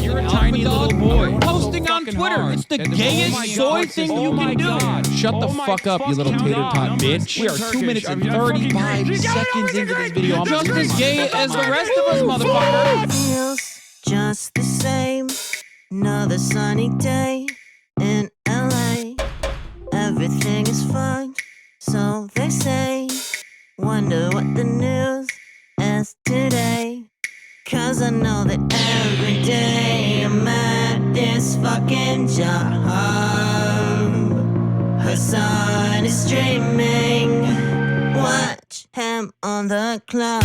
You're a tiny little boy. Posting on Twitter. It's the gayest soy thing you can do. Shut the fuck up, you little tater tot bitch. We are 2 minutes and 35 seconds into this video. I'm Just as gay as the rest of us, motherfucker. Feels just the same. Another sunny day in LA. Everything is fine, so they say. Wonder what the news is today. Cause I know that every day I'm at this fucking job. Hasan is streaming. Watch him on the cloud.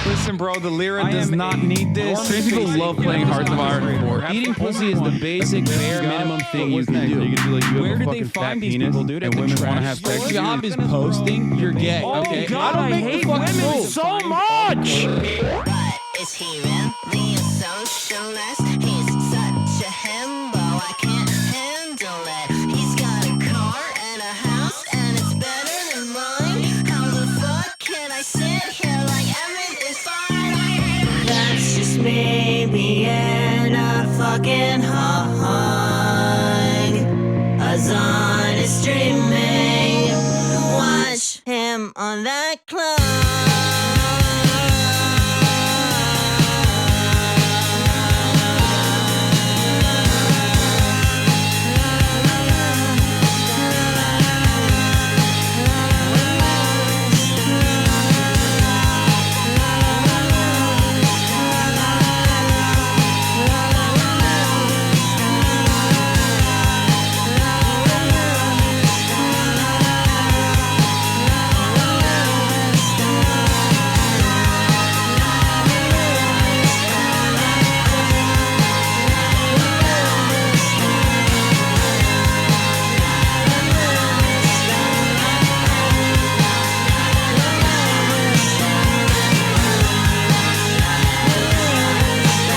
Listen, bro, the Lyra does not need this. Some people love playing Hearts of Iron 4. Eating pussy is the basic bare minimum thing you can do. You can be like, you Where have a did they fucking fat find these penis, people, dude? and At the women want to trash have sex store? with Your you. job is posting. You're gay. Okay. God, I don't make the fucking rules. so much. But is he really a socialist? He's such a himbo, I can't handle it. He's got a car and a house and it's better than mine. How the fuck can I sit here like everything's fine? That's just me being a fucking hog. Hasan is streaming. Watch him on that club.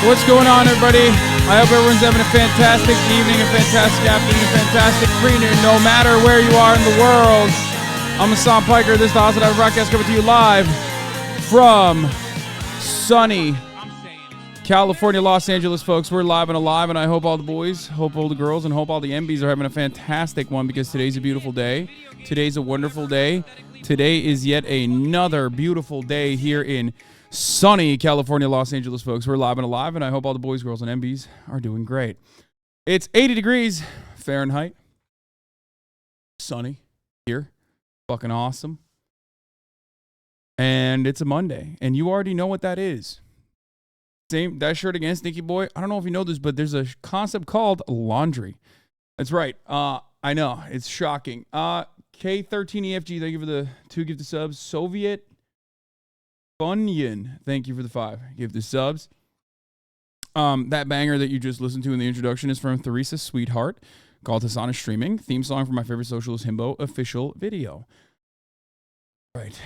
What's going on, everybody? I hope everyone's having a fantastic evening, a fantastic afternoon, a fantastic afternoon, no matter where you are in the world. I'm Hasan Piker. This is the Hasanabi broadcast coming to you live from sunny California, Los Angeles, folks. We're live and alive, and I hope all the boys, hope all the girls, and hope all the MBs are having a fantastic one because today's a beautiful day. Today's a wonderful day. Today is yet another beautiful day here in sunny California, Los Angeles, folks. We're live and alive, and I hope all the boys, girls, and MBs are doing great. It's 80 degrees Fahrenheit. Sunny here. Fucking awesome. And it's a Monday, and you already know what that is. Same, that shirt again, Sneaky Boy. I don't know if you know this, but there's a concept called laundry. That's right. I know. It's shocking. K13EFG, thank you for the 2 gifted subs. Soviet Bunyan, thank you for the 5 gifted subs. That banger that you just listened to in the introduction is from Theresa Sweetheart, called Hasan is Streaming. Theme song for my favorite socialist himbo official video. Right.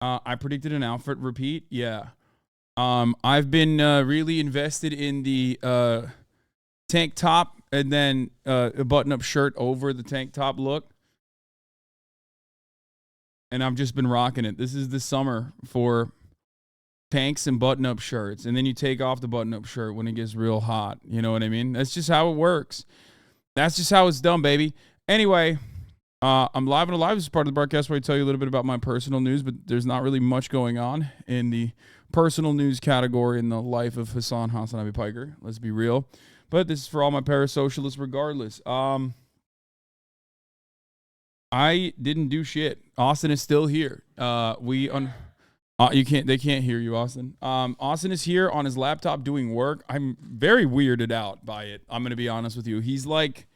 I predicted an outfit repeat. Yeah. I've been really invested in the tank top and then a button-up shirt over the tank top look. And I've just been rocking it. This is the summer for tanks and button-up shirts. And then you take off the button-up shirt when it gets real hot. You know what I mean? That's just how it works. That's just how it's done, baby. Anyway, I'm live and alive. This is part of the broadcast where I tell you a little bit about my personal news, but there's not really much going on in the personal news category in the life of Hasan Hasanabi Piker. Let's be real. But this is for all my parasocialists regardless. I didn't do shit. Austin is still here. They can't hear you, Austin. Austin is here on his laptop doing work. I'm very weirded out by it. I'm going to be honest with you. He's like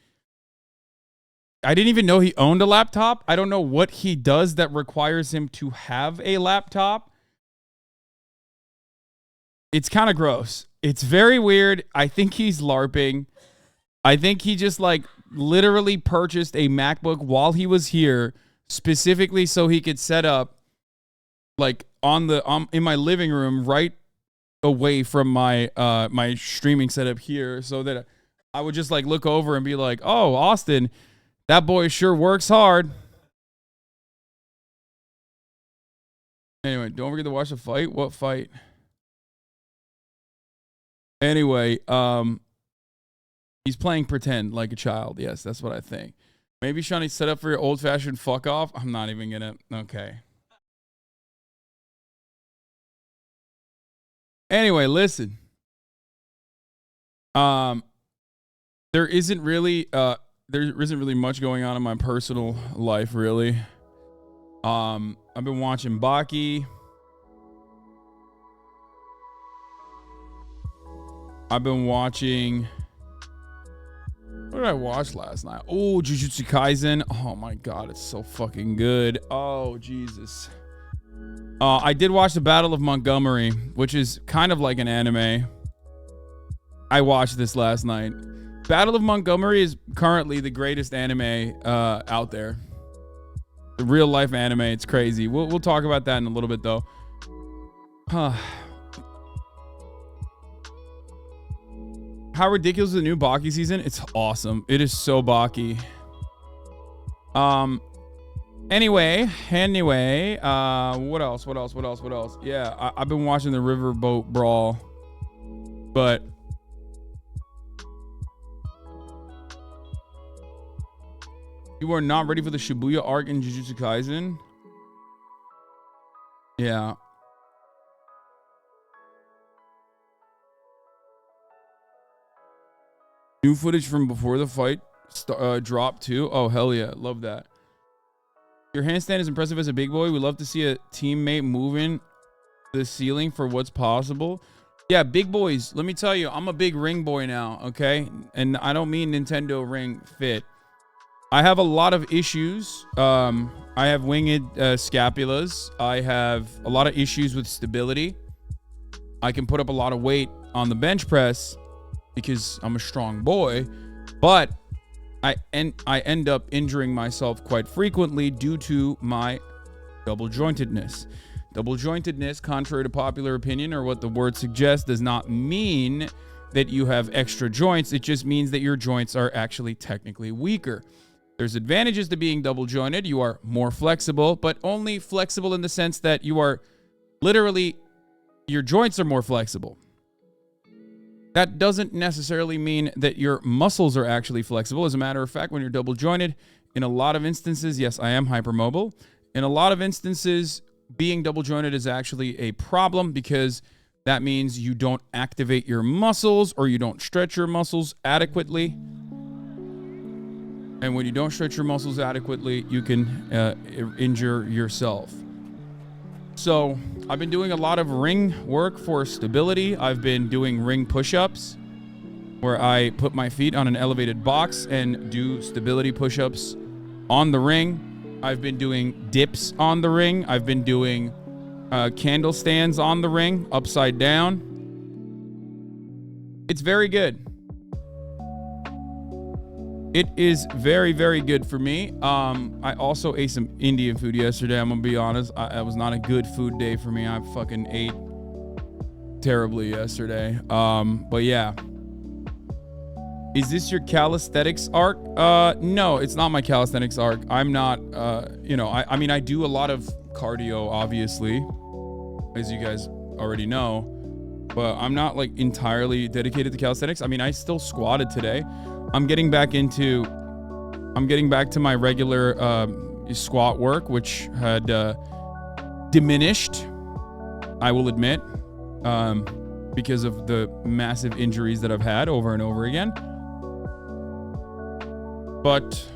I didn't even know he owned a laptop. I don't know what he does that requires him to have a laptop. It's kind of gross. It's very weird. I think he's LARPing. I think he just like literally purchased a MacBook while he was here specifically so he could set up like on the in my living room right away from my my streaming setup here, so that I would just like look over and be like, "Oh, Austin, that boy sure works hard." Anyway, don't forget to watch the fight. What fight? Anyway, he's playing pretend like a child. Yes, that's what I think. Maybe Shawnee set up for your old-fashioned fuck off. I'm not even gonna. Okay. Anyway, listen. There isn't really much going on in my personal life, really. I've been watching Baki. I've been watching. What did I watch last night? Oh, Jujutsu Kaisen. Oh my god, it's so fucking good. Oh Jesus. I did watch the Battle of Montgomery, which is kind of like an anime. I watched this last night. Battle of Montgomery is currently the greatest anime out there. The real life anime. It's crazy. We'll talk about that in a little bit though. How ridiculous is the new Baki season? It's awesome. It is so Baki. Anyway, what else? Yeah, I've been watching the Riverboat Brawl, but you are not ready for the Shibuya arc in Jujutsu Kaisen? Yeah. New footage from before the fight dropped too. Oh, hell yeah. Love that. Your handstand is impressive as a big boy. We love to see a teammate moving the ceiling for what's possible. Yeah, big boys. Let me tell you, I'm a big ring boy now, okay? And I don't mean Nintendo Ring Fit. I have a lot of issues. I have winged scapulas. I have a lot of issues with stability. I can put up a lot of weight on the bench press because I'm a strong boy, but I end up injuring myself quite frequently due to my double jointedness. Double jointedness, contrary to popular opinion or what the word suggests, does not mean that you have extra joints. It just means that your joints are actually technically weaker. There's advantages to being double jointed. You are more flexible, but only flexible in the sense that you are literally, your joints are more flexible. That doesn't necessarily mean that your muscles are actually flexible. As a matter of fact, when you're double jointed, in a lot of instances, yes, I am hypermobile. In a lot of instances, being double jointed is actually a problem because that means you don't activate your muscles or you don't stretch your muscles adequately. And when you don't stretch your muscles adequately, you can injure yourself. So I've been doing a lot of ring work for stability. I've been doing ring push-ups where I put my feet on an elevated box and do stability push-ups on the ring. I've been doing dips on the ring. I've been doing candle stands on the ring, upside down. It's very good. It is very, very good for me. I also ate some Indian food yesterday. I'm gonna be honest. It was not a good food day for me. I fucking ate terribly yesterday. But yeah. Is this your calisthenics arc? No, it's not my calisthenics arc. I'm not, I mean, I do a lot of cardio, obviously, as you guys already know, but I'm not like entirely dedicated to calisthenics. I mean, I still squatted today. I'm getting back to my regular squat work, which had diminished, I will admit, because of the massive injuries that I've had over and over again. But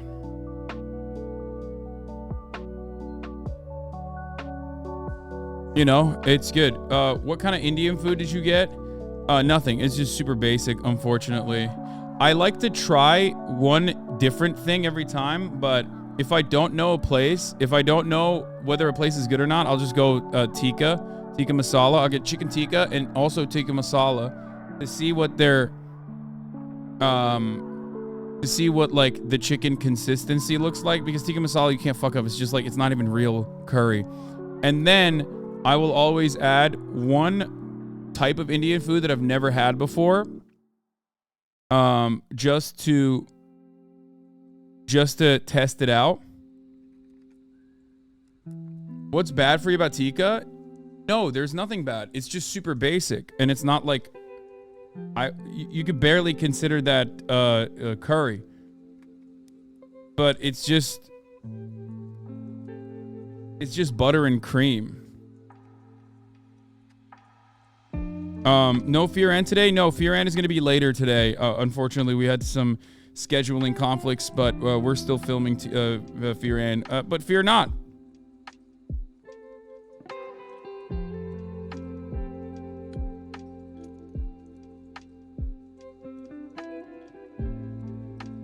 you know, it's good. What kind of Indian food did you get? Nothing. It's just super basic, unfortunately. I like to try one different thing every time, but if I don't know a place, if I don't know whether a place is good or not, I'll just go tikka masala. I'll get chicken tikka and also tikka masala to see what their to see what like the chicken consistency looks like, because tikka masala you can't fuck up. It's just like, it's not even real curry. And then I will always add one type of Indian food that I've never had before, just to test it out. What's bad for you about tikka? No, there's nothing bad. It's just super basic, and it's not like you could barely consider that curry, but it's just butter and cream. No Firan today. No, Firan is going to be later today. Unfortunately, we had some scheduling conflicts, but we're still filming Firan. But fear not.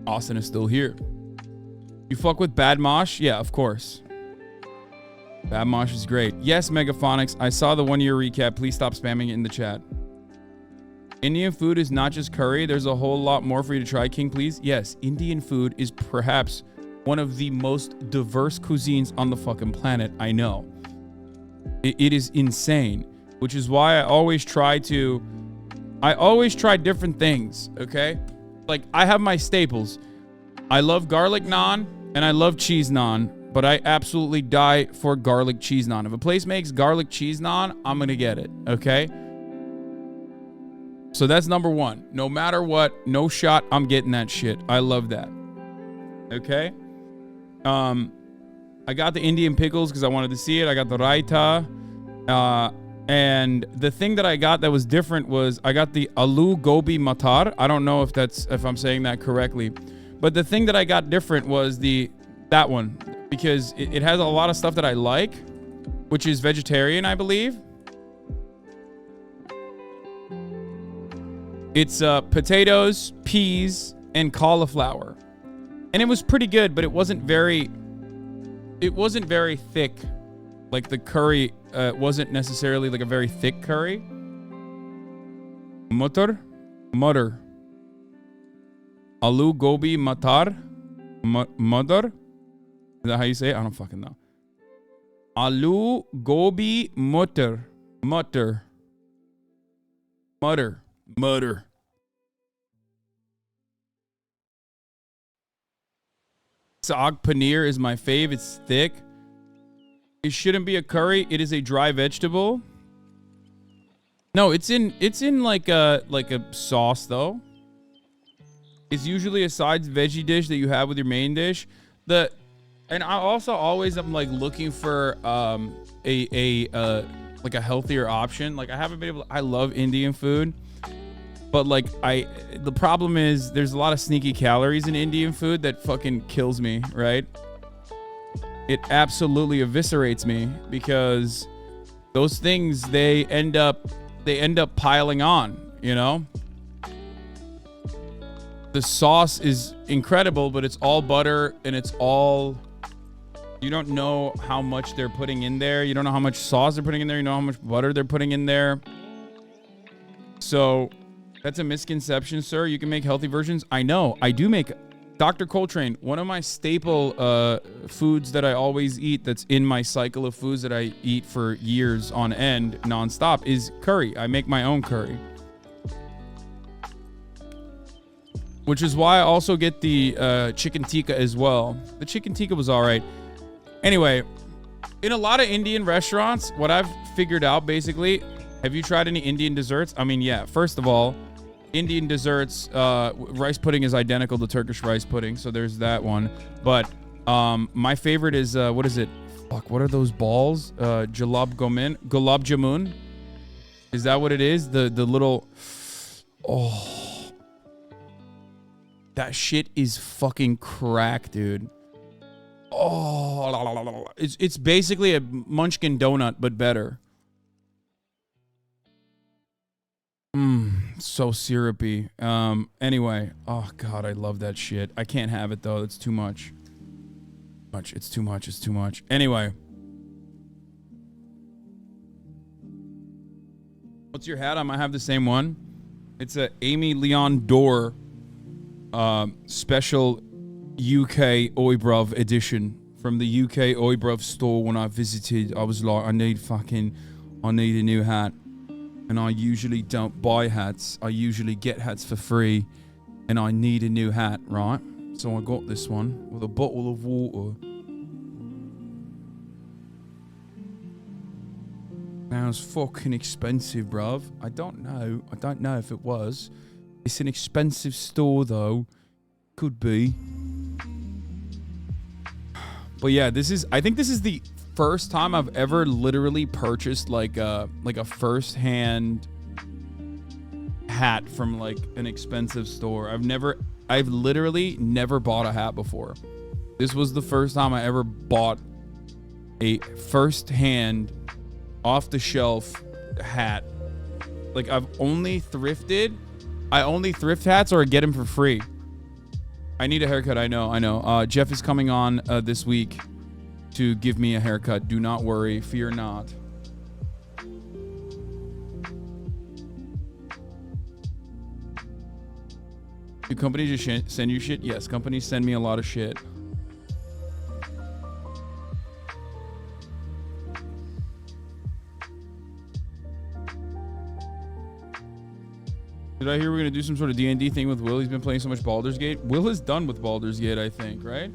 Austin is still here. You fuck with Bad Mosh? Yeah, of course. Bad Mosh is great. Yes, Megaphonics. I saw the 1 year recap. Please stop spamming it in the chat. Indian food is not just curry. There's a whole lot more for you to try. King, please. Yes, Indian food is perhaps one of the most diverse cuisines on the fucking planet. I know. It is insane, which is why I always try different things, okay? Like, I have my staples. I love garlic naan and I love cheese naan, but I absolutely die for garlic cheese naan. If a place makes garlic cheese naan, I'm going to get it, okay? So that's number one. No matter what, no shot, I'm getting that shit. I love that. Okay? I got the Indian pickles because I wanted to see it. I got the raita. And the thing that I got that was different was I got the aloo gobi matar. I don't know if I'm saying that correctly. But the thing that I got different was that one, because it has a lot of stuff that I like, which is vegetarian, I believe. It's potatoes, peas, and cauliflower. And it was pretty good, but it wasn't very thick. Like the curry wasn't necessarily like a very thick curry. Mutter. Aloo gobi matar. Mother. Is that how you say it? I don't fucking know. Aloo gobi mutter. Saag paneer is my fave. It's thick. It shouldn't be a curry. It is a dry vegetable. No, it's in like a sauce though. It's usually a side veggie dish that you have with your main dish. And I also always am like looking for like a healthier option. Like I haven't been able to, I love Indian food, but like the problem is there's a lot of sneaky calories in Indian food that fucking kills me, right? It absolutely eviscerates me because those things, they end up piling on, you know? The sauce is incredible, but it's all butter and it's all, you don't know how much they're putting in there. You don't know how much sauce they're putting in there. You know how much butter they're putting in there. So that's a misconception, sir. You can make healthy versions. I know. I do make. Dr. Coltrane, one of my staple foods that I always eat, that's in my cycle of foods that I eat for years on end, nonstop, is curry. I make my own curry. Which is why I also get the chicken tikka as well. The chicken tikka was all right. Anyway, in a lot of Indian restaurants, what I've figured out basically, have you tried any Indian desserts? I mean, yeah, first of all, Indian desserts, rice pudding is identical to Turkish rice pudding, so there's that one. But my favorite is, what is it? Fuck, what are those balls? Gulab jamun? Is that what it is? The little... Oh. That shit is fucking crack, dude. Oh. It's basically a Munchkin donut, but better. So syrupy. Anyway, oh god, I love that shit. I can't have it though. It's too much. It's too much. It's too much. Anyway. What's your hat? I might have the same one. It's a Amy Leon Dore special UK Oibruv edition from the UK Oibruv store. When I visited, I was like, I need a new hat. And I usually don't buy hats. I usually get hats for free. And I need a new hat, right? So I got this one with a bottle of water. Sounds fucking expensive, bruv. I don't know if it was. It's an expensive store, though. Could be. But yeah, I think this is the first time I've ever literally purchased like a first-hand hat from like an expensive store. I've literally never bought a hat before. This was the first time I ever bought a first-hand off-the-shelf hat. Like, I've only thrifted. I only thrift hats or I get them for free. I need a haircut. I know. Jeff is coming on this week to give me a haircut. Do not worry. Fear not. Do companies just send you shit? Yes, companies send me a lot of shit. Did I hear we're going to do some sort of D&D thing with Will? He's been playing so much Baldur's Gate. Will is done with Baldur's Gate, I think, right?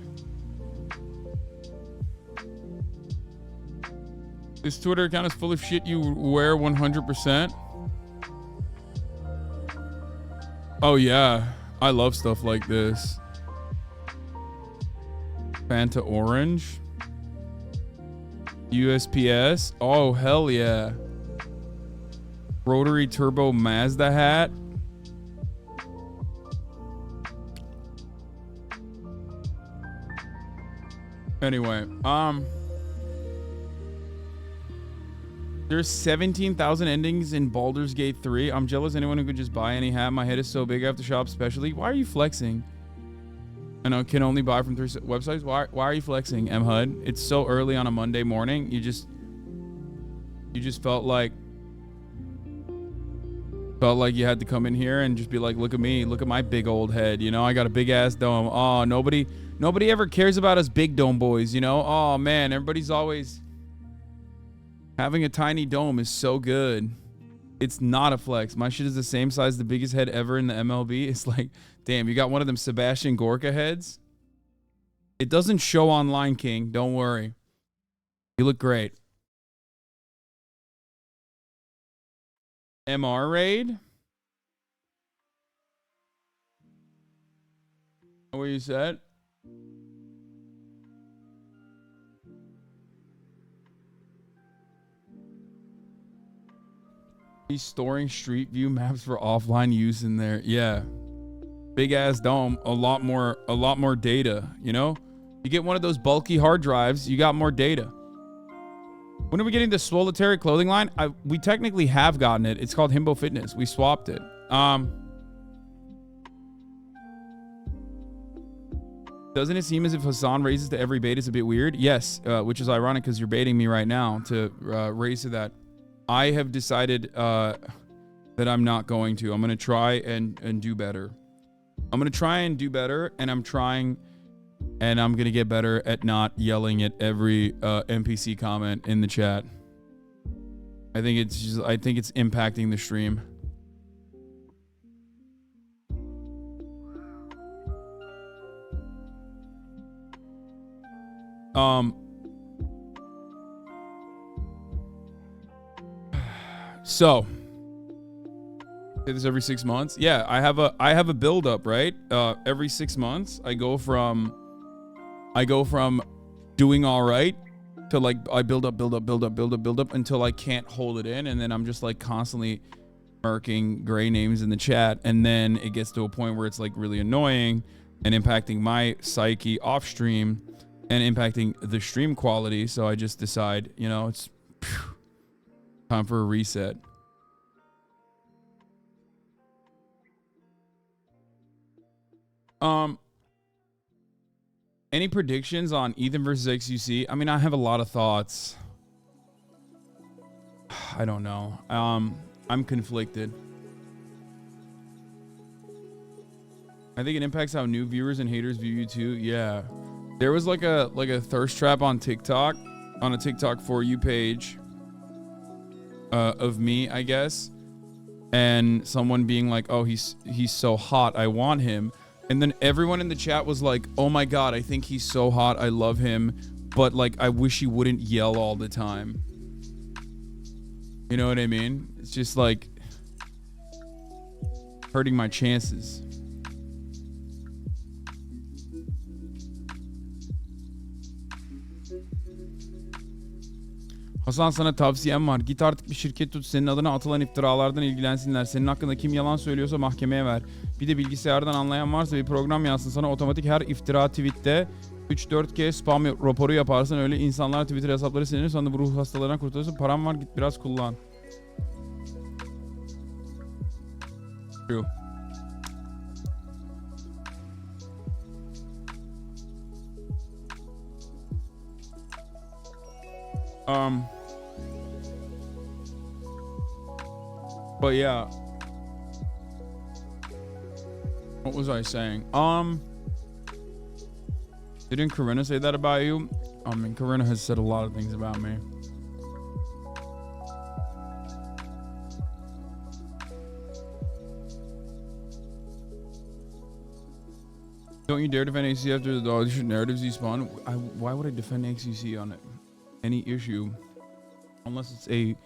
This Twitter account is full of shit you wear 100%. Oh, yeah. I love stuff like this. Fanta Orange. USPS. Oh, hell yeah. Rotary Turbo Mazda hat. Anyway, there's 17,000 endings in Baldur's Gate 3. I'm jealous anyone who could just buy any hat. My head is so big I have to shop specially. Why are you flexing? I know, can only buy from 3 websites. Why are you flexing, MHUD? It's so early on a Monday morning. You just felt like you had to come in here and just be like, look at me, look at my big old head, you know, I got a big ass dome. Oh, nobody ever cares about us big dome boys, you know. Oh man, everybody's always having a tiny dome is so good. It's not a flex. My shit is the same size, the biggest head ever in the MLB. It's like, damn, you got one of them Sebastian Gorka heads. It doesn't show online, King. Don't worry. You look great. MR raid? What you said? He's storing Street View maps for offline use in there. Yeah. Big ass dome, a lot more data, you know? You get one of those bulky hard drives, you got more data. When are we getting the Swolitary clothing line? We technically have gotten it. It's called Himbo Fitness. We swapped it. Doesn't it seem as if Hasan raises to every bait is a bit weird? Yes, which is ironic because you're baiting me right now to raise to that. I have decided that I'm not going to. I'm going to try and do better. I'm going to try and do better, and I'm trying... And I'm going to get better at not yelling at every NPC comment in the chat. I think it's impacting the stream. So say this every 6 months. Yeah, I have a build up, right? Every 6 months I go from doing all right to like I build up until I can't hold it in, and then I'm just like constantly murking gray names in the chat, and then it gets to a point where it's like really annoying and impacting my psyche off stream and impacting the stream quality. So I just decide, you know, it's time for a reset. Any predictions on Ethan versus XQC? I mean, I have a lot of thoughts. I don't know. I'm conflicted. I think it impacts how new viewers and haters view you too. Yeah. There was like a thirst trap on TikTok, on a TikTok For You page of me, I guess. And someone being like, "Oh, he's so hot. I want him." And then everyone in the chat was like, "Oh my God, I think he's so hot. I love him. But like, I wish he wouldn't yell all the time." You know what I mean? It's just like hurting my chances. Hasan, sana tavsiyem var. Git artık bir şirket tut, senin adına atılan iftiralardan ilgilensinler. Senin hakkında kim yalan söylüyorsa mahkemeye ver. Bir de bilgisayardan anlayan varsa bir program yazsın sana, otomatik her iftira tweette 3-4 kez spam raporu yaparsın. Öyle insanlar Twitter hesapları silinir, sonra bu ruh hastalarına kurtulursun. Param var, git biraz kullan. True. But yeah, what was I saying? Didn't Corinna say that about you? I mean, Corinna has said a lot of things about me. Don't you dare defend XQC after the dog narratives you spawn? Why would I defend XQC on any issue? Unless it's a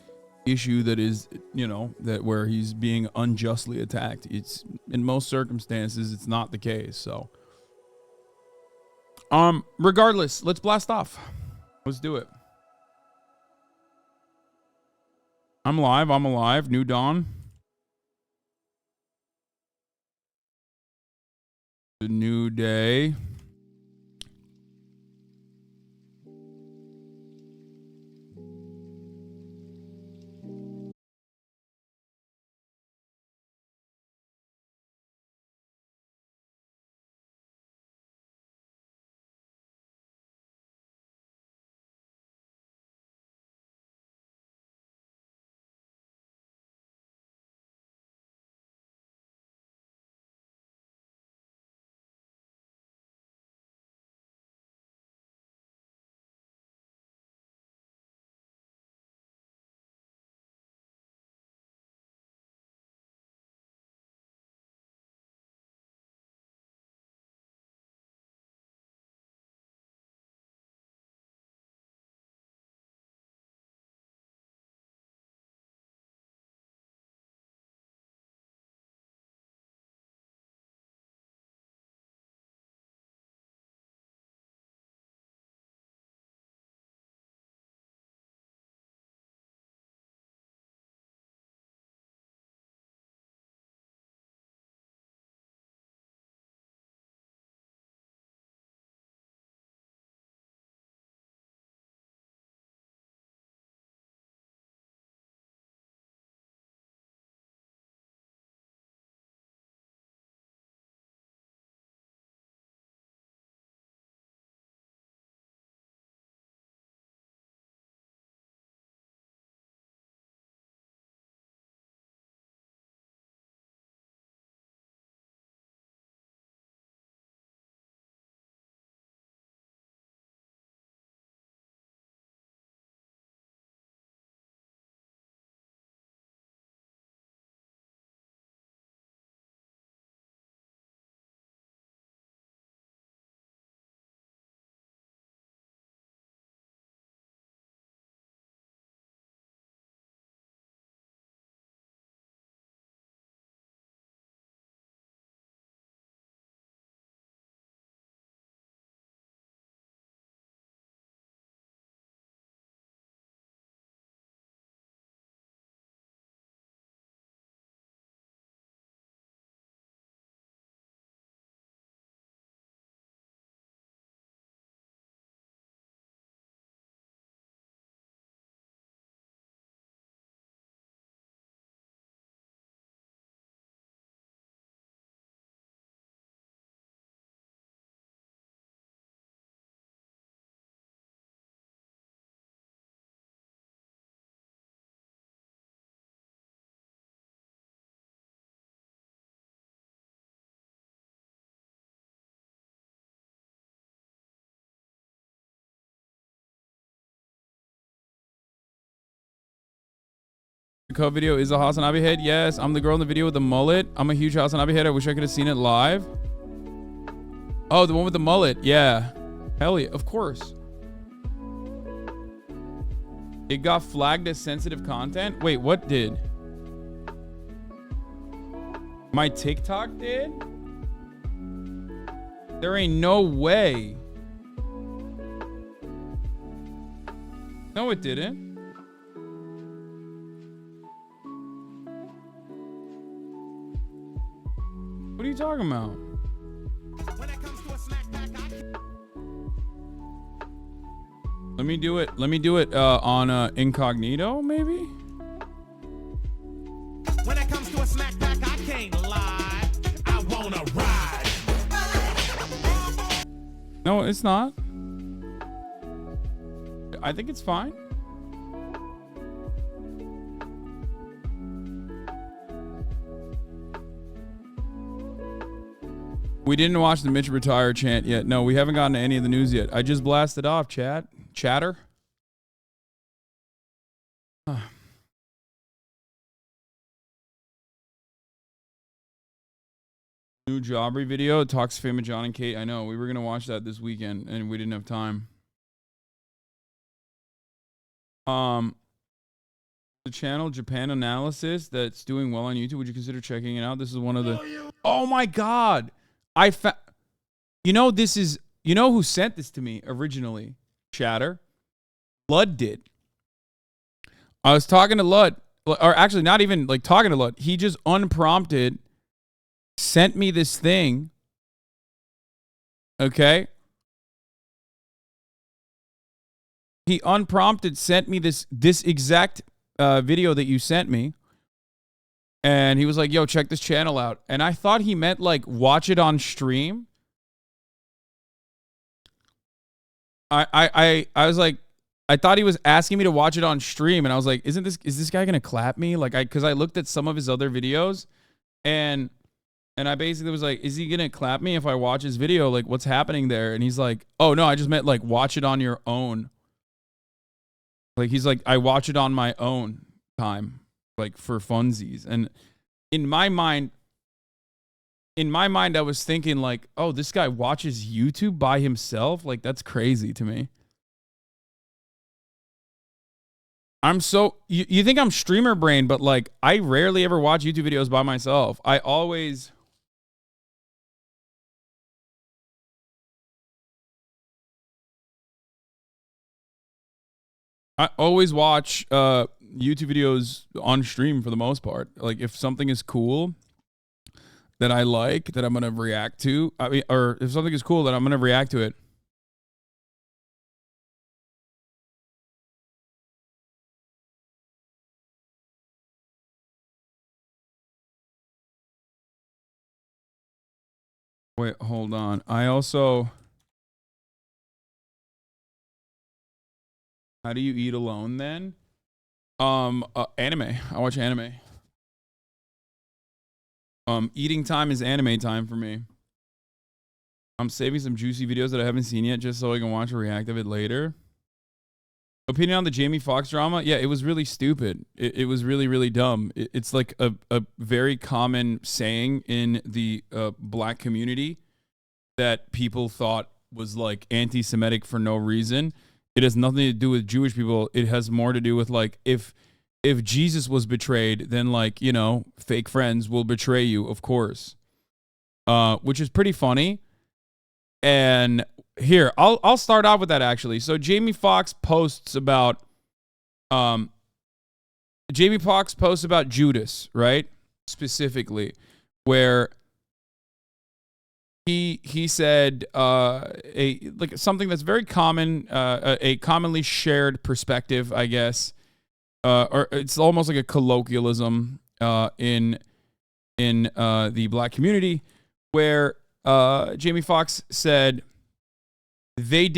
issue that is, you know, that where he's being unjustly attacked. It's in most circumstances it's not the case. So regardless, let's blast off. Let's do it. I'm alive. New dawn. The new day. The co video is a Hasanabi head. Yes, I'm the girl in the video with the mullet. I'm a huge Hasanabi head. I wish I could have seen it live. Oh, the one with the mullet. Yeah. Hell yeah. Of course. It got flagged as sensitive content. Wait, what did? My TikTok did? There ain't no way. No, it didn't. What are you talking about? Let me do it. Let me do it on incognito, maybe. When it comes to a snack pack, I can't lie. I wanna ride. No, it's not. I think it's fine. We didn't watch the Mitch retire chant yet. No, we haven't gotten to any of the news yet. I just blasted off, chatter. New Jobbery video. Talks Fame of John and Kate. I know. We were going to watch that this weekend, and we didn't have time. The channel Japan Analysis that's doing well on YouTube. Would you consider checking it out? This is one of the... Oh, my God. You know, this is... You know who sent this to me originally? Chatter. Lud did. I was talking to Lud. Or actually, not even like talking to Lud. He just unprompted sent me this thing. Okay. He unprompted sent me this exact video that you sent me. And he was like, yo, check this channel out. And I thought he meant like watch it on stream. I was like, I thought he was asking me to watch it on stream, and I was like, is this guy gonna clap me? Like, because I looked at some of his other videos, and I basically was like, is he gonna clap me if I watch his video? Like, what's happening there? And he's like, oh no, I just meant like watch it on your own. Like, he's like, I watch it on my own time, like for funsies. And in my mind, I was thinking like, oh, this guy watches YouTube by himself? Like, that's crazy to me. I'm so... You think I'm streamer brain, but like, I rarely ever watch YouTube videos by myself. I always... watch YouTube videos on stream for the most part. Like, if something is cool that I like, that I'm going to react to, I mean, or if something is cool that I'm going to react to it. Wait, hold on. I also... How do you eat alone then? Anime. I watch anime. Eating time is anime time for me. I'm saving some juicy videos that I haven't seen yet just so I can watch a react of it later. Opinion on the Jamie Foxx drama? Yeah, it was really stupid. It was really, really dumb. It's like a very common saying in the black community that people thought was like anti-Semitic for no reason. It has nothing to do with Jewish people. It has more to do with like, if Jesus was betrayed, then like, you know, fake friends will betray you, of course. Which is pretty funny. And here, I'll start off with that actually. So Jamie Foxx posts about Judas, right? Specifically, where he said something that's very common, a commonly shared perspective, I guess, or it's almost like a colloquialism in the black community, where Jamie Foxx said they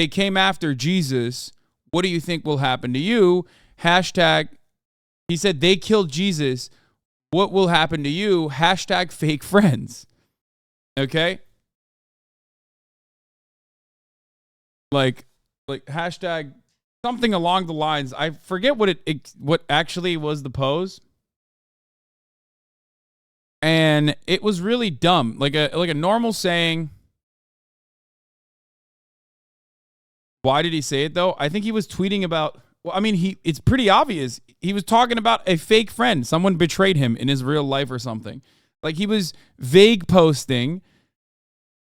came after Jesus. What do you think will happen to you? Hashtag, he said they killed Jesus. What will happen to you? Hashtag fake friends. Okay? Like hashtag something along the lines. I forget what actually was the pose. And it was really dumb. Like a normal saying. Why did he say it though? I think he was tweeting about, well, I mean, it's pretty obvious. He was talking about a fake friend. Someone betrayed him in his real life or something. Like he was vague posting,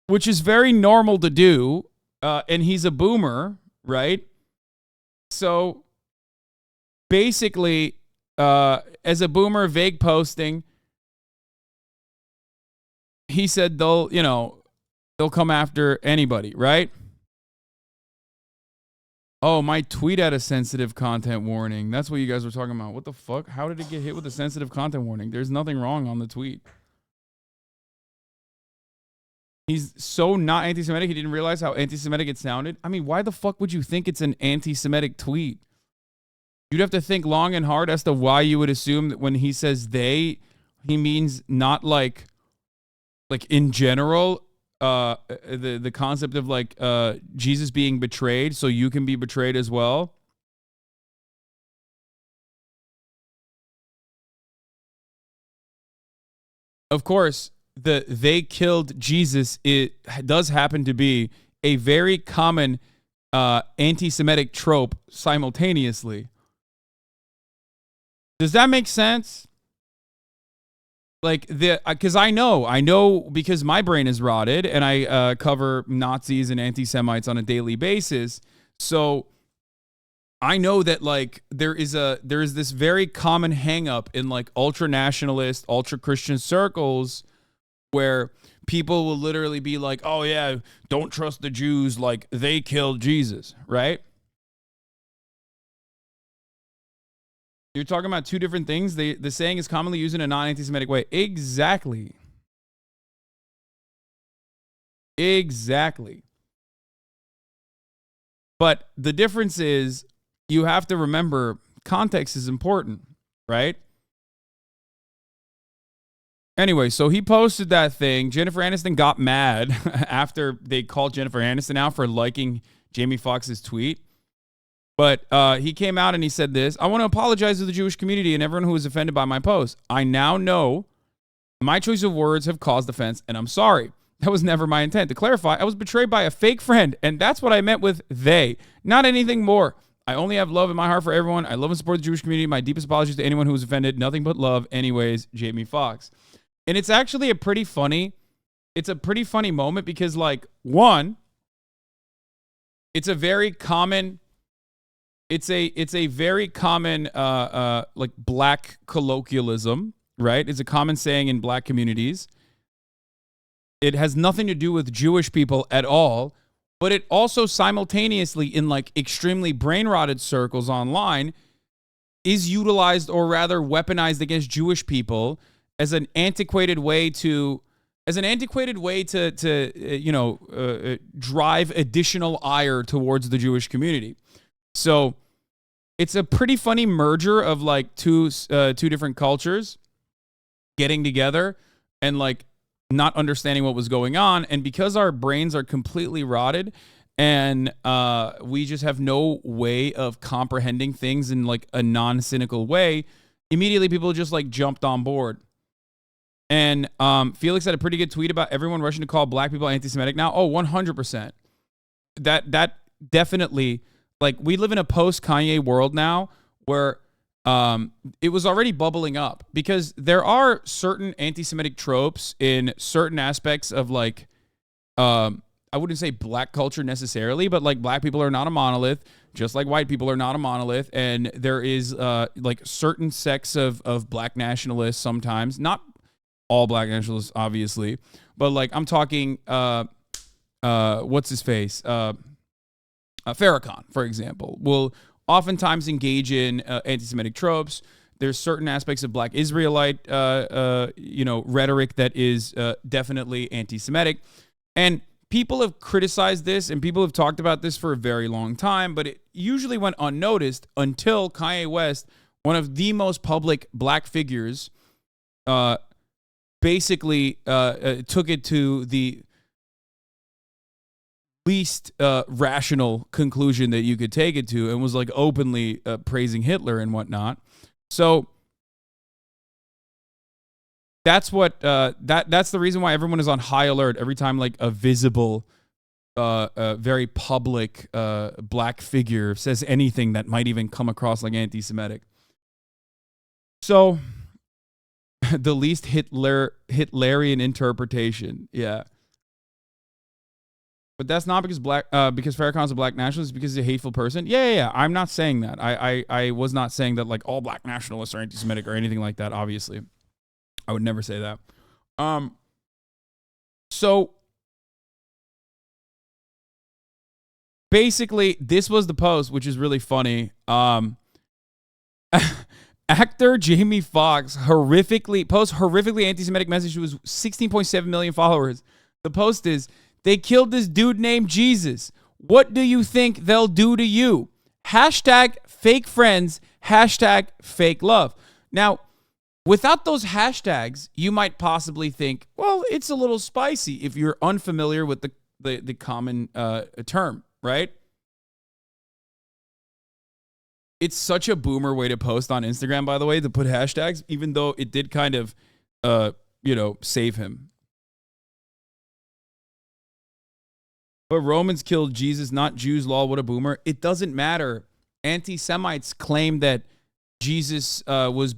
which is very normal to do. And he's a boomer, right? So basically, as a boomer, vague posting, he said they'll come after anybody, right? Oh, my tweet had a sensitive content warning. That's what you guys were talking about. What the fuck? How did it get hit with a sensitive content warning? There's nothing wrong on the tweet. He's so not anti-Semitic, he didn't realize how anti-Semitic it sounded. I mean, why the fuck would you think it's an anti-Semitic tweet? You'd have to think long and hard as to why you would assume that when he says they, he means not like in general, the concept of like Jesus being betrayed, so you can be betrayed as well. Of course, they killed Jesus, it does happen to be a very common anti-Semitic trope simultaneously. Does that make sense? Like because I know because my brain is rotted and I cover Nazis and anti-Semites on a daily basis. So I know that like there is this very common hang up in like ultra nationalist, ultra Christian circles where people will literally be like, "Oh yeah, don't trust the Jews, like they killed Jesus," right? You're talking about two different things. The saying is commonly used in a non-anti-Semitic way. Exactly. Exactly. But the difference is you have to remember context is important, right? Anyway, so he posted that thing. Jennifer Aniston got mad after they called Jennifer Aniston out for liking Jamie Foxx's tweet. But he came out and he said this: "I want to apologize to the Jewish community and everyone who was offended by my post. I now know my choice of words have caused offense, and I'm sorry. That was never my intent. To clarify, I was betrayed by a fake friend, and that's what I meant with they, not anything more. I only have love in my heart for everyone. I love and support the Jewish community. My deepest apologies to anyone who was offended. Nothing but love. Anyways, Jamie Foxx." And it's actually a pretty funny moment because, like, one, it's a very common... It's a very common like black colloquialism, right? It's a common saying in black communities. It has nothing to do with Jewish people at all, but it also simultaneously in like extremely brain rotted circles online is utilized or rather weaponized against Jewish people as an antiquated way to drive additional ire towards the Jewish community. So it's a pretty funny merger of like two different cultures getting together and like not understanding what was going on. And because our brains are completely rotted and we just have no way of comprehending things in like a non-cynical way, immediately people just like jumped on board. And Felix had a pretty good tweet about everyone rushing to call black people anti-Semitic now. Oh, 100%. That definitely... Like, we live in a post-Kanye world now where it was already bubbling up because there are certain anti-Semitic tropes in certain aspects of, like, I wouldn't say black culture necessarily, but, like, black people are not a monolith, just like white people are not a monolith. And there is, like, certain sects of black nationalists sometimes, not all black nationalists, obviously, but, like, I'm talking, what's his face? Farrakhan, for example, will oftentimes engage in anti-Semitic tropes. There's certain aspects of black Israelite, rhetoric that is definitely anti-Semitic. And people have criticized this and people have talked about this for a very long time, but it usually went unnoticed until Kanye West, one of the most public black figures, basically took it to the least rational conclusion that you could take it to, and was like openly praising Hitler and whatnot. So that's what that's the reason why everyone is on high alert every time like a visible, very public black figure says anything that might even come across like anti-Semitic. So the least Hitlerian interpretation, yeah. But that's not because because Farrakhan's a black nationalist, because he's a hateful person. Yeah. I'm not saying that. I was not saying that like all black nationalists are anti-Semitic or anything like that. Obviously, I would never say that. So basically, this was the post, which is really funny. Actor Jamie Foxx posts horrifically anti-Semitic message to his 16.7 million followers. The post is, they killed this dude named Jesus. What do you think they'll do to you? Hashtag fake friends, hashtag fake love. Now, without those hashtags, you might possibly think, well, it's a little spicy if you're unfamiliar with the common term, right? It's such a boomer way to post on Instagram, by the way, to put hashtags, even though it did kind of, save him. But Romans killed Jesus, not Jews. Lol, what a boomer. It doesn't matter. Anti-Semites claim that Jesus was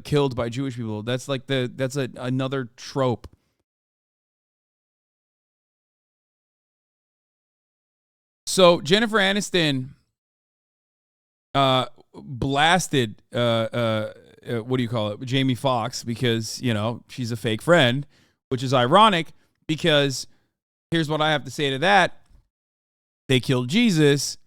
killed by Jewish people. That's like another trope. So Jennifer Aniston blasted what do you call it? Jamie Foxx, because, she's a fake friend, which is ironic because here's what I have to say to that. They killed Jesus.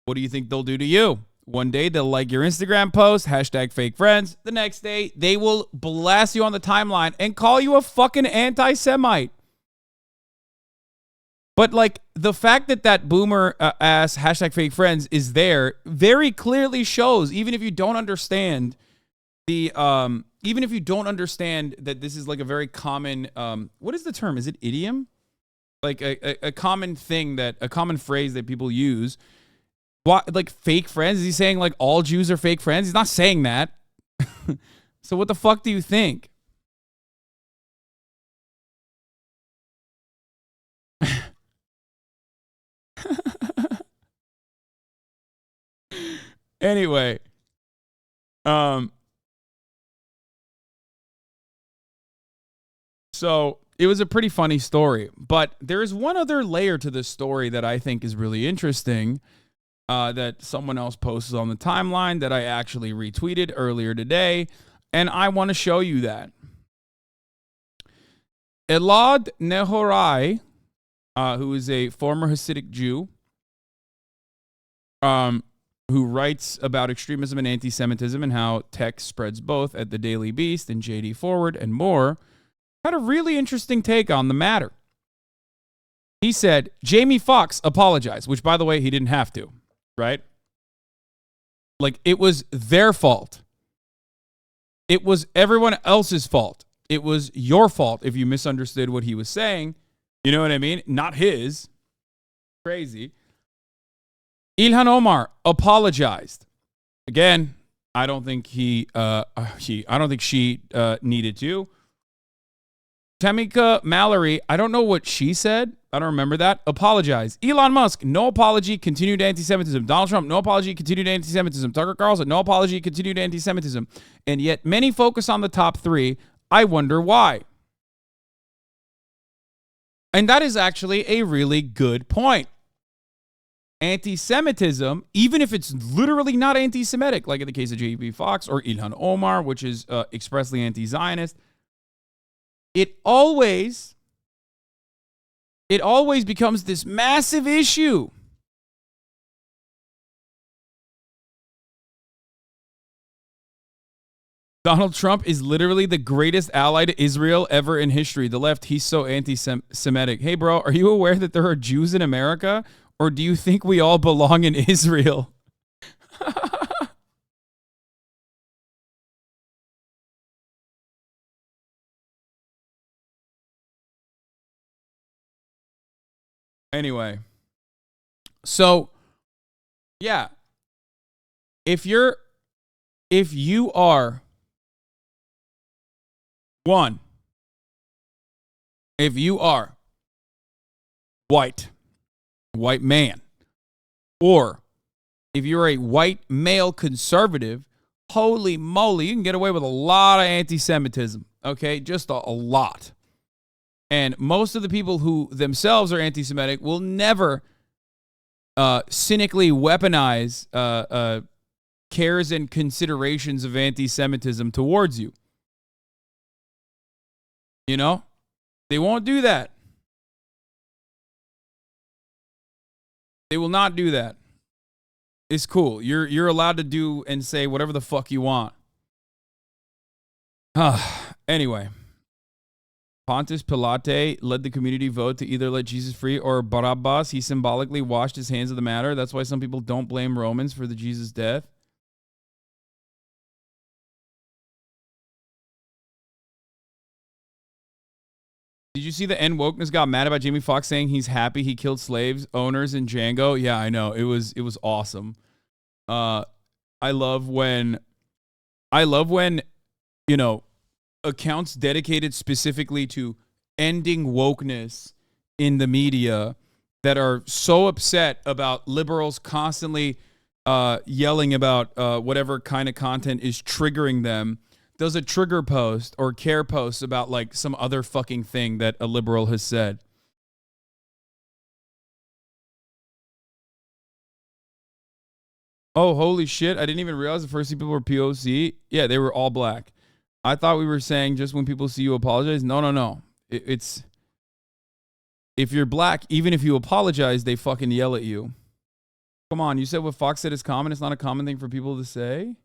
What do you think they'll do to you? One day they'll like your Instagram post, hashtag fake friends. The next day they will blast you on the timeline and call you a fucking anti-Semite. But like the fact that boomer ass hashtag fake friends is there very clearly shows, even if you don't understand even if you don't understand that this is like a very common, what is the term? Is it idiom? Like a common thing a common phrase that people use. What, like fake friends? Is he saying like all Jews are fake friends? He's not saying that. So what the fuck do you think? Anyway, so it was a pretty funny story, but there is one other layer to this story that I think is really interesting, that someone else posted on the timeline that I actually retweeted earlier today, and I want to show you that. Elad Nehorai, who is a former Hasidic Jew, who writes about extremism and anti-Semitism and how tech spreads both at the Daily Beast and JD Forward and more, had a really interesting take on the matter. He said, Jamie Foxx apologized, which, by the way, he didn't have to, right? Like, it was their fault. It was everyone else's fault. It was your fault if you misunderstood what he was saying. You know what I mean? Not his. Crazy. Ilhan Omar apologized. Again, I don't think she needed to. Tamika Mallory, I don't know what she said. I don't remember that. Apologize. Elon Musk, no apology, continued anti-Semitism. Donald Trump, no apology, continued anti-Semitism. Tucker Carlson, no apology, continued anti-Semitism. And yet many focus on the top three. I wonder why. And that is actually a really good point. Anti-Semitism, even if it's literally not anti-Semitic, like in the case of J.B. Foxx or Ilhan Omar, which is expressly anti-Zionist, it always becomes this massive issue. Donald Trump is literally the greatest ally to Israel ever in history. The left, he's so anti-Semitic. Hey, bro, are you aware that there are Jews in America? Or do you think we all belong in Israel? Anyway. So, yeah. If you are white, white man, or if you're a white male conservative, holy moly, you can get away with a lot of anti-Semitism, okay? Just a lot. And most of the people who themselves are anti-Semitic will never cynically weaponize cares and considerations of anti-Semitism towards you. You know? They won't do that. They will not do that. It's cool. You're allowed to do and say whatever the fuck you want. Anyway. Pontius Pilate led the community vote to either let Jesus free or Barabbas. He symbolically washed his hands of the matter. That's why some people don't blame Romans for the Jesus death. Did you see the N wokeness got mad about Jamie Foxx saying he's happy he killed slaves owners in Django? Yeah, I know. It was awesome. I love when you know, accounts dedicated specifically to ending wokeness in the media that are so upset about liberals constantly yelling about whatever kind of content is triggering them, does a trigger post or care post about like some other fucking thing that a liberal has said. Oh, holy shit. I didn't even realize the first people were POC. Yeah, they were all black. I thought we were saying just when people see you apologize. No. It's if you're black, even if you apologize, they fucking yell at you. Come on, you said what Foxx said is common. It's not a common thing for people to say.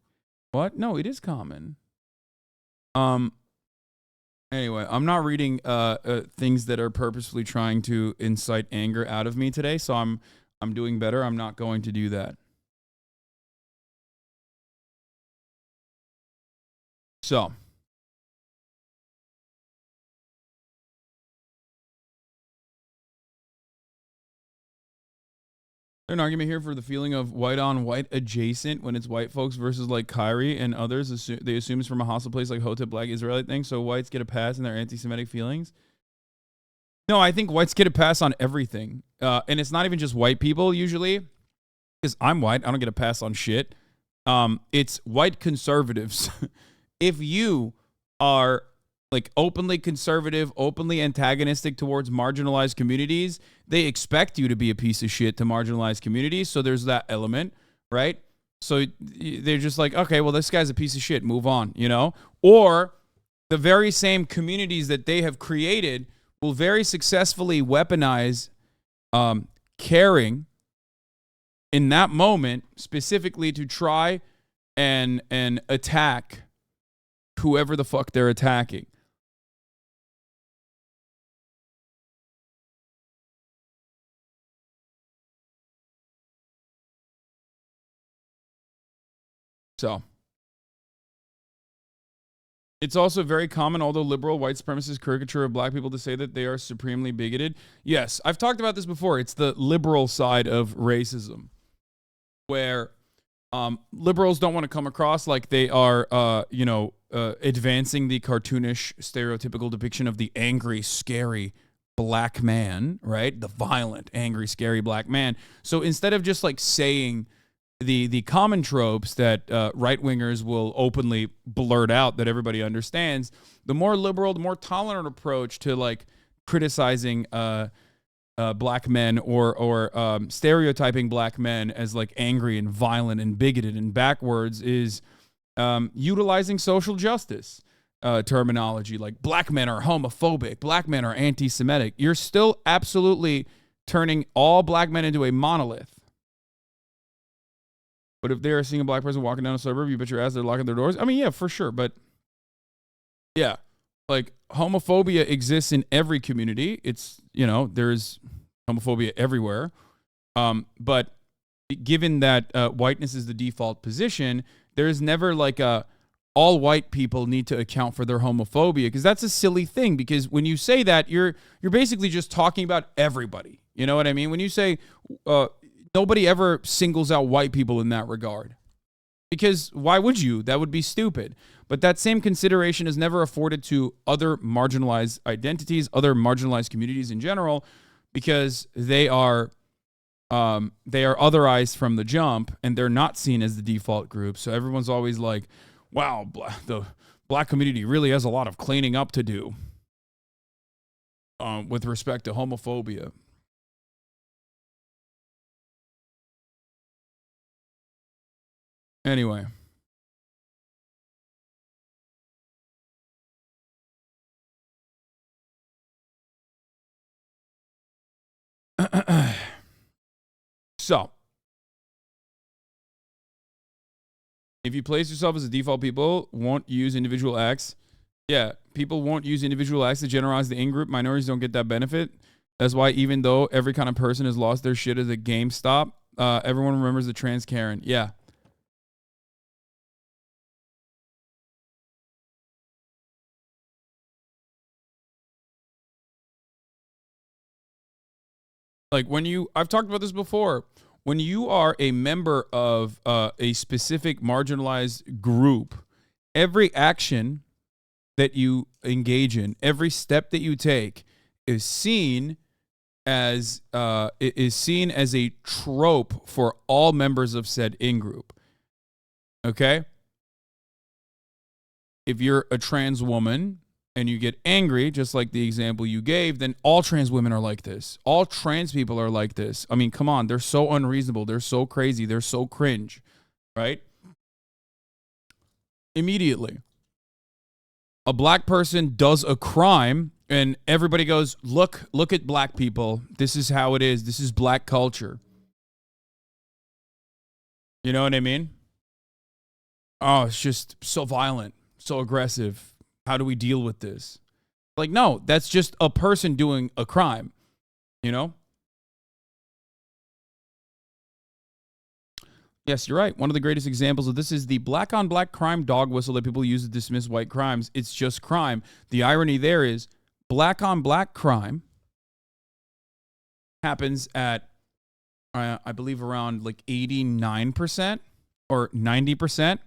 What? No, it is common. Anyway, I'm not reading things that are purposefully trying to incite anger out of me today, so I'm doing better. I'm not going to do that. So, there's an argument here for the feeling of white on white adjacent when it's white folks versus like Kyrie and others. They assume it's from a hostile place like Hotep Black Israelite thing, so whites get a pass in their anti-Semitic feelings. No, I think whites get a pass on everything. And it's not even just white people usually, because I'm white. I don't get a pass on shit. It's white conservatives. If you are like openly conservative, openly antagonistic towards marginalized communities, they expect you to be a piece of shit to marginalized communities. So there's that element, right? So they're just like, okay, well, this guy's a piece of shit. Move on, you know? Or the very same communities that they have created will very successfully weaponize caring in that moment, specifically to try and attack whoever the fuck they're attacking. So, it's also very common, although liberal white supremacist caricature of black people, to say that they are supremely bigoted. Yes, I've talked about this before. It's the liberal side of racism, where liberals don't want to come across like they are, advancing the cartoonish, stereotypical depiction of the angry, scary black man, right? The violent, angry, scary black man. So instead of just like saying the common tropes that right-wingers will openly blurt out that everybody understands, the more liberal, the more tolerant approach to like criticizing black men or stereotyping black men as like angry and violent and bigoted and backwards is utilizing social justice terminology, like black men are homophobic, black men are anti-Semitic. You're still absolutely turning all black men into a monolith. But if they're seeing a black person walking down a suburb, you bet your ass they're locking their doors. I mean, yeah, for sure. But yeah, like homophobia exists in every community. It's, there's homophobia everywhere. But given that whiteness is the default position, there's never like all white people need to account for their homophobia, because that's a silly thing. Because when you say that, you're basically just talking about everybody. You know what I mean? When you say nobody ever singles out white people in that regard, because why would you? That would be stupid. But that same consideration is never afforded to other marginalized identities, other marginalized communities in general, because they are otherized from the jump, and they're not seen as the default group. So everyone's always like, wow, the black community really has a lot of cleaning up to do with respect to homophobia. Anyway. So, if you place yourself as a default, people won't use individual acts. Yeah, people won't use individual acts to generalize the in-group. Minorities don't get that benefit. That's why even though every kind of person has lost their shit at a GameStop, everyone remembers the trans Karen. Yeah. Like I've talked about this before. When you are a member of a specific marginalized group, every action that you engage in, every step that you take is seen as a trope for all members of said in-group. Okay? If you're a trans woman and you get angry, just like the example you gave, then all trans women are like this. All trans people are like this. I mean, come on. They're so unreasonable. They're so crazy. They're so cringe, right? Immediately, a black person does a crime and everybody goes, look at black people. This is how it is. This is black culture. You know what I mean? Oh, it's just so violent, so aggressive. How do we deal with this? Like, no, that's just a person doing a crime, you know? Yes, you're right. One of the greatest examples of this is the black on black crime dog whistle that people use to dismiss white crimes. It's just crime. The irony there is black on black crime happens at, I believe, around like 89% or 90%.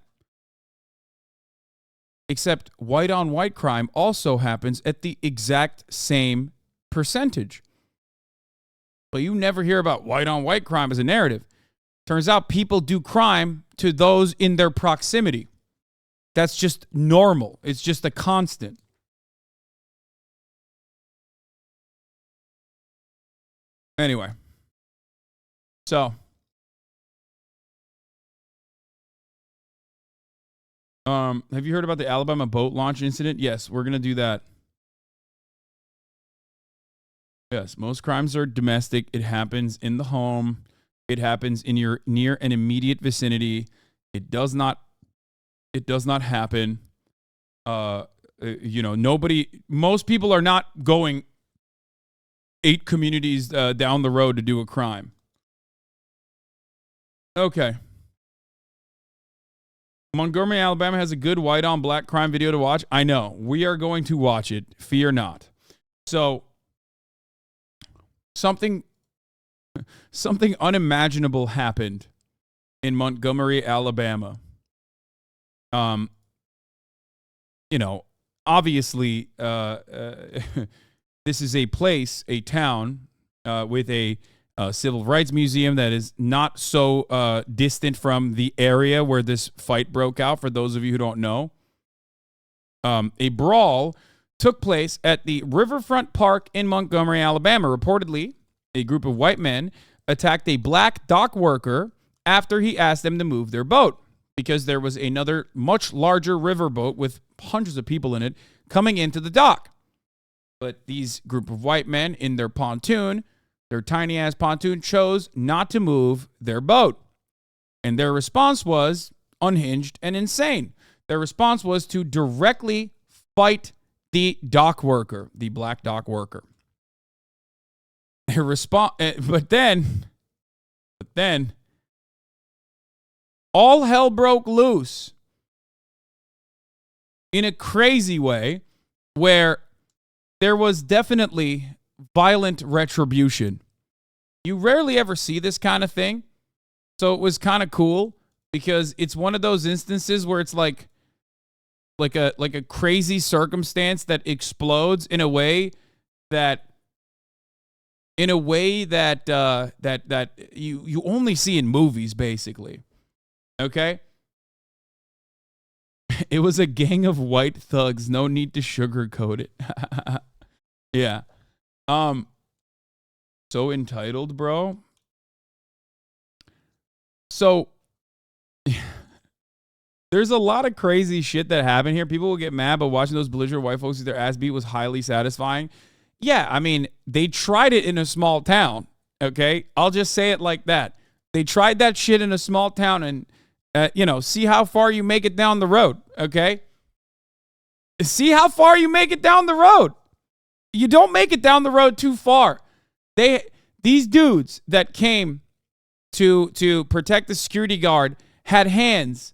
Except white on white crime also happens at the exact same percentage. But you never hear about white on white crime as a narrative. Turns out people do crime to those in their proximity. That's just normal. It's just a constant. Anyway. So. Have you heard about the Alabama boat launch incident? Yes, we're going to do that. Yes, most crimes are domestic. It happens in the home. It happens in your near and immediate vicinity. It does not happen. Most people are not going 8 communities down the road to do a crime. Okay. Montgomery, Alabama has a good white on black crime video to watch. I know. We are going to watch it. Fear not. So, something unimaginable happened in Montgomery, Alabama. Obviously, this is a place, a town, with a civil rights museum that is not so distant from the area where this fight broke out, for those of you who don't know. A brawl took place at the Riverfront Park in Montgomery, Alabama. Reportedly, a group of white men attacked a black dock worker after he asked them to move their boat, because there was another much larger riverboat with hundreds of people in it coming into the dock. But these group of white men in their pontoon, their tiny-ass pontoon, chose not to move their boat. And their response was unhinged and insane. Their response was to directly fight the dock worker, the black dock worker. Their response, but then, all hell broke loose in a crazy way where there was definitely violent retribution. You rarely ever see this kind of thing. So it was kind of cool because it's one of those instances where it's like a crazy circumstance that explodes in a way that that you only see in movies, basically. Okay? It was a gang of white thugs. No need to sugarcoat it. Yeah. So entitled, bro. So there's a lot of crazy shit that happened here. People will get mad, but watching those belligerent white folks get their ass beat was highly satisfying. Yeah, I mean, they tried it in a small town, okay? I'll just say it like that. They tried that shit in a small town and, see how far you make it down the road, okay? See how far you make it down the road. You don't make it down the road too far. These dudes that came to protect the security guard had hands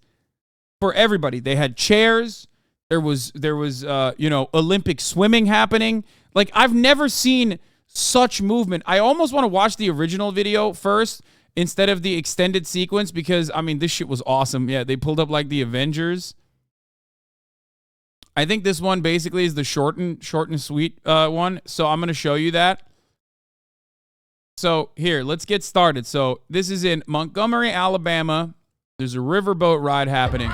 for everybody. They had chairs. There was Olympic swimming happening. Like, I've never seen such movement. I almost want to watch the original video first instead of the extended sequence because, I mean, this shit was awesome. Yeah, they pulled up like the Avengers. I think this one basically is the short and sweet one. So I'm going to show you that. So here, let's get started. So this is in Montgomery, Alabama. There's a riverboat ride happening.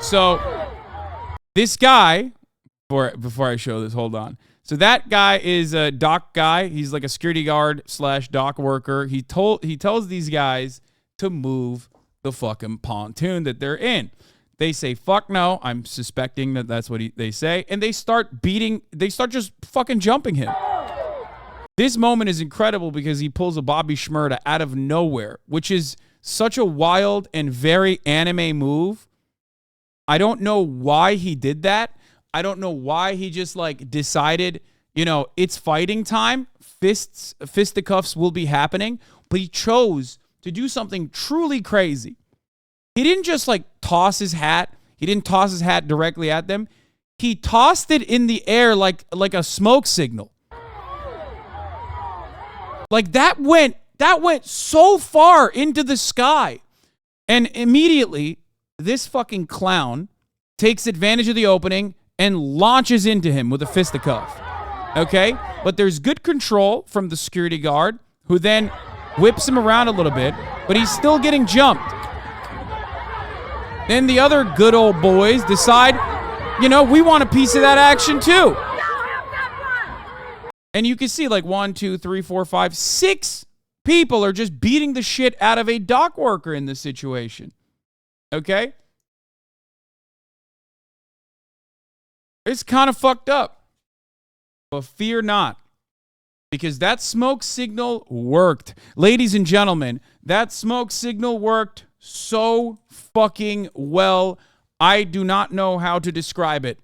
So this guy, before I show this, hold on. So that guy is a dock guy. He's like a security guard / dock worker. He tells these guys to move the fucking pontoon that they're in. They say, fuck no. I'm suspecting that that's what they say. And they start just fucking jumping him. This moment is incredible because he pulls a Bobby Shmurda out of nowhere, which is such a wild and very anime move. I don't know why he did that. I don't know why he just like decided, it's fighting time. Fisticuffs will be happening. But he chose to do something truly crazy. He didn't just like toss his hat. He didn't toss his hat directly at them. He tossed it in the air like a smoke signal. Like that went so far into the sky. And immediately, this fucking clown takes advantage of the opening and launches into him with a fisticuff. Okay? But there's good control from the security guard, who then whips him around a little bit, but he's still getting jumped. Then the other good old boys decide, we want a piece of that action too. And you can see like 1, 2, 3, 4, 5, 6 people are just beating the shit out of a dock worker in this situation. Okay? It's kind of fucked up. But fear not. Because that smoke signal worked. Ladies and gentlemen, that smoke signal worked so fucking well. I do not know how to describe it.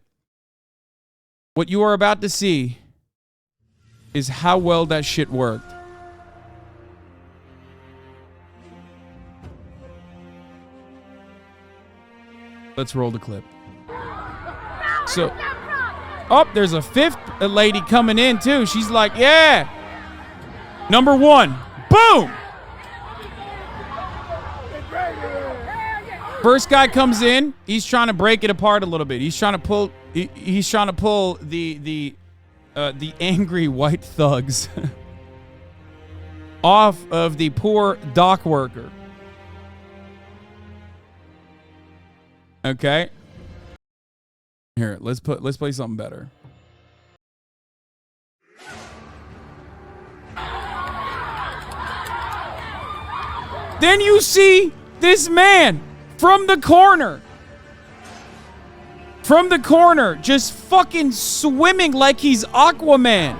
What you are about to see is how well that shit worked. Let's roll the clip. So, there's a 5th lady coming in too. She's like, yeah. Number 1. Boom. First guy comes in. He's trying to break it apart a little bit. He's trying to pull. He's trying to pull the angry white thugs off of the poor dock worker. Okay. Here, let's play something better. Then you see this man from the corner, just fucking swimming like he's Aquaman.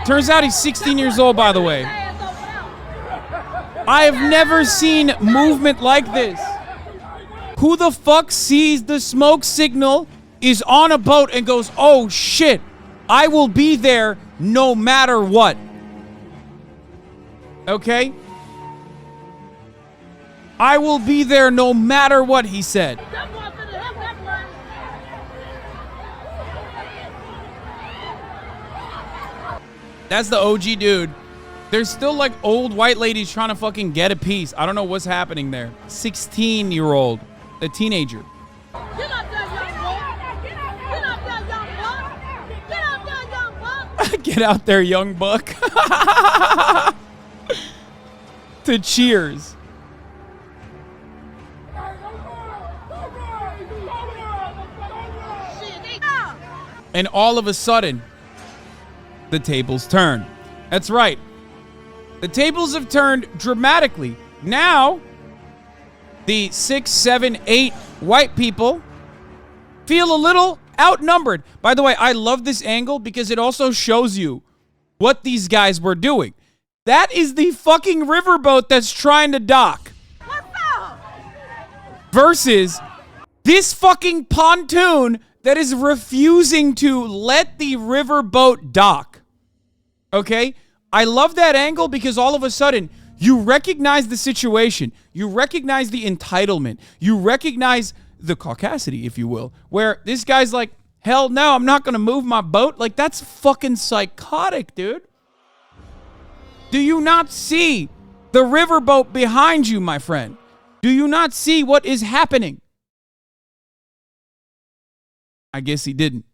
Turns out he's 16 years old, by the way. I have never seen movement like this. Who the fuck sees the smoke signal, is on a boat, and goes, oh shit, I will be there no matter what? Okay? I will be there no matter what, he said. That's the OG dude. There's still like old white ladies trying to fucking get a piece. I don't know what's happening there. 16-year-old, a teenager. Get up there, young buck. Get up there, young buck. Get up there, young buck. Get out there, young buck. To Cheers. And all of a sudden, the tables turn. That's right. The tables have turned dramatically. Now, the 6, 7, 8 white people feel a little outnumbered. By the way, I love this angle because it also shows you what these guys were doing. That is the fucking riverboat that's trying to dock. What's up? Versus this fucking pontoon that is refusing to let the riverboat dock. Okay? I love that angle because all of a sudden, you recognize the situation. You recognize the entitlement. You recognize the caucasity, if you will, where this guy's like, hell no, I'm not going to move my boat. Like, that's fucking psychotic, dude. Do you not see the riverboat behind you, my friend? Do you not see what is happening? I guess he didn't.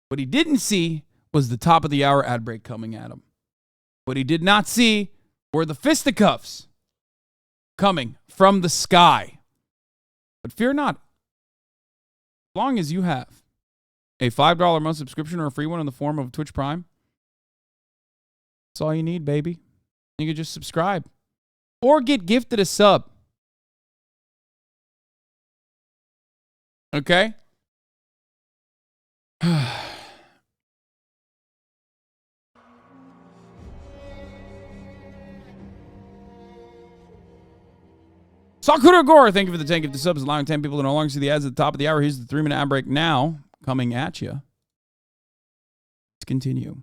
What he didn't see was the top of the hour ad break coming at him. What he did not see were the fisticuffs coming from the sky. But fear not. As long as you have a $5 a month subscription or a free one in the form of Twitch Prime, that's all you need, baby. You can just subscribe or get gifted a sub. Okay? Sakura Gore, thank you for the 10 gifted subs, allowing 10 people to no longer see the ads at the top of the hour. Here's the 3-minute ad break now, coming at you. Let's continue.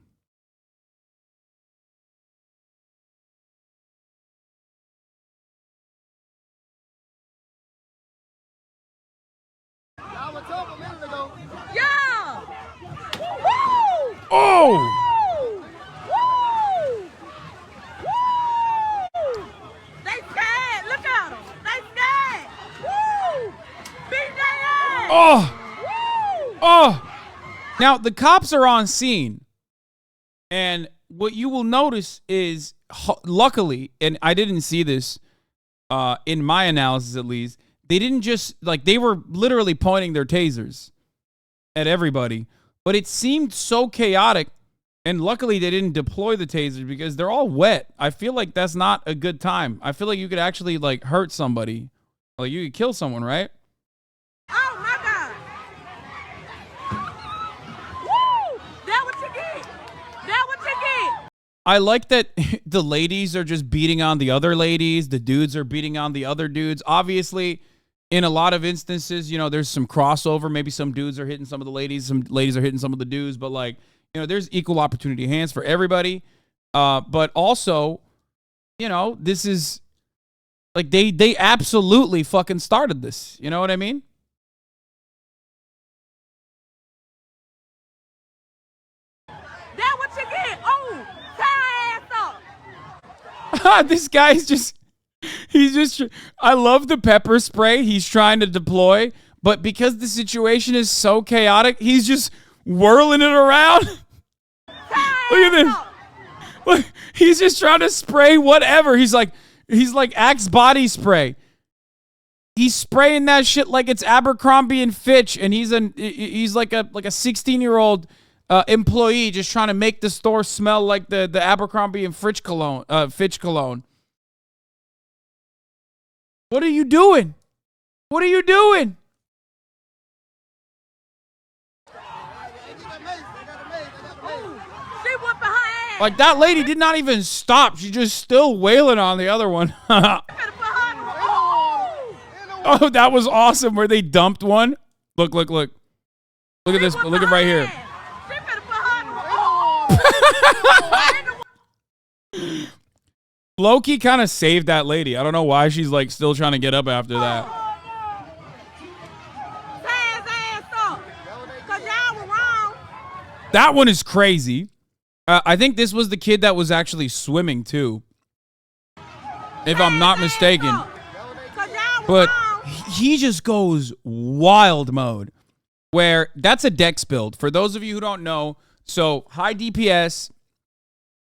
Yeah! Woo! Oh! Woo! Woo! They scared. Look at them. They scared. Woo! Beat their ass. Oh! Woo! Oh! Now, the cops are on scene. And what you will notice is, luckily, and I didn't see this in my analysis at least, they didn't just, like, they were literally pointing their tasers at everybody. But it seemed so chaotic, and luckily they didn't deploy the tasers because they're all wet. I feel like that's not a good time. I feel like you could actually, like, hurt somebody. Like, you could kill someone, right? Oh, my God. Woo! That what you get. That what you get. I like that the ladies are just beating on the other ladies. The dudes are beating on the other dudes. Obviously, in a lot of instances, you know, there's some crossover. Maybe some dudes are hitting some of the ladies. Some ladies are hitting some of the dudes. But, like, you know, there's equal opportunity hands for everybody. But also, you know, this is, like, they absolutely fucking started this. You know what I mean? That what you get. Oh, tie ass up. This guy's just, I love the pepper spray he's trying to deploy, but because the situation is so chaotic, he's just whirling it around. Look at this. Look, he's just trying to spray whatever. He's like Axe body spray. He's spraying that shit like it's Abercrombie and Fitch, and he's like a 16-year-old employee just trying to make the store smell like the Abercrombie and Fitch cologne. What are you doing? What are you doing? She whooping her ass. Like, that lady did not even stop. She's just still wailing on the other one. Oh, that was awesome where they dumped one. Look. Look at this. Look at right here. Loki kind of saved that lady. I don't know why she's, like, still trying to get up after that. That one is crazy. I think this was the kid that was actually swimming too, if I'm not mistaken. But he just goes wild mode, where that's a dex build. For those of you who don't know, so high DPS,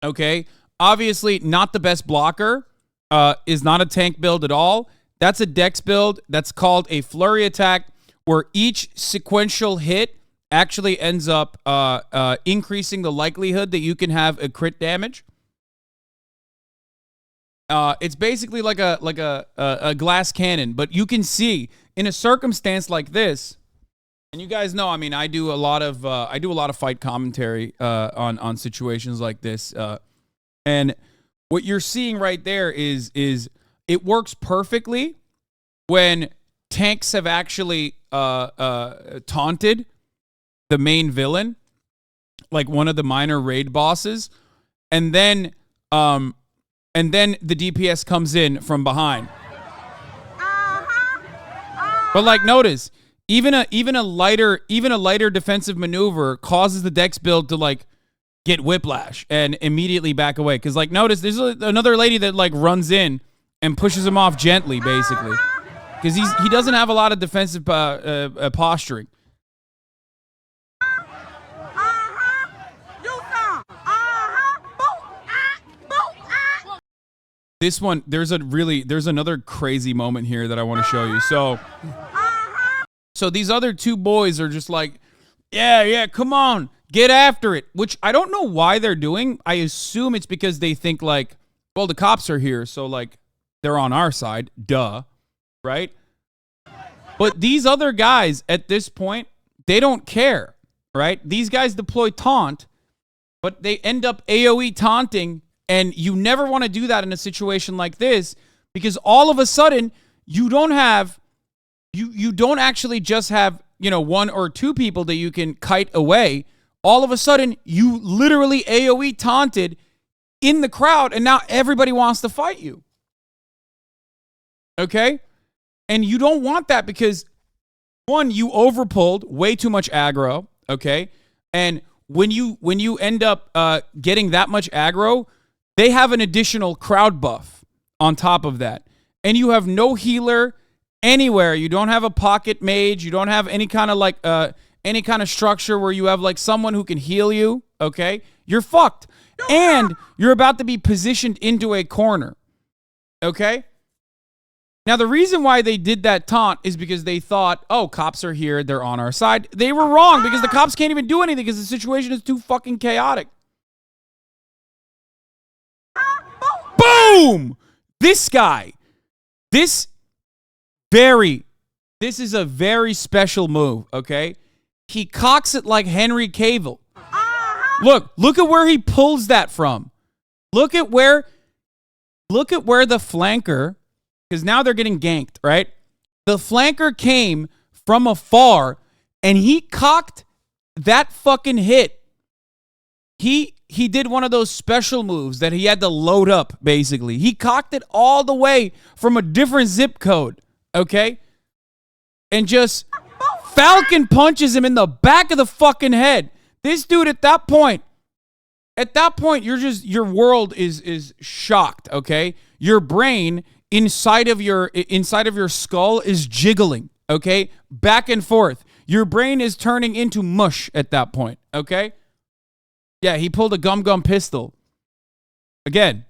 okay, obviously not the best blocker, is not a tank build at all. That's a dex build. That's called a flurry attack, where each sequential hit actually ends up increasing the likelihood that you can have a crit damage. It's basically like a glass cannon, but you can see in a circumstance like this, and you guys know, I mean, I do a lot of fight commentary on situations like this, and what you're seeing right there is it works perfectly when tanks have actually taunted the main villain, like one of the minor raid bosses, and then the DPS comes in from behind. But like, notice even a lighter defensive maneuver causes the dex build to like get whiplash and immediately back away. Because like, notice there's another lady that like runs in and pushes him off gently, basically, because he doesn't have a lot of defensive posturing. This one, there's another crazy moment here that I want to show you. So these other two boys are just like, yeah, come on, get after it, which I don't know why they're doing. I assume it's because they think like, well, the cops are here, so like they're on our side, duh, right? But these other guys at this point, they don't care, right? These guys deploy taunt, but they end up AoE taunting. And you never want to do that in a situation like this, because all of a sudden you don't actually just have, one or two people that you can kite away. All of a sudden you literally AoE taunted in the crowd, and now everybody wants to fight you. Okay? And you don't want that because, one, you overpulled way too much aggro, okay? And when you end up getting that much aggro, they have an additional crowd buff on top of that. And you have no healer anywhere. You don't have a pocket mage. You don't have any kind of structure where you have like someone who can heal you, okay? You're fucked. And you're about to be positioned into a corner, okay? Now, the reason why they did that taunt is because they thought, oh, cops are here. They're on our side. They were wrong, because the cops can't even do anything because the situation is too fucking chaotic. Boom! This guy, this is a very special move, okay? He cocks it like Henry Cavill. Look at where he pulls that from. Look at where the flanker, because now they're getting ganked, right? The flanker came from afar, and he cocked that fucking hit. He did one of those special moves that he had to load up, basically. He cocked it all the way from a different zip code, okay? And just Falcon punches him in the back of the fucking head. This dude at that point, your world is shocked, okay? Your brain inside of your skull is jiggling, okay? Back and forth. Your brain is turning into mush at that point, okay? Yeah, he pulled a gum pistol. Again,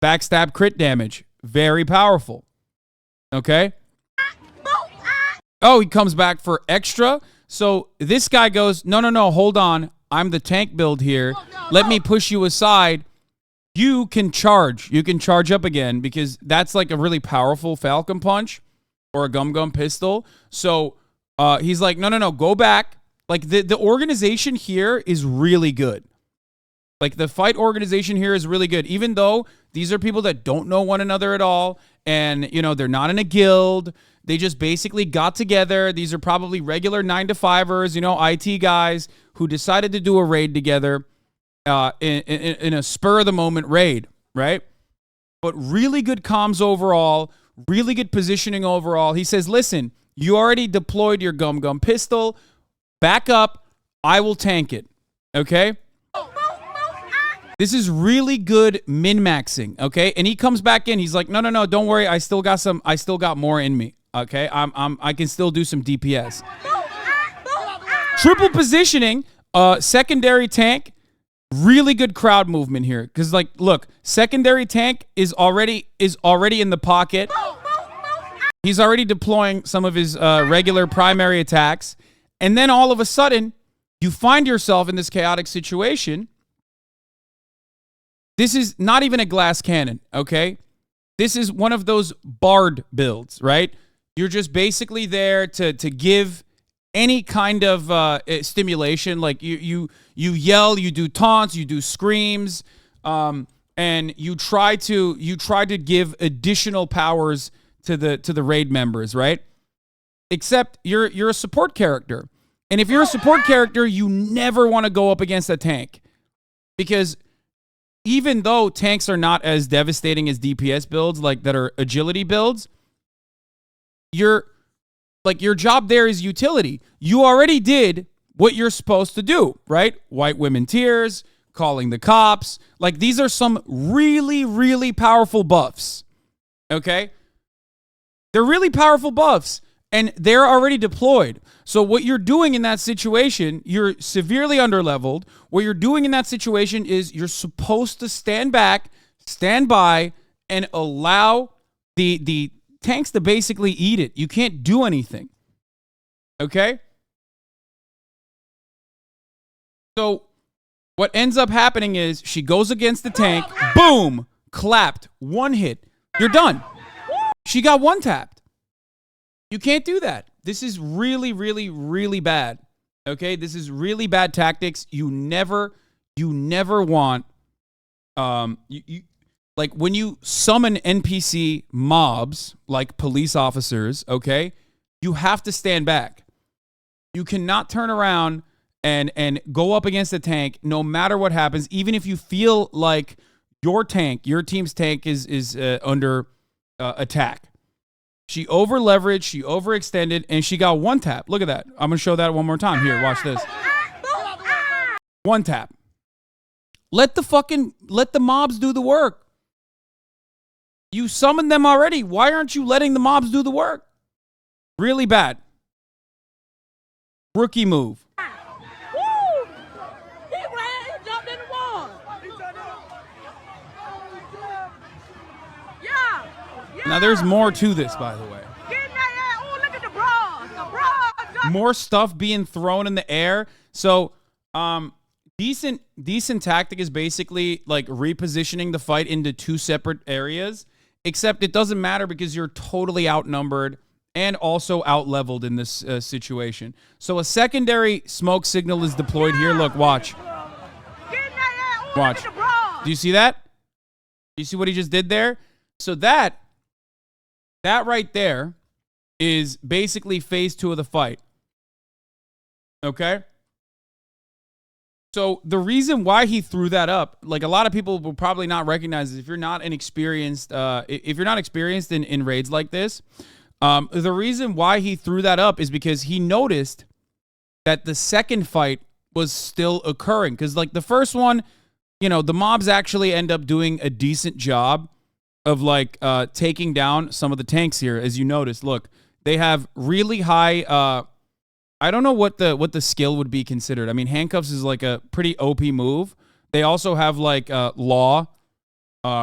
backstab crit damage. Very powerful. Okay? Oh, he comes back for extra. So this guy goes, no, hold on. I'm the tank build here. Let me push you aside. You can charge. You can charge up again, because that's like a really powerful Falcon punch or a gum pistol. So he's like, no, go back. Like the organization here is really good. Like, the fight organization here is really good, even though these are people that don't know one another at all, and, they're not in a guild. They just basically got together. These are probably regular 9-to-5ers, IT guys who decided to do a raid together in a spur-of-the-moment raid, right? But really good comms overall, really good positioning overall. He says, listen, you already deployed your gum pistol. Back up. I will tank it, okay? This is really good min-maxing, okay? And he comes back in. He's like, no, don't worry. I still got more in me, okay? I can still do some DPS. Triple positioning, secondary tank, really good crowd movement here. Because, like, look, secondary tank is already in the pocket. He's already deploying some of his regular primary attacks. And then all of a sudden, you find yourself in this chaotic situation. This is not even a glass cannon, okay? This is one of those Bard builds, right? You're just basically there to give any kind of stimulation. Like you yell, you do taunts, you do screams, and you try to give additional powers to the raid members, right? Except you're a support character. And if you're a support character, you never want to go up against a tank. Because even though tanks are not as devastating as DPS builds, like that are agility builds, your job there is utility. You already did what you're supposed to do, right? White women tears, calling the cops. Like, these are some really, really powerful buffs. Okay? They're really powerful buffs, and they're already deployed. So what you're doing in that situation, you're severely underleveled. What you're doing in that situation is you're supposed to stand back, stand by, and allow the tanks to basically eat it. You can't do anything. Okay? So what ends up happening is she goes against the tank, boom, clapped, one hit. You're done. She got one tapped. You can't do that. This is really, really, really bad. Okay? This is really bad tactics. You never want like when you summon NPC mobs like police officers, okay? You have to stand back. You cannot turn around and go up against a tank no matter what happens, even if you feel like your team's tank is under attack. She over-leveraged, she overextended, and she got one tap. Look at that. I'm going to show that one more time. Here, watch this. One tap. Let the mobs do the work. You summoned them already. Why aren't you letting the mobs do the work? Really bad. Rookie move. Woo! He ran, he jumped in the wall. Yeah. Now, there's more to this, by the way. Get in that air. Oh, look at the Brawl. The Brawl jumped. More stuff being thrown in the air. So, decent tactic is basically like repositioning the fight into two separate areas, except it doesn't matter because you're totally outnumbered and also out-leveled in this situation. So a secondary smoke signal is deployed here. Look, watch. Get in that air. Oh, Watch. look at the Brawl. Do you see that? Do you see what he just did there? So that right there is basically phase 2 of the fight. Okay? So the reason why he threw that up, like a lot of people will probably not recognize this if you're not experienced in raids like this. The reason why he threw that up is because he noticed that the second fight was still occurring. Because like the first one, you know, the mobs actually end up doing a decent job of like taking down some of the tanks here. As you notice, look, they have really high. I don't know what the skill would be considered. I mean, handcuffs is like a pretty OP move. They also have like law,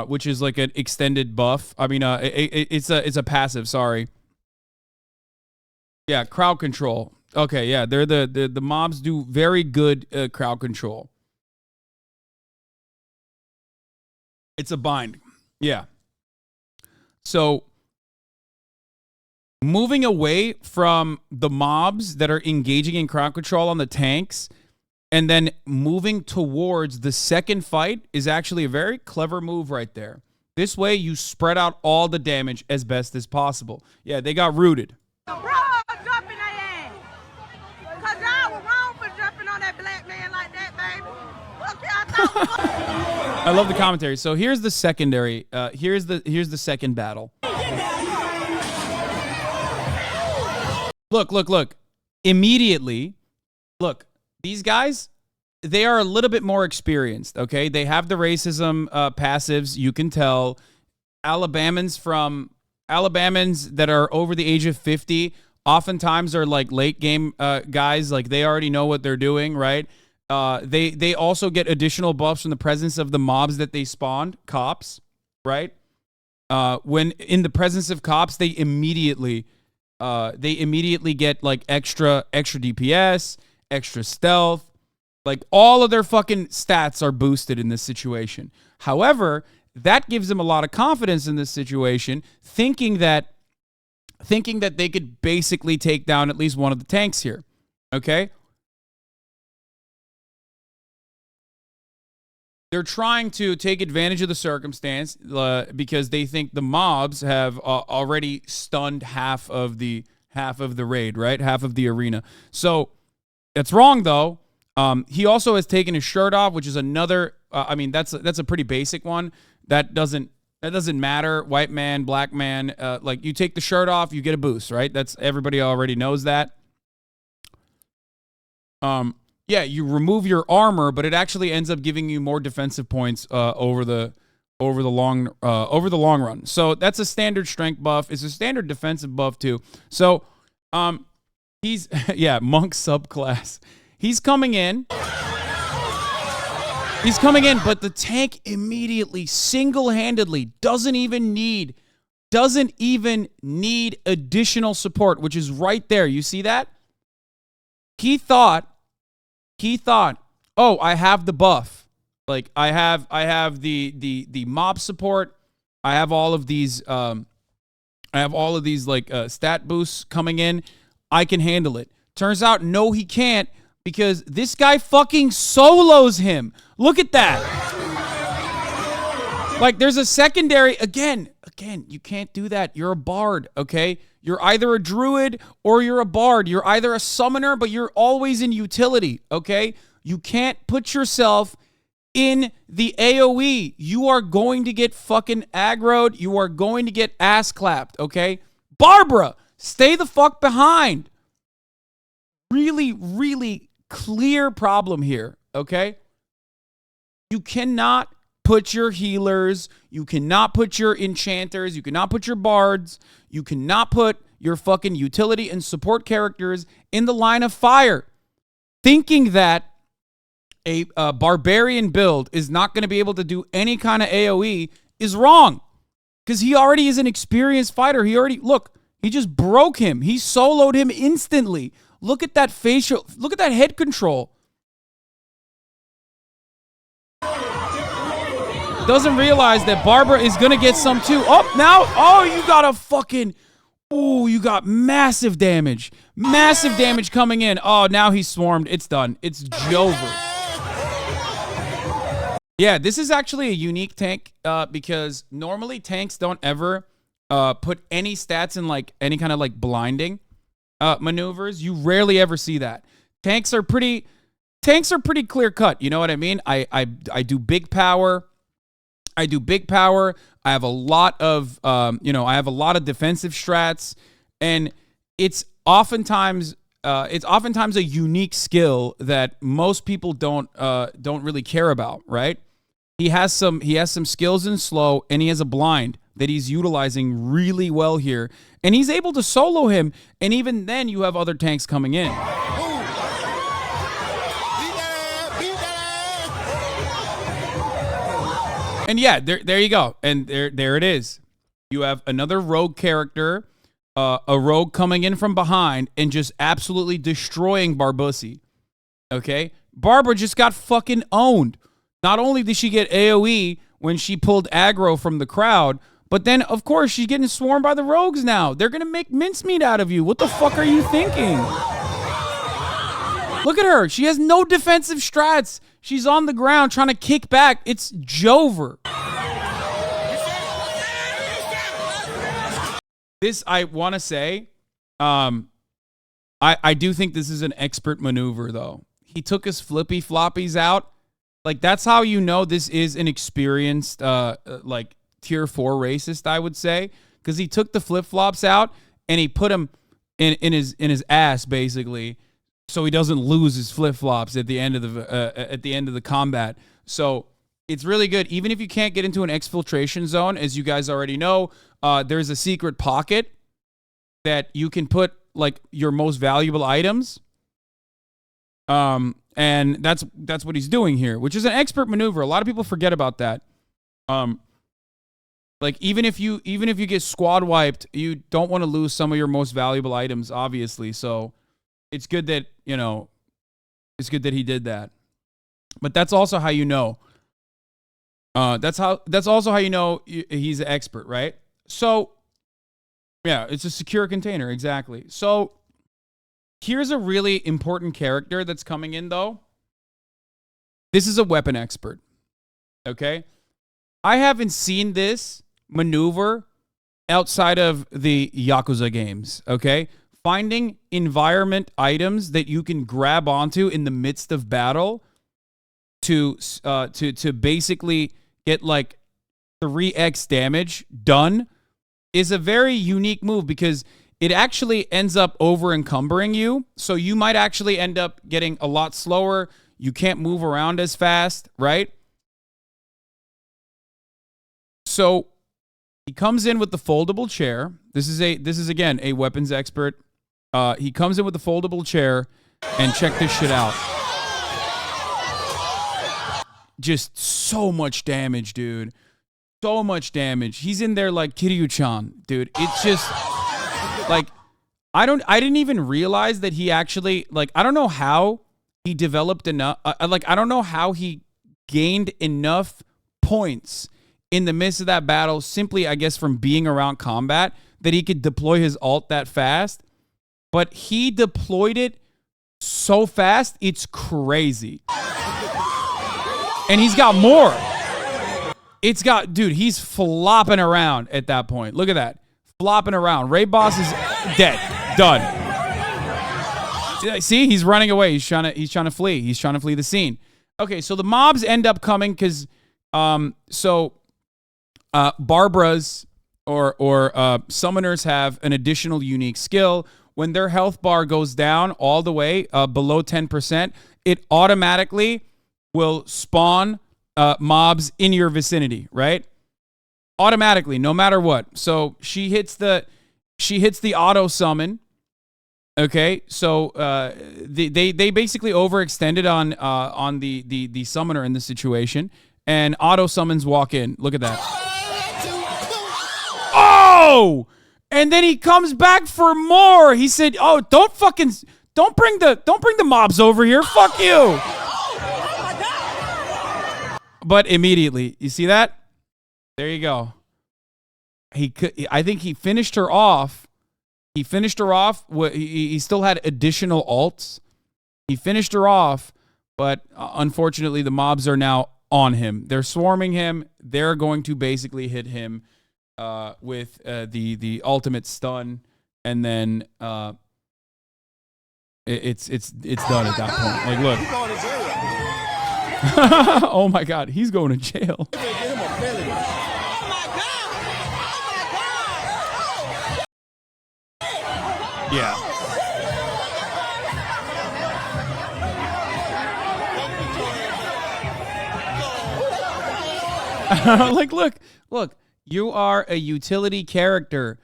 which is like an extended buff. I mean, it's a passive. Sorry. Yeah, crowd control. Okay, yeah, they're the mobs do very good crowd control. It's a bind. Yeah. So moving away from the mobs that are engaging in crowd control on the tanks and then moving towards the second fight is actually a very clever move right there. This way you spread out all the damage as best as possible. Yeah, they got rooted. The Brawl jumping their ass. Because y'all were wrong for jumping on that black man like that, baby. Look, y'all thought. I love the commentary. So here's the secondary. Here's the second battle. Look. Immediately, look, these guys, they are a little bit more experienced, okay? They have the racism passives, you can tell. Alabamans that are over the age of 50 oftentimes are like late game guys, like they already know what they're doing, right? They also get additional buffs from the presence of the mobs that they spawned, cops, right? When in the presence of cops, they immediately get like extra DPS, extra stealth, like all of their fucking stats are boosted in this situation. However, that gives them a lot of confidence in this situation, thinking that they could basically take down at least one of the tanks here. Okay? They're trying to take advantage of the circumstance because they think the mobs have already stunned half of the raid, right? Half of the arena. So that's wrong, though. He also has taken his shirt off, which is another. I mean, that's a pretty basic one. That doesn't matter. White man, black man. Like you take the shirt off, you get a boost, right? That's everybody already knows that. Yeah, you remove your armor, but it actually ends up giving you more defensive points over the long run. So that's a standard strength buff. It's a standard defensive buff too. So he's monk subclass. He's coming in, but the tank immediately, single-handedly, doesn't even need additional support, which is right there. You see that? He thought, oh, I have the buff. Like I have the mob support. I have all of these stat boosts coming in. I can handle it. Turns out, no, he can't, because this guy fucking solos him. Look at that. Like, there's a secondary. Again, you can't do that. You're a bard, okay? You're either a druid or you're a bard. You're either a summoner, but you're always in utility, okay? You can't put yourself in the AoE. You are going to get fucking aggroed. You are going to get ass clapped, okay? Barbara, stay the fuck behind. Really, really clear problem here, okay? You cannot put your healers, you cannot put your enchanters, you cannot put your bards, you cannot put your fucking utility and support characters in the line of fire. Thinking that a barbarian build is not going to be able to do any kind of AoE is wrong. Because he already is an experienced fighter. He just broke him. He soloed him instantly. Look at that look at that head control. Doesn't realize that Barbara is going to get some too. You got massive damage. Massive damage coming in. Oh, now he's swarmed. It's done. It's Jover. Yeah, this is actually a unique tank because normally tanks don't ever put any stats in like any kind of like blinding maneuvers. You rarely ever see that. Tanks are pretty clear cut. You know what I mean? I do big power. I have a lot of defensive strats, and it's oftentimes a unique skill that most people don't really care about, right? He has some skills in slow, and he has a blind that he's utilizing really well here, and he's able to solo him, and even then you have other tanks coming in. And yeah, there you go. And there it is. You have another rogue character, a rogue coming in from behind and just absolutely destroying Barbussy. Okay? Barbara just got fucking owned. Not only did she get AoE when she pulled aggro from the crowd, but then, of course, she's getting swarmed by the rogues now. They're going to make mincemeat out of you. What the fuck are you thinking? Look at her. She has no defensive strats. She's on the ground trying to kick back. It's Jover. This, I want to say, I do think this is an expert maneuver, though. He took his flippy floppies out. Like, that's how you know this is an experienced, like, tier 4 racist, I would say. Because he took the flip-flops out and he put them in his ass, basically. so he doesn't lose his flip-flops at the end of the combat. So it's really good. Even if you can't get into an exfiltration zone, as you guys already know, there's a secret pocket that you can put like your most valuable items. And that's what he's doing here, which is an expert maneuver. A lot of people forget about that. Like even if you get squad wiped, you don't want to lose some of your most valuable items, obviously. So it's good that, it's good that he did that. But that's also how you know. That's also how you know he's an expert, right? So yeah, it's a secure container, exactly. So here's a really important character that's coming in, though. This is a weapon expert, okay? I haven't seen this maneuver outside of the Yakuza games, okay? Finding environment items that you can grab onto in the midst of battle to basically get like 3x damage done is a very unique move because it actually ends up over encumbering you. So you might actually end up getting a lot slower. You can't move around as fast, right? So he comes in with the foldable chair. This is again a weapons expert. He comes in with the foldable chair, and check this shit out. Just so much damage, dude. So much damage. He's in there like Kiryu-chan, dude. It's just like I didn't even realize that he actually I don't know how he developed enough. I don't know how he gained enough points in the midst of that battle, simply I guess from being around combat, that he could deploy his ult that fast. But he deployed it so fast, it's crazy. And he's got more. Dude, he's flopping around at that point. Look at that. Flopping around. Ray Boss is dead. Done. See, he's running away. He's trying to flee. He's trying to flee the scene. Okay, so the mobs end up coming because Barbaras or summoners have an additional unique skill. When their health bar goes down all the way below 10%, it automatically will spawn mobs in your vicinity, right? Automatically, no matter what. So she hits the auto summon. Okay, so they basically overextended on the summoner in this situation, and auto summons walk in. Look at that. Oh! And then he comes back for more. He said, "Oh, don't bring the mobs over here. Fuck you." But immediately, you see that? There you go. I think he finished her off. He finished her off. He still had additional ults. He finished her off, but unfortunately, the mobs are now on him. They're swarming him. They're going to basically hit him with the ultimate stun, and then it's done at that point. Like, look. Oh my God, he's going to jail. Yeah. Like, look. You are a utility character.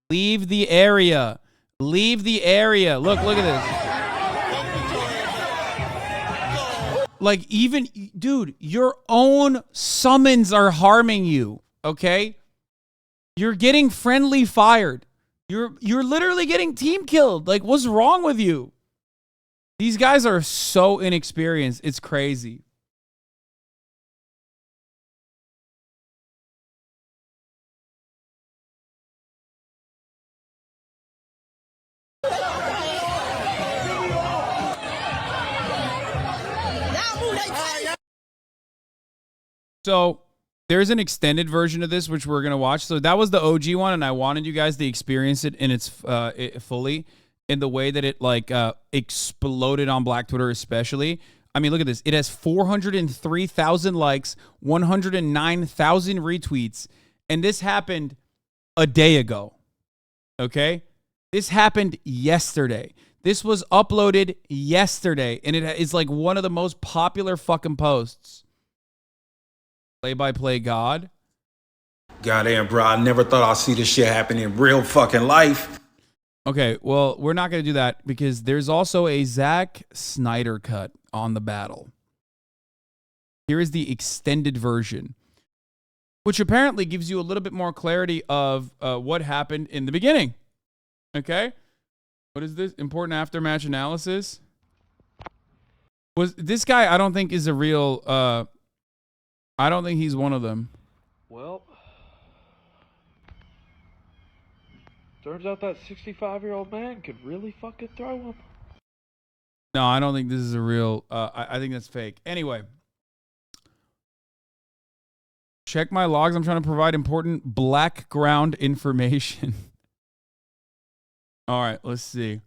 Leave the area. Leave the area. Look at this. Like, even, dude, your own summons are harming you, okay? You're getting friendly fired. You're literally getting team killed. Like, what's wrong with you? These guys are so inexperienced. It's crazy. So there's an extended version of this, which we're going to watch. So that was the OG one, and I wanted you guys to experience it in its fully in the way that it exploded on Black Twitter especially. I mean, look at this. It has 403,000 likes, 109,000 retweets, and this happened a day ago, okay? This happened yesterday. This was uploaded yesterday, and it is like one of the most popular fucking posts. Play-by-play God. Goddamn, bro, I never thought I'd see this shit happen in real fucking life. Okay, well, we're not going to do that because there's also a Zack Snyder cut on the battle. Here is the extended version, which apparently gives you a little bit more clarity of what happened in the beginning. Okay? What is this? Important aftermatch analysis? Was this guy, I don't think is a real, I don't think he's one of them. Well, turns out that 65-year-old man could really fucking throw him. No, I don't think this is a real, I think that's fake. Anyway. Check my logs. I'm trying to provide important background information. All right, let's see.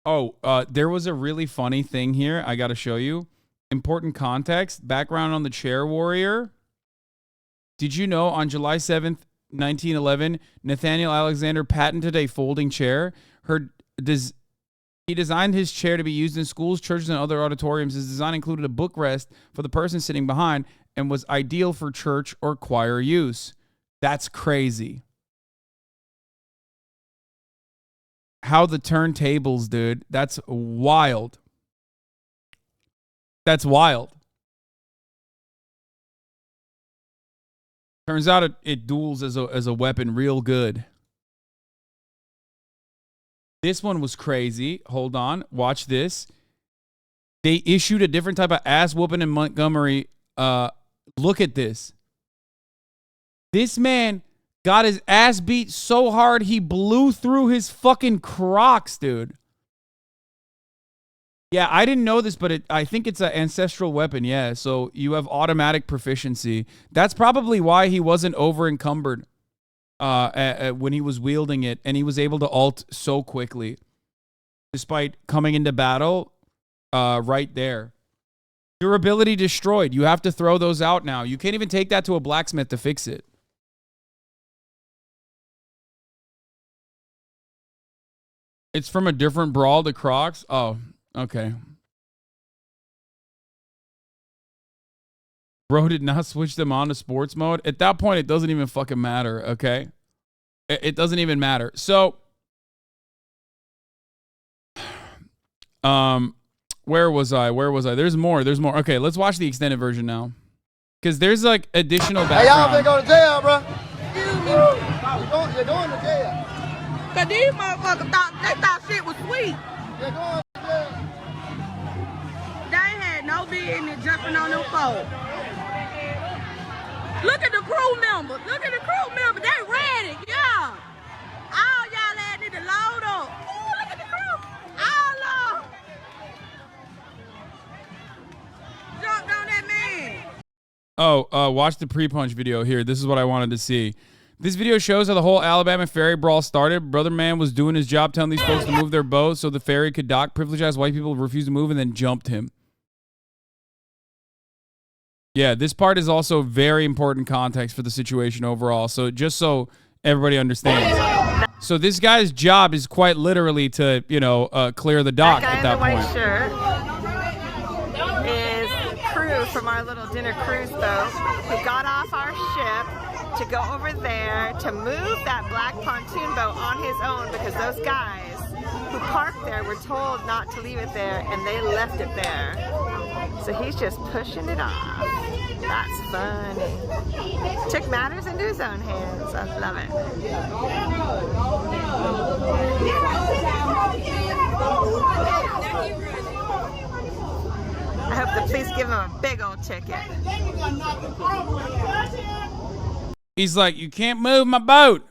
Oh, there was a really funny thing here I got to show you. Important context. Background on the chair warrior. Did you know on July 7th, 1911, Nathaniel Alexander patented a folding chair? He designed his chair to be used in schools, churches, and other auditoriums. His design included a bookrest for the person sitting behind and was ideal for church or choir use. That's crazy. How the turntables, dude. That's wild. That's wild. Turns out it duels as a weapon real good. This one was crazy. Hold on. Watch this. They issued a different type of ass whooping in Montgomery. Look at this. This man got his ass beat so hard he blew through his fucking Crocs, dude. Yeah, I didn't know this, but I think it's an ancestral weapon. Yeah, so you have automatic proficiency. That's probably why he wasn't over encumbered when he was wielding it, and he was able to ult so quickly, despite coming into battle right there. Durability destroyed. You have to throw those out now. You can't even take that to a blacksmith to fix it. It's from a different Brawl to Crocs. Oh, okay. Bro did not switch them on to sports mode. At that point, it doesn't even fucking matter, okay? It doesn't even matter. So, where was I? There's more. Okay, let's watch the extended version now. Because there's like additional background. Hey, y'all been going to jail, bro. You're going to jail. Cause these motherfuckers thought shit was sweet. You're going to jail. They ain't had no business jumping on them folks. Look at the crew members. They ready, yeah. All y'all ass need to load up. Ooh, look at the crew. All of them. Jumped on that man. Oh, watch the pre-punch video here. This is what I wanted to see. This video shows how the whole Alabama ferry brawl started. Brother man was doing his job telling these folks to move their boat so the ferry could dock. Privileged white people refused to move and then jumped him. Yeah, this part is also very important context for the situation overall. So just so everybody understands. So this guy's job is quite literally to, clear the dock at that point. That guy in the white shirt is crew from our little dinner cruise boat who got off our ship to go over there to move that black pontoon boat on his own because those guys who parked there were told not to leave it there and they left it there. So he's just pushing it off. That's funny. Took matters into his own hands. I love it. I hope the police give him a big old ticket. He's like, you can't move my boat.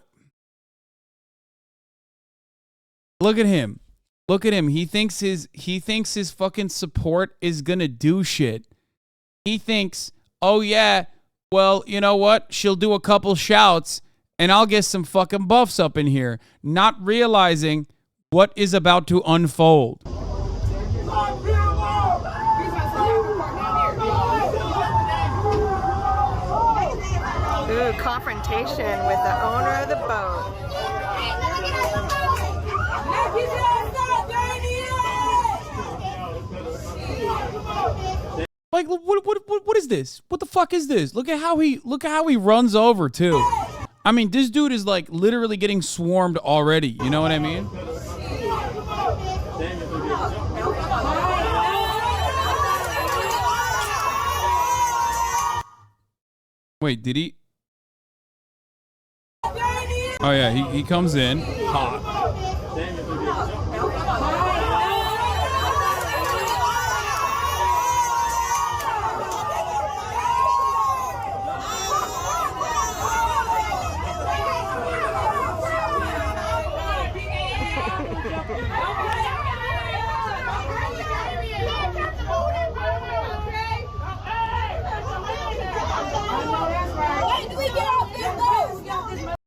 Look at him. Look at him. He thinks his fucking support is gonna do shit. He thinks, oh yeah, well, you know what? She'll do a couple shouts and I'll get some fucking buffs up in here. Not realizing what is about to unfold. Ooh, confrontation with the owner of the boat. Like, what is this? What the fuck is this? Look at how he runs over too. I mean, this dude is like literally getting swarmed already. You know what I mean? Wait, did he? Oh yeah, he comes in hot.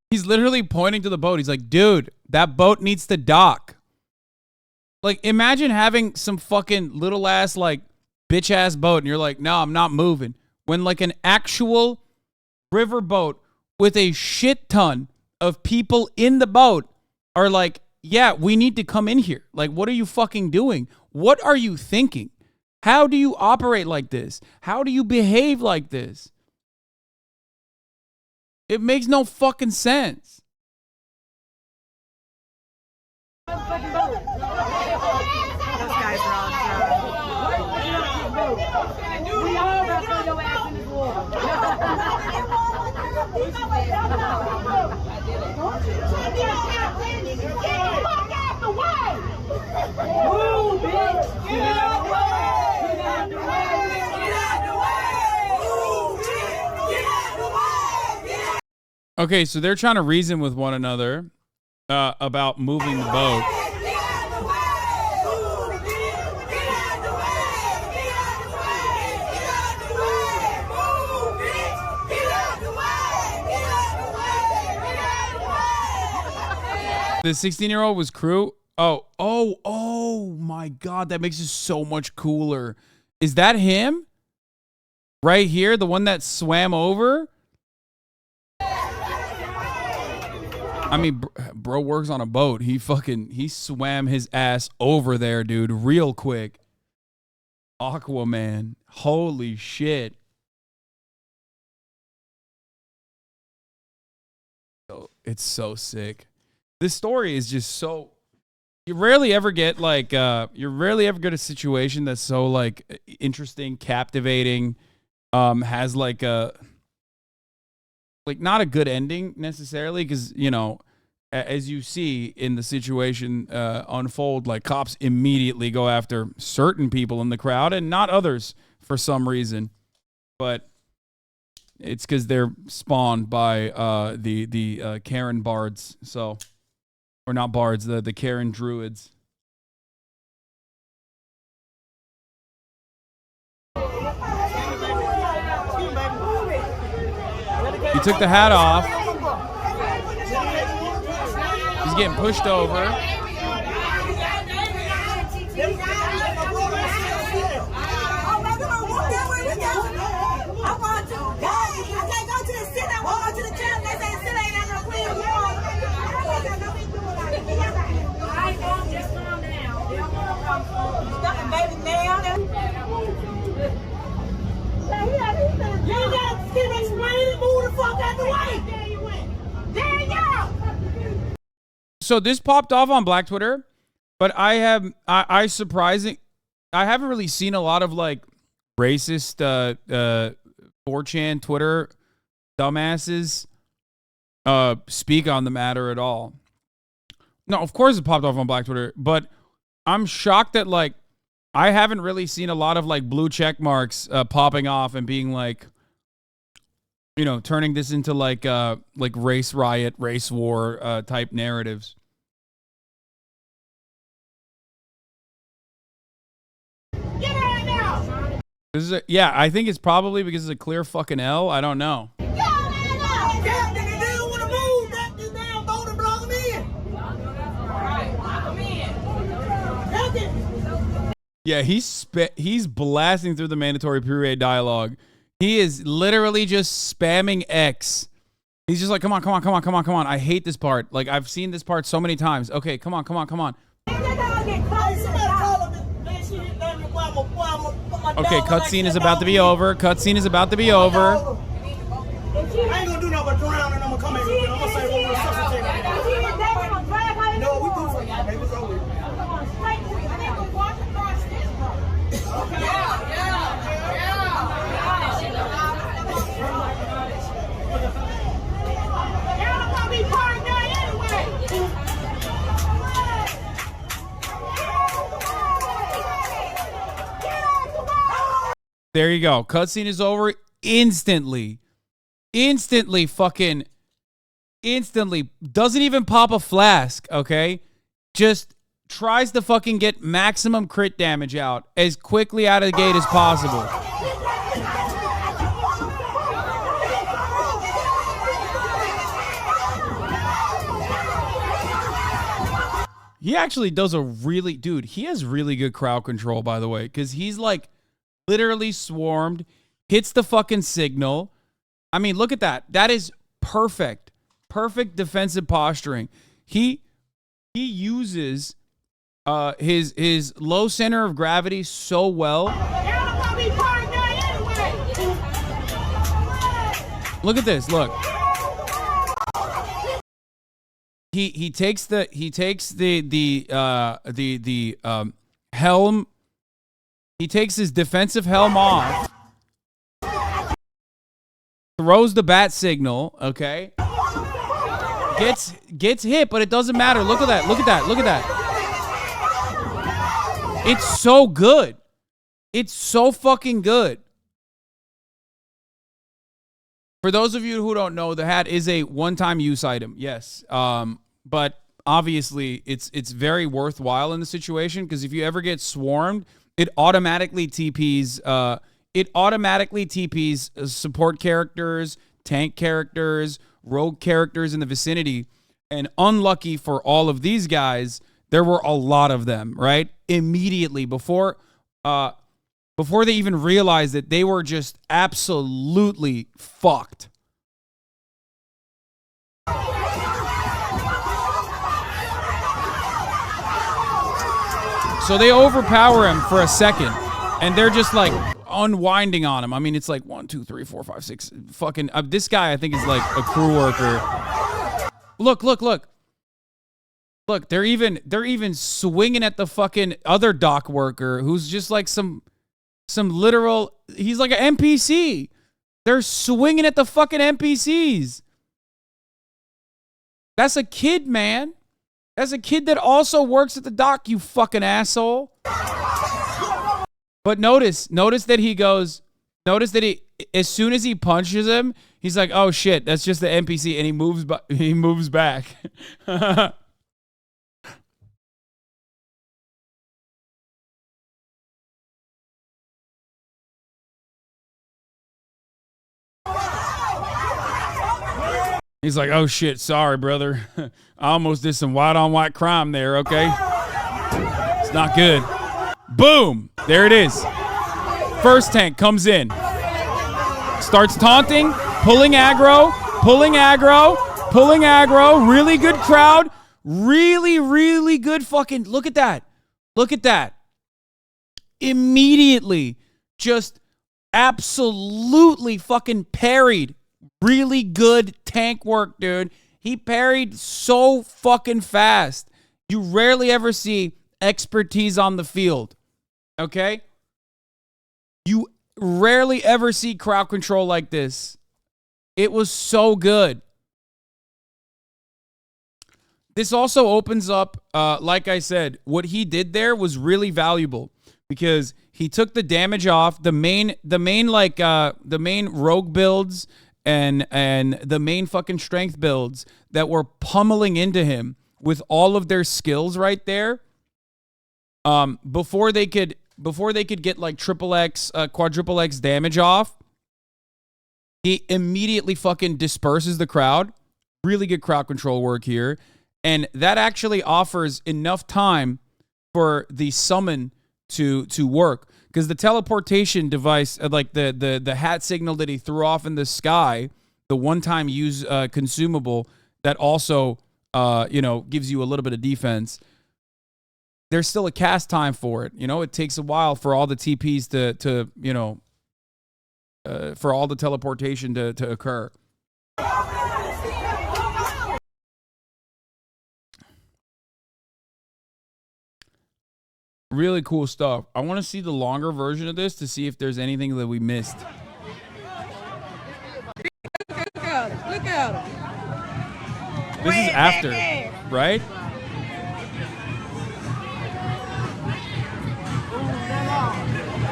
He's literally pointing to the boat. He's like, dude, that boat needs to dock. Like, imagine having some fucking little ass, like, bitch ass boat, and you're like, no, I'm not moving. When, like, an actual river boat with a shit ton of people in the boat are like, yeah, we need to come in here. Like, what are you fucking doing? What are you thinking? How do you operate like this? How do you behave like this? It makes no fucking sense. Those guys are all Okay, so they're trying to reason with one another about moving the boat. The 16-year-old was crew. Oh my God, that makes it so much cooler. Is that him? Right here, the one that swam over? I mean, bro works on a boat. He swam his ass over there, dude, real quick. Aquaman. Holy shit. Oh, it's so sick. This story is just so... You rarely ever get, like, you rarely ever get a situation that's so, like, interesting, captivating, has, like, a... Like, not a good ending necessarily, because, you know, as you see in the situation unfold, like, cops immediately go after certain people in the crowd and not others for some reason. But it's because they're spawned by the Karen bards, so... Or not bards, the Karen druids. He took the hat off. He's getting pushed over. So this popped off on Black Twitter, but I haven't really seen a lot of like racist 4chan Twitter dumbasses speak on the matter at all. No, of course it popped off on Black Twitter, but I'm shocked that like I haven't really seen a lot of like blue check marks popping off and being like, you know, turning this into like race riot, race war type narratives. This is I think it's probably because it's a clear fucking L. I don't know. Yeah, he's blasting through the mandatory period dialogue. He is literally just spamming X. He's just like, come on. I hate this part. Like, I've seen this part so many times. Okay, come on. Okay, cutscene is about to be over. Cutscene is about to be over. I ain't gonna do nothing but drown and I'm gonna come in and I'm gonna say we'll resuscitate her. No, we do for you, baby. It's over. There you go. Cutscene is over instantly. Instantly. Doesn't even pop a flask, okay? Just tries to fucking get maximum crit damage out as quickly out of the gate as possible. He actually does a really... Dude, he has really good crowd control, by the way, because he's like... literally swarmed, hits the fucking signal. I mean, look at that. That is perfect. Perfect defensive posturing. He uses his low center of gravity so well. Look at this. Look. He takes the helm. He takes his defensive helm off, throws the bat signal, okay? Gets hit, but it doesn't matter. Look at that. Look at that. Look at that. It's so good. It's so fucking good. For those of you who don't know, the hat is a one-time use item. Yes. But obviously it's very worthwhile in the situation because if you ever get swarmed, it automatically TPs support characters, tank characters, rogue characters in the vicinity. And unlucky for all of these guys, there were a lot of them, right? Immediately before they even realized that they were just absolutely fucked. So they overpower him for a second, and they're just like unwinding on him. I mean, it's like 1, 2, 3, 4, 5, 6. Fucking this guy, I think, is like a crew worker. Look. Look, they're even swinging at the fucking other dock worker who's just like some literal. He's like an NPC. They're swinging at the fucking NPCs. That's a kid, man. That's a kid that also works at the dock, you fucking asshole. But notice that he goes, as soon as he punches him, he's like, oh shit, that's just the NPC, and he moves back. He's like, oh shit, sorry, brother. I almost did some white-on-white crime there, okay? It's not good. Boom! There it is. First tank comes in. Starts taunting, pulling aggro. Really good crowd. Really good fucking... Look at that. Immediately, just absolutely fucking parried. Really good tank work, dude. He parried so fucking fast. You rarely ever see expertise on the field. Okay? You rarely ever see crowd control like this. It was so good. This also opens up, like I said, what he did there was really valuable because he took the damage off. The main rogue builds and the main fucking strength builds that were pummeling into him with all of their skills right there. Before they could get like triple X, quadruple X damage off, he immediately fucking disperses the crowd. Really good crowd control work here. And that actually offers enough time for the summon to work. Because the teleportation device, like the hat signal that he threw off in the sky, the one-time use consumable that also, gives you a little bit of defense. there's still a cast time for it. You know, it takes a while for all the TPs to you know, for all the teleportation to occur. Really cool stuff. I want to see the longer version of this to see if there's anything that we missed. Look at him. This is after, right?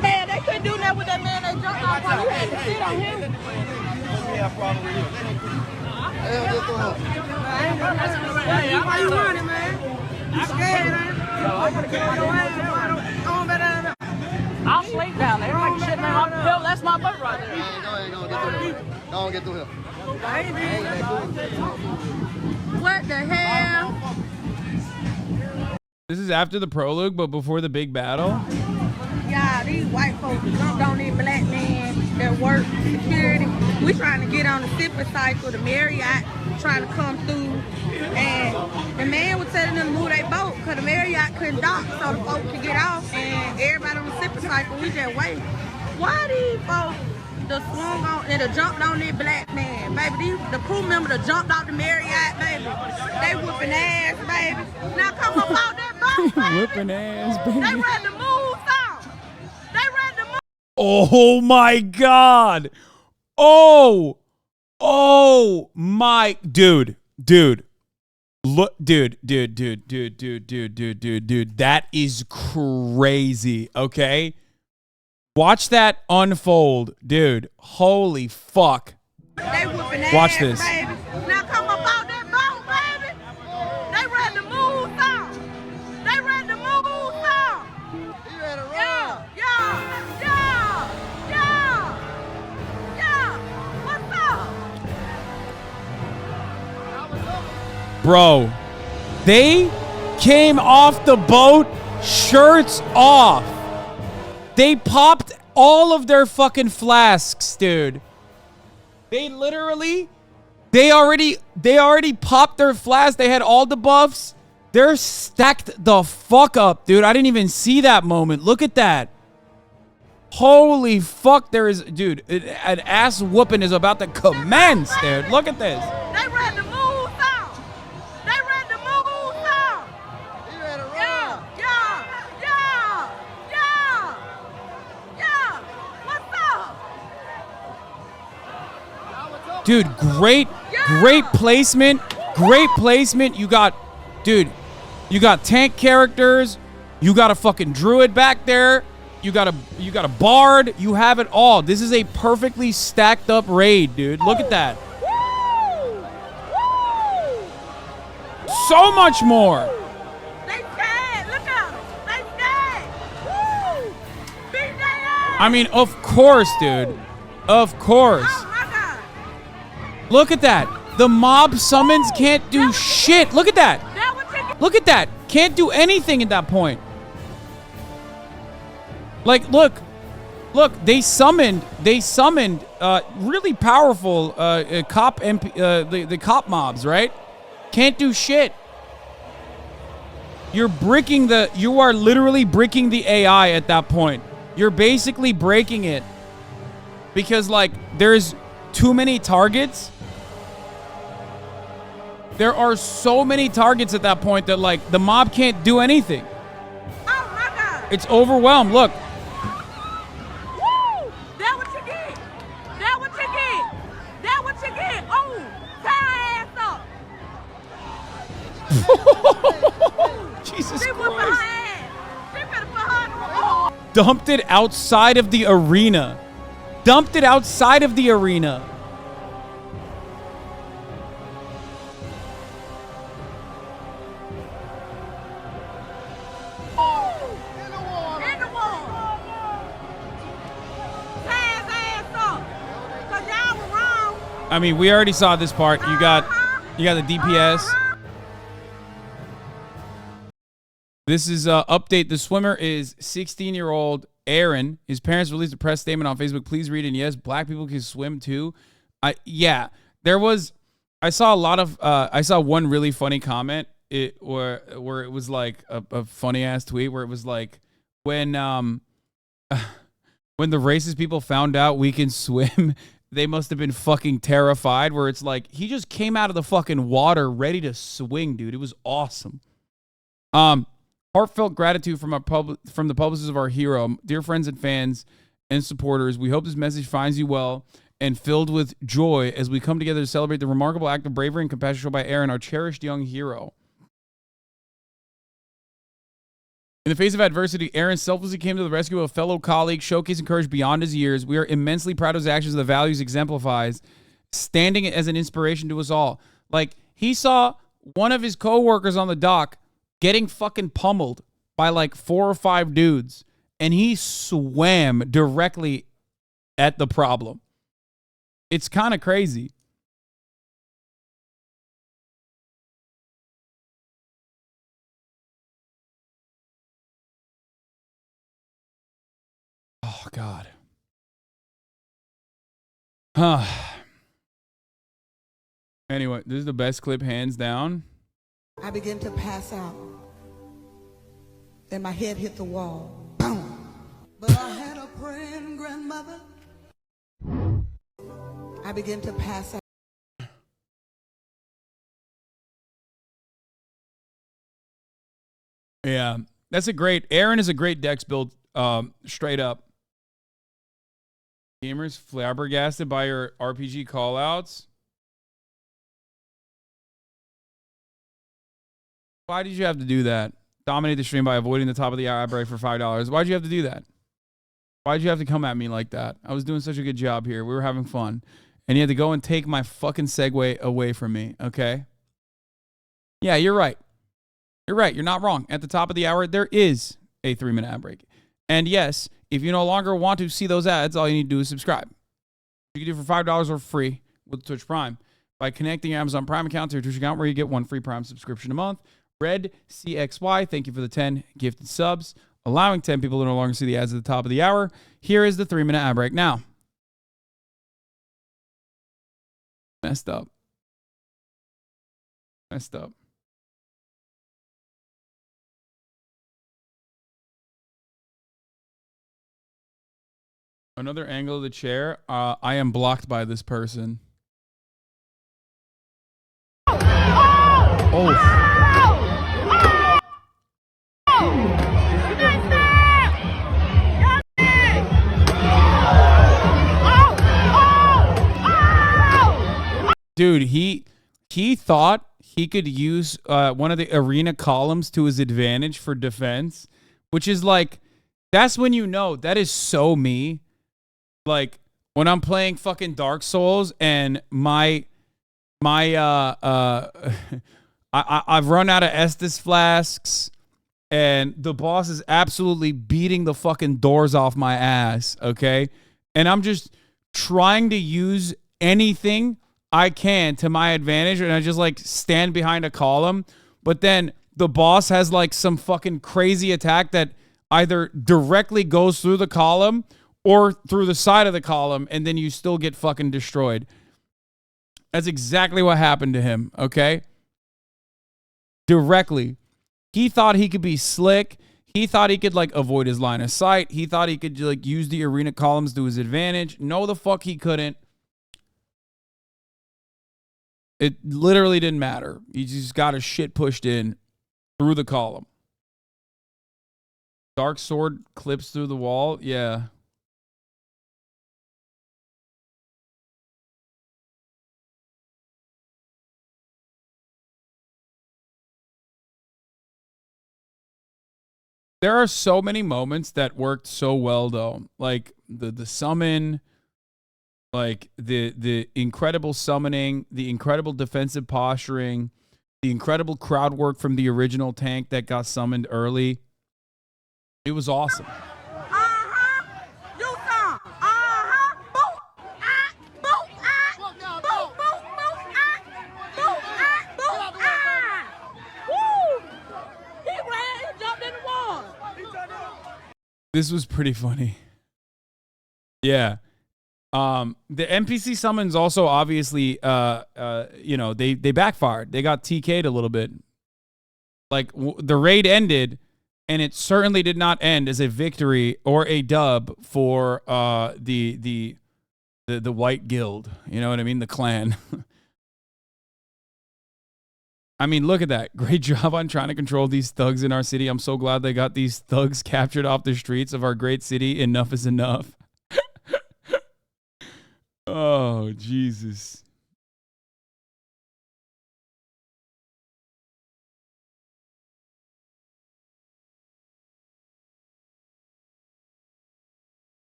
Man, they couldn't do that with that man. They jumped off on you. Had to sit on him. Why you running, man? You scared, man? I'll sleep down there. Like shit, man. That's my boat right there. Go get through here. What the hell? This is after the prologue, but before the big battle. Yeah, these white folks jumped on these black men that work security. We trying to get on the zipper cycle, the Marriott trying to come through. And the man was telling them to move their boat because the Marriott couldn't dock so the boat could get off. And everybody on the zipper cycle, we just wait. Why these folks that swung on and jumped on this black man, baby? The crew member that jumped off the Marriott, baby. They whooping ass, baby. Now come up out that boat, baby. Whipping ass, baby. They ready to move on. They ready to move. Oh my God. Oh my dude. Look, dude. That is crazy. Okay. Watch that unfold, dude. Holy fuck. They whooping ass, Watch this. baby. Now come up out that boat, baby. They ready to move on. They ready to move on. You ready to run? Yeah. What's up? Bro, they came off the boat, shirts off. They popped all of their fucking flasks, dude. They already popped their flasks. They had all the buffs. They're stacked the fuck up, dude. I didn't even see that moment. Look at that. Holy fuck, dude, an ass whooping is about to commence, dude. Look at this. They ready to move on. They ready to move on. You ready to run? Yeah. What's up? Dude, great placement. Great placement. You got tank characters. You got a fucking druid back there. You got a bard. You have it all. This is a perfectly stacked up raid, dude. Look at that. So much more. They scared. Look at them. They scared. Woo! Beat their ass. I mean, of course, dude. Of course. Oh my God. Look at that. The mob summons can't do shit. Look at that. That was taking. Look at that. Can't do anything at that point. Like, look, they summoned really powerful cop MP, the cop mobs, right? Can't do shit. You are literally bricking the AI at that point. You're basically breaking it because like there's too many targets. There are so many targets at that point that like the mob can't do anything. Oh my God. It's overwhelmed. Look. Woo! That what you get. That what you get. That what you get. Oh, tie ass up. Jesus She whooping her Christ. ass. She better put her. Oh. Dumped it outside of the arena. Dumped it outside of the arena. In the wall. Tie his ass up. 'Cause y'all were wrong. I mean, we already saw this part. You got the DPS. This is update. The swimmer is 16-year-old Aaron. His parents released a press statement on Facebook. Please read it. And yes, black people can swim too. I saw a lot of I saw one really funny comment. where it was like a funny ass tweet where it was like when the racist people found out we can swim, they must have been fucking terrified. Where it's like he just came out of the fucking water ready to swing, dude. It was awesome. Heartfelt gratitude from the publicists of our hero, dear friends and fans and supporters. We hope this message finds you well and filled with joy as we come together to celebrate the remarkable act of bravery and compassion shown by Aaron, our cherished young hero. In the face of adversity, Aaron selflessly came to the rescue of a fellow colleague, showcasing courage beyond his years. We are immensely proud of his actions and the values he exemplifies, standing as an inspiration to us all. Like, he saw one of his coworkers on the dock getting fucking pummeled by like 4 or 5 dudes, and he swam directly at the problem. It's kind of crazy. Oh, God. Anyway, this is the best clip, hands down. I began to pass out. Then my head hit the wall. Boom. But I had a praying grandmother. I began to pass out. Yeah, that's a great. Aaron is a great Dex build. Straight up. Gamers flabbergasted by your RPG callouts. Why did you have to do that? Dominate the stream by avoiding the top of the hour break for $5. Why'd you have to do that? Why'd you have to come at me like that? I was doing such a good job here. We were having fun. And you had to go and take my fucking segue away from me, okay? Yeah, you're right. You're right. You're not wrong. At the top of the hour, there is a 3-minute ad break. And yes, if you no longer want to see those ads, all you need to do is subscribe. You can do for $5 or free with Twitch Prime by connecting your Amazon Prime account to your Twitch account, where you get 1 free Prime subscription a month. Red CXY, thank you for the 10 gifted subs, allowing 10 people to no longer see the ads at the top of the hour. Here is the 3-minute ad break now. Messed up. Messed up. Another angle of the chair. I am blocked by this person. Oh. Dude, he thought he could use one of the arena columns to his advantage for defense, which is like, that's when you know that is so me. Like when I'm playing fucking Dark Souls and I've run out of Estus flasks and the boss is absolutely beating the fucking doors off my ass, okay? And I'm just trying to use anything I can to my advantage, and I just like stand behind a column, but then the boss has like some fucking crazy attack that either directly goes through the column or through the side of the column, and then you still get fucking destroyed. That's exactly what happened to him, okay? Directly. He thought he could be slick. He thought he could like avoid his line of sight. He thought he could like use the arena columns to his advantage. No, the fuck he couldn't. It literally didn't matter. He just got his shit pushed in through the column. Dark sword clips through the wall. Yeah. There are so many moments that worked so well, though. Like the summon, like the incredible summoning, the incredible defensive posturing, the incredible crowd work from the original tank that got summoned early. It was awesome. This was pretty funny. Yeah. The NPC summons also obviously, you know, they backfired. They got TK'd a little bit. Like the raid ended, and it certainly did not end as a victory or a dub for the White Guild. You know what I mean? The clan. I mean, look at that. Great job on trying to control these thugs in our city. I'm so glad they got these thugs captured off the streets of our great city. Enough is enough. Oh, Jesus.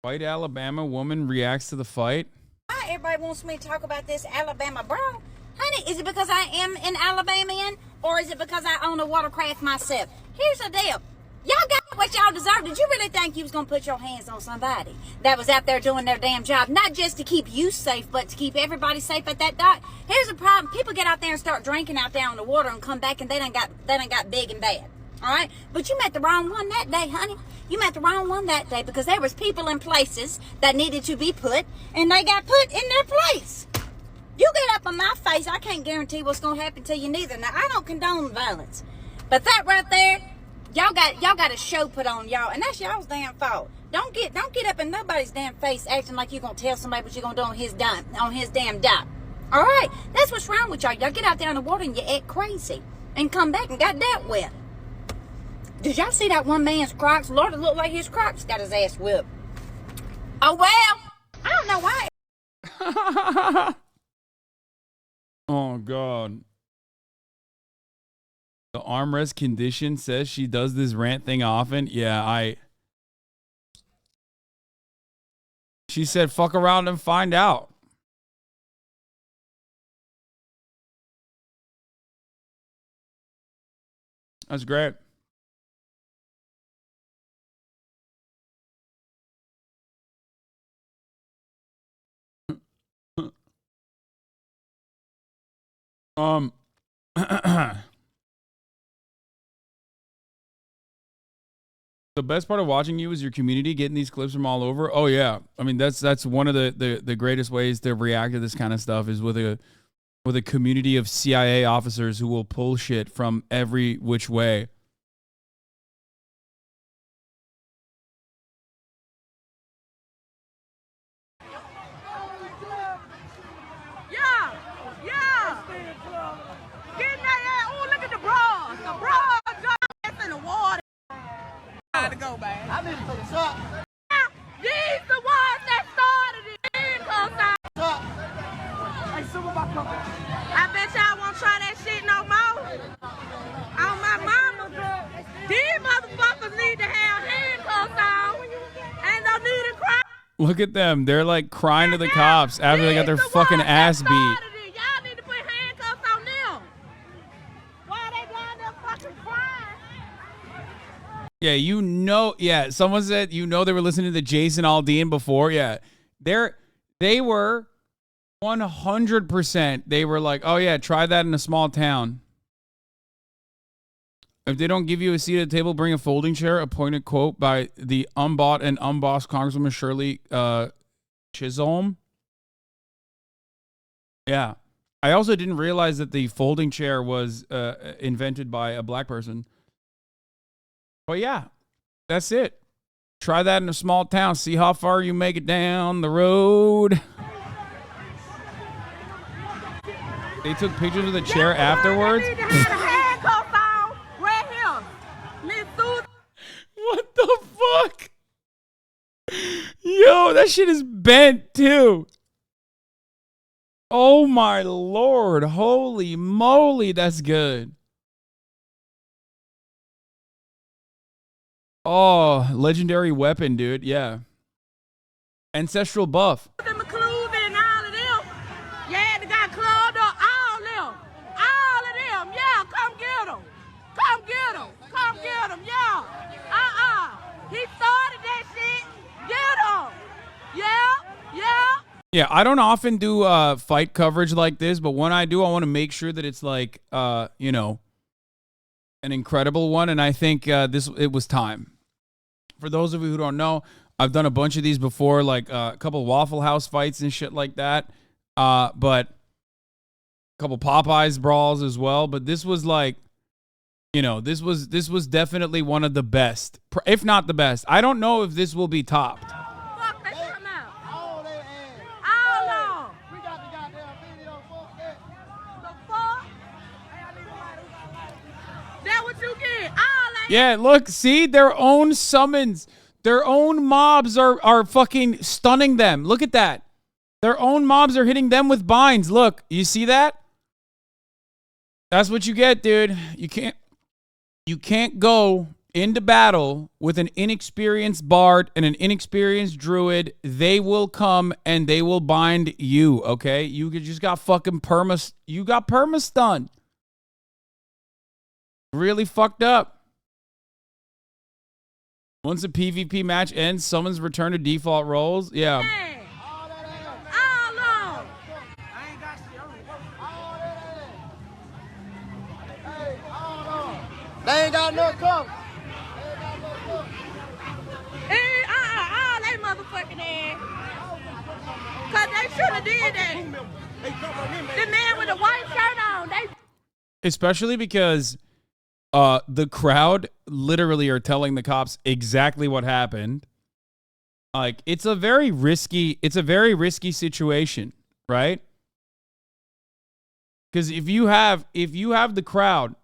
White Alabama woman reacts to the fight. Why everybody wants me to talk about this Alabama brawl? Honey, is it because I am an Alabamian, or is it because I own a watercraft myself? Here's the deal. Y'all got what y'all deserve. Did you really think you was going to put your hands on somebody that was out there doing their damn job, not just to keep you safe, but to keep everybody safe at that dock? Here's the problem. People get out there and start drinking out there on the water and come back and they done got big and bad. All right? But you met the wrong one that day, honey. You met the wrong one that day because there was people in places that needed to be put, and they got put in their place. You get up on my face, I can't guarantee what's going to happen to you neither. Now, I don't condone violence. But that right there, y'all got a show put on y'all, and that's y'all's damn fault. Don't get up in nobody's damn face acting like you're going to tell somebody what you're going to do on his damn dock. All right? That's what's wrong with y'all. Y'all get out there in the water and you act crazy and come back and got dealt with. Did y'all see that one man's Crocs? Lord, it looked like his Crocs got his ass whipped. Oh, well, I don't know why. Oh, God. The armrest condition says she does this rant thing often. Yeah, she said, fuck around and find out. That's great. The best part of watching you is your community getting these clips from all over. Oh yeah, I mean that's one of the greatest ways to react to this kind of stuff is with a community of CIA officers who will pull shit from every which way. To go, man. I need to take a shot. These the ones that started it. Hey, some of my company. I bet y'all won't try that shit no more. On my mama. These motherfuckers need to have handcuffs on. And don't need to cry. Look at them. They're like crying to the cops after they got their fucking ass beat. Y'all need to put handcuffs on them. Why they down there fucking crying? Yeah, yeah, someone said, they were listening to Jason Aldean before. Yeah, they were 100%. They were like, oh yeah, try that in a small town. If they don't give you a seat at the table, bring a folding chair. A pointed quote by the unbought and unbossed Congresswoman Shirley Chisholm. Yeah. I also didn't realize that the folding chair was invented by a black person. But yeah, that's it. Try that in a small town. See how far you make it down the road. They took pictures of the chair afterwards. What the fuck? Yo, that shit is bent too. Oh my Lord. Holy moly, that's good. Oh, legendary weapon, dude. Yeah. Ancestral buff. Them clues and all of them. Yeah, they got clubbed up. All of them. All of them. Yeah, come get them. Come get them. Come get them. Yeah. He started that shit. Get him. Yeah. Yeah. Yeah, I don't often do fight coverage like this, but when I do, I want to make sure that it's like, you know, an incredible one, and I think it was time. For those of you who don't know, I've done a bunch of these before, like a couple Waffle House fights and shit like that. But couple Popeyes brawls as well, but this was like, you know, this was definitely one of the best, if not the best. I don't know if this will be topped. Fuck, they come out. All of them. We got the goddamn video, fuck that. The fuck? That what you get? All that. Yeah, look, see, their own summons, their own mobs are fucking stunning them. Look at that. Their own mobs are hitting them with binds. Look, you see that? That's what you get, dude. You can't go into battle with an inexperienced bard and an inexperienced druid. They will come and they will bind you, okay? You just got fucking you got perma-stun. Really fucked up. Once a PvP match ends, summons return to default roles. Yeah. Hey, all of them. They ain't got no cover. Hey, all they motherfucking ass. Cause they should have did that. The man with the white shirt on, Especially because the crowd literally are telling the cops exactly what happened. Like, it's a very risky situation, right? Because if you have the crowd,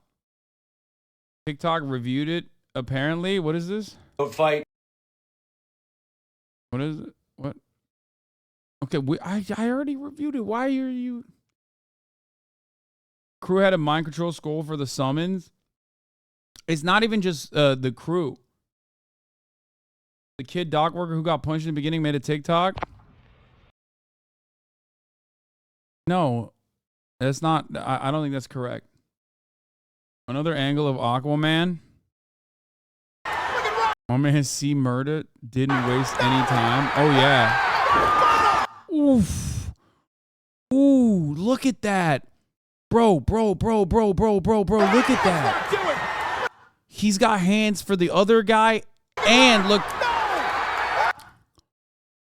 TikTok reviewed it, apparently. What is this? Don't fight. What is it? What? Okay, I already reviewed it. Why are you? Crew had a mind control skull for the summons. It's not even just the crew. The kid dock worker who got punched in the beginning made a TikTok. No, that's not. I don't think that's correct. Another angle of Aquaman. My man C Murder didn't waste any time. Oh yeah. Oof. Ooh, look at that. Bro. Look at that. He's got hands for the other guy. And look.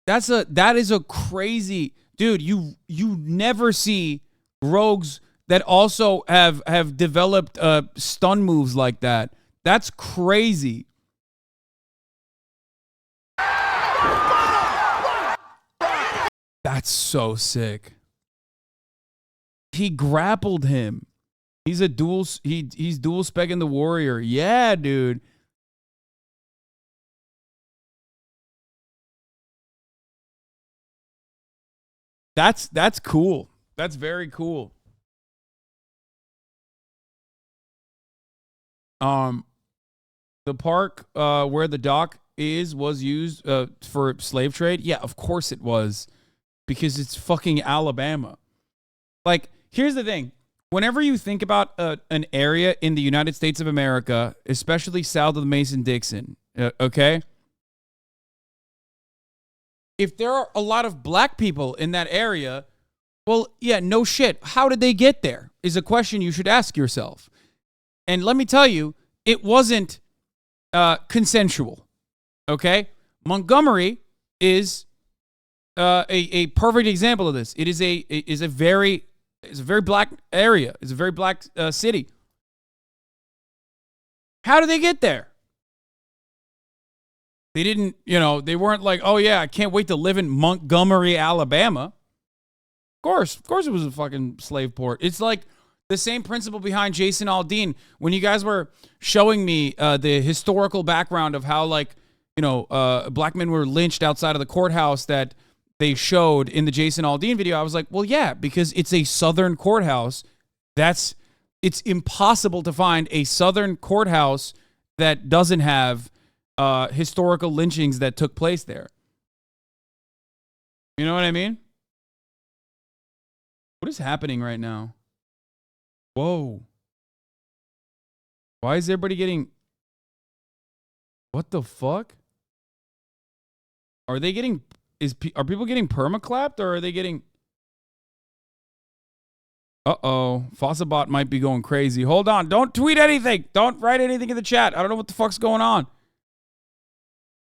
That is a crazy dude. You never see rogues that also have developed stun moves like that. That's crazy. That's so sick. He grappled him. He's a dual speccing the warrior. Yeah, dude. That's cool. That's very cool. The park where the dock was used for slave trade. Yeah, of course it was, because it's fucking Alabama. Like, here's the thing. Whenever you think about an area in the United States of America, especially south of the Mason-Dixon, okay? If there are a lot of black people in that area, well, yeah, no shit. How did they get there is a question you should ask yourself. And let me tell you, it wasn't consensual, okay? Montgomery is a perfect example of this. It is a very black area. It's a very black city. How did they get there? They didn't, they weren't like, oh yeah, I can't wait to live in Montgomery, Alabama. Of course it was a fucking slave port. It's like the same principle behind Jason Aldean. When you guys were showing me the historical background of how, black men were lynched outside of the courthouse that they showed in the Jason Aldean video, I was like, well, yeah, because it's a southern courthouse. It's impossible to find a southern courthouse that doesn't have historical lynchings that took place there. You know what I mean? What is happening right now? Whoa. Why is everybody getting... What the fuck? Are they getting... Are people getting permaclapped, or are they getting... Uh-oh. Fossabot might be going crazy. Hold on. Don't tweet anything. Don't write anything in the chat. I don't know what the fuck's going on.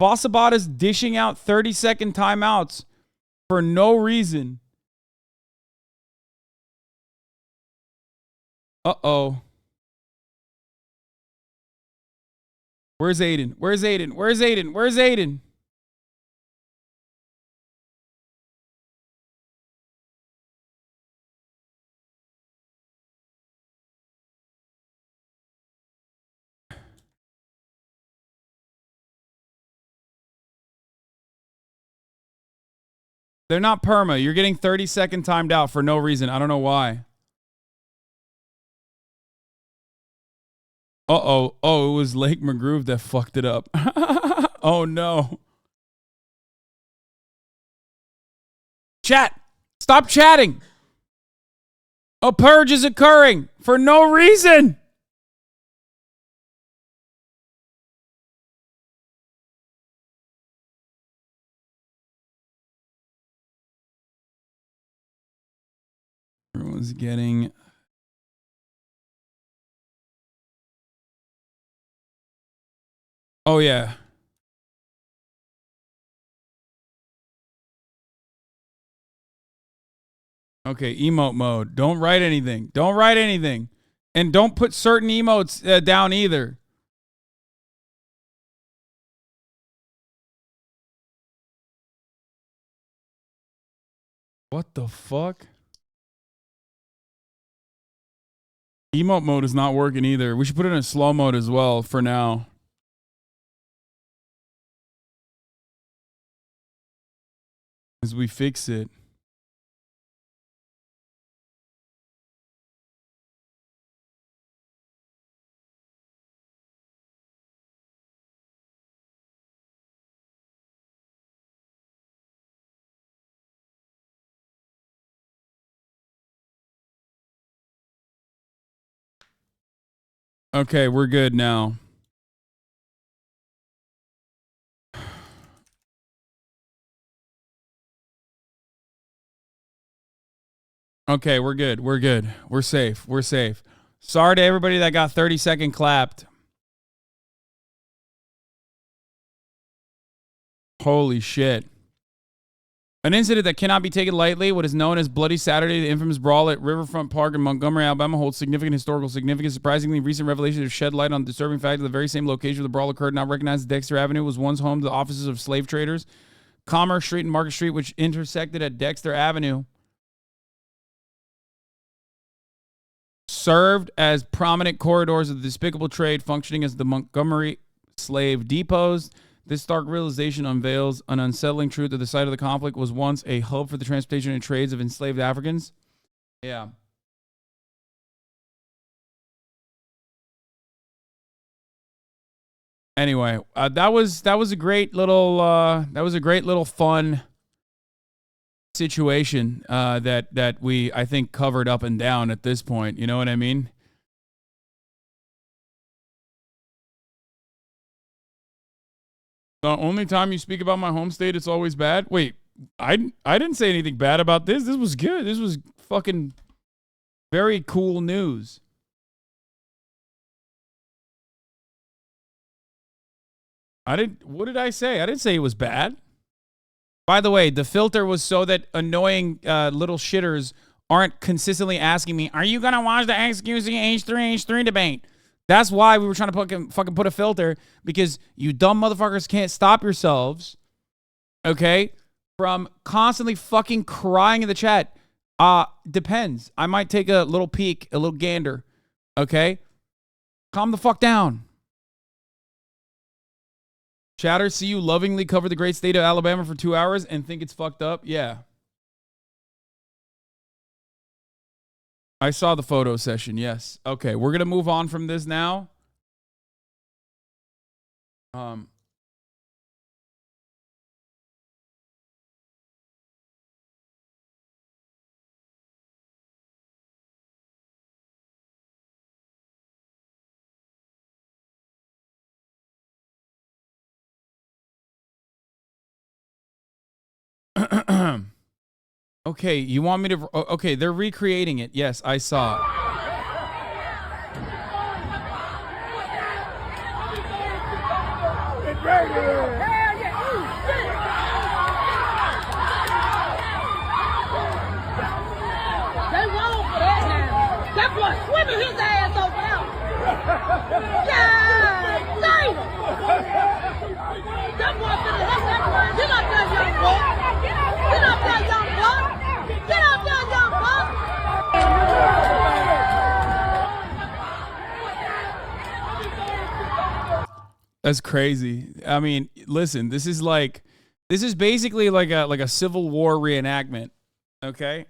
Fossabot is dishing out 30-second timeouts for no reason. Uh-oh. Where's Aiden? Where's Aiden? Where's Aiden? Where's Aiden? They're not perma. You're getting 30-second timed out for no reason. I don't know why. Uh-oh. Oh, it was Lake McGroove that fucked it up. Oh, no. Chat. Stop chatting. A purge is occurring for no reason. Everyone's getting... Oh, yeah. Okay, emote mode. Don't write anything. Don't write anything. And don't put certain emotes down either. What the fuck? Emote mode is not working either. We should put it in slow mode as well for now. As we fix it. Okay, we're good now. Okay, we're good. We're good. We're safe. We're safe. Sorry to everybody that got 30-second clapped. Holy shit. An incident that cannot be taken lightly, what is known as Bloody Saturday, the infamous brawl at Riverfront Park in Montgomery, Alabama, holds significant historical significance. Surprisingly, recent revelations have shed light on the disturbing fact that the very same location where the brawl occurred, now recognized as Dexter Avenue, was once home to the offices of slave traders. Commerce Street and Market Street, which intersected at Dexter Avenue, served as prominent corridors of the despicable trade, functioning as the Montgomery slave depots. This stark realization unveils an unsettling truth that the site of the conflict was once a hub for the transportation and trades of enslaved Africans. Yeah. Anyway, that was a great little fun situation that we, I think, covered up and down at this point. You know what I mean? The only time you speak about my home state, it's always bad. Wait, I didn't say anything bad about this. This was good. This was fucking very cool news. What did I say? I didn't say it was bad. By the way, the filter was so that annoying little shitters aren't consistently asking me, are you going to watch the XQC H3H3 debate? That's why we were trying to fucking put a filter, because you dumb motherfuckers can't stop yourselves, okay, from constantly fucking crying in the chat. Depends. I might take a little peek, a little gander, okay? Calm the fuck down. Chatter, see you lovingly cover the great state of Alabama for 2 hours and think it's fucked up? Yeah. I saw the photo session, yes. Okay, we're going to move on from this now. Okay, you want me to... Okay, they're recreating it. Yes, I saw it. They wrong for that now. That boy swimming his That's crazy. I mean, listen, this is basically like a Civil War reenactment. Okay.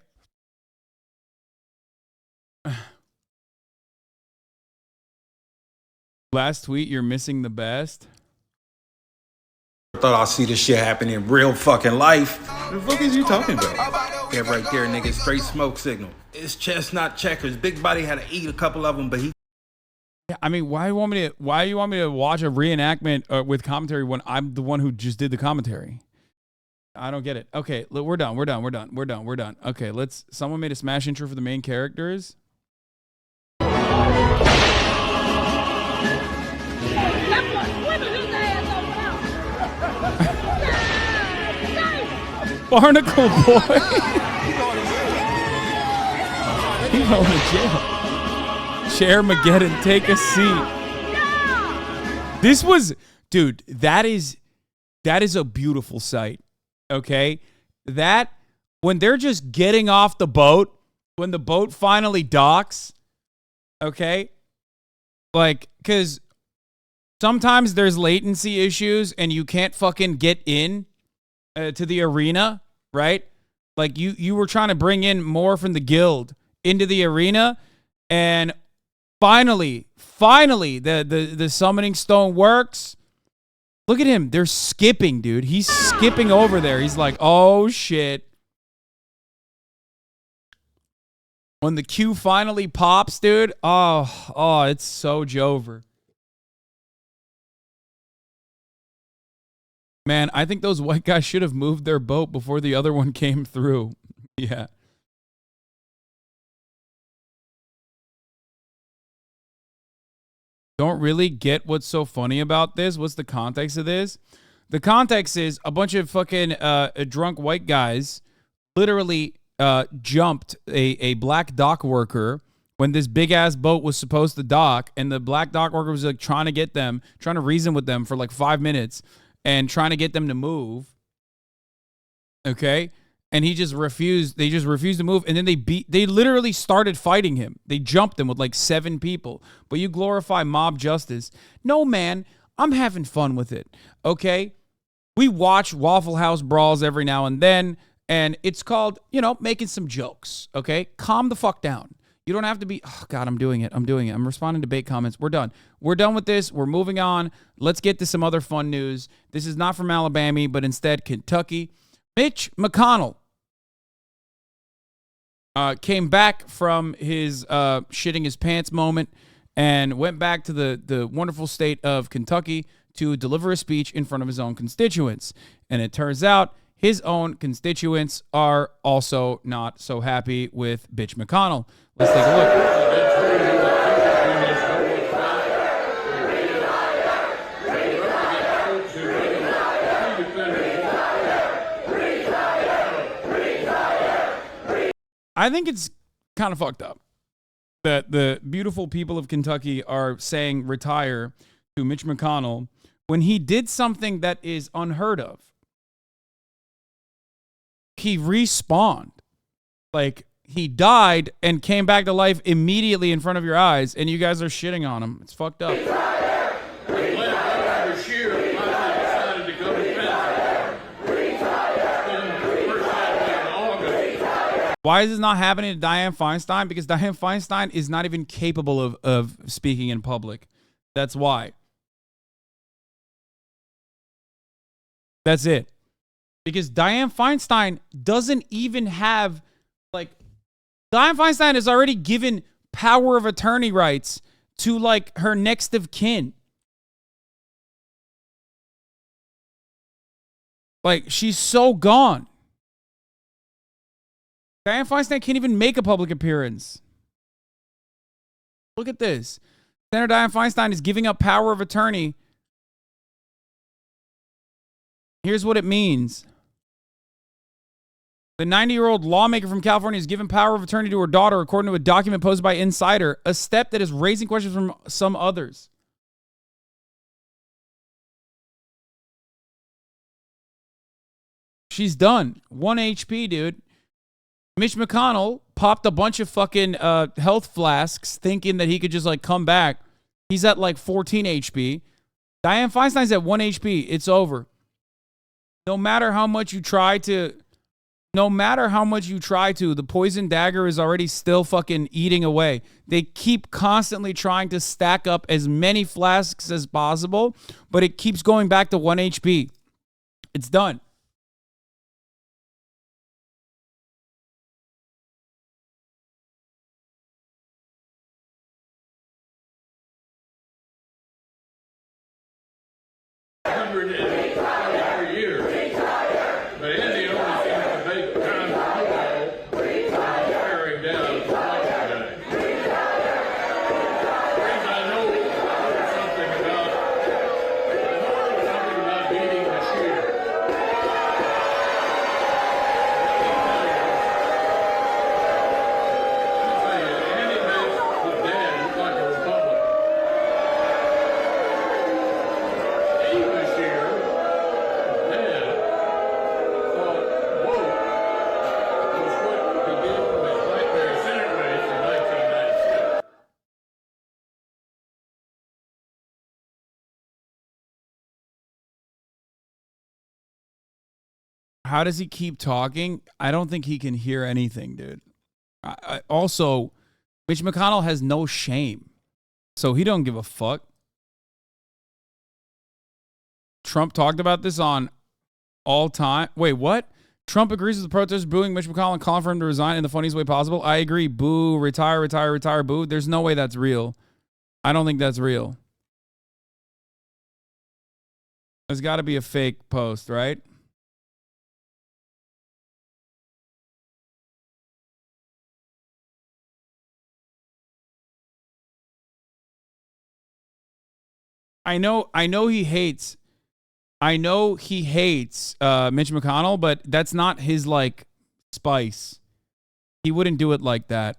Last tweet, you're missing the best. I thought I'd see this shit happen in real fucking life. What the fuck is you talking about? Yeah, right there, nigga. Straight smoke signal. It's chestnut checkers. Big Body had to eat a couple of them, but he. Yeah, I mean, why you want me to watch a reenactment with commentary when I'm the one who just did the commentary? I don't get it. Okay, we're done. Okay, someone made a smash intro for the main characters. Barnacle boy. He going to jail. Chair Mageddon, take a seat. This was, dude, that is a beautiful sight. Okay? That, when they're just getting off the boat, when the boat finally docks, okay? Like, because sometimes there's latency issues and you can't fucking get in to the arena, right? Like you were trying to bring in more from the guild into the arena, and finally, the summoning stone works. Look at him. They're skipping, dude. He's skipping over there. He's like, oh shit. When the queue finally pops, dude, oh, it's so Jover. Man, I think those white guys should have moved their boat before the other one came through. Yeah. Don't really get what's so funny about this. What's the context of this? The context is a bunch of fucking drunk white guys literally jumped a black dock worker when this big-ass boat was supposed to dock, and the black dock worker was like trying to reason with them for like 5 minutes, and trying to get them to move. Okay? And he just refused. They just refused to move. And then they literally started fighting him. They jumped him with like 7 people. But you glorify mob justice. No, man. I'm having fun with it. Okay? We watch Waffle House brawls every now and then. And it's called, making some jokes. Okay? Calm the fuck down. You don't have to be, oh, God, I'm doing it. I'm responding to bait comments. We're done. We're done with this. We're moving on. Let's get to some other fun news. This is not from Alabama, but instead Kentucky. Mitch McConnell came back from his shitting his pants moment and went back to the wonderful state of Kentucky to deliver a speech in front of his own constituents. And it turns out his own constituents are also not so happy with bitch McConnell. Let's take a look. I think it's kind of fucked up that the beautiful people of Kentucky are saying retire to Mitch McConnell when he did something that is unheard of. He respawned. Like, he died and came back to life immediately in front of your eyes, and you guys are shitting on him. It's fucked up. Why is this not happening to Dianne Feinstein? Because Dianne Feinstein is not even capable of speaking in public. That's why. That's it. Because Dianne Feinstein doesn't even have, like, Dianne Feinstein has already given power of attorney rights to, like, her next of kin. Like, she's so gone. Dianne Feinstein can't even make a public appearance. Look at this. Senator Dianne Feinstein is giving up power of attorney. Here's what it means. The 90-year-old lawmaker from California has given power of attorney to her daughter, according to a document posted by Insider, a step that is raising questions from some others. She's done. 1 HP, dude. Mitch McConnell popped a bunch of fucking health flasks thinking that he could just, like, come back. He's at, like, 14 HP. Dianne Feinstein's at 1 HP. It's over. No matter how much you try to, the poison dagger is already still fucking eating away. They keep constantly trying to stack up as many flasks as possible, but it keeps going back to 1 HP. It's done. How does he keep talking? I don't think he can hear anything, dude. Also, Mitch McConnell has no shame, so he don't give a fuck. Trump talked about this on All Time. Wait, what? Trump agrees with the protesters booing Mitch McConnell and calling for him to resign in the funniest way possible. I agree. Boo, retire, retire, retire, boo. There's no way that's real. I don't think that's real. There's got to be a fake post, right? I know he hates Mitch McConnell, but that's not his like spice. He wouldn't do it like that.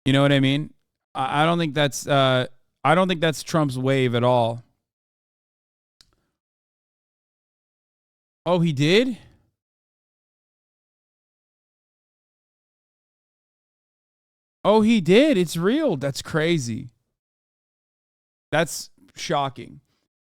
You know what I mean? I don't think that's Trump's wave at all. Oh, he did? Oh, he did. It's real. That's crazy. That's shocking.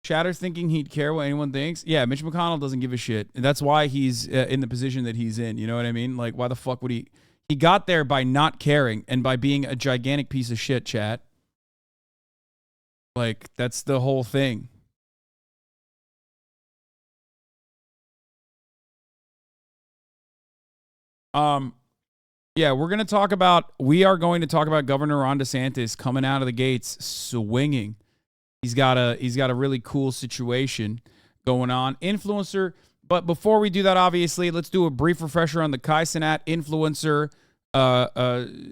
Chatter's thinking he'd care what anyone thinks. Yeah, Mitch McConnell doesn't give a shit. And that's why he's in the position that he's in. You know what I mean? Like, why the fuck would he? He got there by not caring and by being a gigantic piece of shit, chat. Like, that's the whole thing. Yeah, we are going to talk about Governor Ron DeSantis coming out of the gates swinging. He's got a really cool situation going on. Influencer. But before we do that, obviously, let's do a brief refresher on the Cenat influencer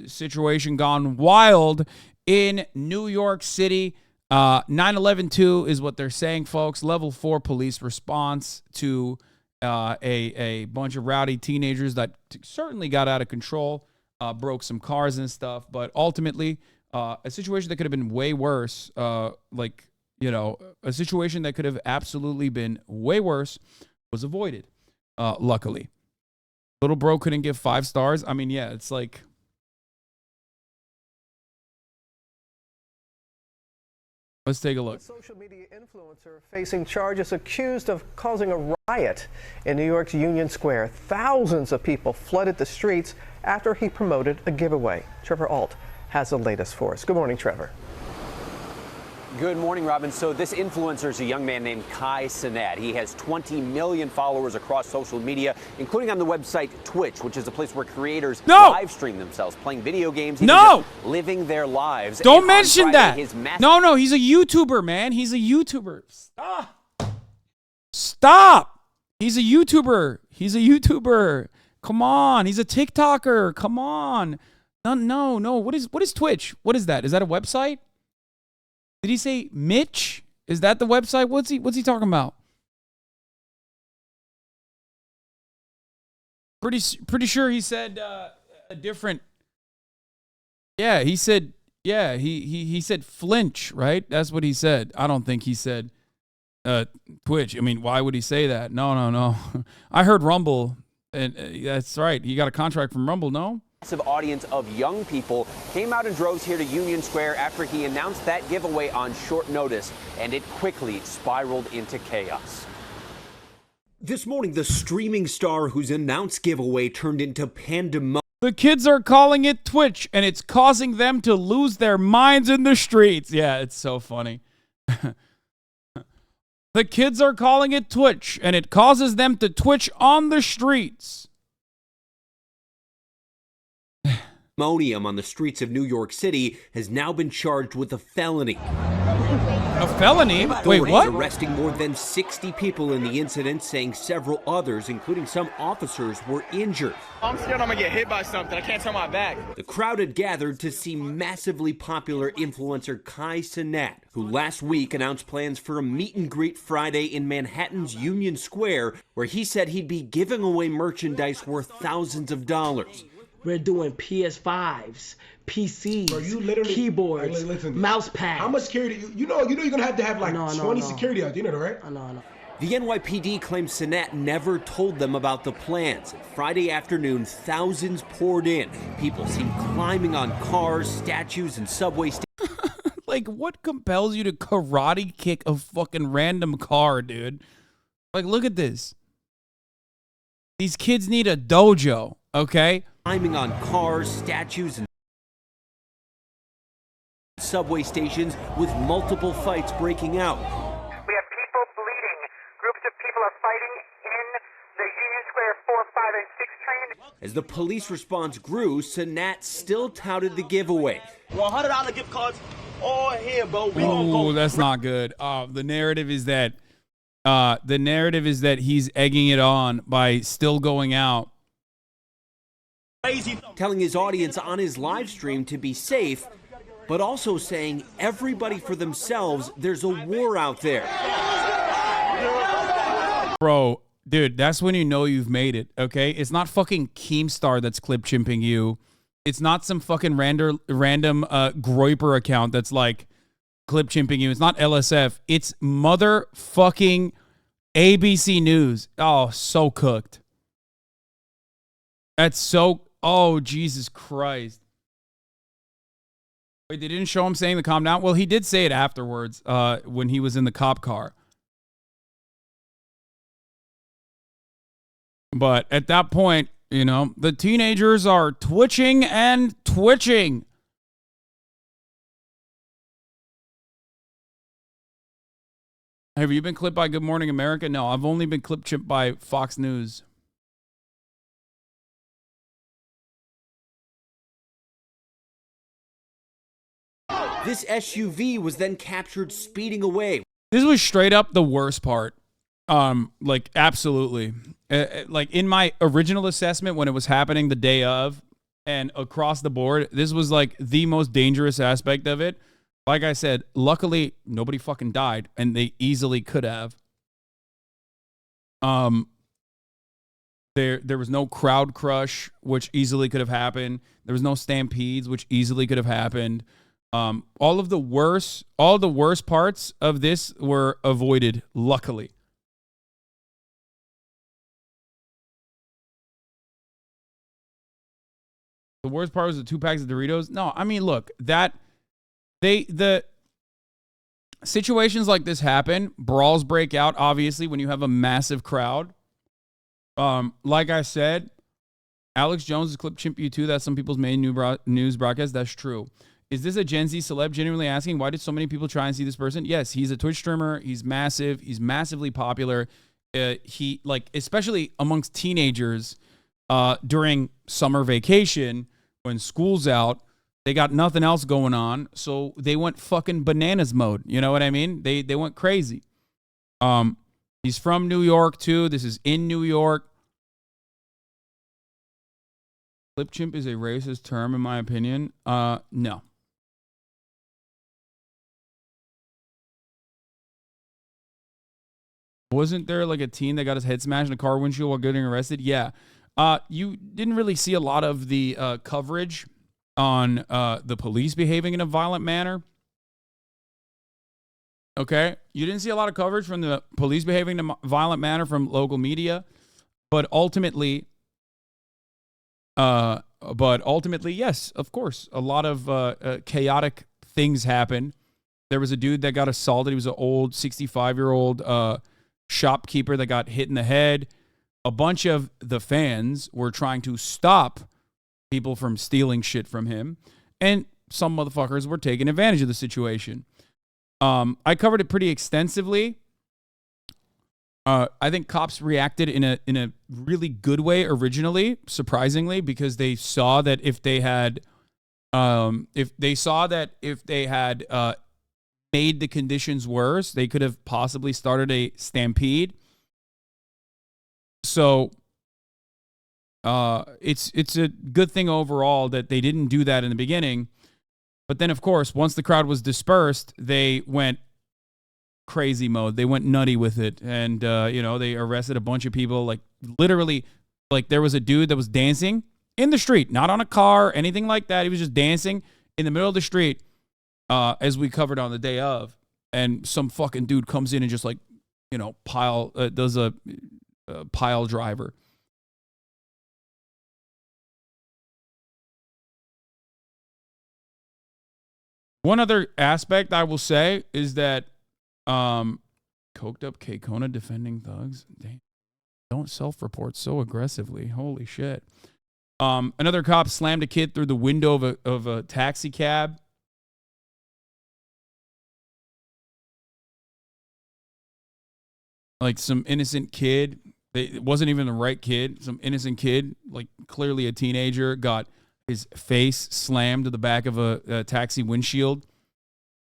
situation gone wild in New York City. 9/11/2 is what they're saying, folks. Level 4 police response to a bunch of rowdy teenagers that certainly got out of control, broke some cars and stuff. But ultimately, a situation that could have been way worse, a situation that could have absolutely been way worse was avoided, luckily. Little bro couldn't give 5 stars. I mean, yeah, it's like... Let's take a look. A social media influencer facing charges accused of causing a riot in New York's Union Square. Thousands of people flooded the streets after he promoted a giveaway. Trevor Alt has the latest for us. Good morning, Trevor. Good morning, Robin. So this influencer is a young man named Cenat. He has 20 million followers across social media, including on the website Twitch, which is a place where creators live stream themselves, playing video games, living their lives. Don't mention that. No, he's a YouTuber, man. He's a YouTuber. Stop. He's a YouTuber. Come on. He's a TikToker. Come on. No. What is Twitch? What is that? Is that a website? Did he say Mitch? Is that the website? What's he talking about? Pretty sure he said a different. Yeah, he said he said flinch, right? That's what he said. I don't think he said Twitch. I mean, why would he say that? No. I heard Rumble, and that's right. He got a contract from Rumble, no? massive audience of young people came out in droves here to Union Square after he announced that giveaway on short notice, and it quickly spiraled into chaos. This morning, the streaming star whose announced giveaway turned into pandemonium. The kids are calling it Twitch, and it's causing them to lose their minds in the streets. Yeah, it's so funny. The kids are calling it Twitch, and it causes them to twitch on the streets. On the streets of New York City has now been charged with a felony. A felony? Wait, what? Arresting more than 60 people in the incident, saying several others, including some officers, were injured. I'm scared I'm gonna get hit by something. I can't turn my back. The crowd had gathered to see massively popular influencer Cenat, who last week announced plans for a meet and greet Friday in Manhattan's Union Square, where he said he'd be giving away merchandise worth thousands of dollars. We're doing PS5s, PCs, bro, you literally, keyboards, mouse pads. How much security? You know you're gonna have to have like 20 security out there, you know, right? No. The NYPD claims Cenat never told them about the plans. Friday afternoon, thousands poured in. People seen climbing on cars, statues, and subway stations. Like, what compels you to karate kick a fucking random car, dude? Like, look at this. These kids need a dojo, okay? Climbing on cars, statues, and subway stations, with multiple fights breaking out. We have people bleeding. Groups of people are fighting in the Union Square 4, 5, and 6 train. As the police response grew, Cenat still touted the giveaway. $100 gift cards all here, bro. Oh, that's not good. The narrative is that he's egging it on by still going out. Telling his audience on his live stream to be safe, but also saying everybody for themselves, there's a war out there. Bro, dude, that's when you know you've made it, okay? It's not fucking Keemstar that's clip chimping you. It's not some fucking random Groiper account that's like clip chimping you. It's not LSF. It's motherfucking ABC News. Oh, so cooked. That's so... Oh, Jesus Christ. Wait, they didn't show him saying the calm down? Well, he did say it afterwards when he was in the cop car. But at that point, you know, the teenagers are twitching and twitching. Have you been clipped by Good Morning America? No, I've only been clip-chipped by Fox News. This SUV was then captured speeding away. This was straight up the worst part. Like, absolutely. Like, in my original assessment when it was happening the day of and across the board, this was, like, the most dangerous aspect of it. Like I said, luckily, nobody fucking died, and they easily could have. There was no crowd crush, which easily could have happened. There was no stampedes, which easily could have happened. All the worst parts of this were avoided, luckily. The worst part was the 2 packs of Doritos. No, I mean, look, the situations like this happen. Brawls break out, obviously, when you have a massive crowd. Like I said, Alex Jones is clip chimp you too. That's some people's main news broadcast. That's true. Is this a Gen Z celeb genuinely asking, why did so many people try and see this person? Yes, he's a Twitch streamer. He's massive. He's massively popular. He, like, especially amongst teenagers during summer vacation when school's out, they got nothing else going on. So they went fucking bananas mode. You know what I mean? They went crazy. He's from New York too. This is in New York. Clip chimp is a racist term in my opinion. No. Wasn't there like a teen that got his head smashed in a car windshield while getting arrested? Yeah. You didn't really see a lot of the coverage on the police behaving in a violent manner. Okay? You didn't see a lot of coverage from the police behaving in a violent manner from local media. But ultimately, But ultimately, yes, of course, a lot of chaotic things happen. There was a dude that got assaulted. He was an old 65-year-old shopkeeper that got hit in the head. A bunch of the fans were trying to stop people from stealing shit from him. And some motherfuckers were taking advantage of the situation. I covered it pretty extensively. I think cops reacted in a really good way originally, surprisingly, because they saw that if they had made the conditions worse, they could have possibly started a stampede. So it's a good thing overall that they didn't do that in the beginning. But then, of course, once the crowd was dispersed, they went crazy mode. They went nutty with it. And, they arrested a bunch of people. Like, literally, like, there was a dude that was dancing in the street, not on a car, anything like that. He was just dancing in the middle of the street, as we covered on the day of. And some fucking dude comes in and just, like, does a pile driver. One other aspect I will say is that coked up K-Kona defending thugs. Dang. Don't self-report so aggressively. Holy shit. Another cop slammed a kid through the window of a taxi cab. Like some innocent kid. It wasn't even the right kid. Some innocent kid, like clearly a teenager, got his face slammed to the back of a taxi windshield.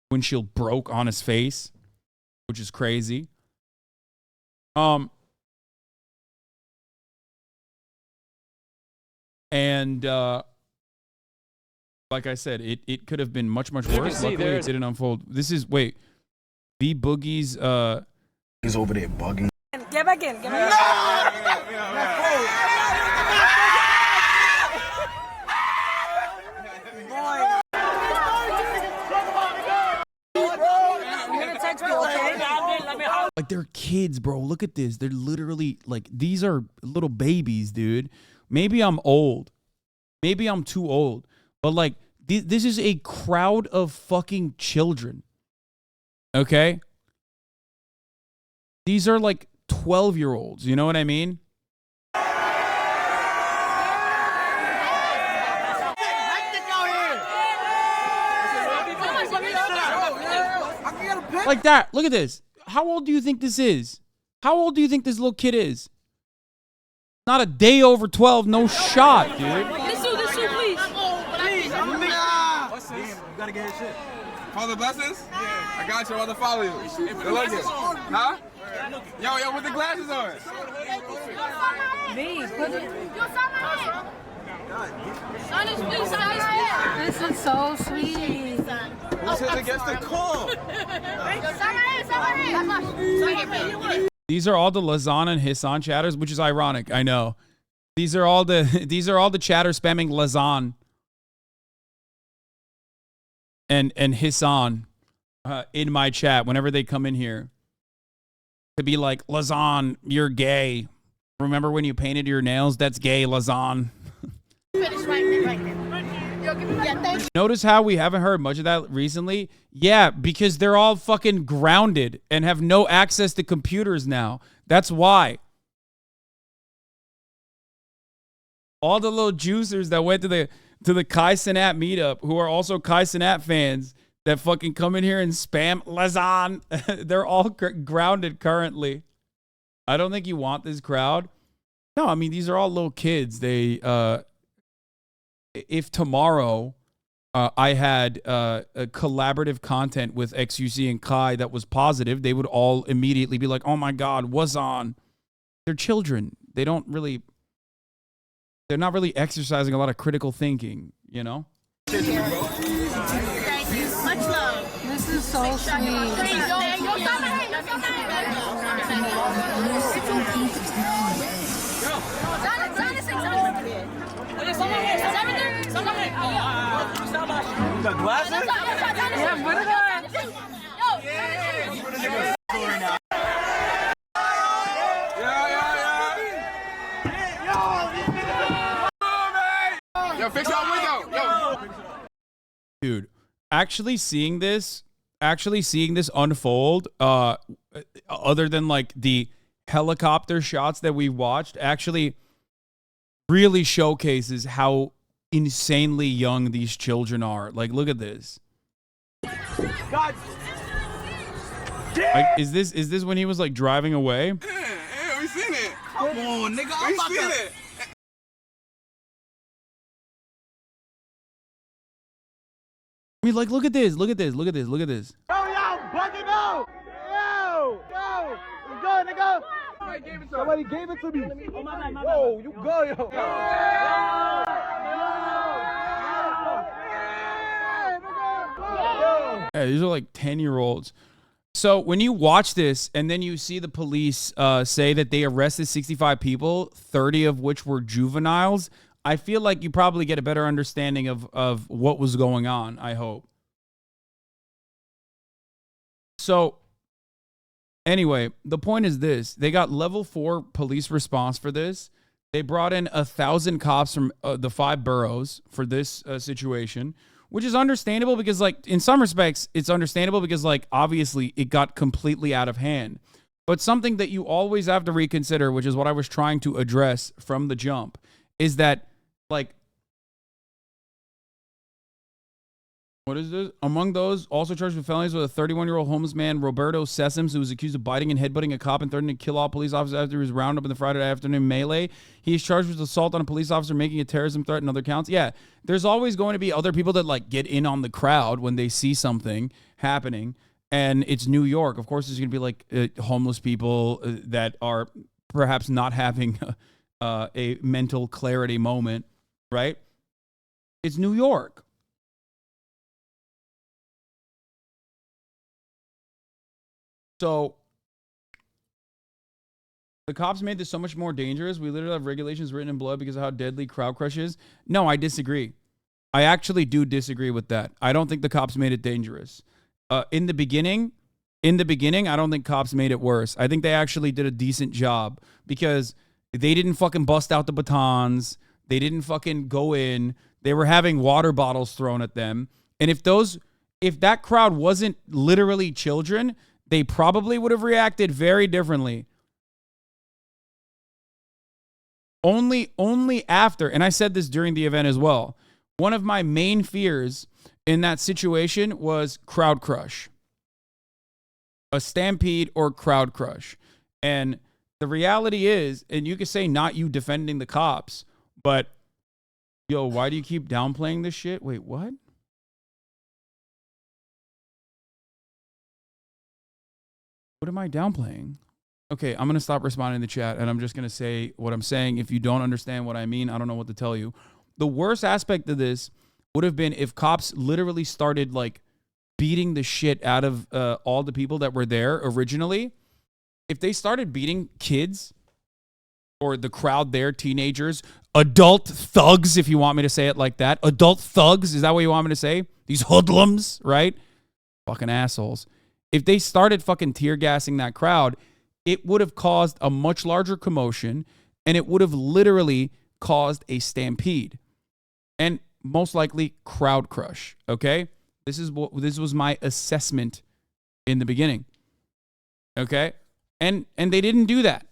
Windshield broke on his face, which is crazy. And like I said, it could have been much, much worse. Luckily, it didn't unfold. This is, wait, the Boogie's He's over there bugging. Get back in. Get back in. Like, they're kids, bro. Look at this. They're literally, like, these are little babies, dude. Maybe I'm old. Maybe I'm too old. But, like, this is a crowd of fucking children. Okay? These are, like, 12-year-olds. You know what I mean? Like that. Look at this. How old do you think this is? How old do you think this little kid is? Not a day over 12, no shot, dude. This suit, please. Please, I'm a You gotta get his shit. Father blessings? Yeah. I got you. I'm about to follow you. Good looking. Huh? Yo, with the glasses on. Me, put it. This is so sweet. Who's hitting against the call? These are all the Lazan and Hasan chatters, which is ironic. I know. These are all the chatter spamming Lazan and Hasan in my chat whenever they come in here. To be like, Lazan, you're gay. Remember when you painted your nails? That's gay, Lazan. Notice how we haven't heard much of that recently? Yeah, because they're all fucking grounded and have no access to computers now. That's why. All the little juicers that went to the Kai Cenat meetup, who are also Kai Cenat fans, that fucking come in here and spam Lazan. They're all grounded currently. I don't think you want this crowd. No, I mean, these are all little kids. They, if tomorrow I had a collaborative content with XQC and Kai that was positive, they would all immediately be like, oh my God, what's on? They're children. They're not really exercising a lot of critical thinking, you know? Thank you. Much love. This is so sweet. You got glasses? Yeah, put it on. Yo, fix your window. Yo. Dude, actually seeing this unfold, other than like the helicopter shots that we watched, actually really showcases how insanely young these children are. Like, look at this. God. Like, is this when he was like driving away? Yeah, we seen it. Come on, nigga. We seen it. I mean, like, look at this. Look at this. Look at this. Look at this. Yo, y'all bugging out. Yo, you good, nigga? Somebody gave it to me. Oh, my bad. Whoa, you good, yo. Yeah, these are like 10-year-olds. So when you watch this and then you see the police say that they arrested 65 people, 30 of which were juveniles, I feel like you probably get a better understanding of what was going on, I hope. So anyway, the point is this. They got level 4 police response for this. They brought in 1,000 cops from the 5 boroughs for this situation, which is understandable because, like, in some respects, it's understandable because, like, obviously it got completely out of hand. But something that you always have to reconsider, which is what I was trying to address from the jump, is that, like, what is this? Among those also charged with felonies with a 31-year-old homeless man, Roberto Sessoms, who was accused of biting and headbutting a cop and threatening to kill all police officers after he was rounded up in the Friday afternoon melee. He is charged with assault on a police officer, making a terrorism threat, and other counts. Yeah, there's always going to be other people that, like, get in on the crowd when they see something happening, and it's New York. Of course, there's going to be, like, homeless people that are perhaps not having a mental clarity moment, right? It's New York. So the cops made this so much more dangerous. We literally have regulations written in blood because of how deadly crowd crush is. No, I disagree. I actually do disagree with that. I don't think the cops made it dangerous. In the beginning, I don't think cops made it worse. I think they actually did a decent job because they didn't fucking bust out the batons. They didn't fucking go in. They were having water bottles thrown at them. And if that crowd wasn't literally children, they probably would have reacted very differently. Only after, and I said this during the event as well, one of my main fears in that situation was crowd crush. A stampede or crowd crush. And the reality is, and you could say not you defending the cops, but, yo, why do you keep downplaying this shit? Wait, what? What am I downplaying? Okay, I'm going to stop responding in the chat, and I'm just going to say what I'm saying. If you don't understand what I mean, I don't know what to tell you. The worst aspect of this would have been if cops literally started, like, beating the shit out of all the people that were there originally. If they started beating kids or the crowd there, teenagers, adult thugs, if you want me to say it like that. Adult thugs, is that what you want me to say? These hoodlums, right? Fucking assholes. If they started fucking tear gassing that crowd, it would have caused a much larger commotion and it would have literally caused a stampede and most likely crowd crush. Okay. This was my assessment in the beginning. Okay. And they didn't do that.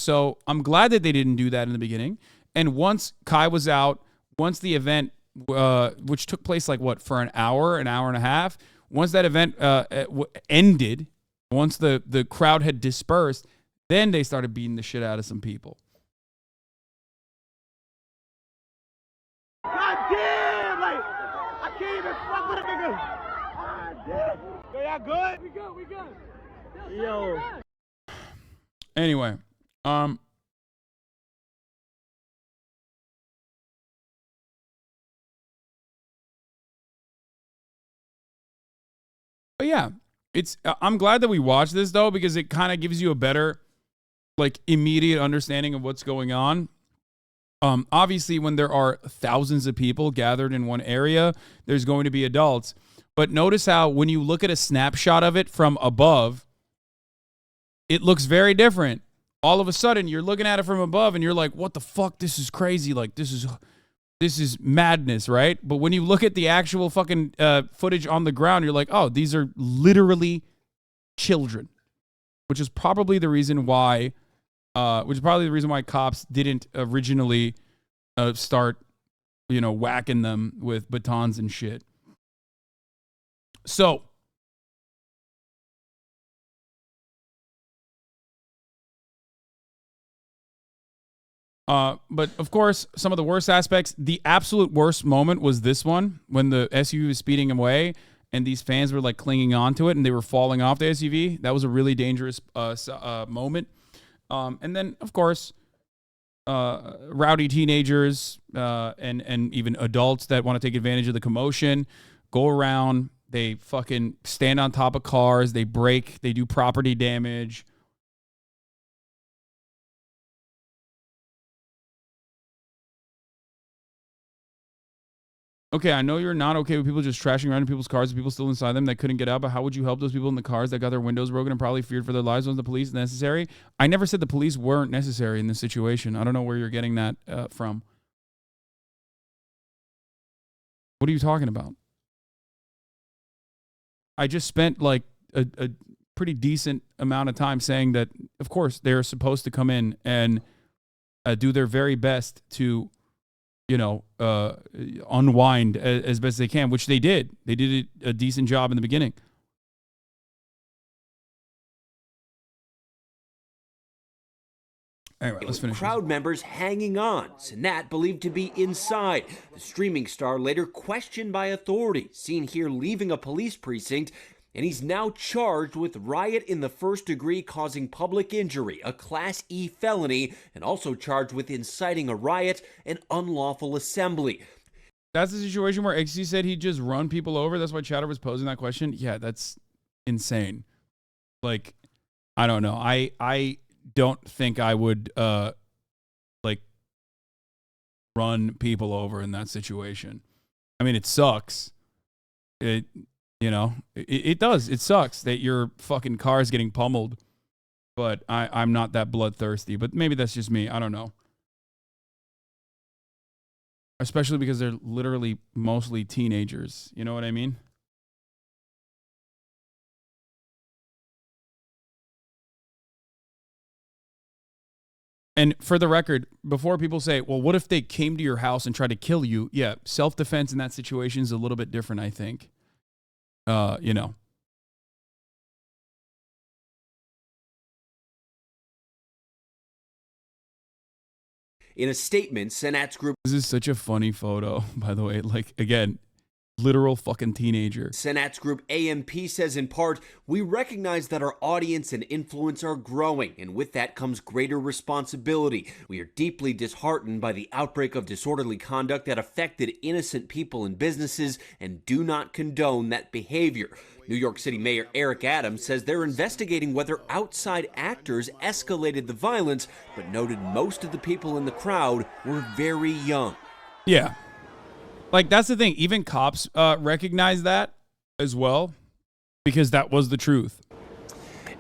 So I'm glad that they didn't do that in the beginning. And once Kai was out, once the event, which took place like what, for an hour and a half, once that event ended, once the crowd had dispersed, then they started beating the shit out of some people. God damn! Like, I can't even fuck with a nigga. God damn. Yo, y'all good? We good. Yo. Anyway, but yeah, I'm glad that we watched this though, because it kind of gives you a better, like, immediate understanding of what's going on. Obviously, when there are thousands of people gathered in one area, there's going to be adults. But notice how when you look at a snapshot of it from above, it looks very different. All of a sudden, you're looking at it from above and you're like, what the fuck? This is crazy. Like, this is this is madness, right? But when you look at the actual fucking footage on the ground, you're like, oh, these are literally children, which is probably the reason why, cops didn't originally start, whacking them with batons and shit. So, but of course, some of the worst aspects, the absolute worst moment was this one when the SUV was speeding away and these fans were like clinging onto it and they were falling off the SUV. That was a really dangerous moment. And then, of course, rowdy teenagers and even adults that want to take advantage of the commotion go around. They fucking stand on top of cars. They break. They do property damage. Okay, I know you're not okay with people just trashing around in people's cars and people still inside them that couldn't get out, but how would you help those people in the cars that got their windows broken and probably feared for their lives? Was the police necessary? I never said the police weren't necessary in this situation. I don't know where you're getting that from. What are you talking about? I just spent like a pretty decent amount of time saying that, of course, they're supposed to come in and do their very best to unwind as best they can, which they did. They did a decent job in the beginning. Anyway, let's finish. Crowd members hanging on. Cenat believed to be inside. The streaming star later questioned by authorities, seen here leaving a police precinct, and he's now charged with riot in the first degree causing public injury, a Class E felony, and also charged with inciting a riot and unlawful assembly. That's the situation where XQC said he'd just run people over. That's why Chatter was posing that question. Yeah, that's insane. Like, I don't know. I don't think I would run people over in that situation. I mean, it sucks. It does. It sucks that your fucking car is getting pummeled. But I'm not that bloodthirsty. But maybe that's just me. I don't know. Especially because they're literally mostly teenagers. You know what I mean? And for the record, before people say, well, what if they came to your house and tried to kill you? Yeah, self-defense in that situation is a little bit different, I think. In a statement, Cenat's group... This is such a funny photo, by the way. Like, again, literal fucking teenager. Cenat's group AMP says in part, we recognize that our audience and influence are growing, and with that comes greater responsibility. We are deeply disheartened by the outbreak of disorderly conduct that affected innocent people and businesses and do not condone that behavior. New York City Mayor Eric Adams says they're investigating whether outside actors escalated the violence, but noted most of the people in the crowd were very young. Yeah. Like, that's the thing. Even cops recognize that as well, because that was the truth.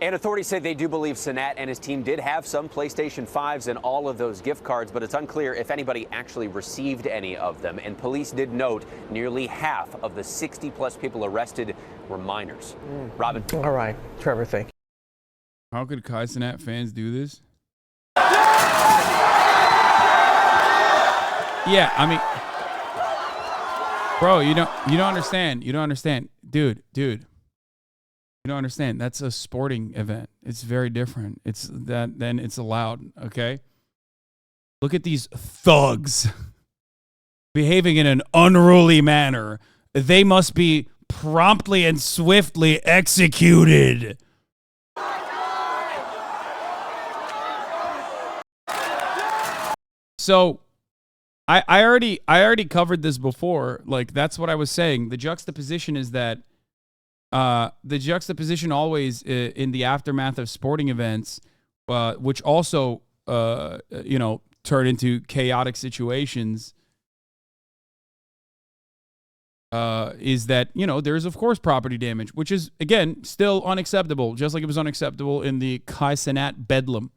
And authorities say they do believe Cenat and his team did have some PlayStation 5s and all of those gift cards, but it's unclear if anybody actually received any of them. And police did note nearly half of the 60-plus people arrested were minors. Robin. All right, Trevor, thank you. How could Kai Cenat fans do this? Yeah, I mean... Bro, you don't understand. You don't understand. Dude. You don't understand. That's a sporting event. It's very different. Then it's allowed, okay? Look at these thugs behaving in an unruly manner. They must be promptly and swiftly executed. So I already covered this before. Like, that's what I was saying. The juxtaposition is that the juxtaposition always in the aftermath of sporting events, which also turn into chaotic situations, is that there's of course property damage, which is again still unacceptable, just like it was unacceptable in the Kai Cenat bedlam.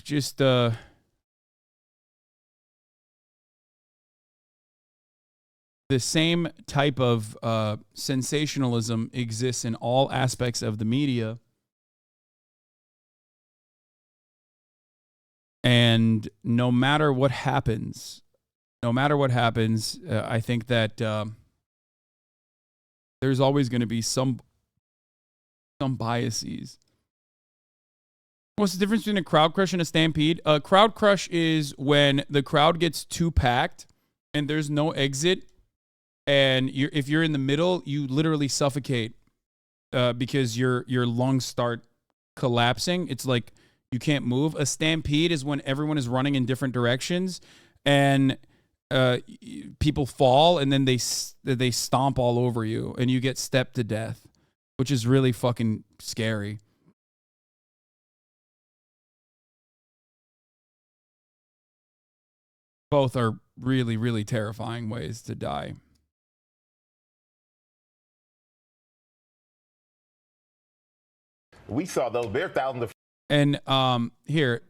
just the same type of sensationalism exists in all aspects of the media. And no matter what happens, I think that there's always going to be some biases. What's the difference between a crowd crush and a stampede? A crowd crush is when the crowd gets too packed and there's no exit. And if you're in the middle, you literally suffocate because your lungs start collapsing. It's like you can't move. A stampede is when everyone is running in different directions and people fall and then they stomp all over you and you get stepped to death, which is really fucking scary. Both are really, really terrifying ways to die. We saw those. There are thousands of. And here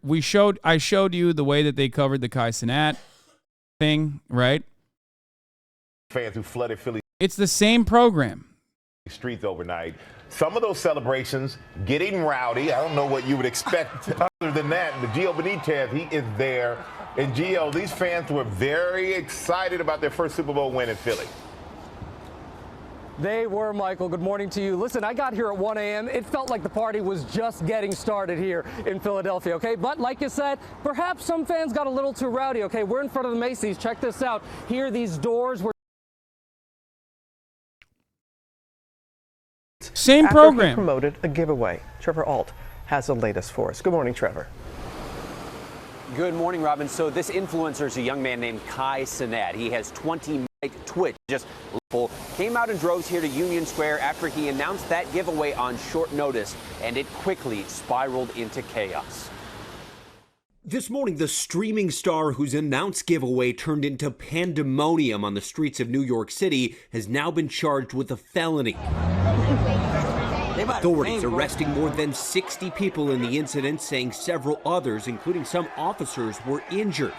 I showed you the way that they covered the Cenat thing, right? Fans who flooded Philly. It's the same program. Streets overnight. Some of those celebrations getting rowdy. I don't know what you would expect other than that. But Gio Benitez, he is there. And Gio, these fans were very excited about their first Super Bowl win in Philly. They were, Michael. Good morning to you. Listen, I got here at 1 a.m. It felt like the party was just getting started here in Philadelphia, okay? But like you said, perhaps some fans got a little too rowdy, okay? We're in front of the Macy's. Check this out. Here, these doors were... Same After program. He promoted a giveaway. Trevor Alt has the latest for us. Good morning, Trevor. Good morning, Robin. So this influencer is a young man named Cenat. He has 20 million Twitch. Just came out in droves here to Union Square after he announced that giveaway on short notice, and it quickly spiraled into chaos. This morning, the streaming star whose announced giveaway turned into pandemonium on the streets of New York City has now been charged with a felony. Authorities arresting more than 60 people in the incident, saying several others, including some officers, were injured.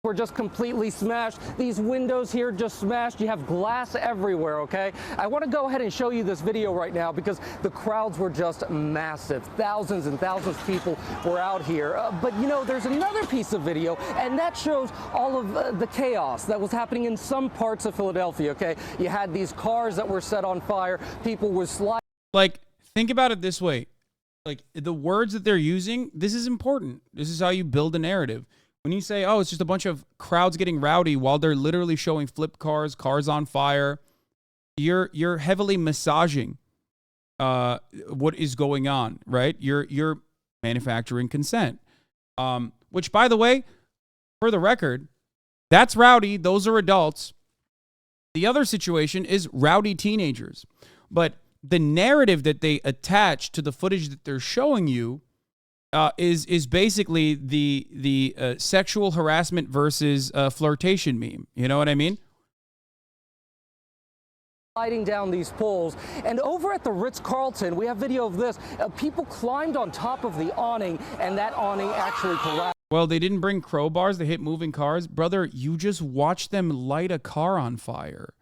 Were just completely smashed. These windows here just smashed. You have glass everywhere, okay? I want to go ahead and show you this video right now because the crowds were just massive. Thousands and thousands of people were out here. But, you know, there's another piece of video, and that shows all of the chaos that was happening in some parts of Philadelphia, okay? You had these cars that were set on fire. People were sliding. Like, think about it this way. Like, the words that they're using, this is important. This is how you build a narrative. When you say, oh, it's just a bunch of crowds getting rowdy while they're literally showing flipped cars, cars on fire, you're heavily massaging what is going on, right? You're manufacturing consent. Which, by the way, for the record, that's rowdy. Those are adults. The other situation is rowdy teenagers. But the narrative that they attach to the footage that they're showing you is basically the sexual harassment versus flirtation meme. You know what I mean? Sliding down these poles. And over at the Ritz-Carlton, we have video of this. People climbed on top of the awning, and that awning actually collapsed. Well, they didn't bring crowbars. They hit moving cars. Brother, you just watched them light a car on fire.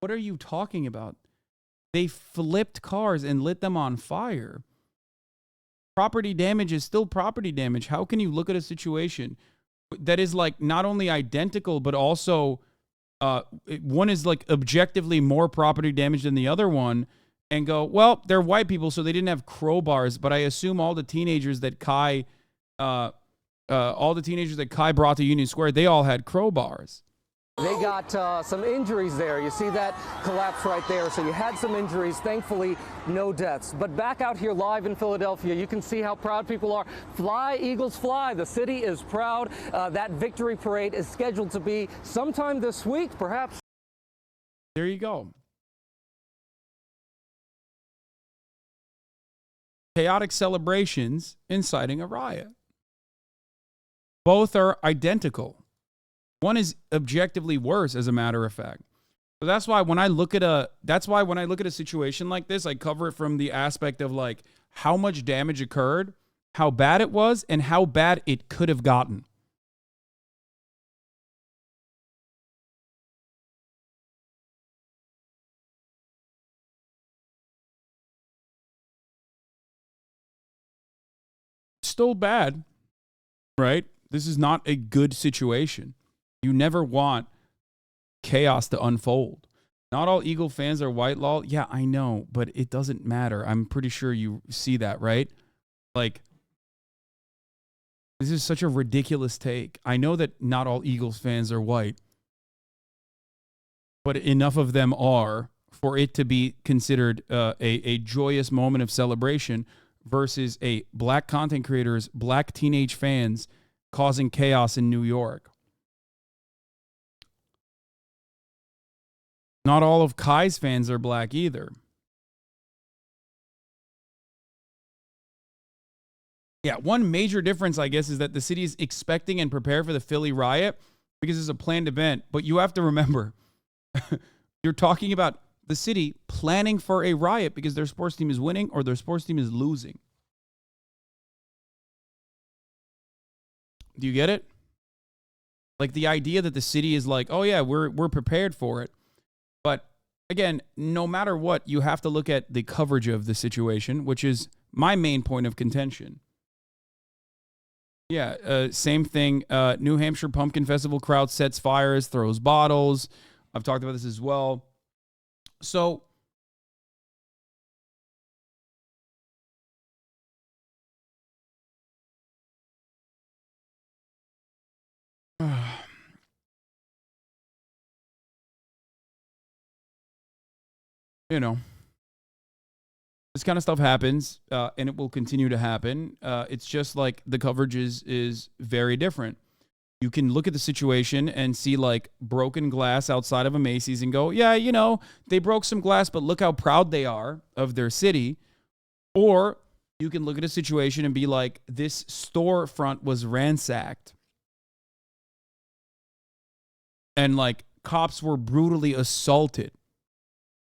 What are you talking about? They flipped cars and lit them on fire. Property damage is still property damage. How can you look at a situation that is like not only identical, but also one is like objectively more property damage than the other one and go, well, they're white people, so they didn't have crowbars, but I assume all the teenagers that Kai brought to Union Square, they all had crowbars. They got some injuries there. You see that collapse right there. So you had some injuries. Thankfully, no deaths. But back out here live in Philadelphia, you can see how proud people are. Fly, Eagles, fly. The city is proud. That victory parade is scheduled to be sometime this week, perhaps. There you go. Chaotic celebrations inciting a riot. Both are identical. One is objectively worse, as a matter of fact. So that's why when I look at a situation like this, I cover it from the aspect of like how much damage occurred how bad it was and how bad it could have gotten. Still bad, right? This is not a good situation. You never want chaos to unfold. Not all Eagle fans are white law. Yeah, I know, but it doesn't matter. I'm pretty sure you see that, right? Like, this is such a ridiculous take. I know that not all Eagles fans are white, but enough of them are for it to be considered a joyous moment of celebration versus a black content creators, black teenage fans causing chaos in New York. Not all of Kai's fans are black either. Yeah, one major difference, I guess, is that the city is expecting and prepared for the Philly riot because it's a planned event. But you have to remember, you're talking about the city planning for a riot because their sports team is winning or their sports team is losing. Do you get it? Like the idea that the city is like, oh yeah, we're prepared for it. But again, no matter what, you have to look at the coverage of the situation, which is my main point of contention. Yeah, same thing. New Hampshire Pumpkin Festival crowd sets fires, throws bottles. I've talked about this as well. So, you know, this kind of stuff happens, and it will continue to happen. It's just like the coverage is very different. You can look at the situation and see like broken glass outside of a Macy's and go, yeah, you know, they broke some glass, but look how proud they are of their city. Or you can look at a situation and be like, this storefront was ransacked. And like cops were brutally assaulted.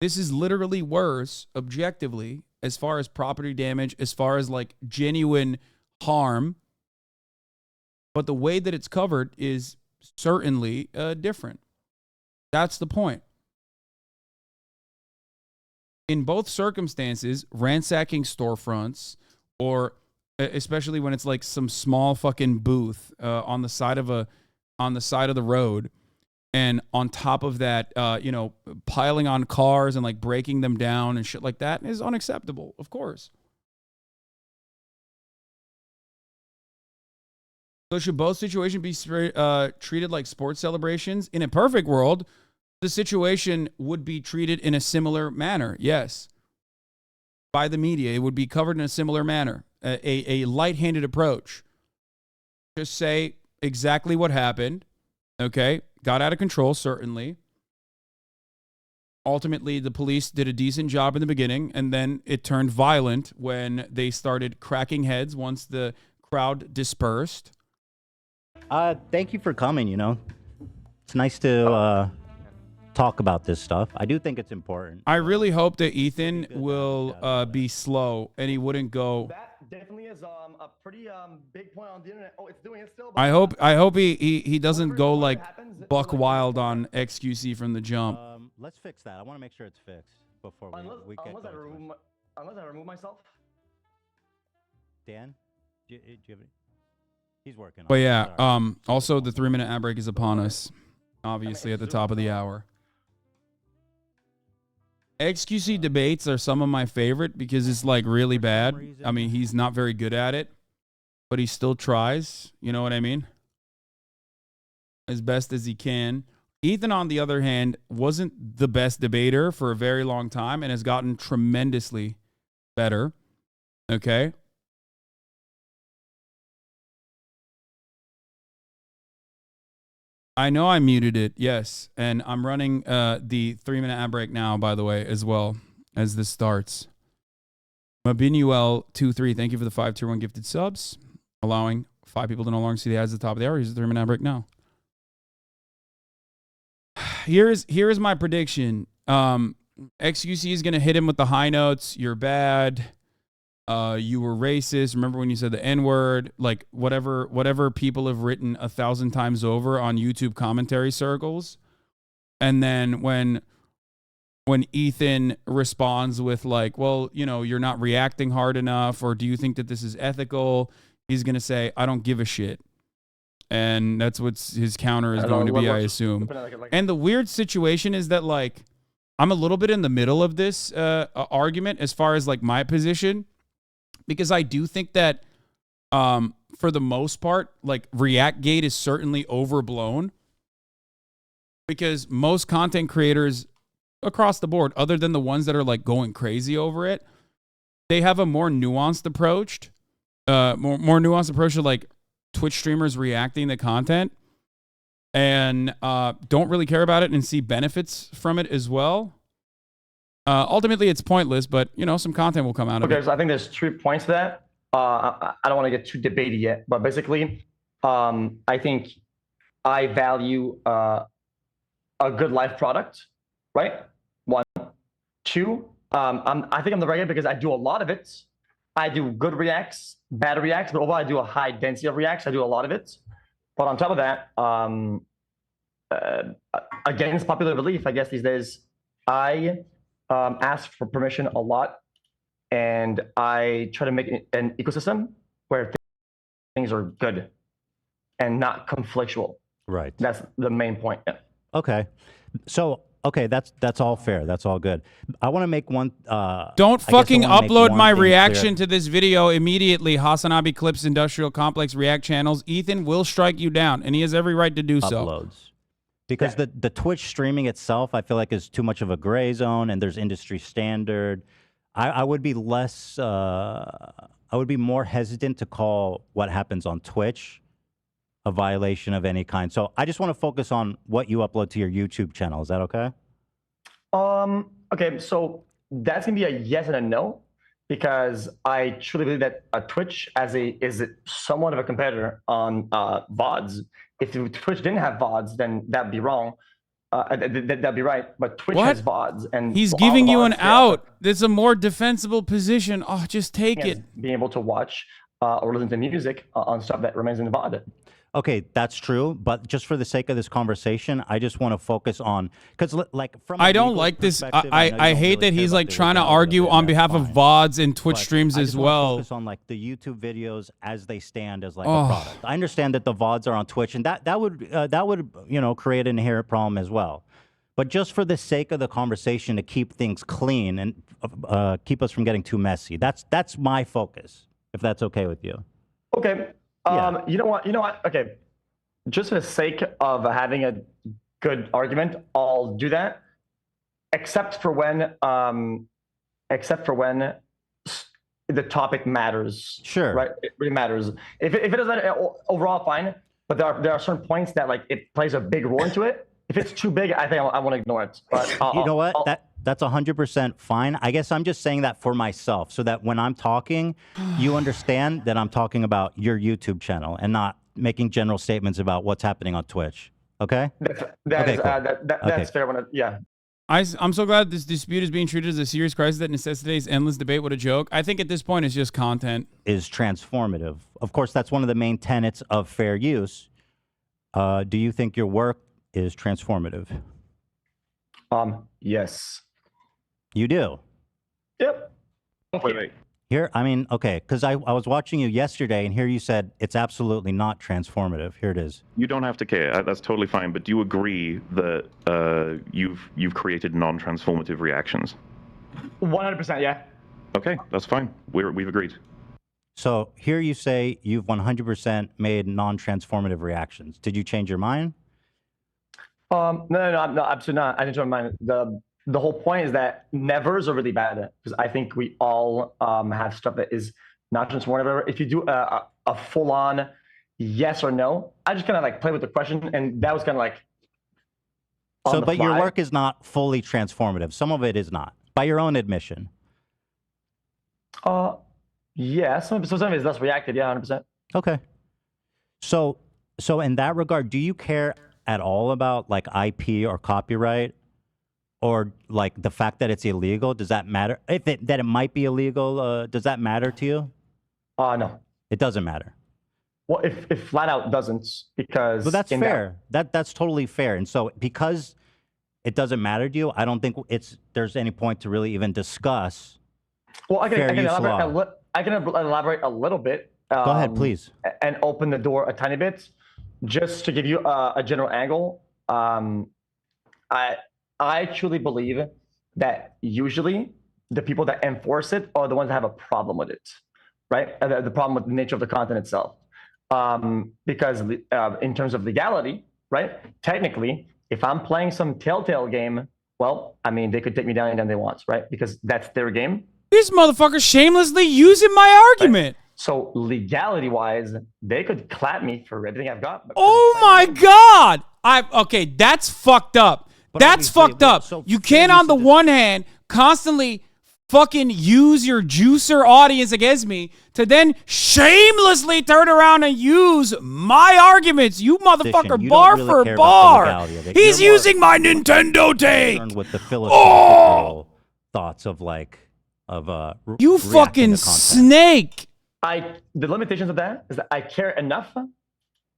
This is literally worse, objectively, as far as property damage, as far as like genuine harm. But the way that it's covered is certainly different. That's the point. In both circumstances, ransacking storefronts, or especially when it's like some small fucking booth on the side of the road, and on top of that, you know, piling on cars and like breaking them down and shit like that is unacceptable, of course. So should both situations be treated like sports celebrations? In a perfect world, the situation would be treated in a similar manner. Yes. By the media, it would be covered in a similar manner. A light-handed approach. Just say exactly what happened. Okay? Got out of control, certainly. Ultimately, the police did a decent job in the beginning, and then it turned violent when they started cracking heads once the crowd dispersed. Thank you for coming, you know. It's nice to talk about this stuff. I do think it's important. I really hope that Ethan will be slow and he wouldn't go. That definitely is a pretty big point on the internet. Oh, it's doing it still. I hope he doesn't go like buck wild on XQC from the jump. Let's fix that. I want to make sure it's fixed before we get going. Unless I remove myself. Dan, do you have any? He's working on it. But yeah, also the 3-minute ad break is upon us, obviously at the top of the hour. XQC debates are some of my favorite because it's like really bad. I mean, he's not very good at it, but he still tries. You know what I mean? As best as he can. Ethan, on the other hand, wasn't the best debater for a very long time and has gotten tremendously better. Okay? I know I muted it, yes. And I'm running the 3-minute ad break now, by the way, as well as this starts. Mabinuel23, thank you for the 5 tier 1 gifted subs, allowing 5 people to no longer see the ads at the top of the hour. Here's the 3-minute ad break now. Here's my prediction. XQC is going to hit him with the high notes. You're bad. you were racist. Remember when you said the N-word? Like whatever people have written 1,000 times over on YouTube commentary circles. And then when Ethan responds with like, well, you know, you're not reacting hard enough, or do you think that this is ethical? He's going to say, I don't give a shit. And that's what his counter is going to be, I assume. And the weird situation is that, like, I'm a little bit in the middle of this argument as far as like my position, because I do think that for the most part, like ReactGate is certainly overblown, because most content creators across the board, other than the ones that are like going crazy over it, they have a more nuanced approach, more nuanced approach to like Twitch streamers reacting to content, and don't really care about it and see benefits from it as well. Ultimately, it's pointless, but you know, some content will come out of it. Okay, so I think there's 3 points to that. I don't want to get too debatey yet, but basically, I think I value a good live product, right? 1, 2. I think I'm the right guy because I do a lot of it. I do good reacts, bad reacts, but overall I do a high density of reacts. I do a lot of it. But on top of that, against popular belief, I guess these days, I ask for permission a lot, and I try to make an ecosystem where things are good and not conflictual. Right. That's the main point. Yeah. Okay. So, okay, that's all fair. That's all good. I want to make one. Don't fucking upload my reaction to this video immediately. Hasanabi Clips Industrial Complex React channels. Ethan will strike you down, and he has every right to do so. Uploads. Because the Twitch streaming itself, I feel like, is too much of a gray zone, and there's industry standard. I would be less. I would be more hesitant to call what happens on Twitch a violation of any kind. So I just want to focus on what you upload to your YouTube channel. Is that okay? Okay, so that's gonna be a yes and a no, because I truly believe that Twitch is somewhat of a competitor on VODs. If Twitch didn't have VODs, then that'd be wrong. That'd be right. But Twitch has VODs, and he's giving you an out. There's a more defensible position. Oh, just take it. Being able to watch or listen to music on stuff that remains in the VOD. Okay, that's true. But just for the sake of this conversation, I just want to focus on, because like from I don't like this. I hate that he's like trying to argue on behalf of VODs and Twitch streams as well. Focus on like the YouTube videos as they stand as like a product. I understand that the VODs are on Twitch, and that would you know, create an inherent problem as well. But just for the sake of the conversation, to keep things clean and keep us from getting too messy, that's my focus. If that's okay with you. Okay. You know what? Okay. Just for the sake of having a good argument, I'll do that. Except for when the topic matters. Sure. Right. It really matters. If it doesn't, overall, fine. But there are certain points that like it plays a big role into it. If it's too big, I think I want to ignore it. But you know what? That's 100% fine. I guess I'm just saying that for myself, so that when I'm talking, you understand that I'm talking about your YouTube channel and not making general statements about what's happening on Twitch. Okay? That's fair. Yeah. I'm so glad this dispute is being treated as a serious crisis that necessitates endless debate. What a joke. I think at this point it's just content. Is transformative. Of course, that's one of the main tenets of fair use. Do you think your work is transformative? Yes. You do? Yep. Wait. Here, I mean, okay, because I was watching you yesterday, and here you said it's absolutely not transformative. Here it is. You don't have to care. That's totally fine. But do you agree that you've created non-transformative reactions? 100%, yeah. Okay, that's fine. We've agreed. So here you say you've 100% made non-transformative reactions. Did you change your mind? No, absolutely not. I didn't change my mind. The whole point is that nevers are really bad, because I think we all have stuff that is not transformative. If you do a full-on yes or no, I just kind of like play with the question, and that was kind of like on the but fly. Your work is not fully transformative. Some of it is not, by your own admission. Yeah, some of it is less reacted. Yeah, 100%. Okay. So in that regard, do you care at all about like IP or copyright? or like the fact that it's illegal, does that matter? If that it might be illegal, does that matter to you? No. It doesn't matter. Well, if flat out doesn't, because But that's fair. That's totally fair. And so because it doesn't matter to you, I don't think there's any point to really even discuss. Well, I can elaborate elaborate a little bit. Go ahead, please. And open the door a tiny bit, just to give you a general angle. I truly believe that usually the people that enforce it are the ones that have a problem with it, right? The problem with the nature of the content itself. Because in terms of legality, right? Technically, if I'm playing some Telltale game, well, I mean, they could take me down anytime they want, right? Because that's their game. This motherfucker shamelessly using my argument. Right? So legality-wise, they could clap me for everything I've got. Oh my God! Okay, that's fucked up. That's fucked up. You can't, on the one hand, constantly fucking use your juicer audience against me to then shamelessly turn around and use my arguments. You motherfucker, bar for bar. He's using my Nintendo take. With the philosophical thoughts of you fucking snake. The limitations of that is that I care enough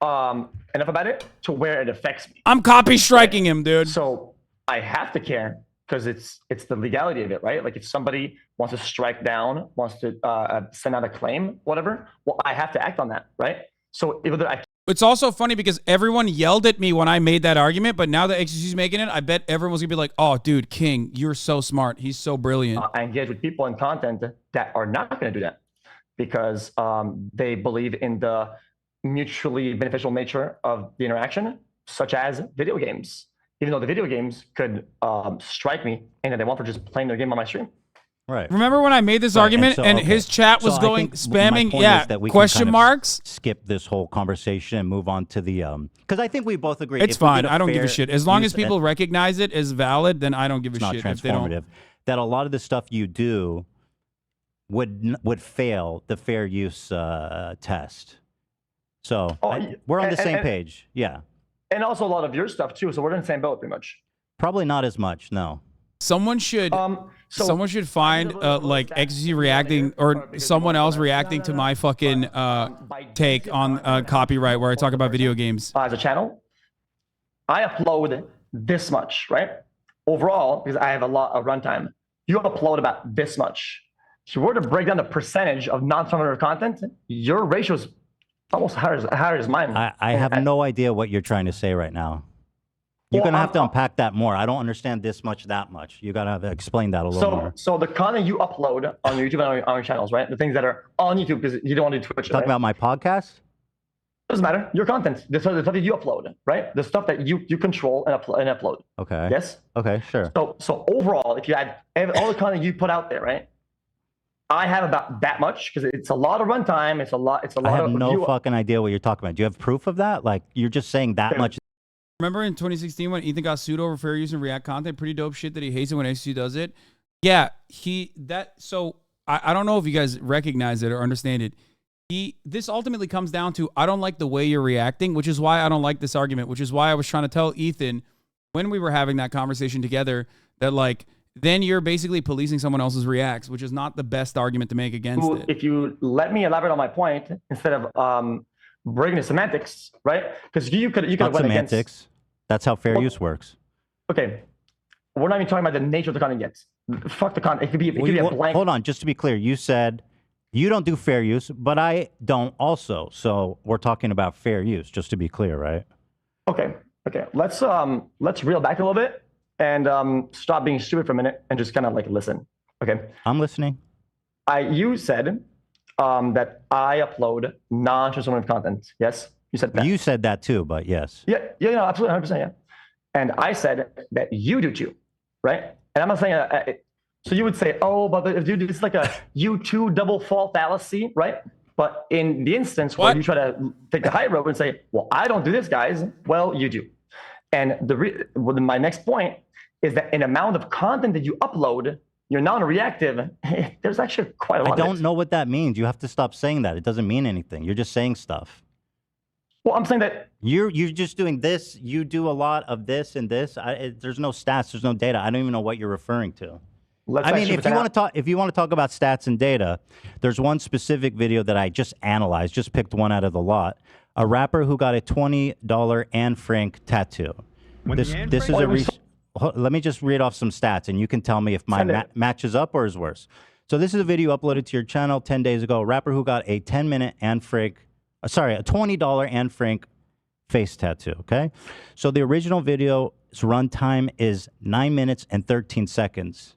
about it to where it affects me. I'm copy striking him, dude. So I have to care because it's the legality of it, right? Like if somebody wants to strike down, wants to send out a claim, whatever, well, I have to act on that, right? So it's also funny because everyone yelled at me when I made that argument, but now that XQC's making it, I bet everyone's gonna be like, "Oh, dude, King, you're so smart. He's so brilliant." I engage with people in content that are not going to do that because they believe in the mutually beneficial nature of the interaction, such as video games. Even though the video games could strike me and they want for just playing their game on my stream. Right. Remember when I made this argument and his chat was going spamming, question marks? Skip this whole conversation and move on to the because I think we both agree. It's fine. I don't give a shit. As long as people recognize it as valid, then I don't give a shit. It's not transformative. That a lot of the stuff you do would fail the fair use test. So we're on the same page. Yeah. And also a lot of your stuff too. So we're in the same boat pretty much. Probably not as much. No. Someone should find like XQC reacting or someone else reacting to my fucking take on copyright where I talk about video games. As a channel, I upload this much, right? Overall, because I have a lot of runtime, you upload about this much. If you were to break down the percentage of non-transformative content, your ratio is almost higher as mine. I have no idea what you're trying to say right now. You're going to have to unpack that more. I don't understand this much, that much. You got to explain that a little more. So the content you upload on your YouTube and on your channels, right? The things that are on YouTube because you don't want to do Twitch. Talking about my podcast? Doesn't matter. Your content, the stuff that you upload, right? The stuff that you control and upload. Okay. Yes? Okay, sure. So overall, if you add all the content you put out there, right? I have about that much because it's a lot of runtime. It's a lot. I have no fucking idea what you're talking about. Do you have proof of that? Like you're just saying that much. Remember in 2016 when Ethan got sued over fair use and React content? Pretty dope shit that he hates it when XQC does it. Yeah, so I don't know if you guys recognize it or understand it. This ultimately comes down to I don't like the way you're reacting, which is why I don't like this argument, which is why I was trying to tell Ethan when we were having that conversation together that like then you're basically policing someone else's reacts, which is not the best argument to make against it. If you let me elaborate on my point instead of breaking the semantics, right? Because you could not semantics. That's how fair use works. Okay, we're not even talking about the nature of the content yet. Fuck the content. It could be a blank. Hold on, just to be clear, you said you don't do fair use, but I don't also. So we're talking about fair use, just to be clear, right? Okay. Let's reel back a little bit and stop being stupid for a minute and just kind of like listen. Okay. I'm listening. You said that I upload non-transformative content. Yes, you said that. You said that too, but yes. Yeah, absolutely, 100%, yeah. And I said that you do too, right? And I'm not saying so you would say, oh, but dude, it's like a U2 double fault fallacy, right? But in the instance where you try to take the high road and say, well, I don't do this, guys. Well, you do. And my next point is that in amount of content that you upload, you're non-reactive. There's actually quite a lot. I don't know what that means. You have to stop saying that. It doesn't mean anything. You're just saying stuff. Well, I'm saying that you're just doing this. You do a lot of this and this. There's no stats. There's no data. I don't even know what you're referring to. I mean, if you want to talk about stats and data, there's one specific video that I just analyzed. Just picked one out of the lot. A rapper who got a $20 Anne Frank tattoo. This is a. Let me just read off some stats, and you can tell me if mine matches up or is worse. So this is a video uploaded to your channel 10 days ago. A rapper who got a 10-minute Anne Frank, a $20 Anne Frank face tattoo. Okay, so the original video's runtime is 9 minutes and 13 seconds.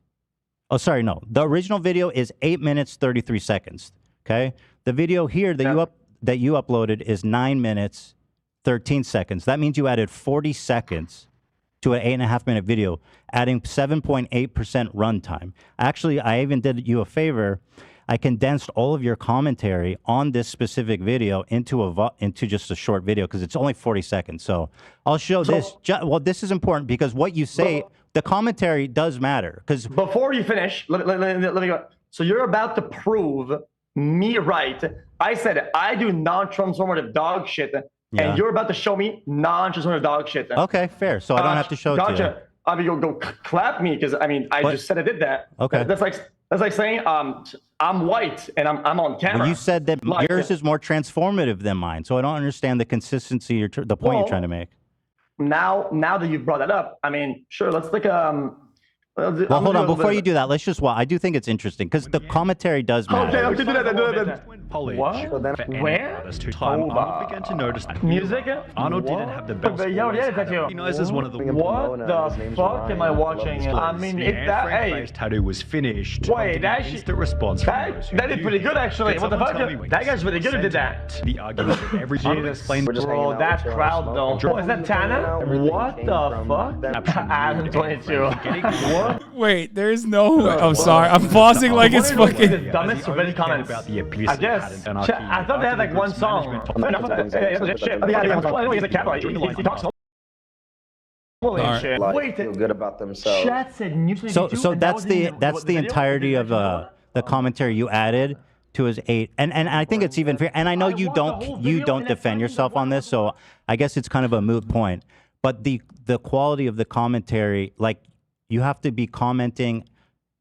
Oh, sorry, no. The original video is 8 minutes 33 seconds. Okay, the video here that you uploaded is 9 minutes 13 seconds. That means you added 40 seconds to an 8.5 minute video, adding 7.8% runtime. Actually, I even did you a favor. I condensed all of your commentary on this specific video into just a short video because it's only 40 seconds. So I'll show this. Well, this is important because what you say, the commentary does matter. Because before you finish, let me go. So you're about to prove me right. I said I do non-transformative dog shit. Yeah. And you're about to show me non-transformative dog shit. Okay, fair. So I don't have to show it to you. I mean, go clap me because I mean I just said I did that. Okay. That's like saying I'm white and I'm on camera. Well, you said that yours is more transformative than mine, so I don't understand the consistency. The point you're trying to make. Now that you've brought that up, I mean, sure. Let's take well, hold on. Before you do that, let's just I do think it's interesting because the commentary does matter. Okay, do that. What? So then Where? Arnold began to notice that music. Arnold didn't have the best voice. Recognized as one of the. What the fuck am I watching? I mean, the Anne Frank tattoo was finished. Wait, that instant response. That did pretty good actually. What the fuck? That guy's really good who did that. The argument that every bro, that crowd though. Oh, is that Tana? What the fuck? Adam 22. Wait, there's no. I'm sorry. I'm pausing like it's fucking. The dumbest Reddit comments. I guess. I thought they had like one song. Holy shit! Wait, feel good about themselves. Chat said so that's the entirety of the commentary you added to his 8, and I think it's even fair. And I know you don't defend yourself on this, so I guess it's kind of a moot point. But the quality of the commentary, like. You have to be commenting,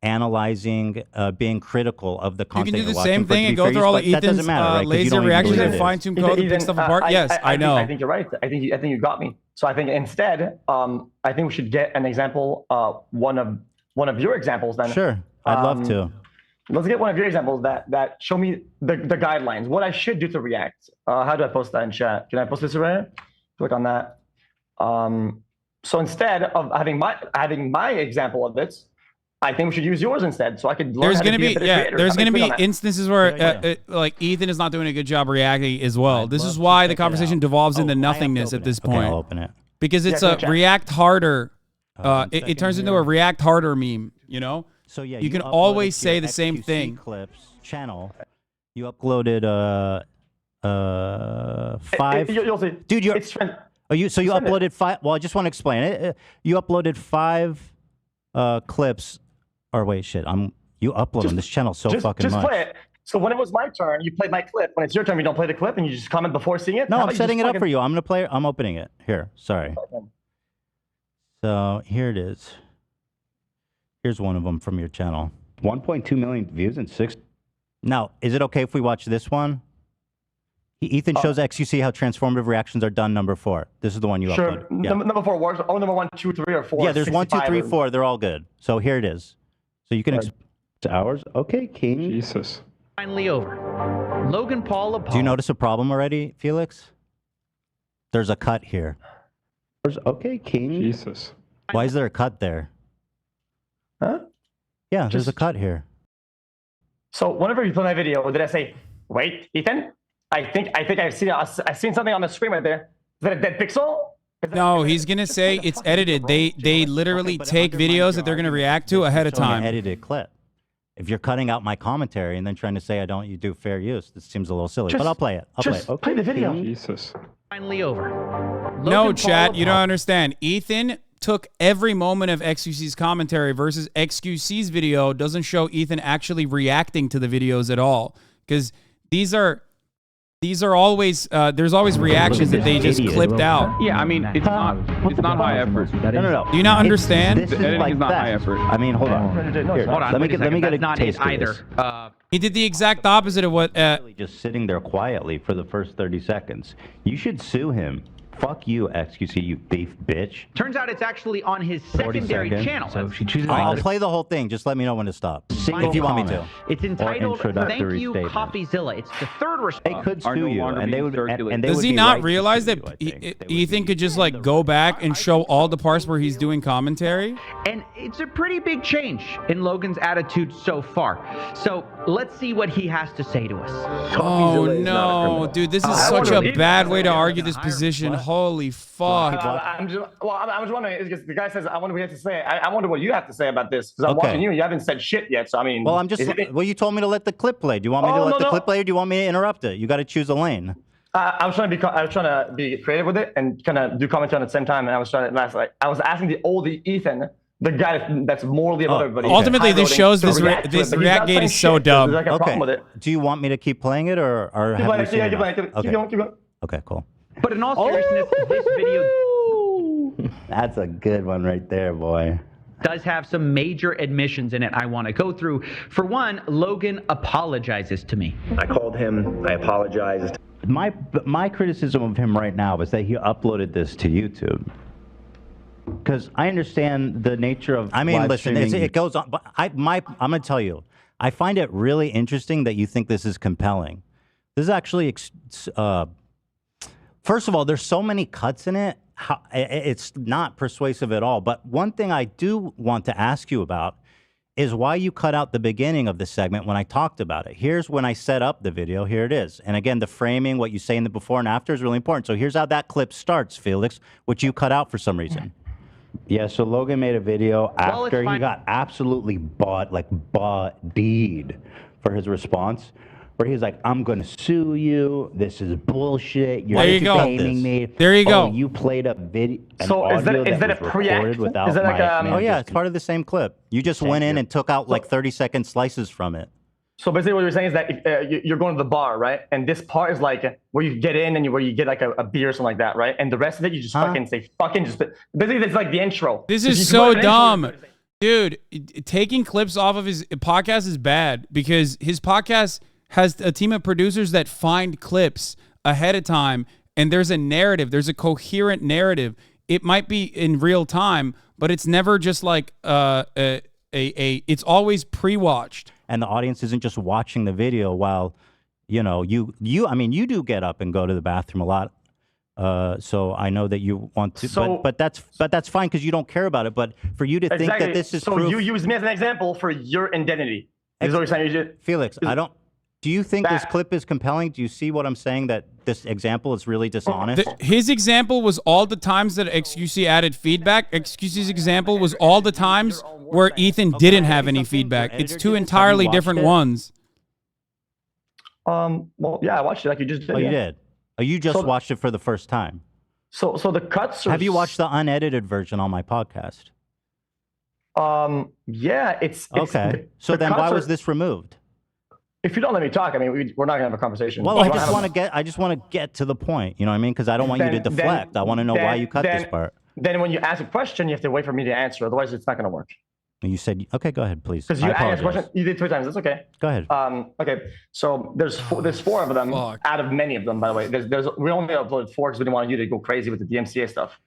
analyzing, being critical of the content. You can do the same thing and go through all of Ethan's laser reactions and fine-tune code and pick stuff apart. Yes, I know. I think you're right. I think you got me. So I think instead, I think we should get an example, one of your examples then. Sure, I'd love to. Let's get one of your examples that show me the guidelines, what I should do to react. How do I post that in chat? Can I post this right? Click on that. So instead of having my example of it, I think we should use yours instead, so I could learn how to be a better creator. There's going to be instances where like Ethan is not doing a good job reacting as well. This is why the conversation devolves into nothingness at this point. I'll open it because it's a react harder. It turns into a react harder meme. You know. So yeah, you can always say the same thing. Clips channel. You uploaded 5. You'll see, dude. It's you uploaded 5. Well, I just want to explain it. You uploaded 5 clips. Or wait, shit. You upload on this channel so fucking much. Just play it. So when it was my turn, you played my clip. When it's your turn, you don't play the clip and you just comment before seeing it. No, I'm setting it up for you. I'm gonna play it. I'm opening it here. Sorry. So here it is. Here's one of them from your channel. 1.2 million views and 6. Now, is it okay if we watch this one? Ethan shows XQC how transformative reactions are done. Number 4. This is the one you uploaded. Yeah. Number 4 works. Oh, number 1, 2, 3, or 4. Yeah, there's 1, 2, 3, 4. They're all good. So here it is. So you can. Hours. Okay, King. Jesus. Finally over. Logan Paul. Do you notice a problem already, Felix? There's a cut here. Okay, King. Jesus. Why is there a cut there? Huh? Yeah, there's a cut here. So whenever you play my video, did I say, "Wait, Ethan? I think I've seen something on the screen right there. Is that a dead pixel?" No, he's gonna say it's edited. They literally take videos that they're gonna react to ahead of time. An edited clip. If you're cutting out my commentary and then trying to say you do fair use, this seems a little silly. But I'll play it. Play the video. Jesus. Finally over. No, chat, you don't understand. Ethan took every moment of XQC's commentary versus XQC's video doesn't show Ethan actually reacting to the videos at all, because these are these are always there's always reactions that they just clipped out. Yeah, I mean, it's not high effort. No. Do you not understand? The editing is not high effort. I mean, hold on. Here, Hold on, let me get a not taste it of this. either. He did the exact opposite of what. Just sitting there quietly for the first 30 seconds. You should sue him. Fuck you, XQC, you thief bitch. Turns out it's actually on his secondary channel. So if she chooses I'll play the whole thing. Just let me know when to stop. If you want me to. It's entitled "Thank You, statement. Coffeezilla." It's the third response. They could sue you, and they would. And they Does would he be not right to realize sue that you, I think. Ethan could just like go back and show all the parts where he's doing commentary? And it's a pretty big change in Logan's attitude so far. So let's see what he has to say to us. Oh no, dude, this is such a bad way to argue this position. Holy fuck. I'm just wondering, because the guy says, I wonder what he has to say. I wonder what you have to say about this, because I'm watching you and you haven't said shit yet. So, I mean. Well, well, you told me to let the clip play. Do you want me to let the clip play, or do you want me to interrupt it? You got to choose a lane. I was trying to be creative with it and kind of do commentary at the same time. And I was asking the old Ethan, the guy that's morally above everybody. Ultimately, this shows this React gate is so dumb. There's like a problem with it. Do you want me to keep playing it, or Keep going. Okay, cool. But in all seriousness, this video That's a good one right there, boy. does have some major admissions in it I want to go through. For one, Logan apologizes to me. I called him. I apologized. My criticism of him right now is that he uploaded this to YouTube. Because I understand the nature of. I mean, live listen, streaming. it goes on. But I'm going to tell you, I find it really interesting that you think this is compelling. This is actually. First of all, there's so many cuts in it. It's not persuasive at all. But one thing I do want to ask you about is why you cut out the beginning of the segment when I talked about it. Here's when I set up the video. Here it is. And again, the framing, what you say in the before and after is really important. So here's how that clip starts, Felix, which you cut out for some reason. Yeah, so Logan made a video after he got absolutely bodied for his response, where he's like, I'm going to sue you. This is bullshit. You're defaming me. There you go. You played a video. So is that a pre-act? Without Is that like oh, yeah, it's part of the same clip. You just went in and took out like 30-second slices from it. So basically what you're saying is that you're going to the bar, right? And this part is like where you get in and where you get like a beer or something like that, right? And the rest of it, you just fucking say just basically it's like the intro. This is so dumb. Dude, taking clips off of his podcast is bad because his podcast has a team of producers that find clips ahead of time, and there's a narrative. There's a coherent narrative. It might be in real time, but it's never just like it's always pre-watched. And the audience isn't just watching the video while, I mean, you do get up and go to the bathroom a lot. So I know that you want to, but that's fine because you don't care about it. But for you to think that this is proof, you use me as an example for your identity. Is what you're saying? Felix, do you think this clip is compelling? Do you see what I'm saying, that this example is really dishonest? His example was all the times that XQC added feedback. XQC's example was all the times where Ethan didn't have any feedback. It's two entirely different ones. Well, yeah, I watched it like you just did. Oh, you did? Oh, you just watched it for the first time? So the cuts are... Have you watched the unedited version on my podcast? Yeah, it's okay. So then why was this removed? If you don't let me talk, I mean, we're not gonna have a conversation. Well, I just want to get to the point. You know what I mean? Because I don't want you to deflect. I want to know why you cut this part. Then when you ask a question, you have to wait for me to answer. Otherwise, it's not gonna work. And you said, okay, go ahead, please. Because you asked a question, you did 3 times. That's okay. Go ahead. Okay. So there's 4 of them out of many of them, by the way. We only uploaded 4 because we didn't want you to go crazy with the DMCA stuff.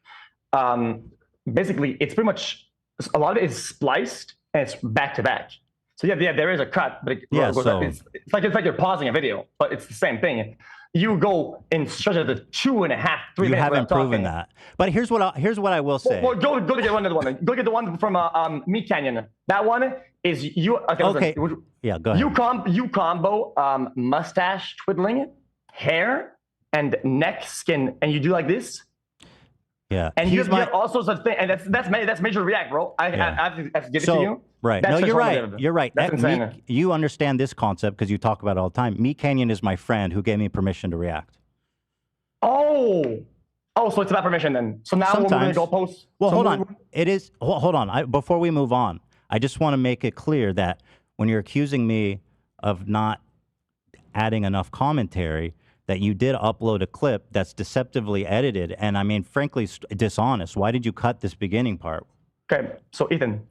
Basically, it's pretty much a lot of it is spliced and it's back to back. So yeah, there is a cut, but it's like you're pausing a video, but it's the same thing. You go in stretch of the 2.5, 3 minutes. You haven't proven that. But here's what I will say. Well, go to get another one. Go get the one from Meat Canyon. That one is you. Okay. Yeah, go ahead. You combo mustache twiddling, hair, and neck skin, and you do like this. Yeah. And you have all sorts of things, and that's major React, bro. I have to give it to you. Right. That's you're right. You're right. That's insane. You understand this concept because you talk about it all the time. Meat Canyon is my friend who gave me permission to react. Oh, so it's about permission then. So now we're going to go post. Well, hold on. It is. Hold on. Before we move on, I just want to make it clear that when you're accusing me of not adding enough commentary, that you did upload a clip that's deceptively edited and, I mean, frankly, dishonest. Why did you cut this beginning part? Okay, so Ethan.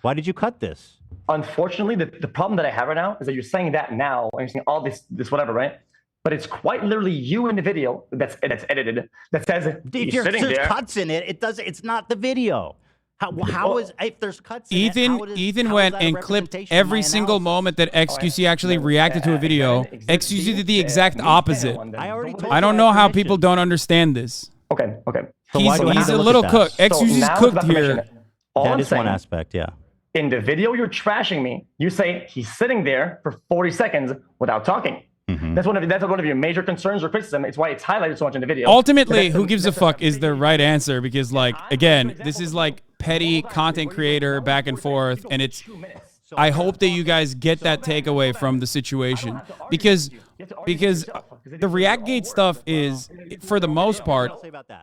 Why did you cut this? Unfortunately, the problem that I have right now is that you're saying that now, and you're saying all this whatever, right? But it's quite literally you in the video that's edited that says if there's cuts in it, it's not the video. How is if there's cuts in it? Ethan went and clipped every single moment that XQC actually reacted to a video. XQC did the exact opposite. I don't know how people don't understand this. Okay. So he's a little cooked. XQC's cooked here. That is one aspect, yeah. In the video you're trashing me, you say he's sitting there for 40 seconds without talking. That's one of your major concerns or criticism. It's why it's highlighted so much in the video. Ultimately, who gives a fuck is the right answer because, like, again, this is like petty content creator back and forth, and it's. I hope that you guys get that takeaway from the situation because the Reactgate stuff is, for the most part,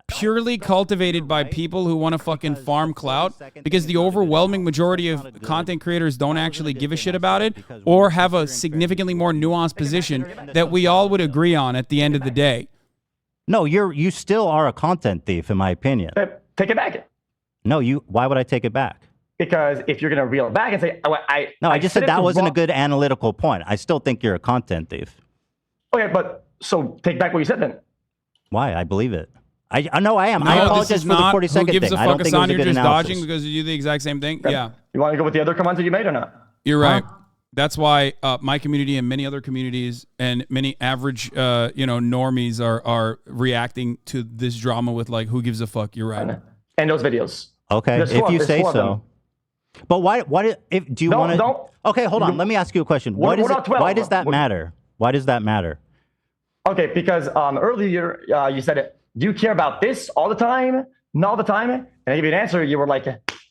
purely cultivated by people who want to fucking farm clout because the overwhelming majority of content creators don't actually give a shit about it or have a significantly more nuanced position that we all would agree on at the end of the day. No, you still are a content thief, in my opinion. Take it back. No, why would I take it back? Because if you're going to reel it back and say, I just said that wasn't a good analytical point. I still think you're a content thief. Okay, but so take back what you said then. Why? I believe it. I know I am. No, I apologize for the 40-second thing. Who gives a I fuck, don't think it was Hasan? a You're good just analysis. dodging because you do the exact same thing? Yeah. You want to go with the other comments that you made or not? You're right. That's why my community and many other communities and many average, normies are reacting to this drama with like, who gives a fuck? You're right. And those videos. Okay, if you say so. But why do you want to? Okay, hold on. Let me ask you a question. Why does that matter? Why does that matter? Okay, because earlier you said, do you care about this all the time? Not all the time? And I gave you an answer. You were like,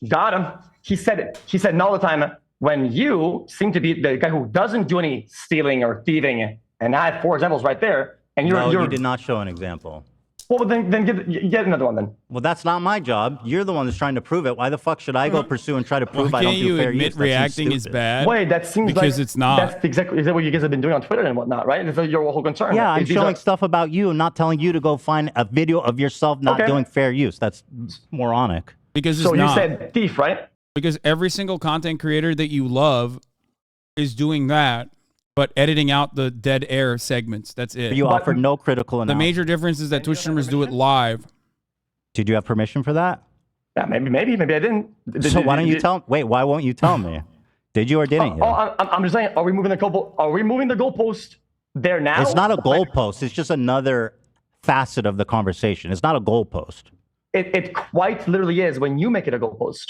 got him. He said not all the time when you seem to be the guy who doesn't do any stealing or thieving. And I have 4 examples right there. And you did not show an example. Well, then get another one then. Well, that's not my job. You're the one that's trying to prove it. Why the fuck should I go pursue and try to prove I don't do fair use? Can't you admit reacting is bad? Wait, that seems because like it's not. That's exactly what you guys have been doing on Twitter and whatnot, right? That's your whole concern. Yeah, I'm showing stuff about you and not telling you to go find a video of yourself not doing fair use. That's moronic. Because it's so not. You said thief, right? Because every single content creator that you love is doing that, but editing out the dead air segments. That's it. But you offered no critical analysis. The major difference is that Twitch streamers do it live. Did you have permission for that? Yeah, maybe I didn't. So why don't you tell? Wait, why won't you tell me? Did you or didn't you? I'm just saying. Are we moving the goalpost there now? It's not a goalpost. It's just another facet of the conversation. It's not a goalpost. It quite literally is when you make it a goalpost.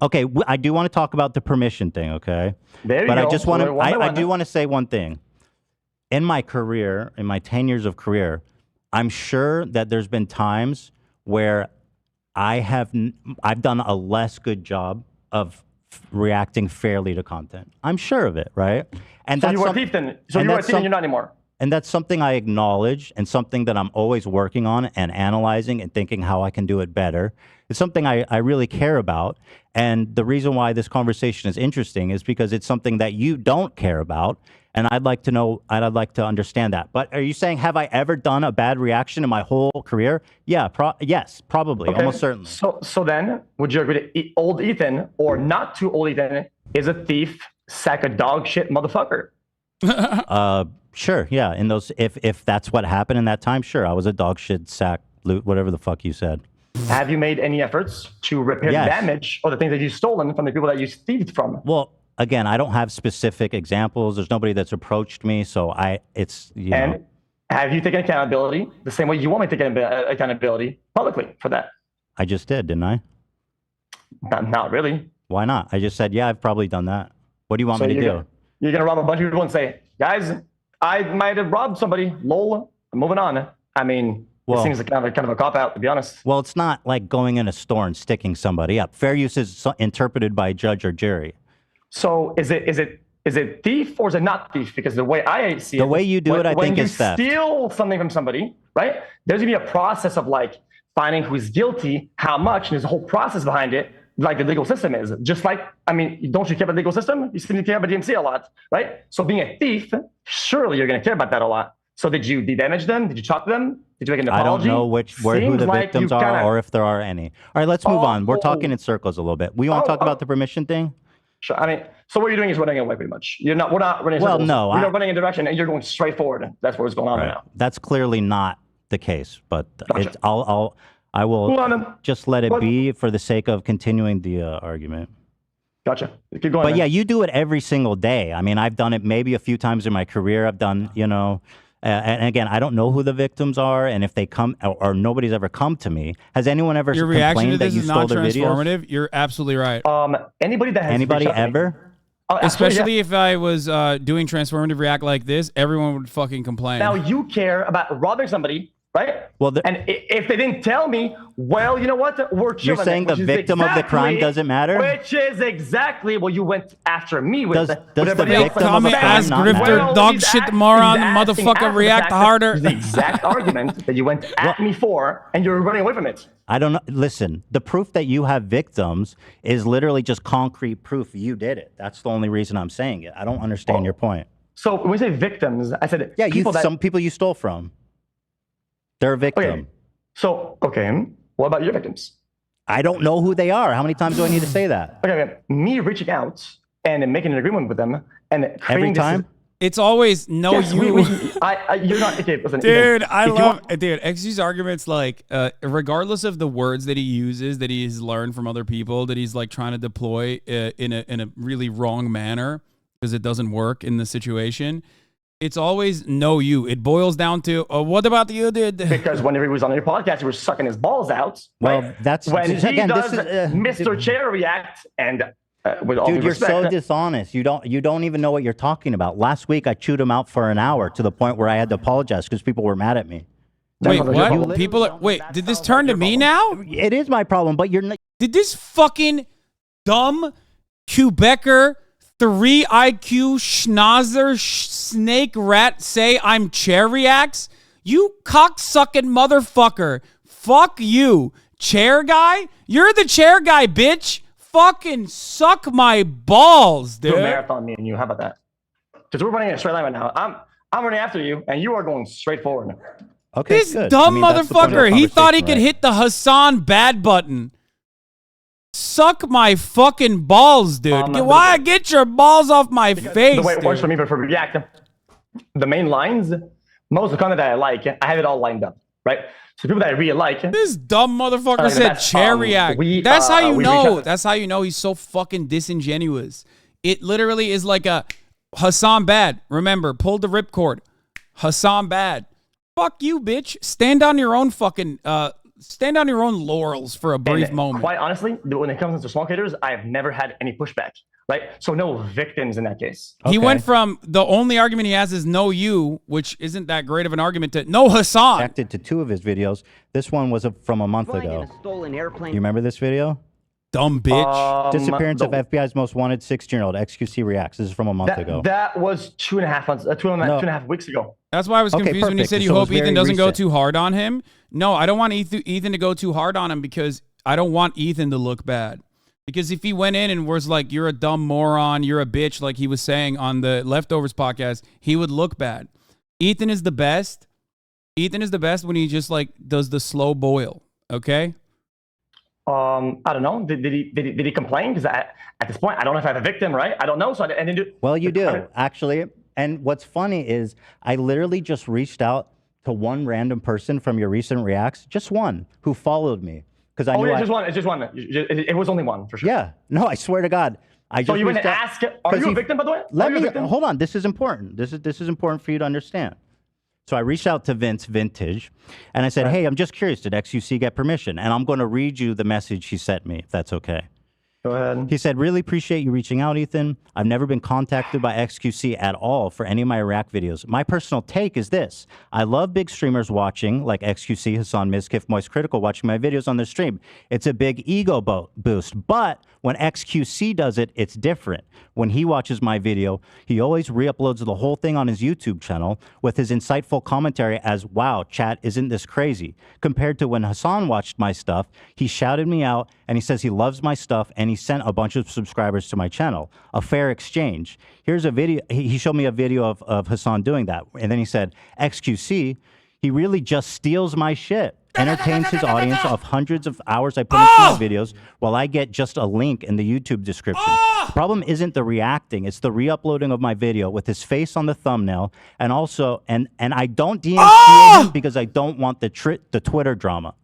Okay, I do want to talk about the permission thing. Okay, there you but go. I just want to. I do want to say one thing. In my career, in my 10 years of career, I'm sure that there's been times where I've done a less good job of reacting fairly to content. I'm sure of it, right? And so that's you were a thief then. So you were a thief and you're not anymore. And that's something I acknowledge and something that I'm always working on and analyzing and thinking how I can do it better. It's something I really care about. And the reason why this conversation is interesting is because it's something that you don't care about. And I'd like to know, I'd like to understand that. But are you saying, have I ever done a bad reaction in my whole career? Yeah, yes, probably, almost certainly. So then, would you agree that old Ethan, or not too old Ethan, is a thief, sack of dog shit motherfucker? Sure, yeah. In those, if that's what happened in that time, sure, I was a dog shit, sack, loot, whatever the fuck you said. Have you made any efforts to repair the damage or the things that you've stolen from the people that you thieved from? Well, again, I don't have specific examples. There's nobody that's approached me, so it's, you know. Have you taken accountability the same way you want me to take accountability publicly for that? I just did, didn't I? Not really. Why not? I just said, yeah, I've probably done that. What do you want me to do? You're going to rob a bunch of people and say, guys, I might have robbed somebody. Lol. I'm moving on. I mean, it seems like kind of a cop-out, to be honest. Well, it's not like going in a store and sticking somebody up. Fair use is interpreted by a judge or jury. So is it thief or is it not thief? Because the way I see it, the way you do it, I think is theft. When you steal something from somebody, right? There's gonna be a process of like finding who's guilty, how much, and there's a whole process behind it, like the legal system is. Just like, I mean, don't you care about the legal system? You seem to care about DMC a lot, right? So being a thief, surely you're gonna care about that a lot. So did you de-damage them? Did you talk to them? Did you make an I apology? don't know who the victims are or if there are any. All right, let's move on. We're talking in circles a little bit. We want to talk about the permission thing? Sure. I mean, so what you're doing is running away pretty much. We're not running in circles. Well, no. We're not running in a direction and you're going straight forward. That's what's going on right now. That's clearly not the case, but Gotcha. I will Move on, then. just let it be for the sake of continuing the argument. Gotcha. Keep going. But man. yeah, you do it every single day. I mean, I've done it maybe a few times in my career. I've done, and again, I don't know who the victims are, and if they come or nobody's ever come to me. Has anyone ever Your reaction to complained that this you is stole not their videos? transformative. You're absolutely right. Anybody that has Anybody reached out to me- ever? Oh, absolutely, Especially yeah. if I was doing transformative react like this, everyone would fucking complain. Now you care about robbing somebody, right? Well, and if they didn't tell me, well, you know what? We're chilling. You're saying the which is victim of the crime doesn't matter? Which is exactly what you went after me with. Does the everybody else. victim of the crime ass not grifter, matter? dog he's shit, ask- moron, he's asking motherfucker, after the react fact that harder. it's the exact argument that you went at me for, and you're running away from it. I don't know. Listen, the proof that you have victims is literally just concrete proof you did it. That's the only reason I'm saying it. I don't understand your point. So when we say victims, I said some people you stole from. They're a victim. Okay. So, what about your victims? I don't know who they are. How many times do I need to say that? Okay, me reaching out and making an agreement with them and Every time? It's always no Yes, you. you're not. Okay, listen, Dude, Ethan, I if you love want- dude. XQ's arguments, like, regardless of the words that he uses, that he's learned from other people, that he's like trying to deploy in a really wrong manner because it doesn't work in the situation. It's always no you. It boils down to what about you did? Because whenever he was on your podcast, he was sucking his balls out. Well, right? that's when he again. does This is Mr. Chair react and. With all dude, due you're respect, so dishonest. You don't even know what you're talking about. Last week I chewed him out for an hour to the point where I had to apologize because people were mad at me. Wait, what? People are, wait, did this turn to me now? It is my problem, but you're not. Did this fucking dumb Quebecer 3 IQ schnauzer snake rat say I'm chair reacts? You cocksucking motherfucker. Fuck you. Chair guy? You're the chair guy, bitch. Fucking suck my balls, dude. do a marathon, me and you. How about that? Because we're running a straight line right now. I'm running after you, and you are going straight forward. Okay, This good. dumb that's the point of the motherfucker. He thought he conversation, could hit the Hasan bad button. Suck my fucking balls, dude. Why get your balls off my face? The way it works dude? for me, but for React, the main lines, most of the content that I like, I have it all lined up, right? So people that I really like. This dumb motherfucker the said best. chair react. We, That's how you we know. reach out- That's how you know he's so fucking disingenuous. It literally is like a Hasan bad. Remember, pulled the ripcord. Hasan bad. Fuck you, bitch. Stand on your own fucking stand on your own laurels for a brief And moment. Quite honestly, when it comes to small creators, I have never had any pushback, right? So no victims in that case. He went from the only argument he has is no you, which isn't that great of an argument, to no Hasan. Connected to 2 of his videos. This one was from a month ago. You remember this video? Dumb bitch. Disappearance of FBI's most wanted 16-year-old. XQC reacts. This is from a month ago. That was 2.5 months, 2.5 weeks ago. That's why I was Okay, confused when you perfect. said you So it hope was Ethan very doesn't go recent. too hard on him. No, I don't want Ethan to go too hard on him because I don't want Ethan to look bad. Because if he went in and was like, you're a dumb moron, you're a bitch, like he was saying on the Leftovers podcast, he would look bad. Ethan is the best. Ethan is the best when he just like does the slow boil. Okay? I don't know. Did he complain? Because at this point, I don't know if I have a victim, right? I don't know. So I didn't do. Well, you do, actually. And what's funny is I literally just reached out to one random person from your recent reacts, just one, who followed me. Because I knew it's just one. It's just one. It was only one, for sure. Yeah. No, I swear to God. I just So you went reached to out- ask, are you a victim, by the way? Let Are you a me, victim? hold on. This is important. This is important for you to understand. So I reached out to Vintage, and I said, hey, I'm just curious, did XQC get permission? And I'm going to read you the message he sent me, if that's okay. Go ahead. He said, really appreciate you reaching out, Ethan. I've never been contacted by XQC at all for any of my React videos. My personal take is this. I love big streamers watching, like XQC, Hasan, Mizkif, Moist Critical, watching my videos on their stream. It's a big ego boost. But when XQC does it, it's different. When he watches my video, he always re-uploads the whole thing on his YouTube channel with his insightful commentary as, wow, chat, isn't this crazy? Compared to when Hasan watched my stuff, he shouted me out and he says he loves my stuff and he he sent a bunch of subscribers to my channel. A fair exchange. Here's a video. He showed me a video of Hasan doing that. And then he said, XQC, he really just steals my shit. Entertains his audience of hundreds of hours I put into my videos while I get just a link in the YouTube description. The problem isn't the reacting, it's the re-uploading of my video with his face on the thumbnail, and also, and I don't DMCA him because I don't want the Twitter drama.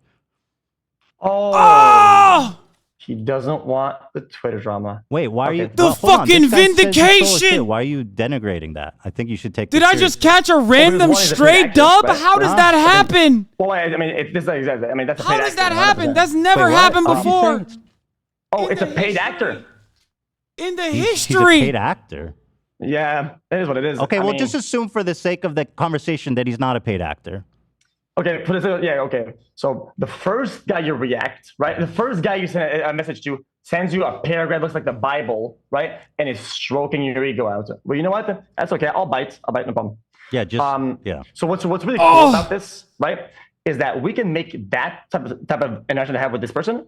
He doesn't want the Twitter drama. Wait, why are you... The fucking vindication! Why are you denigrating that? I think you should take... Did I just catch a random stray dub? Right? How does that happen? Well, I mean, that's a How paid does that actor, happen? 100%. That's never happened before. Oh, it's a paid actor. In the He's history. a paid actor. Yeah, it is what it is. Okay, I well, mean, just assume for the sake of the conversation that he's not a paid actor. Okay, okay. So the first guy you react, right? The first guy you send a message to sends you a paragraph, looks like the Bible, right? And is stroking your ego out. Well, you know what? That's okay. I'll bite, no problem. Yeah, just yeah. So what's really cool about this, right, is that we can make that type of interaction to have with this person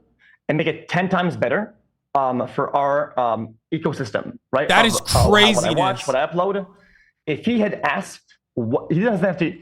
and make it 10 times better for our ecosystem, right? That is crazy. What I watch, what I upload. If he had asked, he doesn't have to.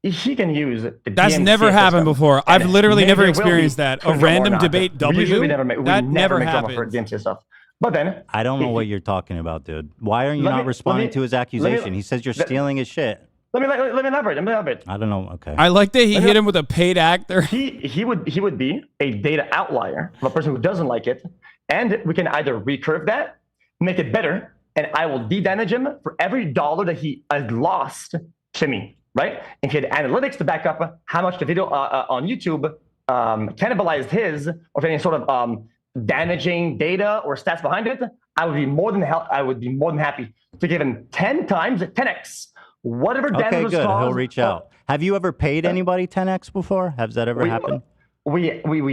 He can use the That's DMCA never happened system. before. I've And literally never maybe experienced that. A random debate W? We That never never make drama for happens. DMCA stuff. But then I don't know what you're talking about, dude. Why are you not responding to his accusation? He says you're stealing his shit. Let me elaborate. I don't know. Okay. I like that he hit him with a paid actor. He would be a data outlier of a person who doesn't like it, and we can either recurve that, make it better, and I will de-damage him for every dollar that he has lost to me. Right? If he had analytics to back up how much the video on YouTube cannibalized his, or if any sort of damaging data or stats behind it, I would be more than happy to give him 10x whatever damage was good. caused. He'll reach out. Have you ever paid anybody 10x before? Has that ever happened? We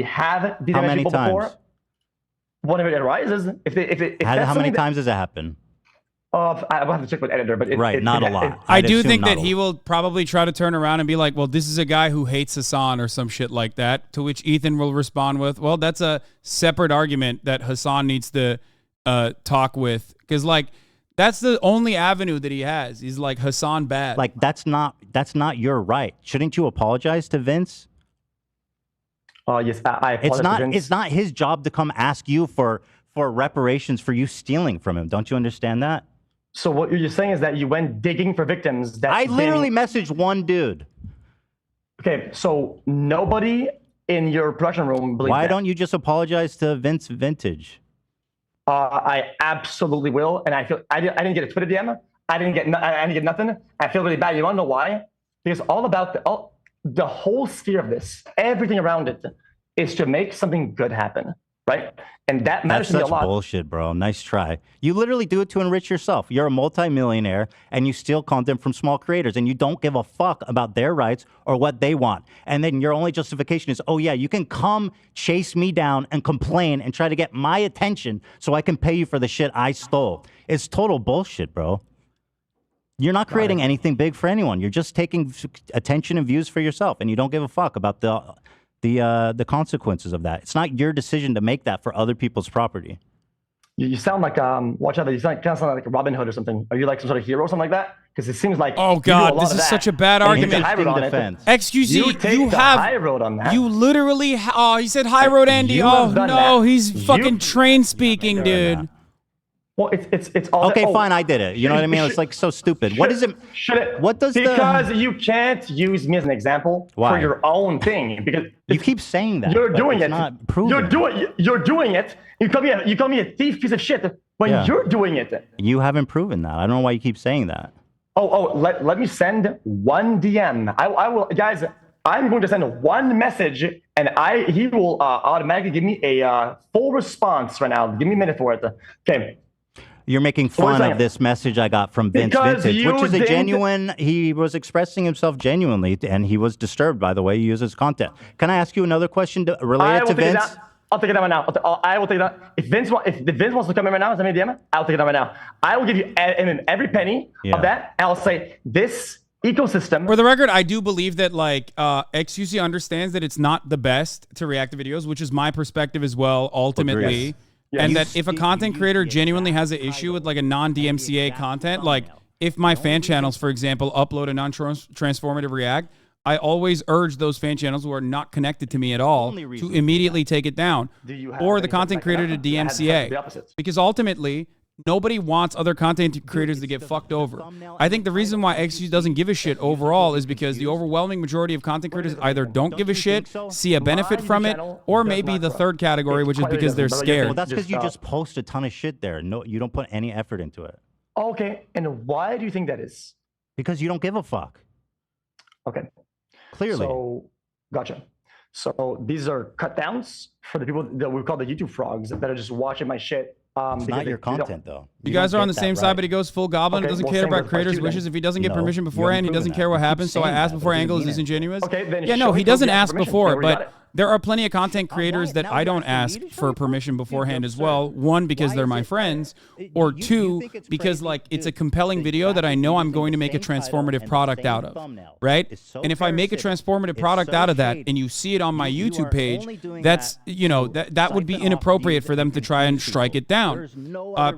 have How many times? before. Whenever it arises, How many times does it happen? I will have to check with editor, but not a lot. I do think that he will probably try to turn around and be like, well, this is a guy who hates Hasan or some shit like that, to which Ethan will respond with, well, that's a separate argument that Hasan needs to talk with. Because, like, that's the only avenue that he has. He's like, Hasan bad. Like, that's not your right. Shouldn't you apologize to Vince? Yes, I apologize to Vince. It's not his job to come ask you for reparations for you stealing from him. Don't you understand that? So what you're saying is that you went digging for victims. That I literally messaged one dude. Okay, so nobody in your production room believes Why that. don't you just apologize to Vince Vintage? I absolutely will, and I feel I didn't get a Twitter DM. I didn't get nothing. I feel really bad. You want to know why? Because all about the whole sphere of this, everything around it, is to make something good happen. Right? And that matters to me a lot. That's such bullshit, bro. Nice try. You literally do it to enrich yourself. You're a multimillionaire and you steal content from small creators and you don't give a fuck about their rights or what they want. And then your only justification is, oh yeah, you can come chase me down and complain and try to get my attention so I can pay you for the shit I stole. It's total bullshit, bro. You're not creating anything big for anyone. You're just taking attention and views for yourself and you don't give a fuck about the consequences of that. It's not your decision to make that for other people's property. You sound like watch out! You sound like Robin Hood or something. Are you like some sort of hero or something like that? Because it seems like oh god, this is such a bad argument. XQC, you have high road on that. You literally he said high road Andy. Oh no, he's fucking train speaking, dude. Well, it's all okay. Fine, I did it. You know what I mean? It's like so stupid. What is it? What does because you can't use me as an example for your own thing because you keep saying that you're doing it. Not proven. You're doing it. You call me a thief, piece of shit when you're doing it. You haven't proven that. I don't know why you keep saying that. Let me send one DM. I will, guys. I'm going to send one message, and he will automatically give me a full response right now. Give me a minute for it. Okay. You're making fun of this message I got from Vince Vintage, which is a genuine, he was expressing himself genuinely, and he was disturbed by the way he uses content. Can I ask you another question related to Vince? I'll take it out right now. I will take it out. If Vince wants to come in right now and send me a DM, I'll take it out right now. I will give you every penny of that, and I'll say this ecosystem. For the record, I do believe that like XQC understands that it's not the best to react to videos, which is my perspective as well, ultimately. And that if a content creator genuinely has an issue with like a non-DMCA content, like if my fan channels, for example, upload a non-transformative react, I always urge those fan channels who are not connected to me at all to immediately take it down, or the content creator to DMCA, because ultimately nobody wants other content creators to get fucked over. I think the reason why XQC doesn't give a shit overall is because the overwhelming majority of content creators either don't give a shit, see a benefit from it, or maybe the third category, which is because they're scared. Well, that's because you just post a ton of shit there. No, you don't put any effort into it. Okay, and why do you think that is? Because you don't give a fuck. Okay. Clearly. So, gotcha. So these are cut downs for the people that we call the YouTube frogs that are just watching my shit. It's not your content, though. You guys are on the same side, but he goes full goblin. Doesn't care about creators' wishes. If he doesn't get permission beforehand, he doesn't care what happens. So I asked before Angle is disingenuous. Okay, then yeah, no, he doesn't ask before, but there are plenty of content creators that I don't ask for permission beforehand as well. One, because they're my friends, or two, because like it's a compelling video that I know I'm going to make a transformative product out of, right? And if I make a transformative product out of that and you see it on my YouTube page, that's, you know, that would be inappropriate for them to try and strike it down.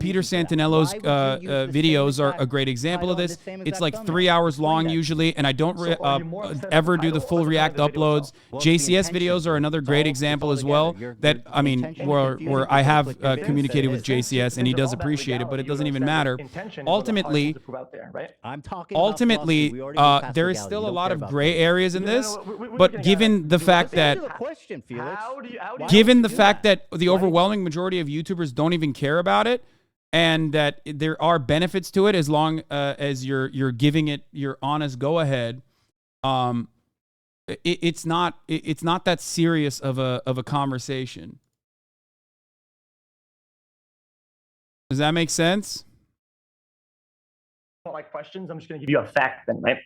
Peter Santinello's videos are a great example of this. It's like 3 hours long usually, and I don't ever do the full React uploads. JCS videos are another great example as well. That, I mean, where I have communicated with JCS and he does appreciate it, but it doesn't even matter. Ultimately, there is still a lot of gray areas in this, but given the fact that the overwhelming majority of YouTubers don't even care about it, and that there are benefits to it as long as you're giving it your honest go ahead, it's not that serious of a conversation. Does that make sense? Like questions, I'm just going to give you a fact then, right?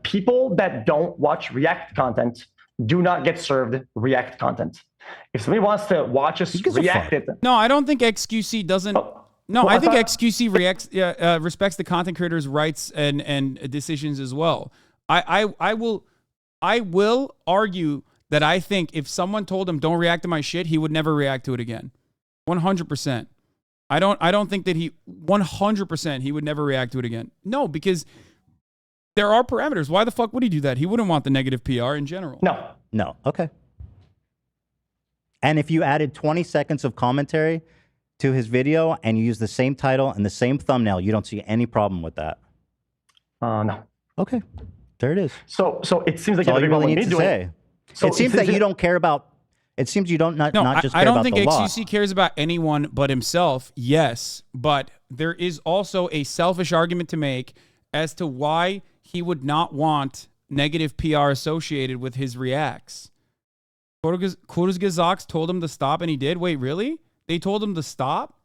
People that don't watch React content do not get served React content. If somebody wants to watch us react it, no, I don't think XQC doesn't. No, I think XQC respects the content creator's rights and decisions as well. I will argue that I think if someone told him don't react to my shit, he would never react to it again. 100%. I don't think that 100% he would never react to it again. No, because there are parameters. Why the fuck would he do that? He wouldn't want the negative PR in general. No. Okay. And if you added 20 seconds of commentary to his video and you use the same title and the same thumbnail, you don't see any problem with that? No. Okay. There it is. So it seems like all you really need to say. So it seems that you don't care about. It seems you don't not just care I don't about think the law. XQC cares about anyone but himself. Yes, but there is also a selfish argument to make as to why he would not want negative PR associated with his reacts. Kurzgesagt told him to stop, and he did. Wait, really? They told him to stop?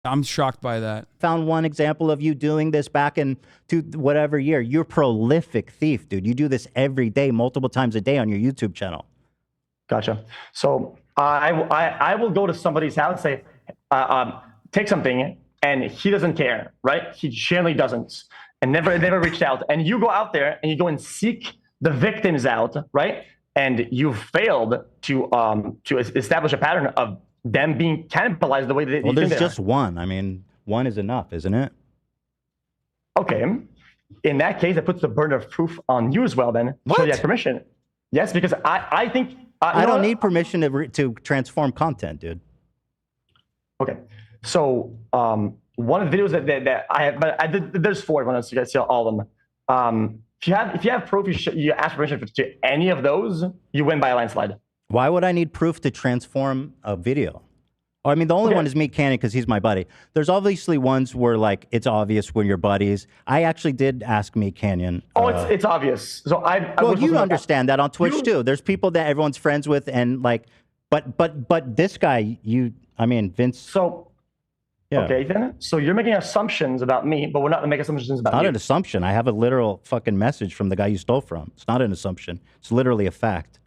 I'm shocked by that. Found one example of you doing this back in whatever year. You're a prolific thief, dude. You do this every day, multiple times a day on your YouTube channel. Gotcha. So I will go to somebody's house and say, take something, and he doesn't care, right? He generally doesn't, and never reached out. And you go out there and you go and seek the victims out, right? And you failed to establish a pattern of them being cannibalized the way that well, there's just one. I mean, one is enough, isn't it? Okay. In that case, it puts the burden of proof on you as well. Then, so you have permission. Yes, because I think I don't need permission to transform content, dude. Okay. So one of the videos that I have, but there's 4 ones. You guys see all of them. If you have proof, you ask permission to any of those, you win by a landslide. Why would I need proof to transform a video? I mean, the only one is me, Canyon, because he's my buddy. There's obviously ones where, like, it's obvious when you're buddies. I actually did ask me, Canyon. Oh, it's obvious. So well, you understand that on Twitch too. There's people that everyone's friends with, and like, but this guy, I mean, Vince. So, yeah. Okay, Ethan. So you're making assumptions about me, but we're not making assumptions about you. Not an assumption. I have a literal fucking message from the guy you stole from. It's not an assumption. It's literally a fact.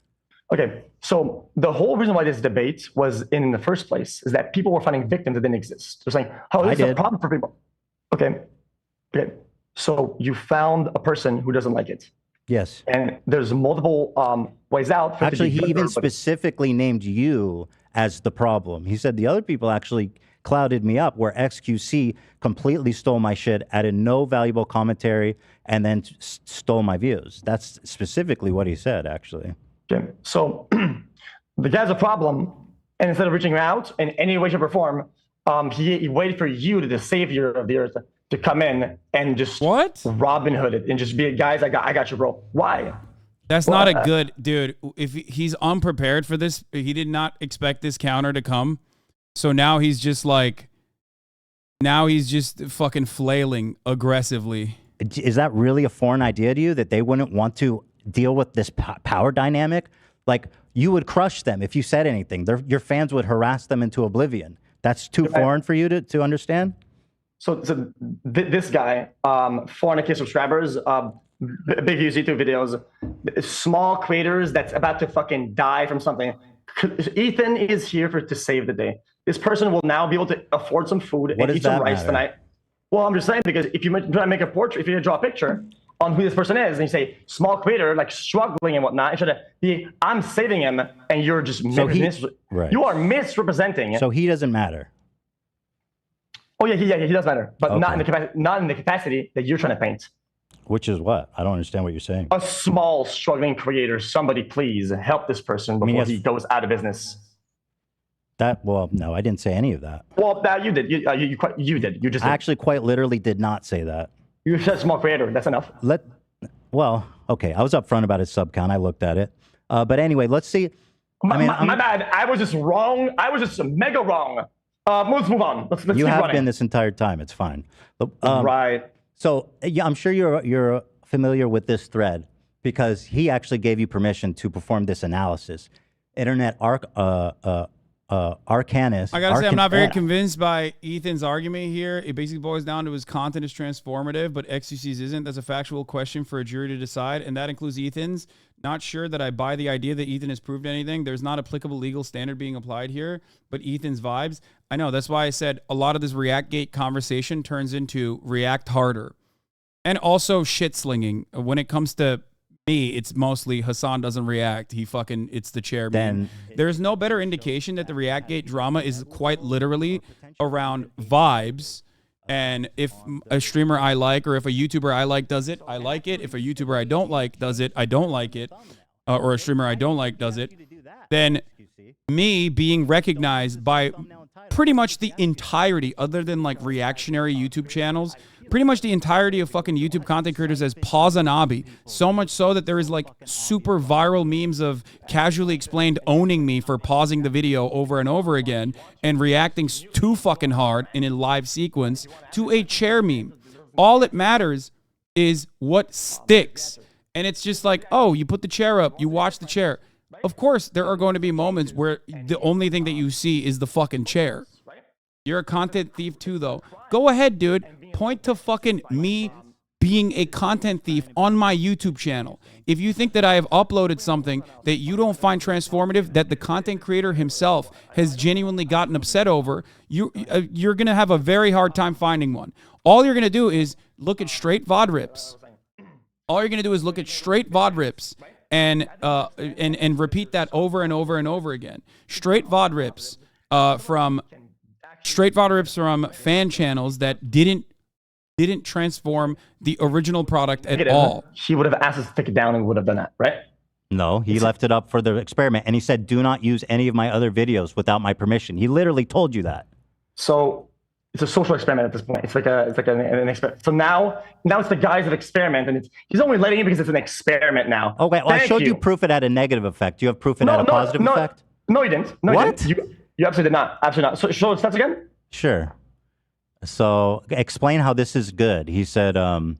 Okay, so the whole reason why this debate was in the first place is that people were finding victims that didn't exist. They're saying, "Oh, this is a problem for people." Okay. So you found a person who doesn't like it. Yes. And there's multiple ways out. Actually, he even specifically named you as the problem. He said the other people actually clouded me up, where XQC completely stole my shit, added no valuable commentary, and then stole my views. That's specifically what he said, actually. Okay. So the guy's a problem, and instead of reaching out in any way, shape, or form, he waited for you, to the savior of the earth, to come in and just Robin Hood it and just be, guys, I got you, bro. Why? That's not a good dude. If he's unprepared for this, he did not expect this counter to come. So now he's just like, now he's just fucking flailing aggressively. Is that really a foreign idea to you, that they wouldn't want to deal with this power dynamic? Like, you would crush them if you said anything. Your fans would harass them into oblivion. That's too foreign for you to understand? So this guy, 400K subscribers, big views, YouTube videos, small creators that's about to fucking die from something. Ethan is here to save the day. This person will now be able to afford some food and eat some rice tonight. Well, I'm just saying, because if you try to make a portrait, if you draw a picture on who this person is, and you say small creator, like struggling and whatnot, instead of I'm saving him, and you're just you are misrepresenting. So he doesn't matter. Oh yeah, he does matter, but not in the capacity that you're trying to paint. Which is what? I don't understand what you're saying. A small, struggling creator. Somebody please help this person before he goes out of business. Well, no, I didn't say any of that. Well, you did. You did. You just I actually quite literally did not say that. You said small creator. That's enough. Well, okay. I was upfront about his sub count. I looked at it. But anyway, let's see. My bad. I was just wrong. I was just mega wrong. Let's move on. Let's you keep have running. been this entire time. It's fine. Right. So yeah, I'm sure you're familiar with this thread, because he actually gave you permission to perform this analysis. Internet Arcanist. I gotta say, I'm not very convinced by Ethan's argument here. It basically boils down to his content is transformative, but XQC's isn't. That's a factual question for a jury to decide, and that includes Ethan's. Not sure that I buy the idea that Ethan has proved anything. There's not applicable legal standard being applied here, but Ethan's vibes. I know, that's why I said a lot of this ReactGate conversation turns into React Harder. And also shit slinging. When it comes to me, it's mostly Hasan doesn't react. It's the chairman. There's no better indication that the ReactGate drama is quite literally around vibes. And if a streamer I like, or if a YouTuber I like does it, I like it. If a YouTuber I don't like does it, I don't like it. Or a streamer I don't like does it. Then me being recognized by pretty much the entirety, other than like reactionary YouTube channels, pretty much the entirety of fucking YouTube content creators as Hasanabi. So much so that there is like super viral memes of Casually Explained owning me for pausing the video over and over again and reacting too fucking hard in a live sequence to a chair meme. All it matters is what sticks. And it's just like, oh, you put the chair up, you watch the chair. Of course, there are going to be moments where the only thing that you see is the fucking chair. You're a content thief too, though. Go ahead, dude. Point to fucking me being a content thief on my YouTube channel. If you think that I have uploaded something that you don't find transformative, that the content creator himself has genuinely gotten upset over, you're going to have a very hard time finding one. All you're going to do is look at straight VOD rips. All you're going to do is look at straight VOD rips and repeat that over and over and over again. Straight VOD rips from fan channels that didn't transform the original product at all. He would have asked us to take it down and would have done that, right? No, he left it up for the experiment, and he said, do not use any of my other videos without my permission. He literally told you that. So it's a social experiment at this point. It's like an experiment. So now it's the guise of experiment, and he's only letting it because it's an experiment now. Okay, well, I showed you proof it had a negative effect. Do you have proof it had a positive effect? No, you didn't. No, what? You didn't. You absolutely did not. Absolutely not. So show the stats again? Sure. So explain how this is good. He said, I'll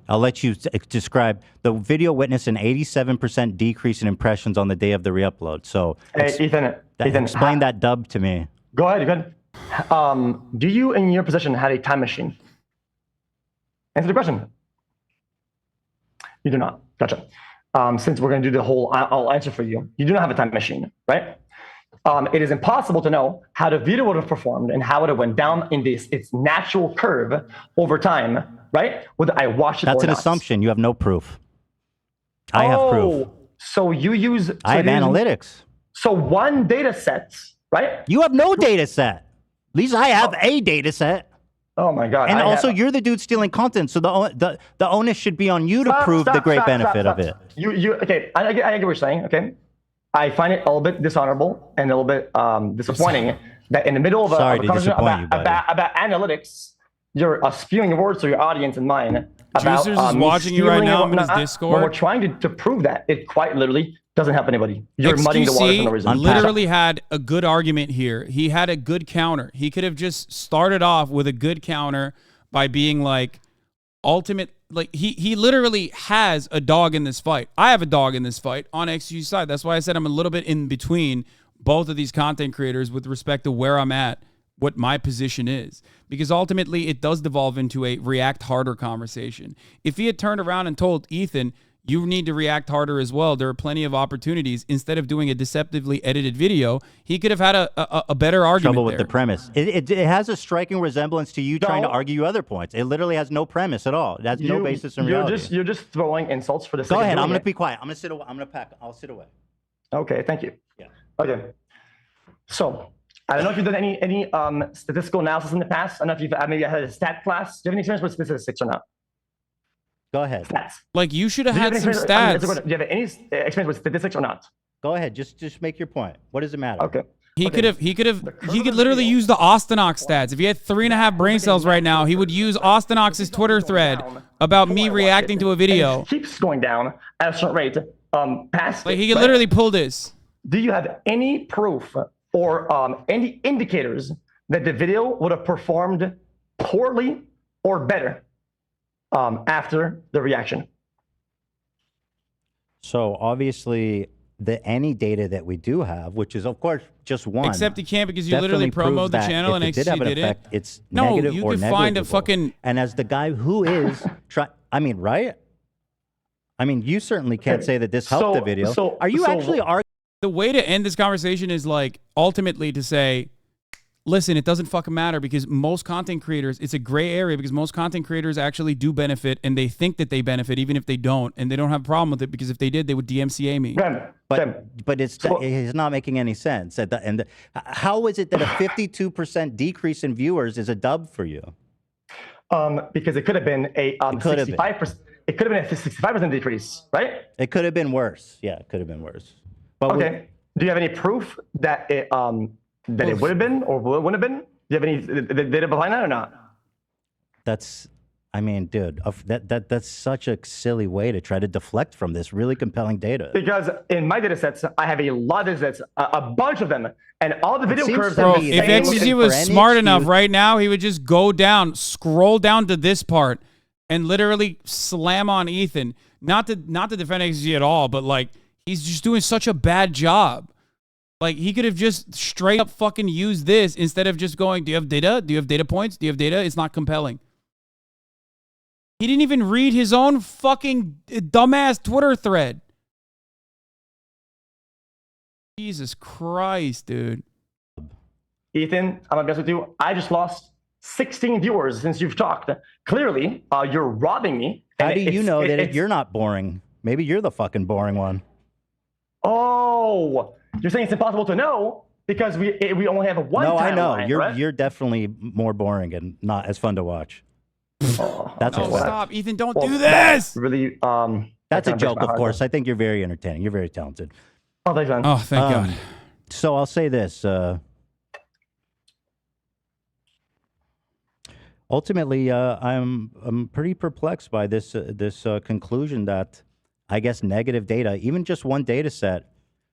let you describe. The video witnessed an 87% decrease in impressions on the day of the reupload. So Ethan, explain that dub to me. Go ahead. Do you, in your position, have a time machine? Answer the question. You do not. Gotcha. Since we're going to do the whole, I'll answer for you. You do not have a time machine, right? It is impossible to know how the video would have performed and how it would have went down in its natural curve over time, right? Whether I watched it That's or an not. assumption. You have no proof. I have proof. So you use... I have analytics. So one data set, right? You have no data set. At least I have a data set. Oh my God! And also, you're the dude stealing content, so the onus should be on you to prove the great benefit of it. You okay? I get what you're saying. Okay, I find it a little bit dishonorable and a little bit disappointing that in the middle of a conversation about analytics, you're spewing your words to your audience and mine. Juicers is watching you right now in his Discord. When we're trying to prove that, it quite literally doesn't help anybody. You're muddying the water for no reason. Literally had a good argument here. He had a good counter. He could have just started off with a good counter by being like, he literally has a dog in this fight. I have a dog in this fight on XQC side. That's why I said I'm a little bit in between both of these content creators with respect to where I'm at, what my position is. Because ultimately, it does devolve into a react harder conversation. If he had turned around and told Ethan, you need to react harder as well, there are plenty of opportunities, instead of doing a deceptively edited video, he could have had a better argument. Trouble with the premise. It has a striking resemblance to you trying to argue other points. It literally has no premise at all. It has no basis in reality. You're just throwing insults for the sake Go ahead. of I'm going doing to be quiet. I'm going to sit away. I'm going to pack. I'll sit away. Okay. Thank you. Yeah. Okay. So I don't know if you've done any statistical analysis in the past. I don't know if you've maybe had a stat class. Do you have any experience with statistics or not? Go ahead. Stats. Like, you should have had some stats. Do you have any experience with statistics or not? Go ahead. Just make your point. What does it matter? Okay. He could literally use the Austinox stats. If he had 3.5 brain cells right now, he would use Austinox's Twitter thread about me reacting to a video. It keeps going down at a certain rate. Like, he could literally pull this. Do you have any proof or any indicators that the video would have performed poorly or better after the reaction? So obviously, any data that we do have, which is of course just one, except he can't, because you literally promoted the channel and XQC did it. It's no, negative you or could negligible. find a fucking. And as the guy who is I mean, right? I mean, you certainly can't say that this helped the video. Are you actually arguing? The way to end this conversation is like ultimately to say, listen, it doesn't fucking matter, because most content creators, it's a gray area, because most content creators actually do benefit, and they think that they benefit even if they don't, and they don't have a problem with it, because if they did, they would DMCA me. But it's not making any sense. How is it that a 52% decrease in viewers is a dub for you? Because it could have been a 65%. It could have been a 65% decrease, right? It could have been worse. Yeah, it could have been worse. But okay. Do you have any proof that it would have been or wouldn't have been? Do you have any data behind that or not? I mean, dude, that's such a silly way to try to deflect from this really compelling data. Because in my data sets, I have a lot of data sets, a bunch of them, and all the video curves. Bro, if XQC was smart enough right now, he would just go down, scroll down to this part, and literally slam on Ethan. Not to defend XQC at all, but like, he's just doing such a bad job. Like, he could have just straight up fucking used this instead of just going, do you have data? Do you have data points? Do you have data? It's not compelling. He didn't even read his own fucking dumbass Twitter thread. Jesus Christ, dude. Ethan, I'm gonna be honest with you. I just lost 16 viewers since you've talked. Clearly, you're robbing me. How do you know that you're not boring? Maybe you're the fucking boring one. Oh, you're saying it's impossible to know because we only have a one. No, I know. Line, you're definitely more boring and not as fun to watch. That's a stop, Ethan! Don't do this. Really, that's a joke, of course. I think you're very entertaining. You're very talented. Oh, thanks, man. Oh, thank God. So I'll say this. Ultimately, I'm pretty perplexed by this conclusion that I guess negative data, even just one data set.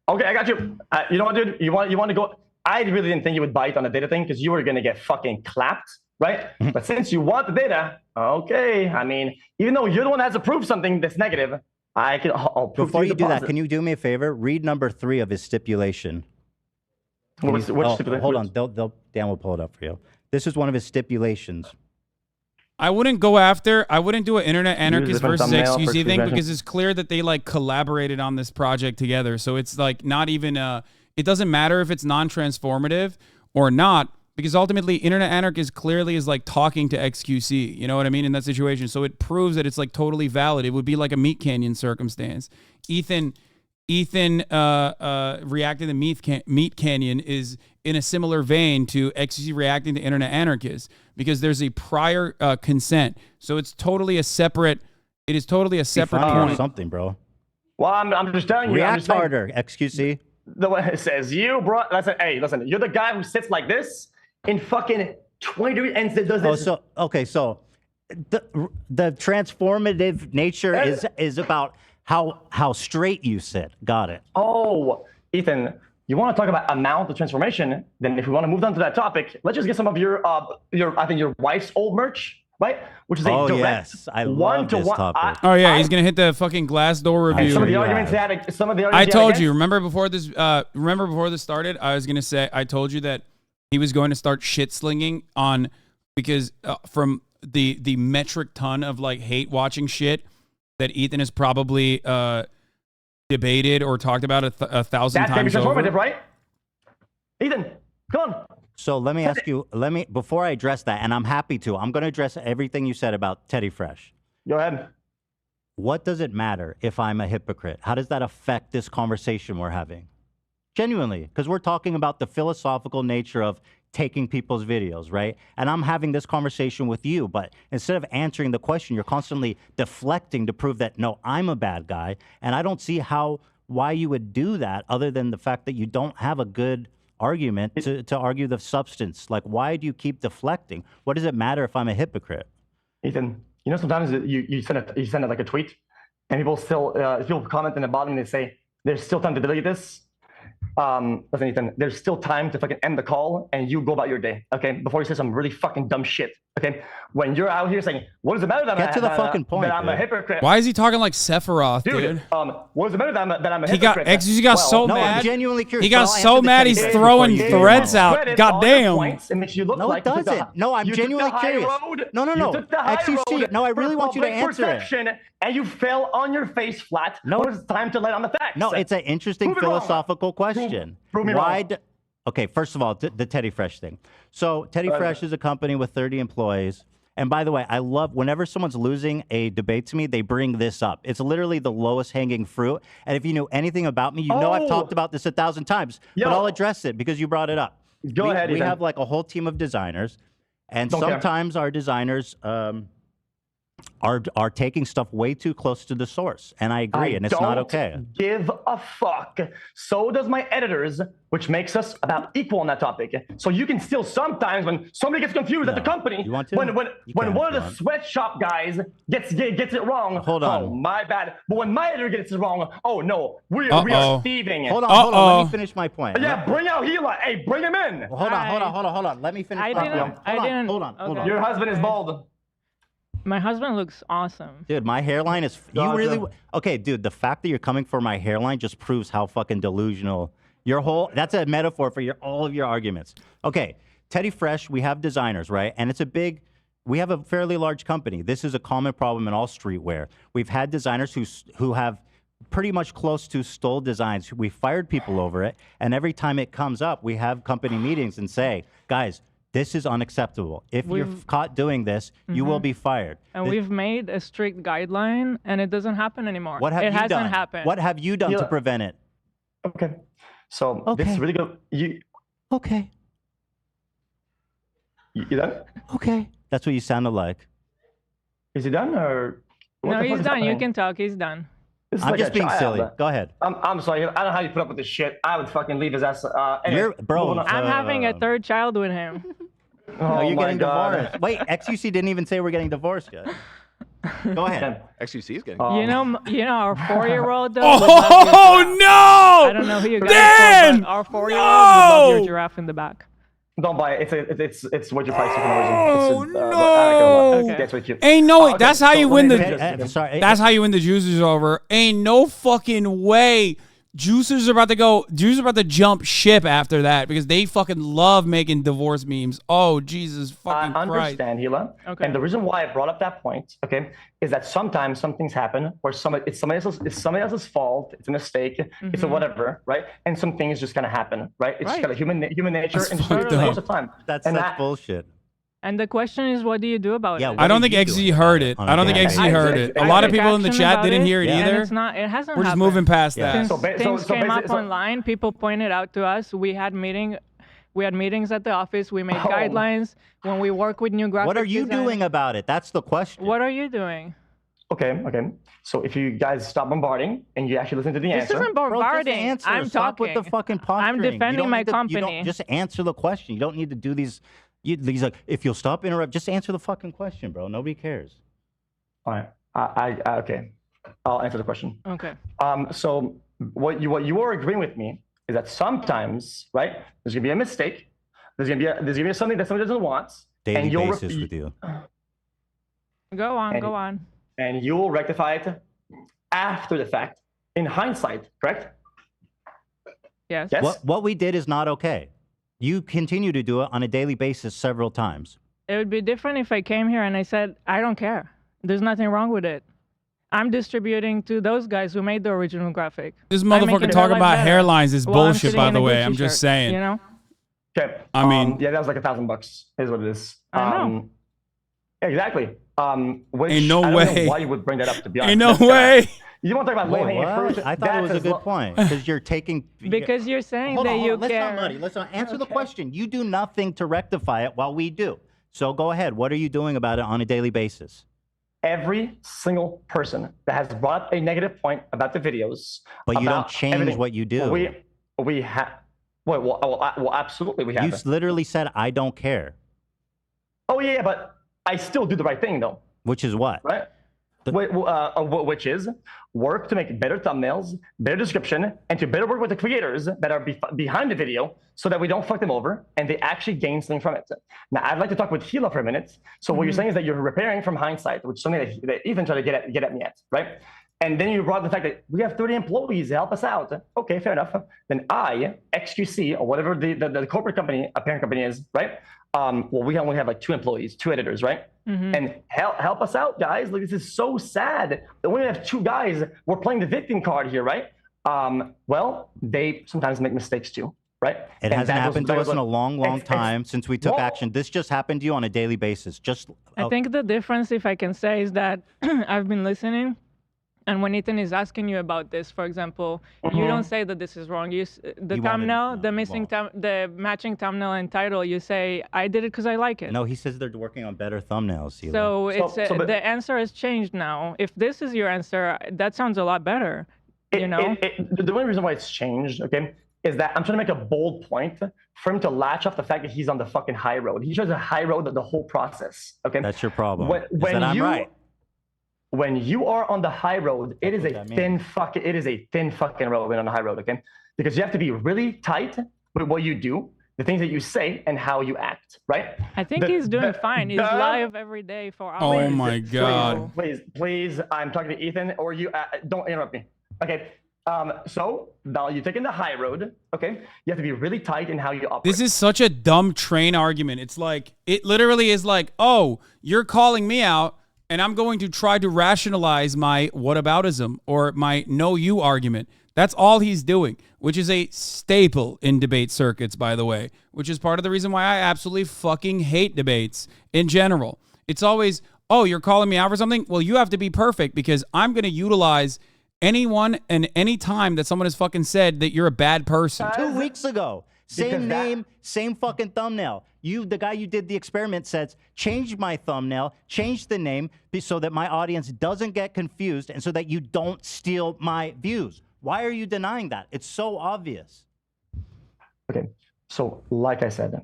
Okay, I got you. You know what, dude? You want to go? I really didn't think you would bite on the data thing because you were gonna get fucking clapped, right? But since you want the data, okay. I mean, even though you're the one that has to prove something that's negative, I'll prove. Before you do that, can you do me a favor? Read number 3 of his stipulation. Which stipulation? Hold on, Dan will pull it up for you. This is one of his stipulations. I wouldn't do an internet anarchist versus XQC thing because it's clear that they like collaborated on this project together. So it's like not even it doesn't matter if it's non-transformative or not, because ultimately internet anarchist clearly is like talking to XQC. You know what I mean? In that situation. So it proves that it's like totally valid. It would be like a Meat Canyon circumstance. Ethan Ethan reacting to Meat Canyon is in a similar vein to XQC reacting to Internet Anarchists, because there's a prior consent. So it's totally a separate. It is totally a separate point. Or something, bro. Well, I'm just telling you. React harder, XQC. The way it says you, bro. Listen, hey, listen. You're the guy who sits like this in fucking 20 degrees and does this. So the transformative nature is about how straight you sit. Got it. Oh, Ethan, you want to talk about amount of transformation? Then if we want to move on to that topic, let's just get some of your I think your wife's old merch, right? Which is a direct yes, I love this topic. Oh yeah, he's gonna hit the fucking Glassdoor review. Some of the arguments I told you. Remember before this started, I was gonna say I told you that he was going to start shit slinging on because from the metric ton of like hate watching shit that Ethan has probably debated or talked about 1,000 times over. That's transformative, right? Ethan, come on. So let me ask you, before I address that, and I'm happy to, I'm going to address everything you said about Teddy Fresh. Go ahead. What does it matter if I'm a hypocrite? How does that affect this conversation we're having? Genuinely, because we're talking about the philosophical nature of taking people's videos, right? And I'm having this conversation with you, but instead of answering the question, you're constantly deflecting to prove that, no, I'm a bad guy. And I don't see why you would do that other than the fact that you don't have a good argument to argue the substance. Like, why do you keep deflecting? What does it matter if I'm a hypocrite? Ethan, you know, sometimes you send it like a tweet, and people still people comment in the bottom and they say, there's still time to delete this. Listen, Ethan, there's still time to fucking end the call and you go about your day, okay? Before you say some really fucking dumb shit, okay? When you're out here saying, what does it matter that I'm a hypocrite? Why is he talking like Sephiroth, dude? What does it matter that I'm a XQC hypocrite? got so mad. I'm genuinely curious. He got so mad he's throwing threads out. Goddamn. It makes you look no, like it doesn't. No, I'm genuinely curious. No. XQC, no, I really want you to answer it. And you fell on your face flat. No, it's time to let on the facts. No, it's an interesting philosophical question. Prove me wrong. Okay, first of all, the Teddy Fresh thing. So Teddy Fresh is a company with 30 employees. And by the way, I love whenever someone's losing a debate to me, they bring this up. It's literally the lowest hanging fruit. And if you know anything about me, you know I've talked about this 1,000 times. But I'll address it because you brought it up. Go ahead, We have like a whole team of designers. And sometimes our designers are taking stuff way too close to the source, and I agree, and it's not okay. Give a fuck. So does my editors, which makes us about equal on that topic. So you can still sometimes, when somebody gets confused at the company, when one of the sweatshop guys gets it wrong. Hold on. Oh, my bad. But when my editor gets it wrong, oh no, we are thieving. Hold on. Let me finish my point. Yeah, bring out Hila. Hey, bring him in. Hold on. Let me finish. Hold on. Your husband is bald. My husband looks awesome. Dude, my hairline is... You really... Okay, dude, the fact that you're coming for my hairline just proves how fucking delusional your whole... That's a metaphor for all of your arguments. Okay, Teddy Fresh, we have designers, right? And it's a big... We have a fairly large company. This is a common problem in all streetwear. We've had designers who have pretty much close to stole designs. We fired people over it. And every time it comes up, we have company meetings and say, guys... This is unacceptable. If you're caught doing this, you will be fired. And we've made a strict guideline, and it doesn't happen anymore. What have it you hasn't done? happened. What have you done to prevent it? Okay. So this is really good. Okay. You done? Okay. That's what you sounded like. Is he done or? No, he's done. You can talk. He's done. I'm just being silly. Go ahead. I'm sorry. I don't know how you put up with this shit. I would fucking leave his ass. Anyway, bro. I'm having a third child with him. No, you're getting divorced. Wait, XQC didn't even say we're getting divorced yet. Go ahead. XQC is getting. You know, our 4-year-old. Oh no! I don't know who you guys are, but our 4-year-old would love your giraffe in the back. Don't buy it. It's what your price you can origin. Oh no! That's what you. Ain't no way. That's how you win the. That's how you win the juicers over. Ain't no fucking way. Juicers are about to go. Juicers are about to jump ship after that because they fucking love making divorce memes. Oh Jesus fucking Christ! I understand, Hila. Okay. And the reason why I brought up that point, okay, is that sometimes some things happen where it's somebody else's fault. It's a mistake. It's a whatever, right? And some things just kind of happen, right? It's just kind of human nature, and just most of the time. That's bullshit. And the question is, what do you do about it? I don't think XZ heard it. I don't think XZ heard it. A lot of people in the chat didn't hear it either. And it's not. It hasn't. We're just happened. moving past that. Since things came up online, people pointed out to us. We had meetings at the office. We made guidelines when we work with new graphic. What are you doing about it? That's the question. What are you doing? Okay. So if you guys stop bombarding and you actually listen to the answer. This isn't bombarding. I'm Stop talking. with the fucking posturing. I'm defending my company. You don't just answer the question. You don't need to do these. These like, if you'll stop interrupt, just answer the fucking question, bro. Nobody cares. All right. Okay. I'll answer the question. Okay. So what you are agreeing with me is that sometimes, right? There's gonna be a mistake. There's gonna be something that somebody doesn't want. Daily basis with you. Go on. And you'll rectify it after the fact, in hindsight, correct? Yes. What we did is not okay. You continue to do it on a daily basis several times. It would be different if I came here and I said, I don't care. There's nothing wrong with it. I'm distributing to those guys who made the original graphic. This motherfucker talking about hairlines is bullshit, by the way. I'm just saying. You know? Okay. I mean, yeah, that was like $1,000. Is what it is. I know. Exactly. Which Ain't no I don't way. know why you would bring that up, to be honest. Ain't no way. You want to talk about low-hanging fruit? I thought it was a good point because you're taking. Because you're saying that you care. Let's not answer the question. You do nothing to rectify it while we do. So go ahead. What are you doing about it on a daily basis? Every single person that has brought up a negative point about the videos. But you don't change what you do. We have. Well, absolutely we have. You literally said, I don't care. Oh, yeah, but I still do the right thing, though. Which is what? Right? Which is work to make better thumbnails, better description, and to better work with the creators that are behind the video so that we don't fuck them over and they actually gain something from it. Now, I'd like to talk with Hila for a minute. So what you're saying is that you're repairing from hindsight, which is something that Ethan tried to get at me at, right? And then you brought the fact that we have 30 employees to help us out. Okay, fair enough. Then I, XQC, or whatever the corporate company, a parent company is, right? Well, we only have like 2 employees, 2 editors, right? And help us out, guys. Like, this is so sad. We only have 2 guys. We're playing the victim card here, right? Well, they sometimes make mistakes too, right? It hasn't happened to us in a long time since we took action. This just happened to you on a daily basis. I think the difference, if I can say, is that I've been listening. And when Ethan is asking you about this, for example, you don't say that this is wrong. The thumbnail, the matching thumbnail and title, you say, I did it because I like it. No, he says they're working on better thumbnails. So the answer has changed now. If this is your answer, that sounds a lot better. You know? The only reason why it's changed, okay, is that I'm trying to make a bold point for him to latch off the fact that he's on the fucking high road. He chose a high road the whole process, okay? That's your problem. I'm right. When you are on the high road, it is a thin fucking road when on the high road, okay? Because you have to be really tight with what you do, the things that you say, and how you act, right? I think he's doing fine. He's live every day for hours. Oh my God. Please, I'm talking to Ethan, or you, don't interrupt me. Okay, so now you're taking the high road, okay? You have to be really tight in how you operate. This is such a dumb train argument. It's like, it literally is like, oh, you're calling me out, and I'm going to try to rationalize my whataboutism or my no you argument. That's all he's doing, which is a staple in debate circuits, by the way, which is part of the reason why I absolutely fucking hate debates in general. It's always, oh, you're calling me out for something? Well, you have to be perfect because I'm going to utilize anyone and any time that someone has fucking said that you're a bad person. 2 weeks ago. Same name, same fucking thumbnail. The guy you did the experiment says, change my thumbnail, change the name so that my audience doesn't get confused and so that you don't steal my views. Why are you denying that? It's so obvious. Okay, so like I said,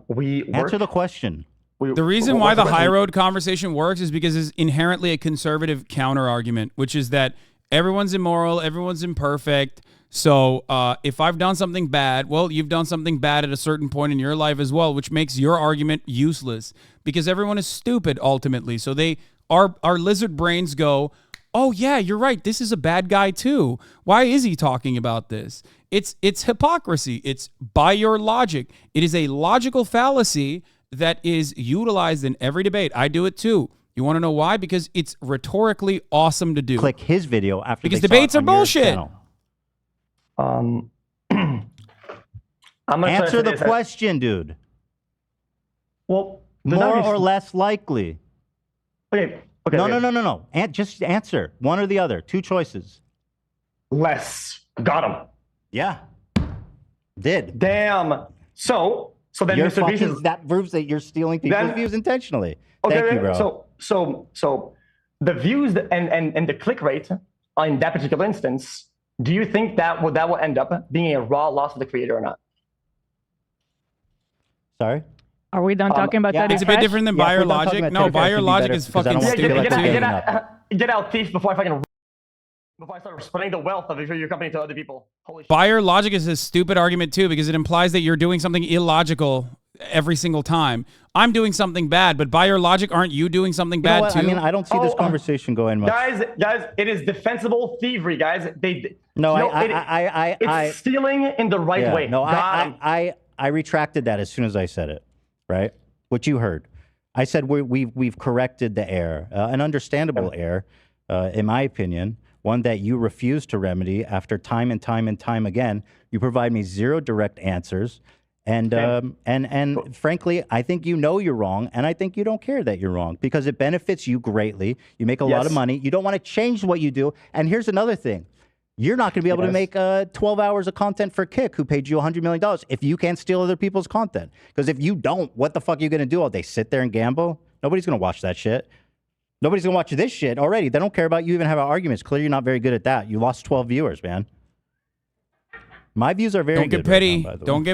we answer the question. The reason why the high road conversation works is because it's inherently a conservative counter argument, which is that everyone's immoral, everyone's imperfect. So if I've done something bad, well, you've done something bad at a certain point in your life as well, which makes your argument useless because everyone is stupid ultimately. So our lizard brains go, oh yeah, you're right. This is a bad guy too. Why is he talking about this? It's hypocrisy. It's by your logic. It is a logical fallacy that is utilized in every debate. I do it too. You want to know why? Because it's rhetorically awesome to do. Click his video after because debates are bullshit. I'm gonna answer the question, dude. Well, more or less likely. Okay. No. Just answer one or the other. Two choices. Less. Got him. Yeah. Did. Damn. So then Mr. Beast is... that proves that you're stealing people's views intentionally. Okay, Thank you, bro. So the views and the click rate in that particular instance, do you think that will end up being a raw loss of the creator or not? Sorry? Are we done talking about that? It's a bit different than buyer logic. No, buyer logic is fucking stupid too. Get out, thief, before I start spreading the wealth of your company to other people. Holy shit. Buyer logic is a stupid argument too, because it implies that you're doing something illogical every single time. I'm doing something bad, but buyer logic, aren't you doing something bad too? I mean, I don't see this conversation going much. Guys, it is defensible thievery, guys. It's stealing in the right way. No, I retracted that as soon as I said it, right? What you heard. I said we've corrected the error, an understandable error, in my opinion, one that you refuse to remedy after time and time again. You provide me zero direct answers. And frankly, I think you know you're wrong, and I think you don't care that you're wrong because it benefits you greatly. You make a lot of money. You don't want to change what you do. And here's another thing. You're not going to be able to make 12 hours of content for Kick, who paid you $100 million, if you can't steal other people's content. Because if you don't, what the fuck are you going to do all day? Sit there and gamble? Nobody's going to watch that shit. Nobody's going to watch this shit already. They don't care about you even having arguments. Clearly, you're not very good at that. You lost 12 viewers, man. My views are very good. Don't get petty, Ethan. Don't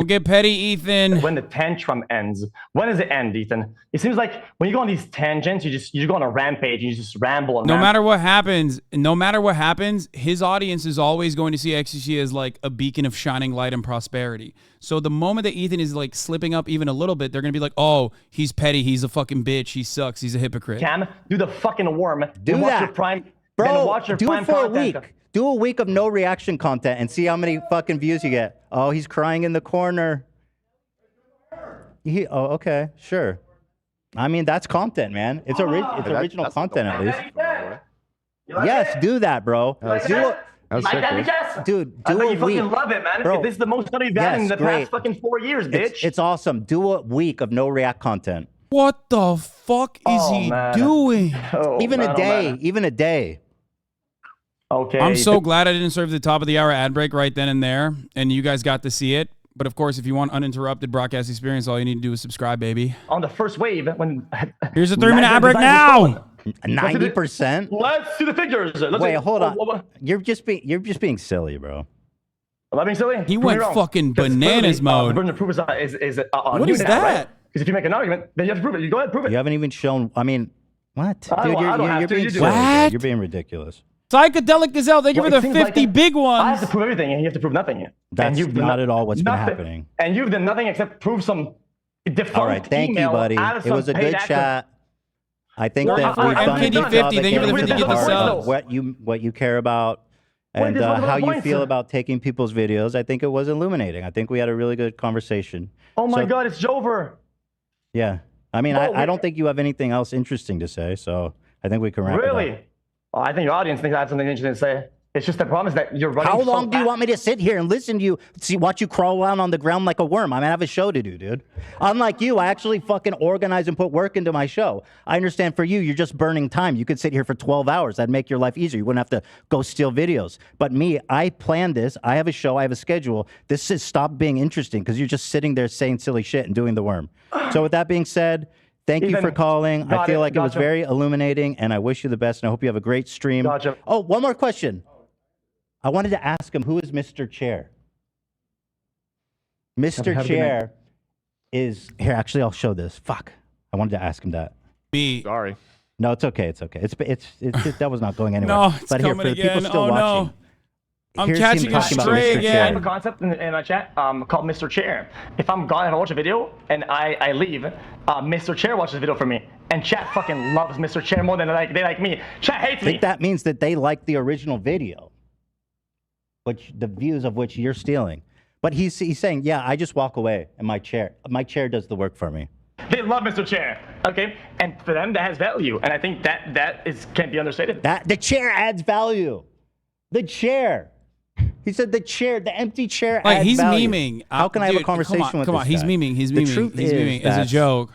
get petty, Ethan. When the tantrum ends, when does it end, Ethan? It seems like when you go on these tangents, you go on a rampage, you just ramble. No matter what happens, his audience is always going to see XQC as like a beacon of shining light and prosperity. So the moment that Ethan is like slipping up even a little bit, they're gonna be like, "Oh, he's petty. He's a fucking bitch. He sucks. He's a hypocrite." Cam, do the fucking worm. Do watch that, your prime, bro. Watch your do prime it for content. a week. Do a week of no reaction content and see how many fucking views you get. Oh, he's crying in the corner. Oh, okay, sure. I mean, that's content, man. It's original content at least. Yes, do that, bro. Dude, do a week. You fucking love it, man. Bro, this is the most money you've gotten in the past fucking 4 years, bitch. It's awesome. Do a week of no react content. What the fuck is he doing? Even a day. Okay. I'm so glad I didn't serve the top of the hour ad break right then and there, and you guys got to see it. But of course, if you want uninterrupted broadcast experience, all you need to do is subscribe, baby. On the first wave, when here's a 3-minute ad break now. 90%. Let's see the figures. Wait, hold on. You're just being silly, bro. Am I being silly? He went fucking bananas mode. The burden of proof is what is that? Because if you make an argument, then you have to prove it. You go ahead, prove it. You haven't even shown. I mean, what? Dude, you're being silly. You're being ridiculous. Psychedelic Gazelle, thank you for the 50 big ones. I have to prove everything, and you have to prove nothing. That's not at all what's been happening. And you've done nothing except prove some defunct all right, thank you, buddy. It was a good chat. I think that we've done a good job. Thank you for the 50 get the subs. What you care about and how you feel about taking people's videos. I think it was illuminating. I think we had a really good conversation. Oh my God, it's over. Yeah. I mean, I don't think you have anything else interesting to say, so I think we can wrap it up. Really? Well, I think your audience thinks I have something interesting to say. It's just the problem is that you're running. How long do you want me to sit here and listen to you, watch you crawl around on the ground like a worm? I have a show to do, dude. Unlike you, I actually fucking organize and put work into my show. I understand for you, you're just burning time. You could sit here for 12 hours. That'd make your life easier. You wouldn't have to go steal videos. But me, I planned this. I have a show. I have a schedule. This has stopped being interesting because you're just sitting there saying silly shit and doing the worm. So with that being said, thank you for calling. I feel like it was very illuminating, and I wish you the best, and I hope you have a great stream. Oh, one more question. I wanted to ask him, who is Mr. Chair? Mr. Chair is... Here, actually, I'll show this. Fuck. I wanted to ask him that. Sorry. No, it's okay. It's okay. That was not going anywhere. No, it's but here, coming for the again. people still watching... I'm catching a stray again. I have a concept in my chat called Mr. Chair. If I'm gone and I watch a video and I leave, Mr. Chair watches the video for me. And chat fucking loves Mr. Chair more than they like me. Chat hates me. I think that means that they like the original video, the views of which you're stealing. But he's saying, yeah, I just walk away and my chair does the work for me. They love Mr. Chair, okay? And for them, that has value. And I think that can't be understated. The chair adds value. The chair. He said the chair, the empty chair. Like adds he's value. memeing. How can I have a Dude, conversation with come this on, he's guy? memeing. He's The memeing. truth He's is memeing as a that joke.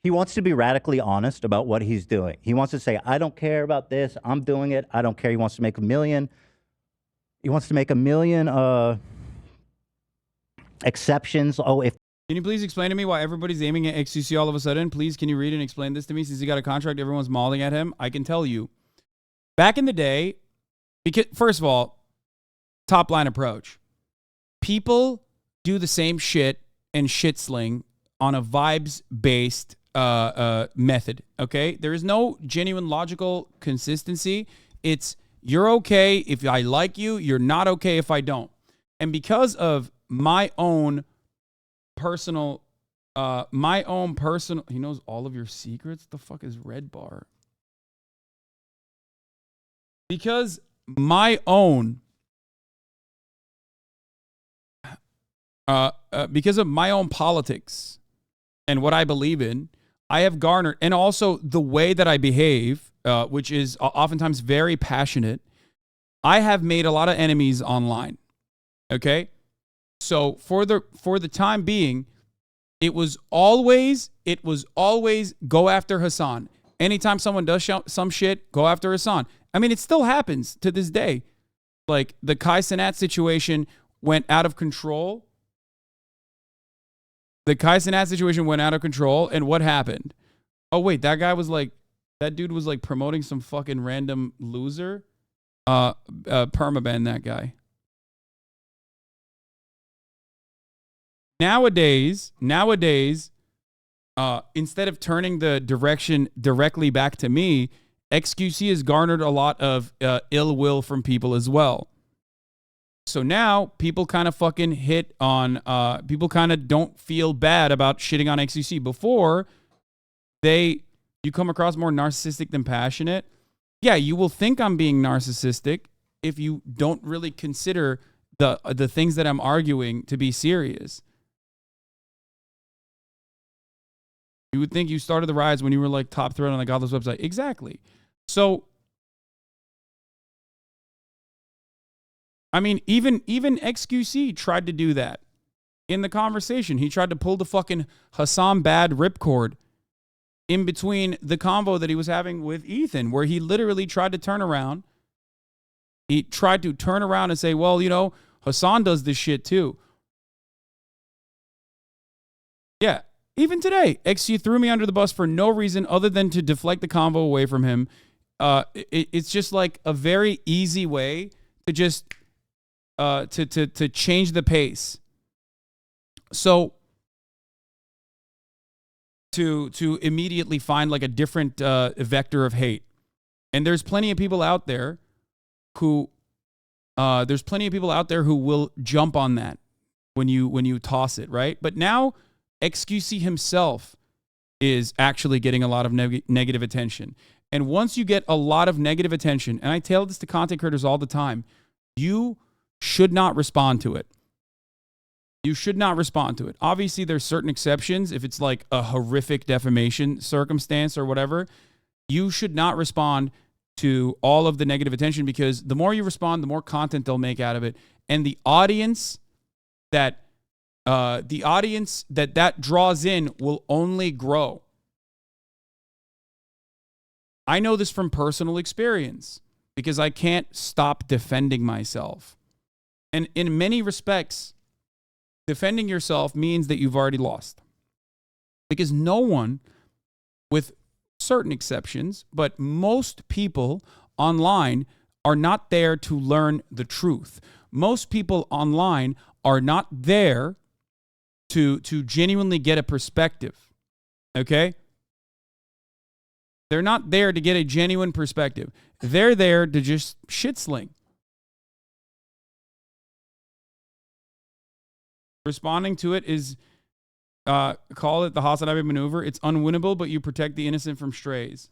He wants to be radically honest about what he's doing. He wants to say, I don't care about this. I'm doing it. I don't care. He wants to make $1 million. He wants to make $1 million exceptions. Oh, if Can you please explain to me why everybody's aiming at XQC all of a sudden? Please, can you read and explain this to me? Since he got a contract, everyone's mauling at him. I can tell you. Back in the day, because first of all, top line approach. People do the same shit and shit sling on a vibes-based method, okay? There is no genuine logical consistency. It's you're okay if I like you, you're not okay if I don't. And because of my own personal, he knows all of your secrets? The fuck is red bar? Because my own, because of my own politics and what I believe in, I have garnered, and also the way that I behave, which is oftentimes very passionate, I have made a lot of enemies online. Okay? So for the time being, it was always go after Hasan. Anytime someone does some shit, go after Hasan. I mean, it still happens to this day. Like the Cenat situation went out of control. The Cenat situation went out of control, and what happened? Oh wait, that dude was like promoting some fucking random loser. Permaban that guy. Nowadays, instead of turning the direction directly back to me, XQC has garnered a lot of ill will from people as well. So now people kind of fucking hit on, people kind of don't feel bad about shitting on XQC. Before, you come across more narcissistic than passionate. Yeah, you will think I'm being narcissistic if you don't really consider the things that I'm arguing to be serious. You would think you started the riots when you were like top threat on the Godless website. Exactly. So, I mean, even XQC tried to do that in the conversation. He tried to pull the fucking Hasan bad ripcord in between the convo that he was having with Ethan, where he literally tried to turn around. He tried to turn around and say, well, you know, Hasan does this shit too. Yeah. Even today, XC threw me under the bus for no reason other than to deflect the convo away from him. It's just like a very easy way to just to change the pace. So to immediately find like a different vector of hate. And there's plenty of people out there who will jump on that when you toss it, right? But now XQC himself is actually getting a lot of negative attention. And once you get a lot of negative attention, and I tell this to content creators all the time, you should not respond to it. You should not respond to it. Obviously, there's certain exceptions. If it's like a horrific defamation circumstance or whatever, you should not respond to all of the negative attention, because the more you respond, the more content they'll make out of it. And the audience that draws in will only grow. I know this from personal experience because I can't stop defending myself. And in many respects, defending yourself means that you've already lost. Because no one, with certain exceptions, but most people online are not there to learn the truth. Most people online are not there to genuinely get a perspective. Okay? They're not there to get a genuine perspective. They're there to just shit sling. Responding to it is, call it the Hasanabi maneuver. It's unwinnable, but you protect the innocent from strays.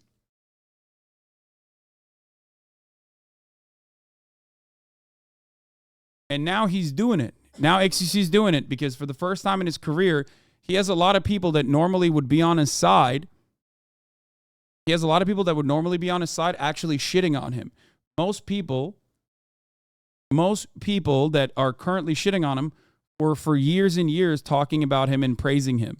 And now he's doing it. Now XQC's doing it because for the first time in his career, he has a lot of people that normally would be on his side. He has a lot of people that would normally be on his side actually shitting on him. Most people Most people that are currently shitting on him were for years and years talking about him and praising him.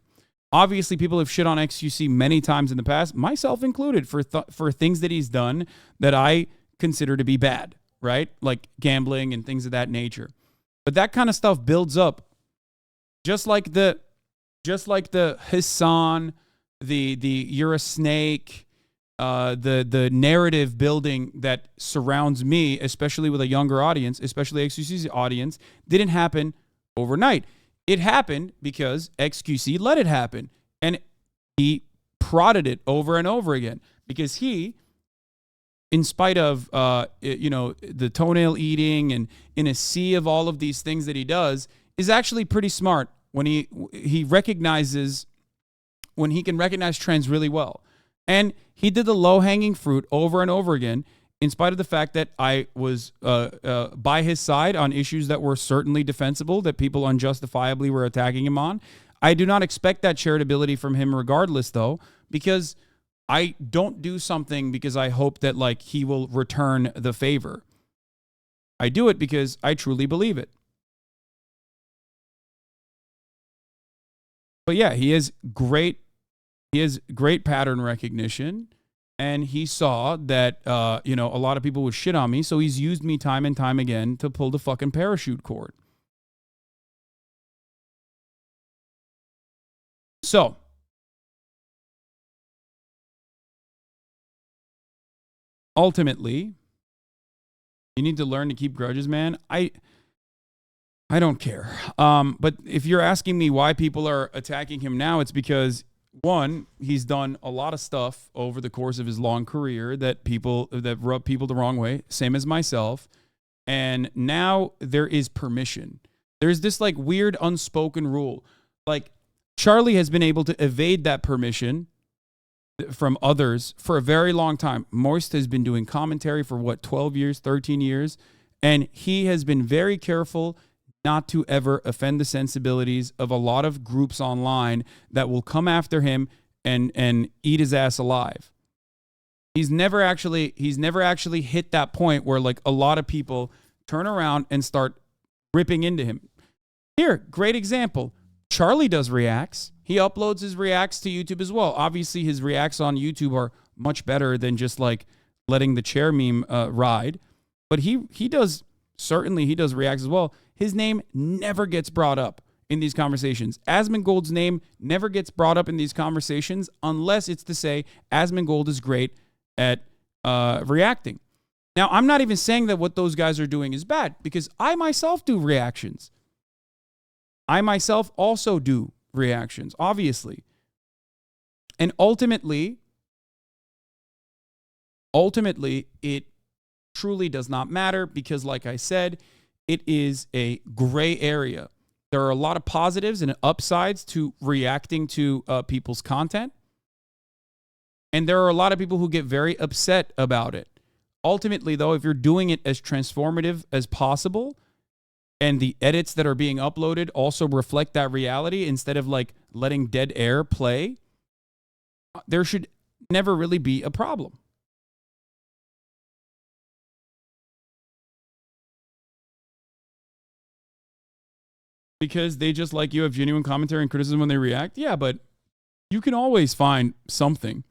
Obviously, people have shit on XQC many times in the past, myself included, for things that he's done that I consider to be bad, right? Like gambling and things of that nature. But that kind of stuff builds up. Just like the Hasan, the you're a snake, the narrative building that surrounds me, especially with a younger audience, especially XQC's audience, didn't happen overnight. It happened because XQC let it happen. And he prodded it over and over again because he, in spite of, the toenail eating and in a sea of all of these things that he does, is actually pretty smart when he recognizes, when he can recognize trends really well. And he did the low-hanging fruit over and over again, in spite of the fact that I was by his side on issues that were certainly defensible, that people unjustifiably were attacking him on. I do not expect that charitability from him regardless, though, because I don't do something because I hope that, like, he will return the favor. I do it because I truly believe it. But yeah, he has great pattern recognition, and he saw that a lot of people would shit on me, so he's used me time and time again to pull the fucking parachute cord. So ultimately, you need to learn to keep grudges, man. I don't care. But if you're asking me why people are attacking him now, it's because, one, he's done a lot of stuff over the course of his long career that rub people the wrong way, same as myself. And now there is permission. There's this like weird unspoken rule. Like Charlie has been able to evade that permission from others for a very long time. Moist has been doing commentary for 12 years, 13 years. And he has been very careful not to ever offend the sensibilities of a lot of groups online that will come after him and eat his ass alive. He's never actually hit that point where like a lot of people turn around and start ripping into him. Here, great example. Charlie does reacts. He uploads his reacts to YouTube as well. Obviously, his reacts on YouTube are much better than just like letting the chair meme ride. But he does reacts as well. His name never gets brought up in these conversations. Asmongold's name never gets brought up in these conversations unless it's to say Asmongold is great at reacting. Now, I'm not even saying that what those guys are doing is bad, because I myself do reactions. I myself also do reactions, obviously. And ultimately, it truly does not matter because, like I said, it is a gray area. There are a lot of positives and upsides to reacting to people's content. And there are a lot of people who get very upset about it. Ultimately, though, if you're doing it as transformative as possible, and the edits that are being uploaded also reflect that reality instead of like letting dead air play, there should never really be a problem. Because they just like you have genuine commentary and criticism when they react? Yeah, but you can always find something.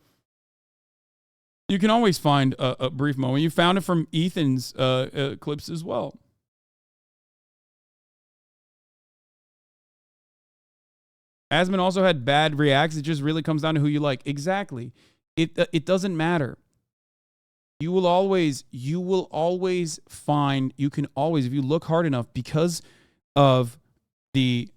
You can always find a brief moment. You found it from Ethan's clips as well. Asmon also had bad reacts. It just really comes down to who you like. Exactly. It doesn't matter. You will always find, you can always, if you look hard enough, because of the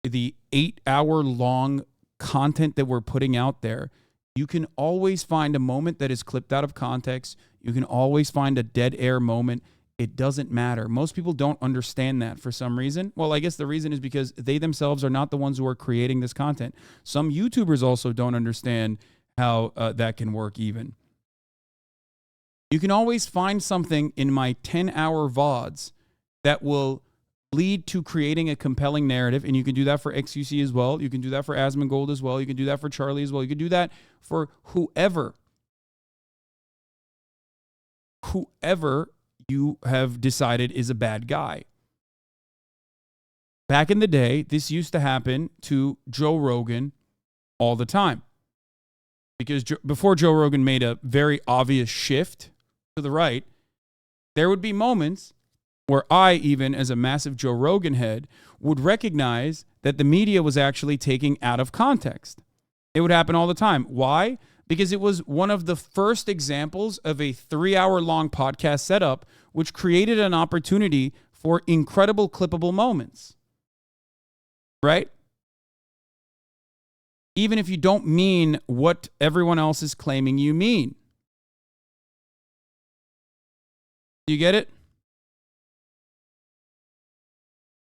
8-hour-long content that we're putting out there, you can always find a moment that is clipped out of context. You can always find a dead air moment. It doesn't matter. Most people don't understand that for some reason. Well, I guess the reason is because they themselves are not the ones who are creating this content. Some YouTubers also don't understand how that can work even. You can always find something in my 10-hour VODs that will lead to creating a compelling narrative, and you can do that for XQC as well. You can do that for Asmongold as well. You can do that for Charlie as well. You can do that for whoever you have decided is a bad guy. Back in the day, this used to happen to Joe Rogan all the time. Because before Joe Rogan made a very obvious shift to the right, there would be moments where I, even as a massive Joe Rogan head, would recognize that the media was actually taking out of context. It would happen all the time. Why? Because it was one of the first examples of a 3-hour-long podcast setup, which created an opportunity for incredible clippable moments. Right? Even if you don't mean what everyone else is claiming you mean. You get it?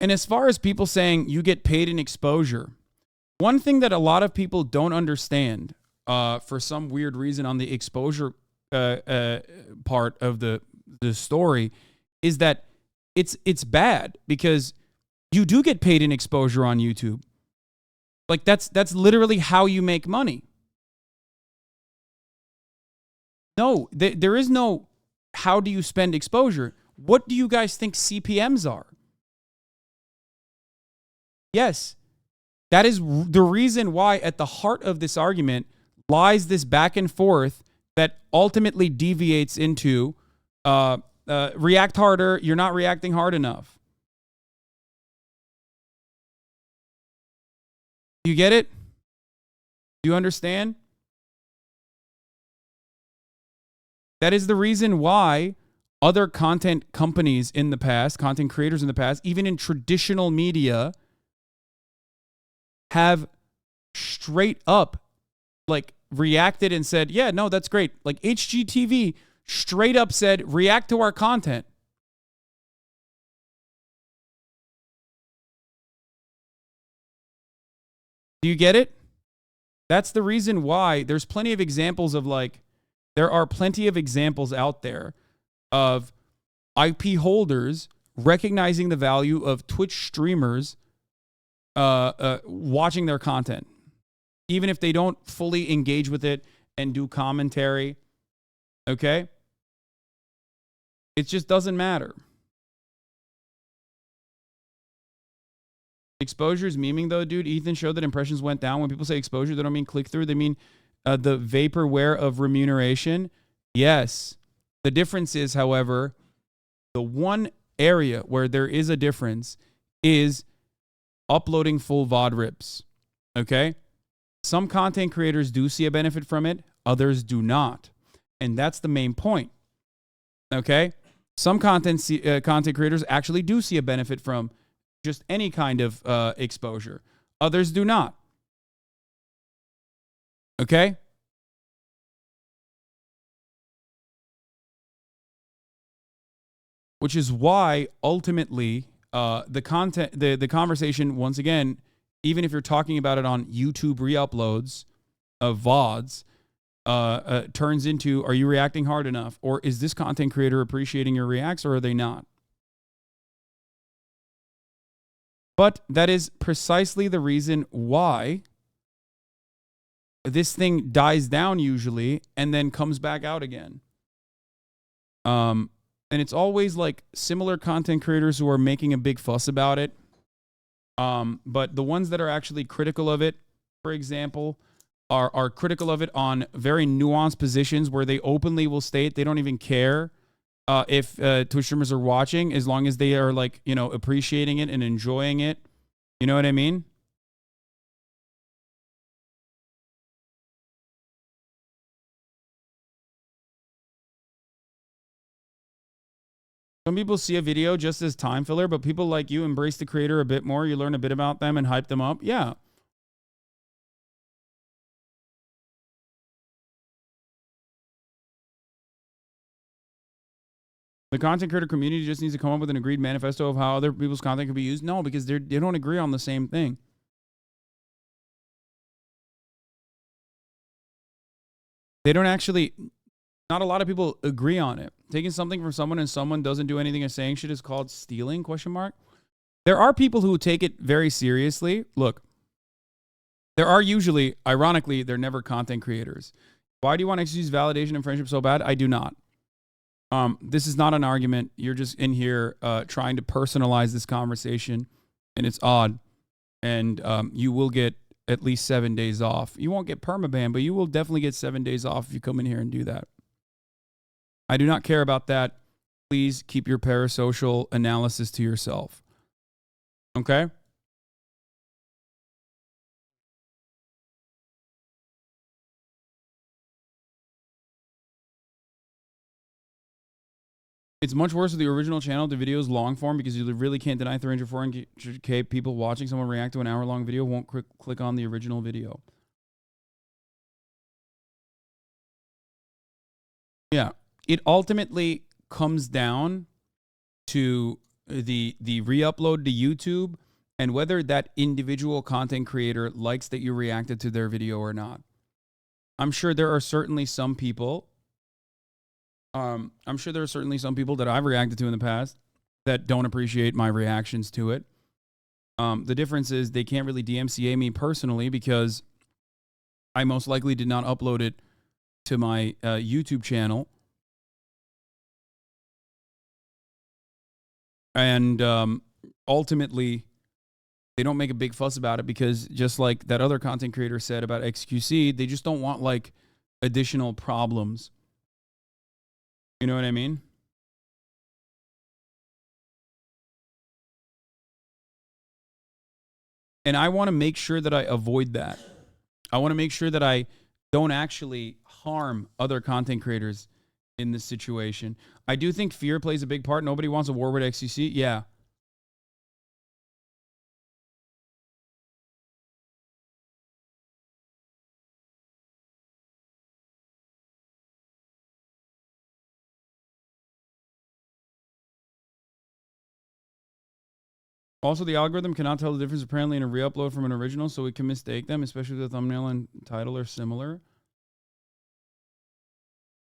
And as far as people saying you get paid in exposure, one thing that a lot of people don't understand for some weird reason on the exposure part of the story is that it's bad because you do get paid in exposure on YouTube. Like that's literally how you make money. No, there is no how do you spend exposure. What do you guys think CPMs are? Yes, that is the reason why at the heart of this argument lies this back and forth that ultimately deviates into react harder, you're not reacting hard enough. You get it? Do you understand? That is the reason why other content companies in the past, content creators in the past, even in traditional media, have straight up like reacted and said, yeah, no, that's great. Like HGTV straight up said, react to our content. Do you get it? That's the reason why there's plenty of examples of like, there are plenty of examples out there of IP holders recognizing the value of Twitch streamers watching their content, even if they don't fully engage with it and do commentary. Okay? It just doesn't matter. Exposure is memeing though, dude. Ethan showed that impressions went down. When people say exposure, they don't mean click-through. They mean the vaporware of remuneration. Yes. The difference is, however, the one area where there is a difference is uploading full VOD rips. Okay? Some content creators do see a benefit from it. Others do not. And that's the main point. Okay? Some content creators actually do see a benefit from just any kind of exposure. Others do not. Okay? Which is why ultimately the conversation, once again, even if you're talking about it on YouTube re-uploads of VODs, turns into, are you reacting hard enough? Or is this content creator appreciating your reacts, or are they not? But that is precisely the reason why this thing dies down usually and then comes back out again. And it's always like similar content creators who are making a big fuss about it. But the ones that are actually critical of it, for example, are critical of it on very nuanced positions where they openly will state they don't even care if Twitch streamers are watching, as long as they are like, you know, appreciating it and enjoying it. You know what I mean? Some people see a video just as time filler, but people like you embrace the creator a bit more. You learn a bit about them and hype them up. Yeah. The content creator community just needs to come up with an agreed manifesto of how other people's content can be used. No, because they don't agree on the same thing. They don't actually, not a lot of people agree on it. Taking something from someone and someone doesn't do anything and saying shit is called stealing, ? There are people who take it very seriously. Look, there are usually, ironically, they're never content creators. Why do you want XQC's validation and friendship so bad? I do not. This is not an argument. You're just in here trying to personalize this conversation, and it's odd. And you will get at least 7 days off. You won't get permaban, but you will definitely get 7 days off if you come in here and do that. I do not care about that. Please keep your parasocial analysis to yourself. Okay? It's much worse with the original channel. The video is long form because you really can't deny 300, 400K people watching someone react to an hour-long video won't click on the original video. Yeah. It ultimately comes down to the re-upload to YouTube and whether that individual content creator likes that you reacted to their video or not. I'm sure there are certainly some people that I've reacted to in the past that don't appreciate my reactions to it. The difference is they can't really DMCA me personally because I most likely did not upload it to my YouTube channel. And ultimately, they don't make a big fuss about it because just like that other content creator said about XQC, they just don't want like additional problems. You know what I mean? And I want to make sure that I avoid that. I want to make sure that I don't actually harm other content creators in this situation. I do think fear plays a big part. Nobody wants a war with XQC. Yeah. Also, the algorithm cannot tell the difference apparently in a re-upload from an original, so it can mistake them, especially if the thumbnail and title are similar.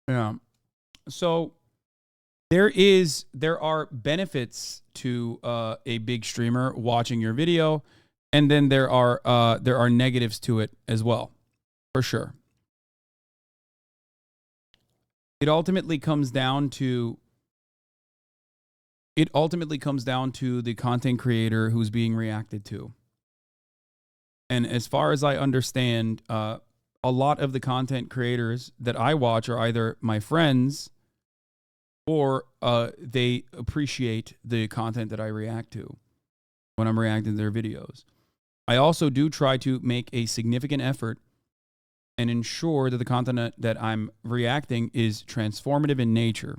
Yeah. So there are benefits to a big streamer watching your video, and then there are negatives to it as well, for sure. It ultimately comes down to the content creator who's being reacted to. And as far as I understand, a lot of the content creators that I watch are either my friends or they appreciate the content that I react to when I'm reacting to their videos. I also do try to make a significant effort and ensure that the content that I'm reacting is transformative in nature.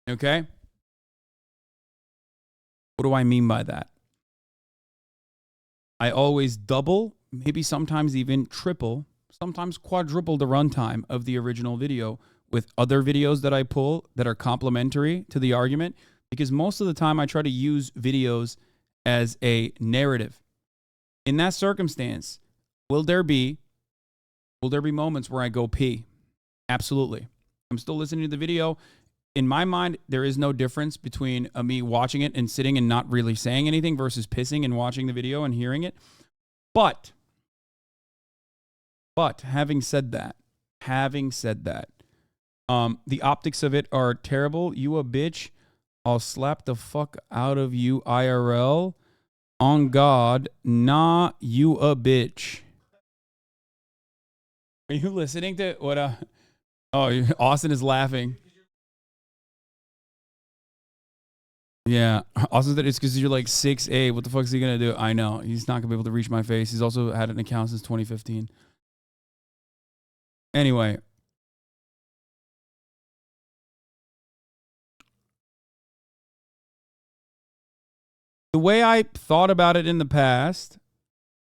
Okay? What do I mean by that? I always double, maybe sometimes even triple, sometimes quadruple the runtime of the original video with other videos that I pull that are complementary to the argument, because most of the time I try to use videos as a narrative. In that circumstance, will there be moments where I go pee? Absolutely. I'm still listening to the video. In my mind, there is no difference between me watching it and sitting and not really saying anything versus pissing and watching the video and hearing it. But having said that, the optics of it are terrible. You a bitch. I'll slap the fuck out of you IRL. On God, nah, you a bitch. Are you listening to what? Oh, Austin is laughing. Yeah, Austin said it's because you're like 6'8". What the fuck is he gonna do? I know he's not gonna be able to reach my face. He's also had an account since 2015. Anyway. The way I thought about it in the past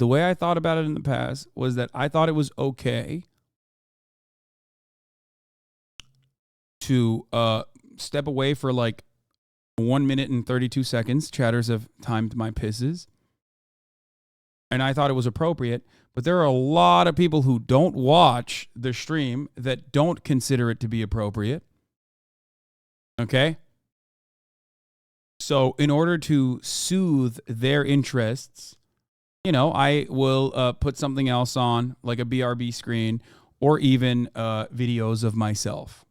was that I thought it was okay to step away for like 1 minute and 32 seconds. Chatters have timed my pisses. And I thought it was appropriate. But there are a lot of people who don't watch the stream that don't consider it to be appropriate. Okay? So in order to soothe their interests, you know, I will put something else on, like a BRB screen, or even videos of myself.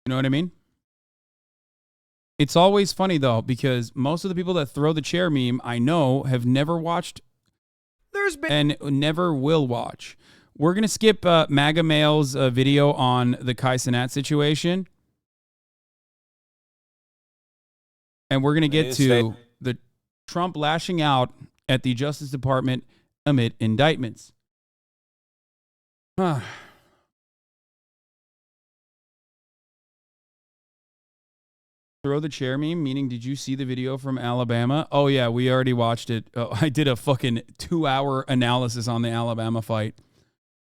You know what I mean? It's always funny, though, because most of the people that throw the chair meme, I know, have never watched and never will watch. We're going to skip MAGA Male's video on the Kai Cenat situation. And we're going to get to the Trump lashing out at the Justice Department amid indictments. Throw the chair meme, meaning did you see the video from Alabama? Oh, yeah, we already watched it. I did a fucking 2-hour analysis on the Alabama fight.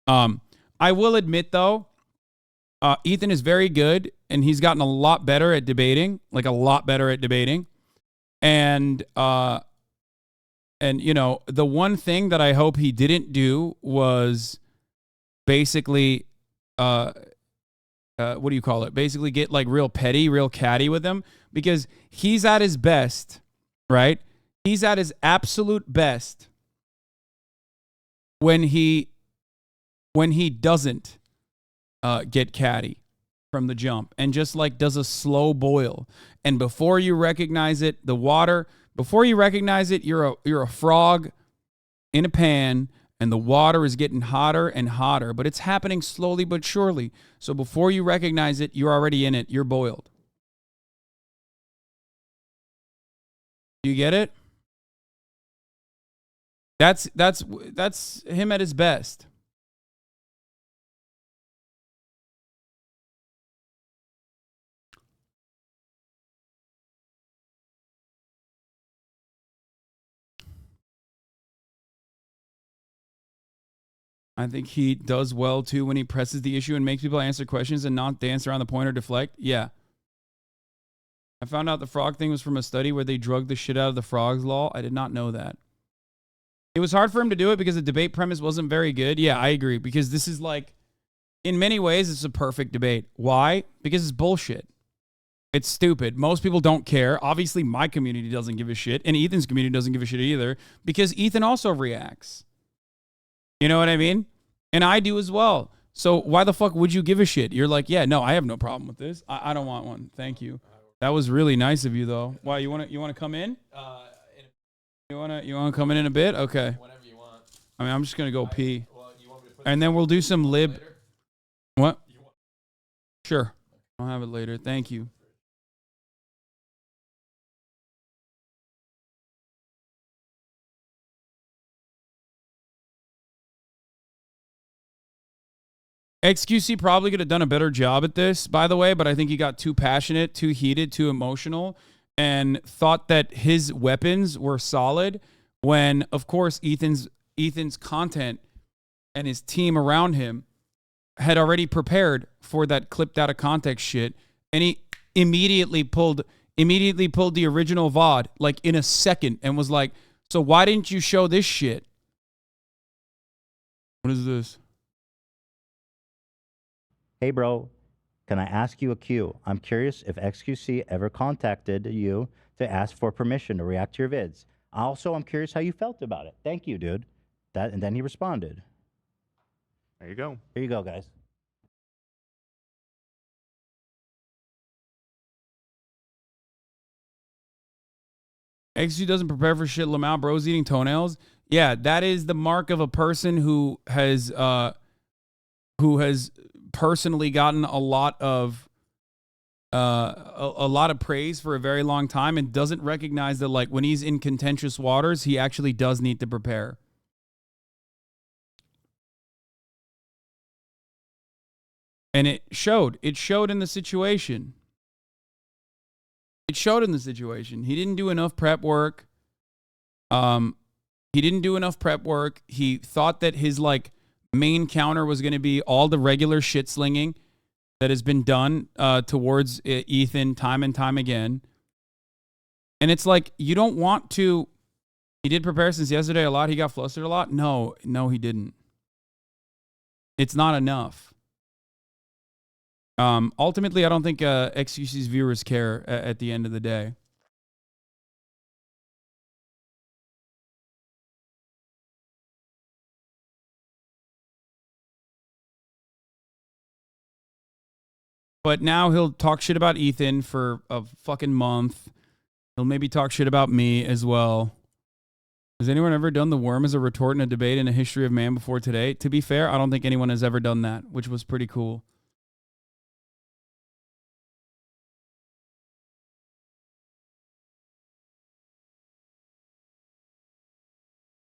I will admit, though, Ethan is very good, and he's gotten a lot better at debating, like a lot better at debating. And you know, the one thing that I hope he didn't do was basically, what do you call it? Basically get like real petty, real catty with them, because he's at his best, right? He's at his absolute best when he doesn't get catty from the jump and just like does a slow boil. And before you recognize it, before you recognize it, you're a frog in a pan, and the water is getting hotter and hotter, but it's happening slowly but surely. So before you recognize it, you're already in it. You're boiled. Do you get it? That's him at his best. I think he does well, too, when he presses the issue and makes people answer questions and not dance around the point or deflect. Yeah. I found out the frog thing was from a study where they drugged the shit out of the frogs law. I did not know that. It was hard for him to do it because the debate premise wasn't very good. Yeah, I agree. Because this is like, in many ways, it's a perfect debate. Why? Because it's bullshit. It's stupid. Most people don't care. Obviously, my community doesn't give a shit. And Ethan's community doesn't give a shit either. Because Ethan also reacts. You know what I mean? And I do as well. So why the fuck would you give a shit? You're like, yeah, no, I have no problem with this. I don't want one. Thank you. That was really nice of you, though. Why, you want to come in? You want to come in a bit? Okay. Whenever you want. I mean, I'm just going to go pee. Well, you want me to put and then we'll do some lib. Later? What? Sure. I'll have it later. Thank you. XQC probably could have done a better job at this, by the way, but I think he got too passionate, too heated, too emotional, and thought that his weapons were solid when, of course, Ethan's content and his team around him had already prepared for that clipped out of context shit, and he immediately pulled the original VOD like in a second and was like, so why didn't you show this shit? What is this? Hey, bro, can I ask you a Q? I'm curious if XQC ever contacted you to ask for permission to react to your vids. Also, I'm curious how you felt about it. Thank you, dude. And then he responded. There you go. Here you go, guys. XQC doesn't prepare for shit. Lamau, bro's eating toenails. Yeah, that is the mark of a person who has personally gotten a lot of praise for a very long time and doesn't recognize that, like, when he's in contentious waters, he actually does need to prepare. And it showed in the situation. It showed in the situation. He didn't do enough prep work. He thought that his, like, main counter was going to be all the regular shit slinging that has been done towards Ethan time and time again. And it's like, you don't want to. He did prepare since yesterday a lot. He got flustered a lot. No, he didn't. It's not enough. Ultimately, I don't think XQC's viewers care at the end of the day. But now he'll talk shit about Ethan for a fucking month. He'll maybe talk shit about me as well. Has anyone ever done the worm as a retort in a debate in a history of man before today? To be fair, I don't think anyone has ever done that, which was pretty cool.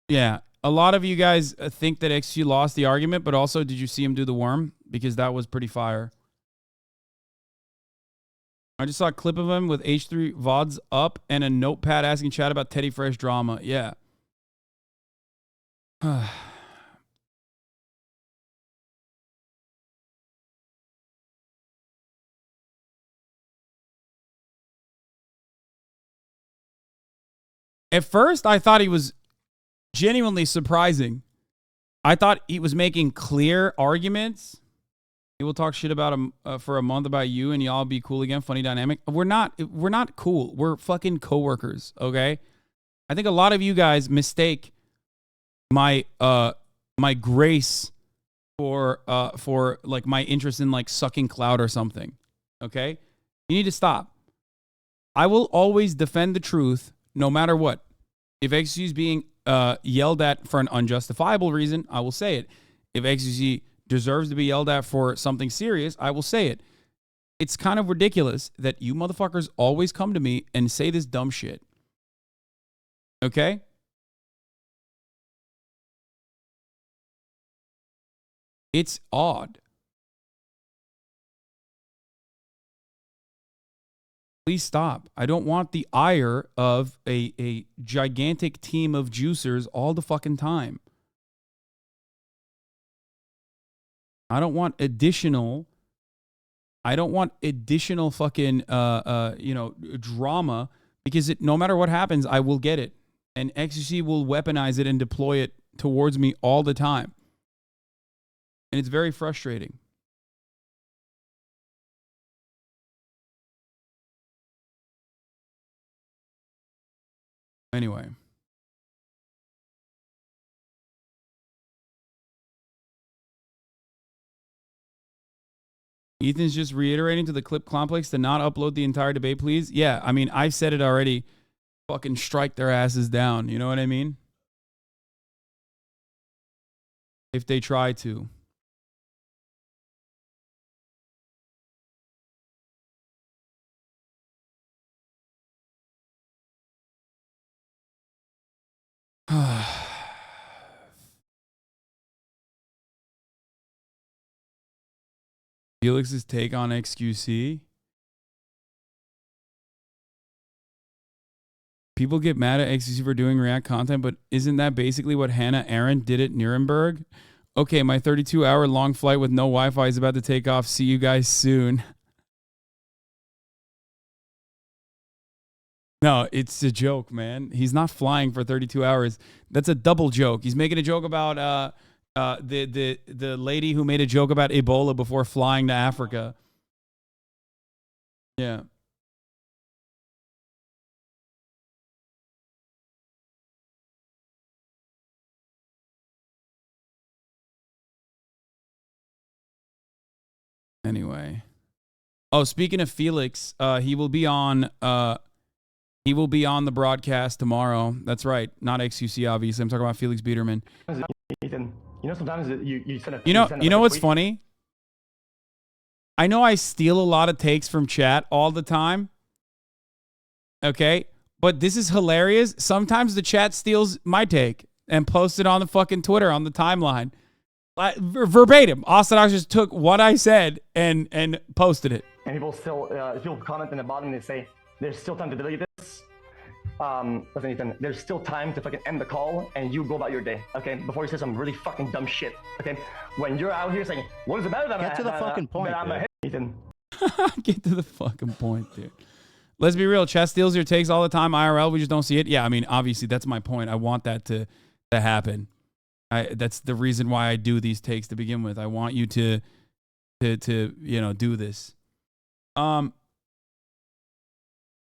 Yeah, a lot of you guys think that XQC lost the argument, but also, did you see him do the worm? Because that was pretty fire. I just saw a clip of him with H3 VODs up and a notepad asking chat about Teddy Fresh drama. Yeah. At first, I thought he was genuinely surprising. I thought he was making clear arguments. He will talk shit about him for a month about you, and y'all be cool again. Funny dynamic. We're not cool. We're fucking coworkers. Okay. I think a lot of you guys mistake my my grace for like my interest in like sucking clout or something. Okay. You need to stop. I will always defend the truth no matter what. If XQC is being yelled at for an unjustifiable reason, I will say it. If XQC deserves to be yelled at for something serious, I will say it. It's kind of ridiculous that you motherfuckers always come to me and say this dumb shit. Okay? It's odd. Please stop. I don't want the ire of a gigantic team of juicers all the fucking time. I don't want additional fucking drama, because no matter what happens, I will get it. And XQC will weaponize it and deploy it towards me all the time. And it's very frustrating. Anyway. Ethan's just reiterating to the clip complex to not upload the entire debate, please. Yeah, I mean, I've said it already. Fucking strike their asses down. You know what I mean? If they try to. Felix's take on XQC. People get mad at XQC for doing React content, but isn't that basically what Hannah Arendt did at Nuremberg? Okay, my 32-hour long flight with no Wi-Fi is about to take off. See you guys soon. No, it's a joke, man. He's not flying for 32 hours. That's a double joke. He's making a joke about the lady who made a joke about Ebola before flying to Africa. Yeah. Anyway. Oh, speaking of Felix, he will be on the broadcast tomorrow. That's right. Not XQC, obviously. I'm talking about Felix Biederman. Ethan, sometimes you send a... You know what's funny? I know I steal a lot of takes from chat all the time. Okay? But this is hilarious. Sometimes the chat steals my take and posts it on the fucking Twitter, on the timeline. Verbatim. Hassan just took what I said and posted it. And people still comment in the bottom and they say, there's still time to delete this. Listen, Ethan, there's still time to fucking end the call and you go about your day, okay? Before you say some really fucking dumb shit, okay? When you're out here saying, what is the matter that Get to the fucking point, Ethan. Get to the fucking point, dude. Let's be real. Chat steals your takes all the time. IRL, we just don't see it. Yeah, I mean, obviously, that's my point. I want that to happen. That's the reason why I do these takes to begin with. I want you to do this.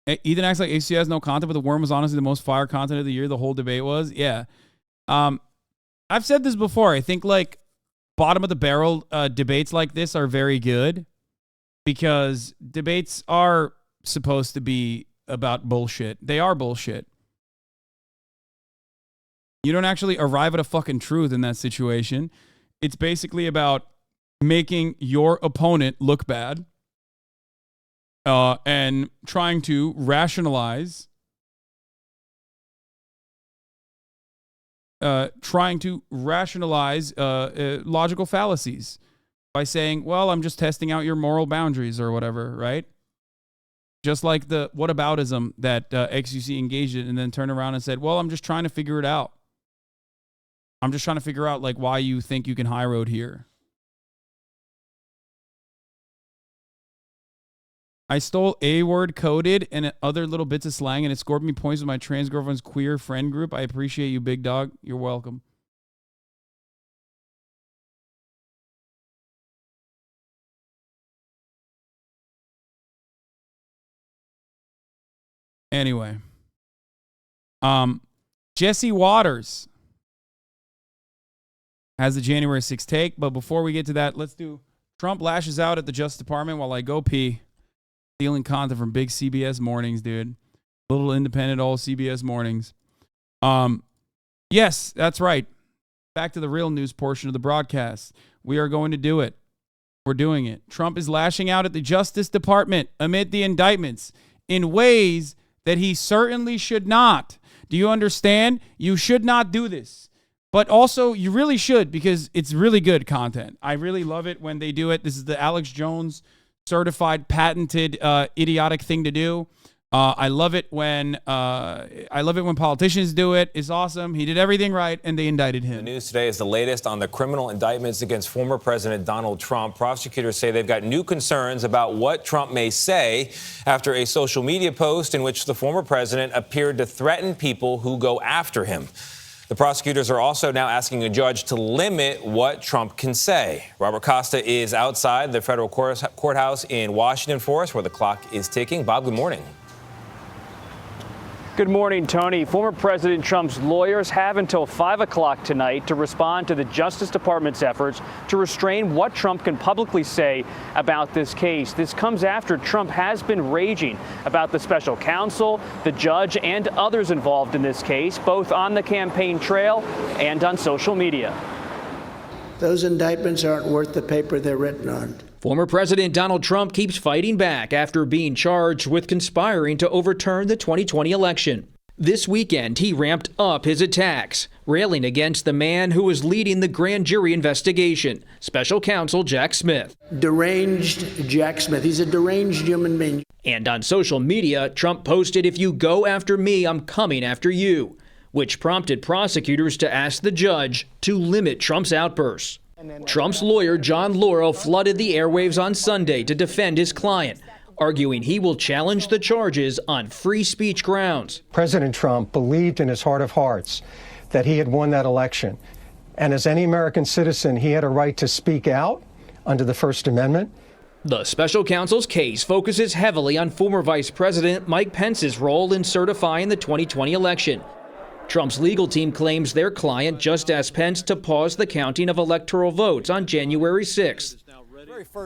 Ethan acts like HC has no content, but the worm was honestly the most fire content of the year. The whole debate was. Yeah. I've said this before. I think like bottom of the barrel debates like this are very good. because debates are supposed to be about bullshit. They are bullshit. You don't actually arrive at a fucking truth in that situation. It's basically about making your opponent look bad and trying to rationalize logical fallacies by saying, well, I'm just testing out your moral boundaries or whatever, right? Just like the whataboutism that XQC engaged in and then turned around and said, well, I'm just trying to figure it out. I'm just trying to figure out like why you think you can high road here. I stole A-word coded and other little bits of slang, and it scored me points with my trans girlfriend's queer friend group. I appreciate you, big dog. You're welcome. Anyway. Jesse Waters has the January 6th take, but before we get to that, let's do Trump lashes out at the Justice Department while I go pee. Stealing content from big CBS mornings, dude. Little independent old CBS mornings. Yes, that's right. Back to the real news portion of the broadcast. We are going to do it. We're doing it. Trump is lashing out at the Justice Department amid the indictments in ways that he certainly should not. Do you understand? You should not do this. But also, you really should, because it's really good content. I really love it when they do it. This is the Alex Jones certified, patented, idiotic thing to do. I love it when politicians do it. It's awesome. He did everything right, and they indicted him. The news today is the latest on the criminal indictments against former President Donald Trump. Prosecutors say they've got new concerns about what Trump may say after a social media post in which the former president appeared to threaten people who go after him. The prosecutors are also now asking a judge to limit what Trump can say. Robert Costa is outside the federal courthouse in Washington for us, where the clock is ticking. Bob, good morning. Good morning, Tony. Former President Trump's lawyers have until 5 o'clock tonight to respond to the Justice Department's efforts to restrain what Trump can publicly say about this case. This comes after Trump has been raging about the special counsel, the judge, and others involved in this case, both on the campaign trail and on social media. Those indictments aren't worth the paper they're written on. Former President Donald Trump keeps fighting back after being charged with conspiring to overturn the 2020 election. This weekend, he ramped up his attacks, railing against the man who was leading the grand jury investigation, Special Counsel Jack Smith. Deranged Jack Smith. He's a deranged human being. And on social media, Trump posted, "If you go after me, I'm coming after you," which prompted prosecutors to ask the judge to limit Trump's outbursts. Trump's lawyer, John Laurel, flooded the airwaves on Sunday to defend his client, arguing he will challenge the charges on free speech grounds. President Trump believed in his heart of hearts that he had won that election. And as any American citizen, he had a right to speak out under the First Amendment. The special counsel's case focuses heavily on former Vice President Mike Pence's role in certifying the 2020 election. Trump's legal team claims their client just asked Pence to pause the counting of electoral votes on January 6th.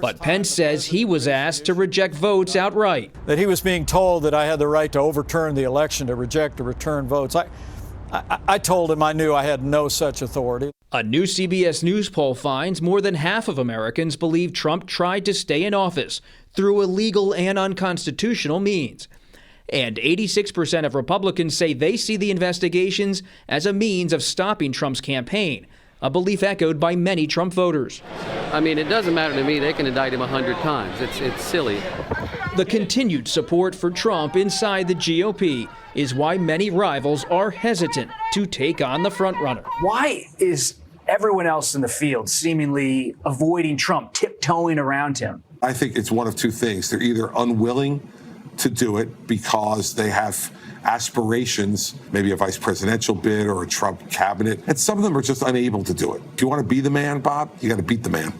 But Pence says he was asked to reject votes outright. That he was being told that I had the right to overturn the election, to reject or return votes. I told him I knew I had no such authority. A new CBS News poll finds more than half of Americans believe Trump tried to stay in office through illegal and unconstitutional means. And 86% of Republicans say they see the investigations as a means of stopping Trump's campaign, a belief echoed by many Trump voters. I mean, it doesn't matter to me. They can indict him 100 times. It's silly. The continued support for Trump inside the GOP is why many rivals are hesitant to take on the frontrunner. Why is everyone else in the field seemingly avoiding Trump, tiptoeing around him? I think it's one of two things. They're either unwilling to do it because they have aspirations, maybe a vice presidential bid or a Trump cabinet, and some of them are just unable to do it. If you want to be the man, Bob, you got to beat the man.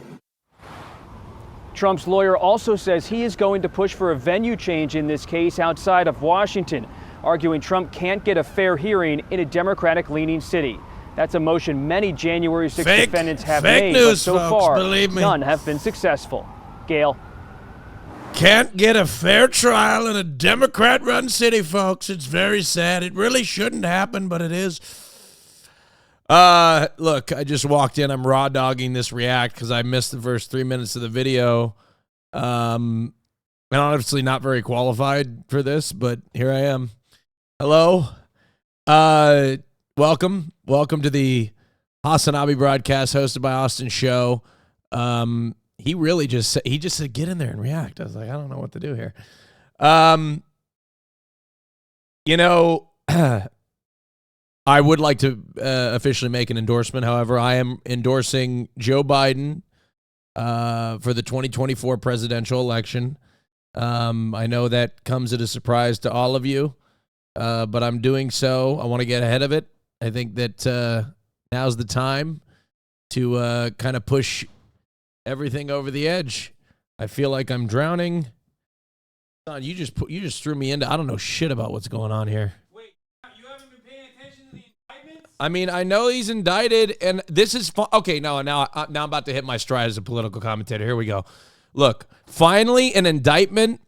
Trump's lawyer also says he is going to push for a venue change in this case outside of Washington, arguing Trump can't get a fair hearing in a Democratic-leaning city. That's a motion many January 6th defendants have made, news, but so folks, far, believe me. none have been successful. Gail. can't get a fair trial in a Democrat-run city, folks. It's very sad. It really shouldn't happen, but it is. Look, I just walked in. I'm raw dogging this react because I missed the first 3 minutes of the video. I'm obviously not very qualified for this, but here I am. Hello. Welcome to the Hasanabi broadcast hosted by Austin Show. He really just said, get in there and react. I was like, I don't know what to do here. I would like to officially make an endorsement. However, I am endorsing Joe Biden for the 2024 presidential election. I know that comes as a surprise to all of you, but I'm doing so. I want to get ahead of it. I think that now's the time to kind of push everything over the edge. I feel like I'm drowning. Son, you just threw me into. I don't know shit about what's going on here. I mean, I know he's indicted, and this is okay. Now I'm about to hit my stride as a political commentator. Here we go. Look, finally an indictment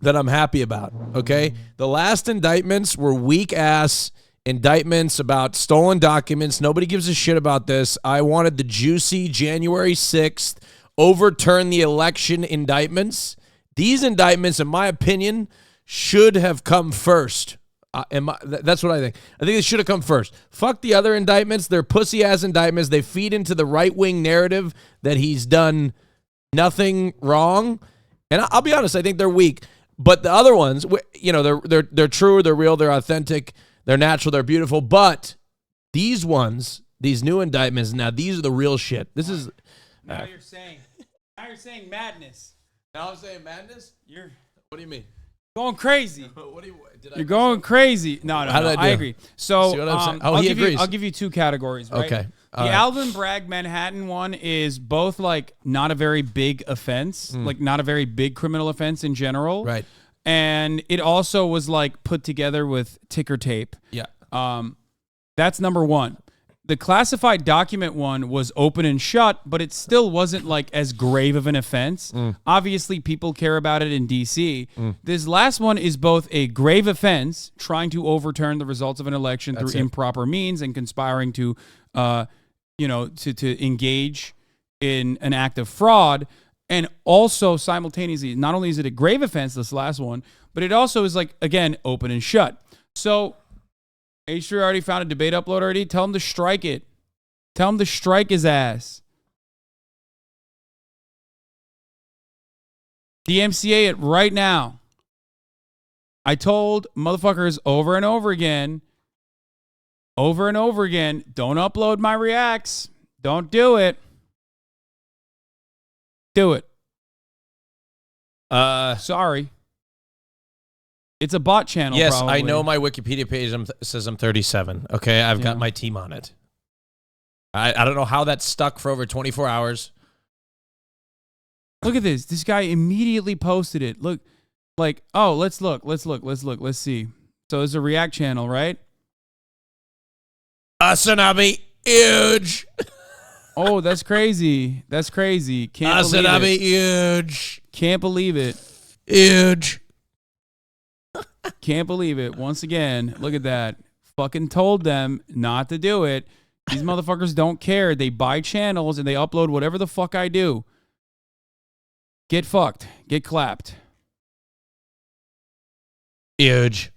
that I'm happy about. Okay, the last indictments were weak ass indictments about stolen documents. Nobody gives a shit about this. I wanted the juicy January 6th overturn the election indictments. These indictments, in my opinion, should have come first. That's what I think. I think they should have come first. Fuck the other indictments. They're pussy-ass indictments. They feed into the right-wing narrative that he's done nothing wrong. And I'll be honest, I think they're weak. But the other ones, they're true, they're real, they're authentic, they're natural, they're beautiful. But these ones, these new indictments, now these are the real shit. This is... Now you're saying madness. Now I'm saying madness? What do you mean? Going crazy. What do you... You're going crazy. No, I agree. So See what I'm saying? He agrees. I'll give you two categories, right? Okay. The Alvin Bragg Manhattan one is both like not a very big offense, like not a very big criminal offense in general. Right. And it also was like put together with ticker tape. Yeah. That's number one. The classified document one was open and shut, but it still wasn't like as grave of an offense. Obviously, people care about it in D.C. This last one is both a grave offense, trying to overturn the results of an election through improper means and conspiring to, to engage in an act of fraud. And also simultaneously, not only is it a grave offense, this last one, but it also is like, again, open and shut. So H3 already found a debate upload already. Tell him to strike it. Tell him to strike his ass. DMCA it right now. I told motherfuckers over and over again, don't upload my reacts. Don't do it. Do it. Sorry. It's a bot channel. Yes, probably. I know my Wikipedia page says I'm 37. Okay, I've got my team on it. I don't know how that stuck for over 24 hours. Look at this. This guy immediately posted it. Look, like, oh, let's look. Let's see. So it's a React channel, right? Hasanabi Huge. Oh, that's crazy. That's crazy. Can't believe it. Hasanabi Huge. Can't believe it. Huge. Can't believe it. Once again, look at that. Fucking told them not to do it. These motherfuckers don't care. They buy channels and they upload whatever the fuck I do. Get fucked. Get clapped. Huge.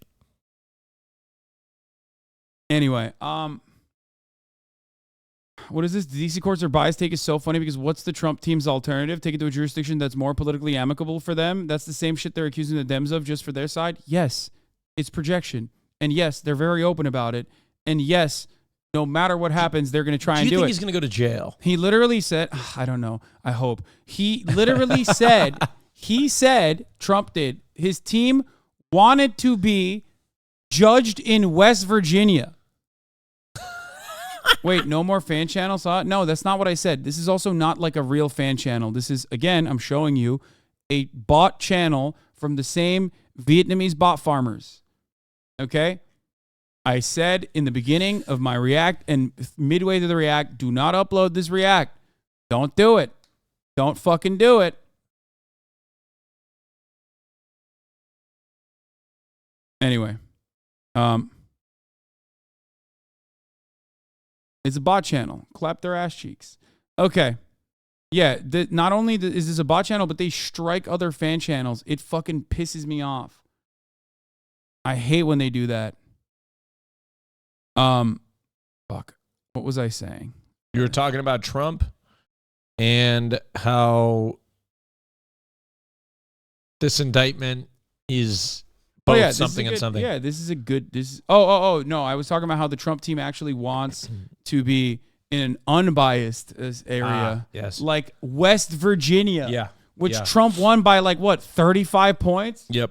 Anyway, what is this? The DC courts are biased take is so funny because what's the Trump team's alternative? Take it to a jurisdiction that's more politically amicable for them? That's the same shit they're accusing the Dems of just for their side? Yes, it's projection. And yes, they're very open about it. And yes, no matter what happens, they're going to try and do it. Do you think he's going to go to jail? He literally said, I don't know. I hope. He literally said, Trump did, his team wanted to be judged in West Virginia. Wait, no more fan channels? No, that's not what I said. This is also not like a real fan channel. This is, again, I'm showing you a bot channel from the same Vietnamese bot farmers. Okay? I said in the beginning of my react and midway to the react, do not upload this react. Don't do it. Don't fucking do it. Anyway, it's a bot channel. Clap their ass cheeks. Okay. Yeah, not only is this a bot channel, but they strike other fan channels. It fucking pisses me off. I hate when they do that. Fuck. What was I saying? You were talking about Trump and how this indictment is both something and something. Yeah, this is a good. Oh, no. I was talking about how the Trump team actually wants to be in an unbiased area. Yes. Like West Virginia. Yeah. Which Trump won by like what, 35 points? Yep.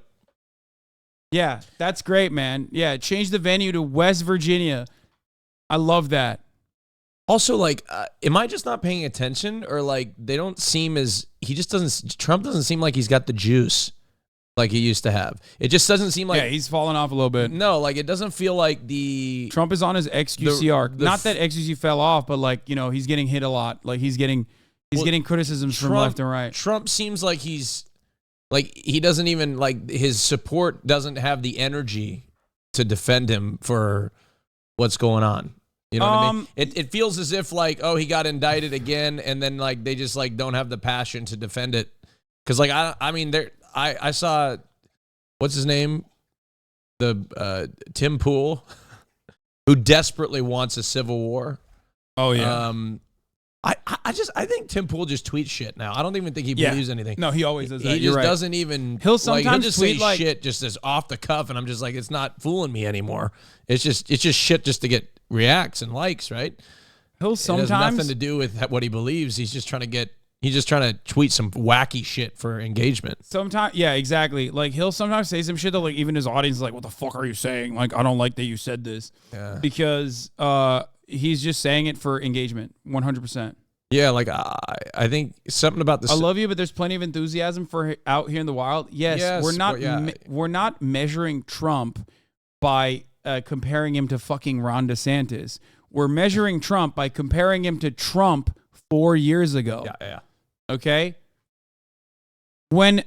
Yeah, that's great, man. Yeah, change the venue to West Virginia. I love that. Also, like, am I just not paying attention, or like they don't seem as Trump doesn't seem like he's got the juice like he used to have. It just doesn't seem like he's fallen off a little bit. No, like it doesn't feel like Trump is on his XQC arc. Not that XQC fell off, but like, you know, he's getting hit a lot. Like he's getting criticisms from left and right. Trump seems like he doesn't even, like, his support doesn't have the energy to defend him for what's going on. You know what I mean? It feels as if, like, oh, he got indicted again, and then, like, they just, like, don't have the passion to defend it. Because, like, I saw, what's his name? Tim Pool, who desperately wants a civil war. Oh, yeah. I think Tim Pool just tweets shit now. I don't even think he believes anything. No, he always does that. He just doesn't even. He'll sometimes just tweet say shit just as off the cuff, and I'm just like, it's not fooling me anymore. It's just shit just to get reacts and likes, right? He'll sometimes. It has nothing to do with what he believes. He's just trying to tweet some wacky shit for engagement. Sometimes, yeah, exactly. Like he'll sometimes say some shit that, like, even his audience is like, "What the fuck are you saying?" Like, I don't like that you said this. Yeah. Because he's just saying it for engagement, 100%. Yeah, like I think something about this. I love you, but there's plenty of enthusiasm for out here in the wild. Yes, we're not measuring Trump by comparing him to fucking Ron DeSantis. We're measuring Trump by comparing him to Trump 4 years ago. Yeah. Okay? When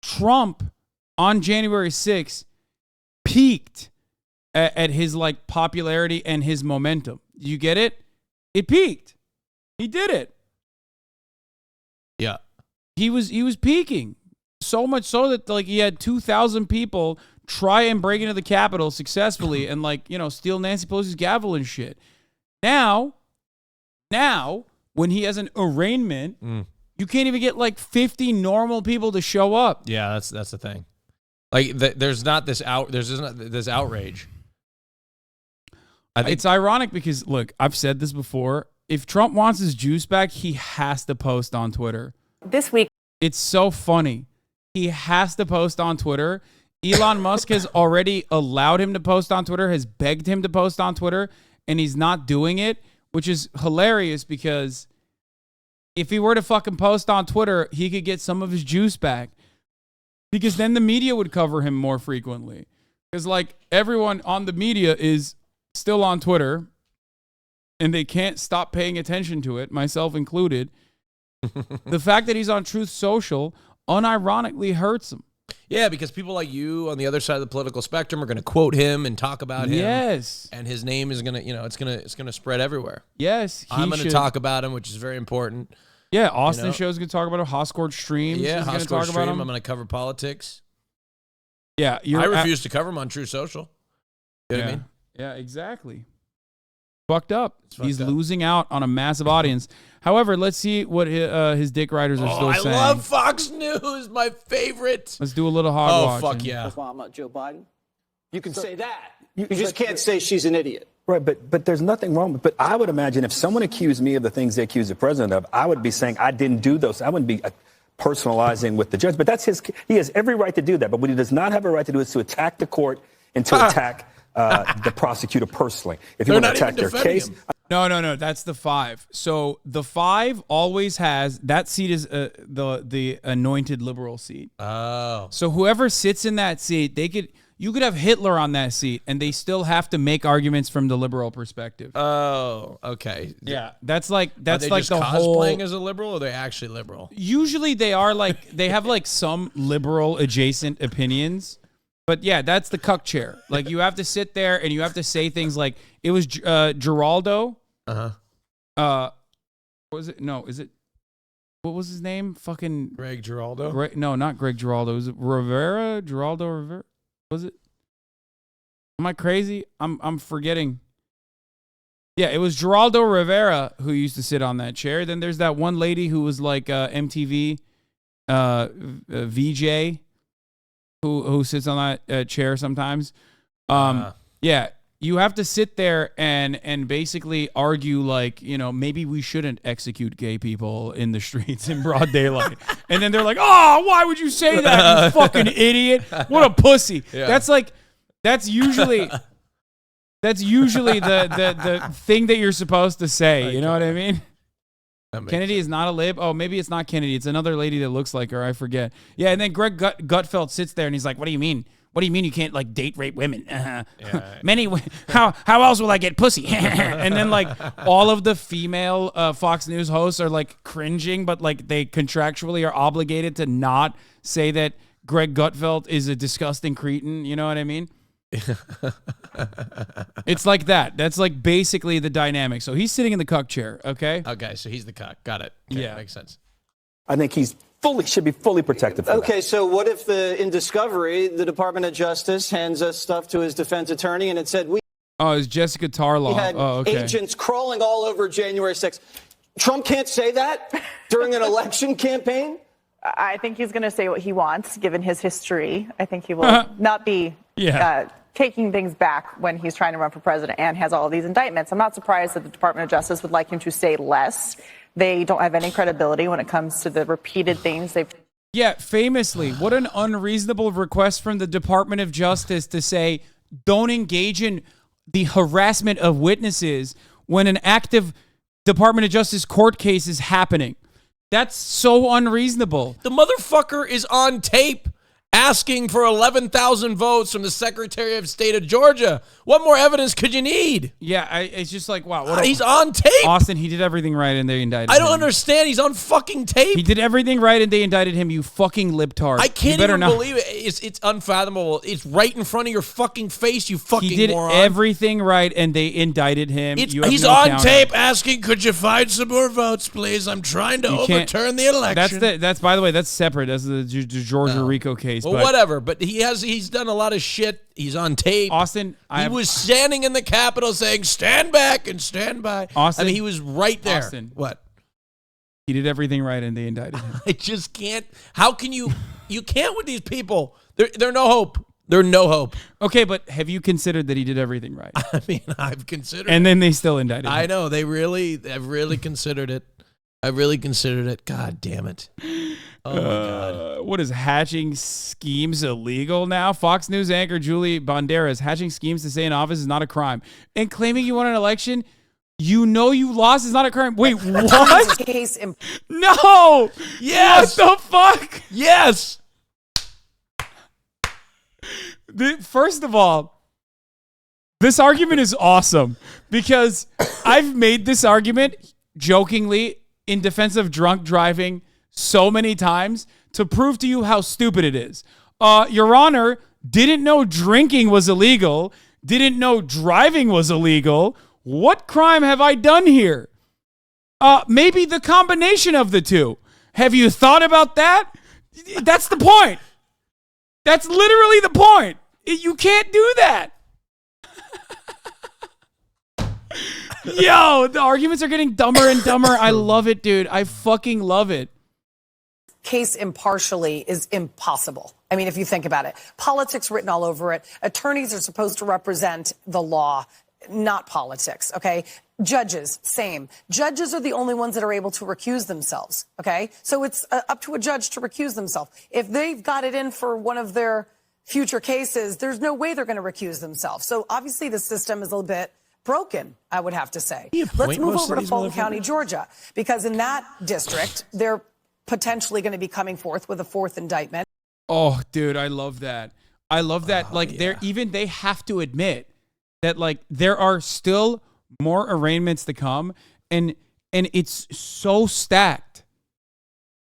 Trump on January 6th peaked at his, like, popularity and his momentum. You get it? It peaked. He did it. Yeah. He was peaking. So much so that, like, he had 2,000 people try and break into the Capitol successfully and, like, you know, steal Nancy Pelosi's gavel and shit. Now, when he has an arraignment, you can't even get like 50 normal people to show up. Yeah, that's the thing. Like, there's not this outrage. It's ironic because, look, I've said this before. If Trump wants his juice back, he has to post on Twitter. This week. It's so funny. He has to post on Twitter. Elon Musk has already allowed him to post on Twitter, has begged him to post on Twitter, and he's not doing it, which is hilarious because if he were to fucking post on Twitter, he could get some of his juice back because then the media would cover him more frequently. Because, like, everyone on the media is still on Twitter and they can't stop paying attention to it, myself included. The fact that he's on Truth Social unironically hurts him. Yeah, because people like you on the other side of the political spectrum are going to quote him and talk about him. Yes. And his name is going to, it's going to spread everywhere. Yes. I'm going to talk about him, which is very important. Yeah, Austin Show's going to talk about him. Hoscourt Streams is going to talk about him. I'm going to cover politics. Yeah. I refuse to cover him on True Social. You know what I mean? Yeah, exactly. Fucked up. He's losing out on a massive audience. However, let's see what his dick riders are still saying. I love Fox News, my favorite. Let's do a little hog watching. Oh, fuck yeah. Obama, Joe Biden. You can say that. You just can't say she's an idiot. Right, but there's nothing wrong with. But I would imagine if someone accused me of the things they accuse the president of, I would be saying I didn't do those. I wouldn't be personalizing with the judge. But that's he has every right to do that. But what he does not have a right to do is to attack the court and to attack the prosecutor personally. If you want to attack their case. No. That's the 5. So the 5 always has that seat is the anointed liberal seat. Oh. So whoever sits in that seat, You could have Hitler on that seat, and they still have to make arguments from the liberal perspective. Oh, okay. Yeah, that's like Are they the just whole. cosplaying as a liberal, or are they actually liberal? Usually they are like they have like some liberal adjacent opinions, but yeah, that's the cuck chair. Like you have to sit there and you have to say things like it was Geraldo. What was it? No, is it? What was his name? Fucking Greg Giraldo? No, not Greg Giraldo. Was it Rivera? Geraldo Rivera? Was it? Am I crazy? I'm forgetting. Yeah, it was Geraldo Rivera who used to sit on that chair. Then there's that one lady who was like MTV VJ who sits on that chair sometimes. Yeah. You have to sit there and basically argue like, you know, maybe we shouldn't execute gay people in the streets in broad daylight. And then they're like, oh, why would you say that, you fucking idiot? What a pussy. Yeah. That's usually the thing that you're supposed to say. You know what I mean? Kennedy is not a lib. Oh, maybe it's not Kennedy. It's another lady that looks like her. I forget. Yeah, and then Greg Gutfeld sits there and he's like, what do you mean? What do you mean you can't like date rape women? How else will I get pussy? And then like all of the female Fox News hosts are like cringing, but like they contractually are obligated to not say that Greg Gutfeld is a disgusting cretin. You know what I mean? It's like that. That's like basically the dynamic. So he's sitting in the cuck chair. Okay. Okay, so he's the cuck. Got it. Okay, yeah, makes sense. I think he's should be fully protected for Okay, so what if in discovery, the Department of Justice hands us stuff to his defense attorney and it said Oh, it's Jessica Tarlaw. we had agents crawling all over January 6th. Trump can't say that during an election campaign? I think he's going to say what he wants, given his history. I think he will not be taking things back when he's trying to run for president and has all of these indictments. I'm not surprised that the Department of Justice would like him to say less. They don't have any credibility when it comes to the repeated things they've. Yeah, famously, what an unreasonable request from the Department of Justice to say, don't engage in the harassment of witnesses when an active Department of Justice court case is happening. That's so unreasonable. The motherfucker is on tape asking for 11,000 votes from the Secretary of State of Georgia. What more evidence could you need? Yeah, it's just like, wow. He's on tape. Austin, he did everything right and they indicted him. I don't understand. He's on fucking tape. He did everything right and they indicted him, you fucking libtard. I can't even believe it. It's unfathomable. It's right in front of your fucking face, you fucking moron. He did everything right and they indicted him. He's on tape asking, could you find some more votes, please? I'm trying to overturn the election. That's by the way, that's separate. That's the Georgia Rico case. Well, whatever. But he's done a lot of shit. He's on tape. Austin, he was standing in the Capitol saying, stand back and stand by. Austin, I mean, he was right there. Austin, what? He did everything right and they indicted him. I just can't. How can you can't with these people. They're no hope. They're no hope. Okay, but have you considered that he did everything right? I mean, I've considered and then they still indicted him. I know. I've really considered it. I've really considered it. God damn it. Oh, my God. What is hatching schemes illegal now? Fox News anchor Julie Banderas, hatching schemes to stay in office is not a crime. And claiming you won an election, you know you lost is not a crime. Wait, what? No! Yes! What the fuck? Yes! First of all, this argument is awesome because I've made this argument jokingly in defense of drunk driving so many times to prove to you how stupid it is. Your Honor, didn't know drinking was illegal, didn't know driving was illegal. What crime have I done here? Maybe the combination of the two. Have you thought about that? That's the point. That's literally the point. You can't do that. Yo, the arguments are getting dumber and dumber. I love it, dude. I fucking love it. Case impartially is impossible. I mean, if you think about it, politics written all over it. Attorneys are supposed to represent the law, not politics, okay? Judges, same. Judges are the only ones that are able to recuse themselves, okay? So it's up to a judge to recuse themselves. If they've got it in for one of their future cases, there's no way they're going to recuse themselves. So obviously the system is a little bit broken, I would have to say. Let's move over to Fulton County, Georgia, because in that district, they're potentially going to be coming forth with a fourth indictment. Oh, dude, I love that. I love that. Like they have to admit that like there are still more arraignments to come, and it's so stacked.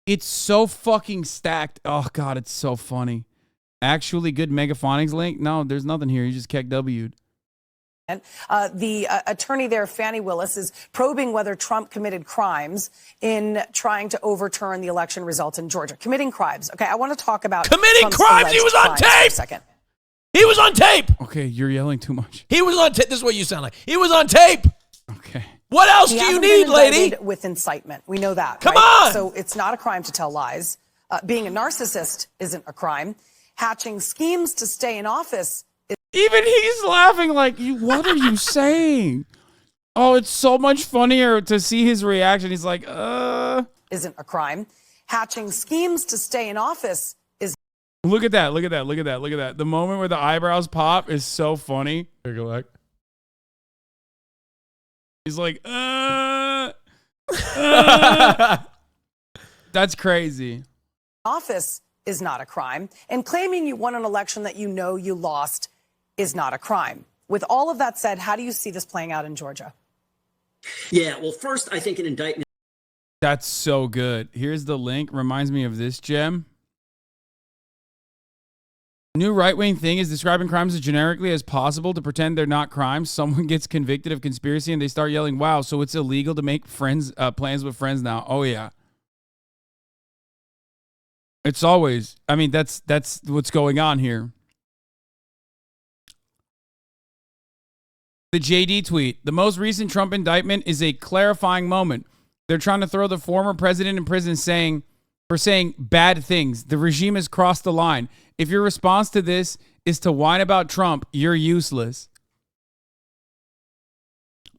It's so fucking stacked. Oh God, it's so funny. Actually, good Megaphonics link. No, there's nothing here. You just keck W'd. The attorney there, Fannie Willis, is probing whether Trump committed crimes in trying to overturn the election results in Georgia. Committing crimes. Okay, I want to talk about committing Trump's crimes. He was on crimes for tape. a second. He was on tape. Okay, you're yelling too much. He was on tape. This is what you sound like. He was on tape. Okay. What else He do you hasn't need, been lady? indicted with incitement. We know that. Come right? on. So it's not a crime to tell lies. Being a narcissist isn't a crime. Hatching schemes to stay in office. Even he's laughing like, what are you saying? Oh, it's so much funnier to see his reaction. He's like, isn't a crime. Hatching schemes to stay in office is. Look at that. Look at that. Look at that. Look at that. The moment where the eyebrows pop is so funny. Here, go back. He's like, That's crazy. Office is not a crime. And claiming you won an election that you know you lost is not a crime. With all of that said, how do you see this playing out in Georgia? Yeah, well, first, I think an indictment. That's so good. Here's the link. Reminds me of this gem. New right-wing thing is describing crimes as generically as possible to pretend they're not crimes. Someone gets convicted of conspiracy and they start yelling, wow, so it's illegal to make plans with friends now. Oh, yeah. It's always, I mean, that's what's going on here. The JD tweet, the most recent Trump indictment is a clarifying moment. They're trying to throw the former president in prison for saying bad things. The regime has crossed the line. If your response to this is to whine about Trump, you're useless.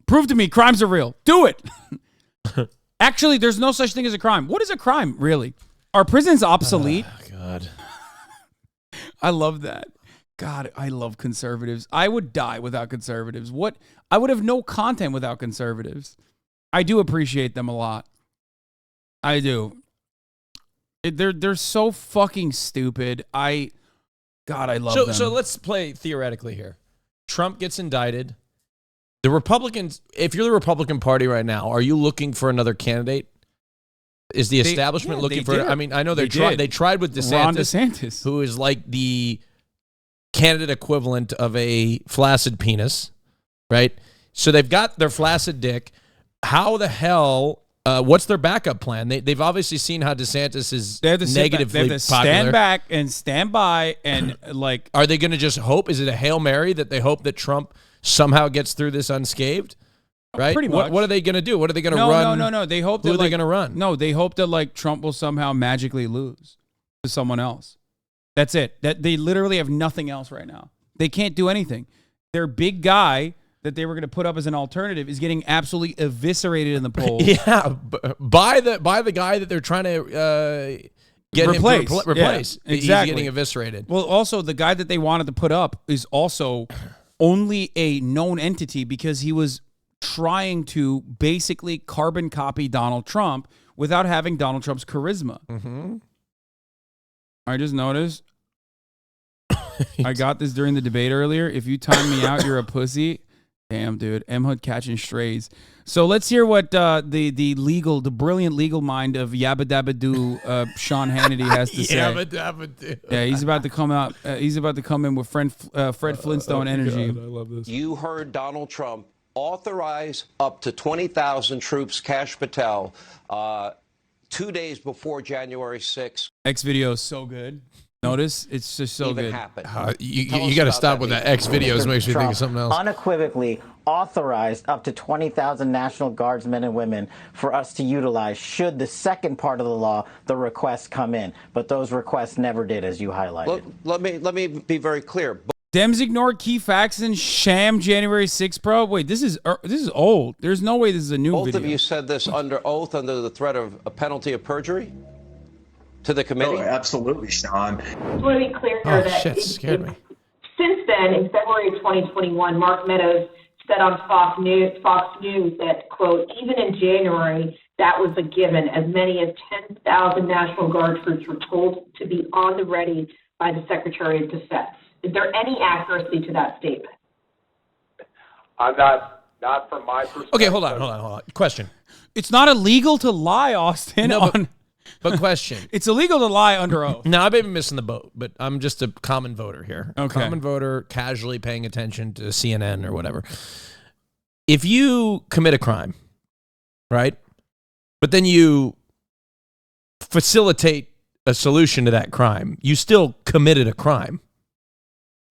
Prove to me crimes are real. Do it. Actually, there's no such thing as a crime. What is a crime, really? Are prisons obsolete? God. I love that. God, I love conservatives. I would die without conservatives. I would have no content without conservatives. I do appreciate them a lot. I do. They're so fucking stupid. God, I love them. So let's play theoretically here. Trump gets indicted. The Republicans, if you're the Republican Party right now, are you looking for another candidate? Is the establishment looking for? I mean, I know they tried with DeSantis, who is like the candidate equivalent of a flaccid penis, right? So they've got their flaccid dick. How the hell? What's their backup plan? They've obviously seen how DeSantis is negatively they have to stand back and stand by and like. Are they going to just hope? Is it a Hail Mary that they hope that Trump somehow gets through this unscathed? Right? Pretty much. What are they going to do? What are they going to run? No. They hope who that, are they going to run? No, they hope that like Trump will somehow magically lose to someone else. That's it. That they literally have nothing else right now. They can't do anything. Their big guy that they were going to put up as an alternative is getting absolutely eviscerated in the polls. Yeah, by the guy that they're trying to get replace. Him to replace. Yeah, exactly. He's getting eviscerated. Well, also the guy that they wanted to put up is also only a known entity because he was trying to basically carbon copy Donald Trump without having Donald Trump's charisma. Mm-hmm. I just noticed. I got this during the debate earlier. If you time me out, you're a pussy. Damn, dude. M-Hood catching strays. So let's hear what the brilliant legal mind of Yabba Dabba Doo, Sean Hannity has to say. Yabba Dabba Doo. Yeah, he's about to come out. He's about to come in with Fred Flintstone energy. God, I love this. You heard Donald Trump authorize up to 20,000 troops, Kash Patel, 2 days before January 6th. X video is so good. Notice it's just so good. You got to stop with that. X videos makes me think of something else. Unequivocally authorized up to 20,000 National Guardsmen and women for us to utilize should the second part of the law, the requests, come in. But those requests never did, as you highlighted. Let me be very clear. Dems ignore key facts and sham January 6th, bro. Wait, this is old. There's no way this is a new video. Both of you said this under oath, under the threat of a penalty of perjury? To the committee? Oh, absolutely, Sean. I want to be clear here that scared me. Since then, in February of 2021, Mark Meadows said on Fox News that, quote, even in January, that was a given. As many as 10,000 National Guard troops were told to be on the ready by the Secretary of Defense. Is there any accuracy to that statement? I'm not from my perspective. Okay, hold on. Question. It's not illegal to lie, Austin. No, but question. It's illegal to lie under oath. Now, I may be missing the boat, but I'm just a common voter here. Okay. Common voter, casually paying attention to CNN or whatever. If you commit a crime, right, but then you facilitate a solution to that crime, you still committed a crime.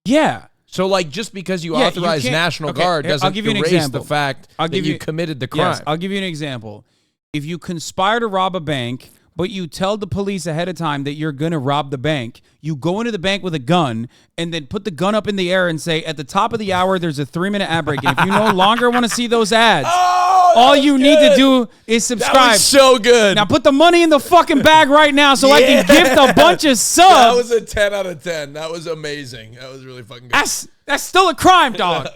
Yeah. So, like, just because you authorize National Guard doesn't erase the fact that you committed the crime. Yes, I'll give you an example. If you conspire to rob a bank, but you tell the police ahead of time that you're going to rob the bank, you go into the bank with a gun and then put the gun up in the air and say, at the top of the hour, there's a 3-minute ad break. And if you no longer want to see those ads, all you need to do is subscribe. That was so good. Now put the money in the fucking bag right now so I can gift a bunch of subs. That was a 10 out of 10. That was amazing. That was really fucking good. That's still a crime, dog.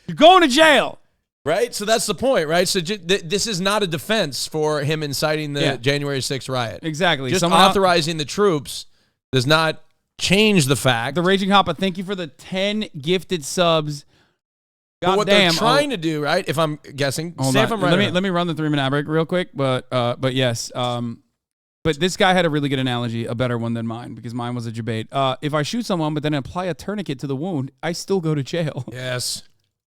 You're going to jail. Right? So that's the point, right? So this is not a defense for him inciting the January 6th riot. Exactly. Just authorizing the troops does not change the fact. The Raging Hoppa, thank you for the 10 gifted subs. But what they're trying to do, right? If I'm guessing, say if I'm right. Let me run the 3-minute ad break real quick. But yes. But this guy had a really good analogy, a better one than mine, because mine was a debate. If I shoot someone but then apply a tourniquet to the wound, I still go to jail. Yes.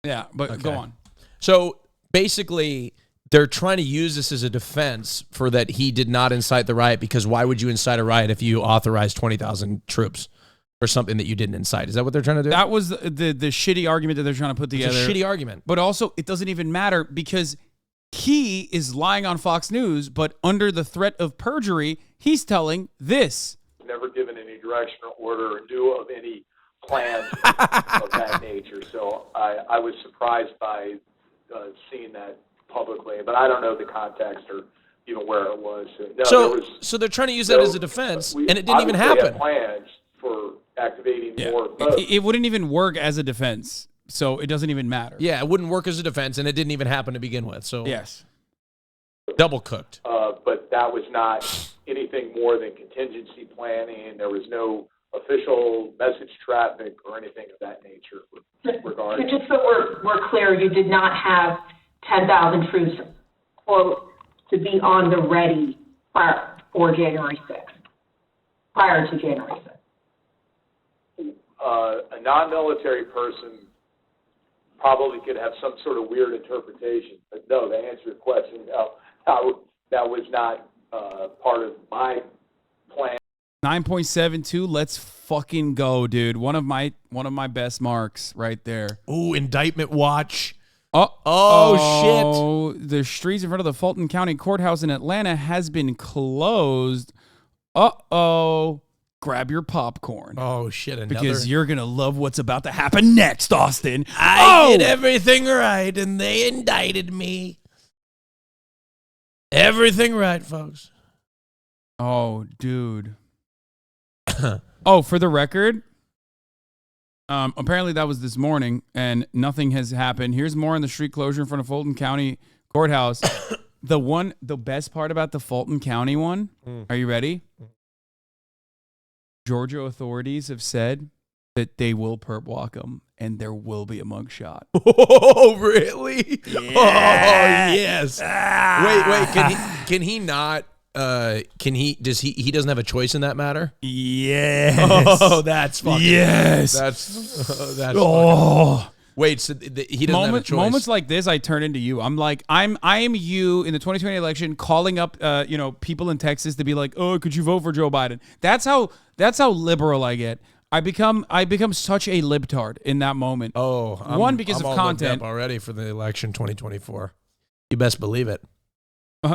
Yeah, but go on. So basically, they're trying to use this as a defense for that he did not incite the riot, because why would you incite a riot if you authorized 20,000 troops for something that you didn't incite? Is that what they're trying to do? That was the shitty argument that they're trying to put together. It's a shitty argument. But also, it doesn't even matter because he is lying on Fox News, but under the threat of perjury, he's telling this. Never given any direction or order or knew of any plans of that nature. So I was surprised by seeing that publicly, but I don't know the context or even where it was. No, so they're trying to use that as a defense, and it didn't even happen. Had plans for activating more. It wouldn't even work as a defense, so it doesn't even matter. Yeah, it wouldn't work as a defense, and it didn't even happen to begin with. So yes, double cooked. But that was not anything more than contingency planning. There was no official message traffic or anything of that nature regarding. So just so we're clear, you did not have 10,000 troops, quote, to be on the ready for January 6th, prior to January 6th. A non-military person probably could have some sort of weird interpretation, but no, to answer your question, no, that was not part of my plan. 9.72. Let's fucking go, dude. One of my best marks right there. Ooh, indictment watch. Oh shit. The streets in front of the Fulton County Courthouse in Atlanta has been closed. Grab your popcorn. Oh shit. Because you're going to love what's about to happen next, Austin. I did everything right and they indicted me. Everything right, folks. Oh, dude. Oh, for the record, apparently that was this morning, and nothing has happened. Here's more on the street closure in front of Fulton County Courthouse. The best part about the Fulton County one, are you ready? Georgia authorities have said that they will perp walk them, and there will be a mugshot. Oh, really? Yeah. Oh, yes. Wait, can he not? He doesn't have a choice in that matter? Yes. Oh, that's fucking. Yes. That's. Oh. Wait, so he doesn't have a choice. Moments like this, I turn into you. I'm like, I am you in the 2020 election, calling up, people in Texas to be like, oh, could you vote for Joe Biden? That's how liberal I get. I become such a libtard in that moment. Oh, because of content already for the election 2024. You best believe it.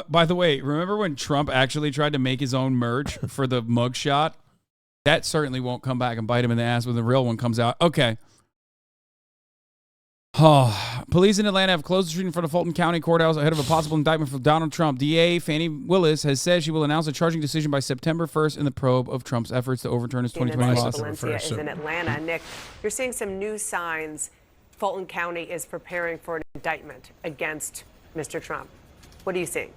By the way, remember when Trump actually tried to make his own merch for the mugshot? That certainly won't come back and bite him in the ass when the real one comes out. Okay. Police in Atlanta have closed the street in front of Fulton County Courthouse ahead of a possible indictment for Donald Trump. DA Fani Willis has said she will announce a charging decision by September 1st in the probe of Trump's efforts to overturn his 2020 laws. Valencia is in Atlanta. Nick, you're seeing some new signs. Fulton County is preparing for an indictment against Mr. Trump. What are you seeing?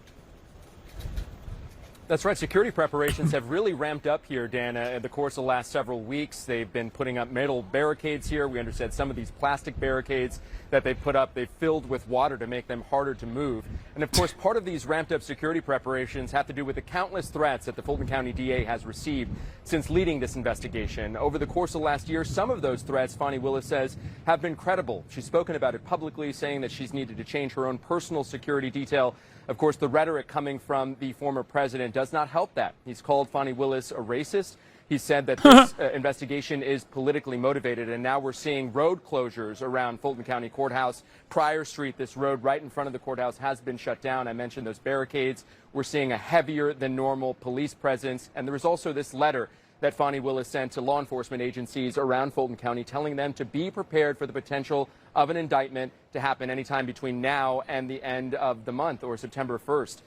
That's right. Security preparations have really ramped up here, Dana, in the course of the last several weeks. They've been putting up metal barricades here. We understand some of these plastic barricades that they've put up, they've filled with water to make them harder to move. And of course, part of these ramped up security preparations have to do with the countless threats that the Fulton County DA has received since leading this investigation. Over the course of last year, some of those threats, Fani Willis says, have been credible. She's spoken about it publicly, saying that she's needed to change her own personal security detail. Of course, the rhetoric coming from the former president does not help that. He's called Fani Willis a racist. He said that this investigation is politically motivated, and now we're seeing road closures around Fulton County Courthouse. Pryor Street, this road right in front of the courthouse, has been shut down. I mentioned those barricades. We're seeing a heavier than normal police presence, and there is also this letter that Fani Willis sent to law enforcement agencies around Fulton County, telling them to be prepared for the potential of an indictment to happen anytime between now and the end of the month, or September 1st.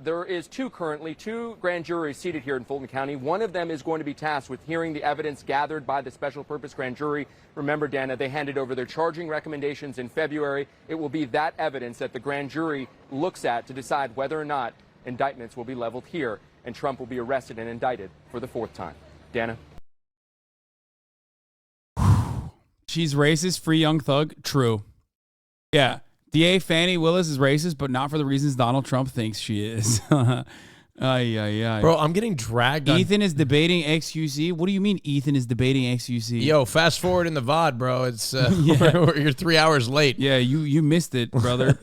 There is currently two grand juries seated here in Fulton County. One of them is going to be tasked with hearing the evidence gathered by the special purpose grand jury. Remember, Dana, they handed over their charging recommendations in February. It will be that evidence that the grand jury looks at to decide whether or not indictments will be leveled here and Trump will be arrested and indicted for the fourth time. Dana? She's racist, free young thug. True. Yeah. DA Fani Willis is racist, but not for the reasons Donald Trump thinks she is. Bro, I'm getting dragged. Ethan is debating XQC. What do you mean Ethan is debating XQC? Yo, fast forward in the VOD, bro. It's you're 3 hours late. Yeah, you missed it, brother.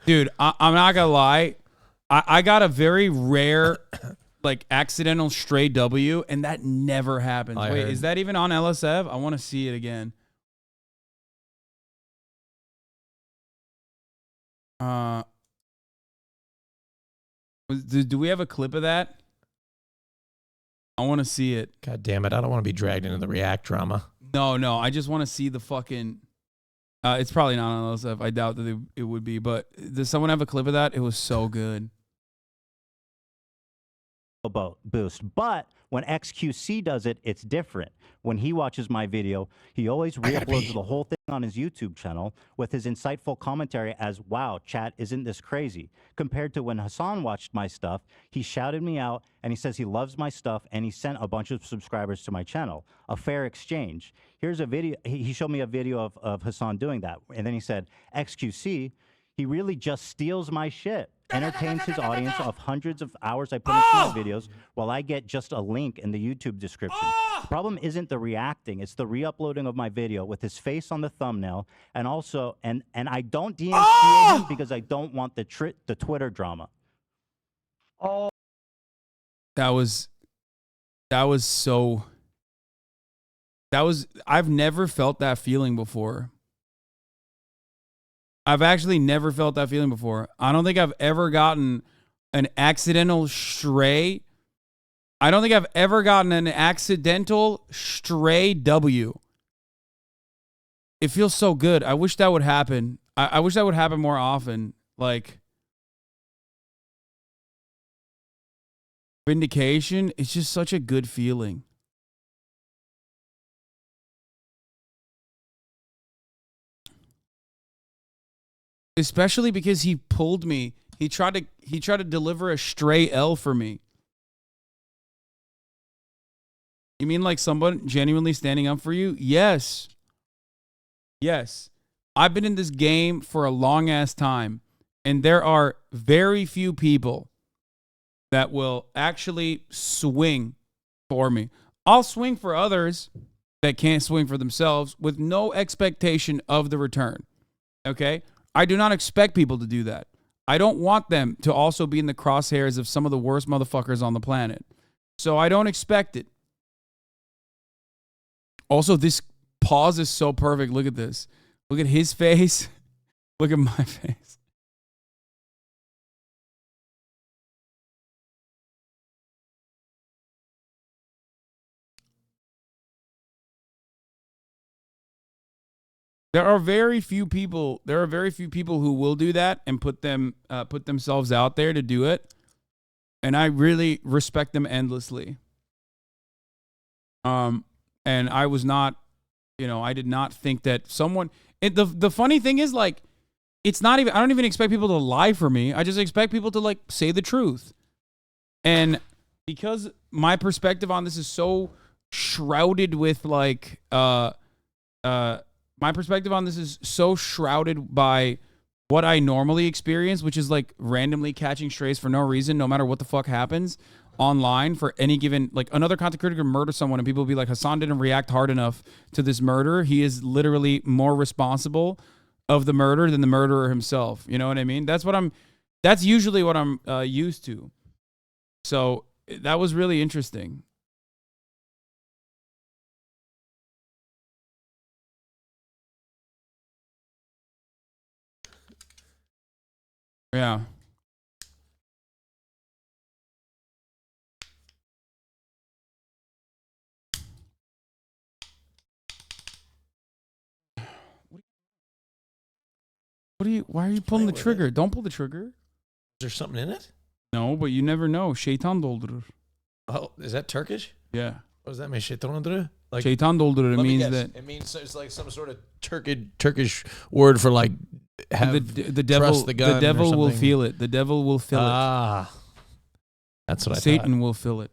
Dude, I'm not gonna lie. I got a very rare like accidental stray W, and that never happens. Wait, is that even on LSF? I want to see it again. Do we have a clip of that? I want to see it. God damn it. I don't want to be dragged into the React drama. No. I just want to see the fucking... it's probably not on LSF. I doubt that it would be. But does someone have a clip of that? It was so good. Boost. But when XQC does it, it's different. When he watches my video, he always re-uploads the whole thing on his YouTube channel with his insightful commentary as, wow, chat, isn't this crazy? Compared to when Hasan watched my stuff, he shouted me out and he says he loves my stuff and he sent a bunch of subscribers to my channel. A fair exchange. Here's a video. He showed me a video of Hasan doing that. And then he said, XQC, he really just steals my shit. Entertains his audience of hundreds of hours I put into my videos while I get just a link in the YouTube description. The problem isn't the reacting, it's the re-uploading of my video with his face on the thumbnail, and also, and I don't DMCA him because I don't want the Twitter drama. I've never felt that feeling before. I've actually never felt that feeling before. I don't think I've ever gotten an accidental stray. I don't think I've ever gotten an accidental stray W. It feels so good. I wish that would happen. I wish that would happen more often. Like, vindication, it's just such a good feeling. Especially because he pulled me. He tried to deliver a stray L for me. You mean like someone genuinely standing up for you? Yes. Yes. I've been in this game for a long ass time, and there are very few people that will actually swing for me. I'll swing for others that can't swing for themselves with no expectation of the return. Okay? I do not expect people to do that. I don't want them to also be in the crosshairs of some of the worst motherfuckers on the planet. So I don't expect it. Also, this pause is so perfect. Look at this. Look at his face. Look at my face. There are very few people who will do that and put themselves out there to do it. And I really respect them endlessly. And I was not, I did not think that someone, the funny thing is, like, it's not even, I don't even expect people to lie for me. I just expect people to, like, say the truth. And because my perspective on this is so shrouded with like my perspective on this is so shrouded by what I normally experience, which is like randomly catching strays for no reason, no matter what the fuck happens online for any given, like another content creator can murder someone and people will be like, Hasan didn't react hard enough to this murder. He is literally more responsible of the murder than the murderer himself. You know what I mean? That's usually what I'm used to. So that was really interesting. Yeah. Why are you pulling the trigger? It. Don't pull the trigger. Is there something in it? No, but you never know. Şeytan doldurur. Oh, is that Turkish? Yeah. What does that mean? Şeytan doldurur? Like, Şeytan doldurur. It means that. It means it's like some sort of Turkish word for like the devil. The devil will feel it. The devil will fill it. Ah, that's what I thought. Satan will fill it.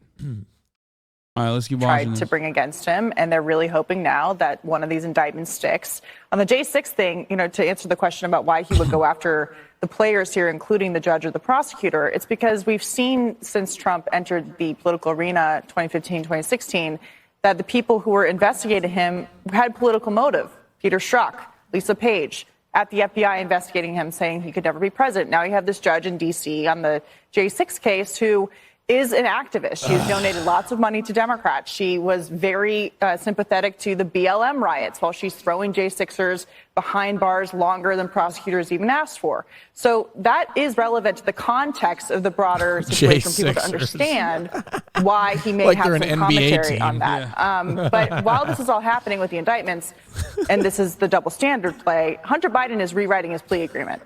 All right, let's keep watching. Tried to bring against him, and they're really hoping now that one of these indictments sticks. On the J6 thing, to answer the question about why he would go after the players here, including the judge or the prosecutor, it's because we've seen since Trump entered the political arena 2015, 2016, that the people who were investigating him had political motive. Peter Strzok, Lisa Page, at the FBI investigating him, saying he could never be president. Now you have this judge in D.C. on the J6 case who is an activist. She's donated lots of money to Democrats. She was very sympathetic to the BLM riots while she's throwing J6ers behind bars longer than prosecutors even asked for. So that is relevant to the context of the broader situation for people to understand why he may have some commentary on that. Yeah. But while this is all happening with the indictments, and this is the double standard play, Hunter Biden is rewriting his plea agreement.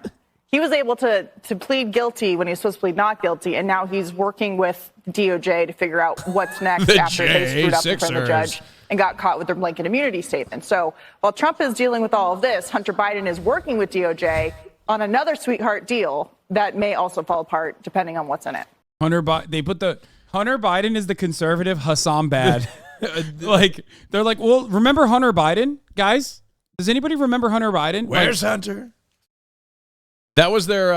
He was able to plead guilty when he was supposed to plead not guilty, and now he's working with DOJ to figure out what's next after they screwed up in front of the judge and got caught with their blanket immunity statement. So while Trump is dealing with all of this, Hunter Biden is working with DOJ on another sweetheart deal that may also fall apart depending on what's in it. Hunter Biden is the conservative Hasan bad. Like, they're like, well, remember Hunter Biden, guys? Does anybody remember Hunter Biden? Where's Hunter? That was their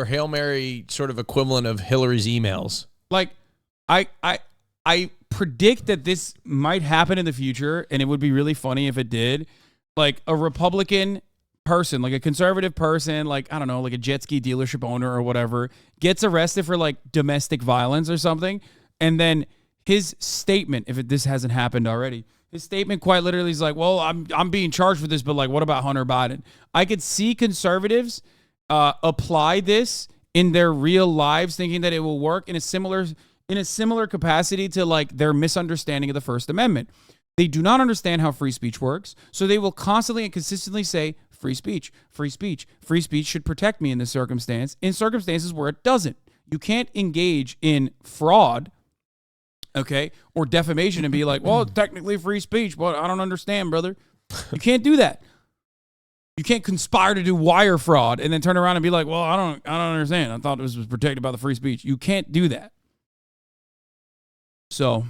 Hail Mary sort of equivalent of Hillary's emails. Like, I predict that this might happen in the future, and it would be really funny if it did. Like, a Republican person, like a conservative person, like, I don't know, like a jet ski dealership owner or whatever, gets arrested for like domestic violence or something, and then his statement, if this hasn't happened already, his statement quite literally is like, well, I'm being charged for this, but like, what about Hunter Biden? I could see conservatives apply this in their real lives, thinking that it will work in a similar capacity to like their misunderstanding of the First Amendment. They do not understand how free speech works, so they will constantly and consistently say, free speech, free speech, free speech should protect me in this circumstance, in circumstances where it doesn't. You can't engage in fraud, okay, or defamation and be like, well, technically free speech. Well, I don't understand, brother. You can't do that. You can't conspire to do wire fraud and then turn around and be like, well, I don't understand. I thought this was protected by the free speech. You can't do that. So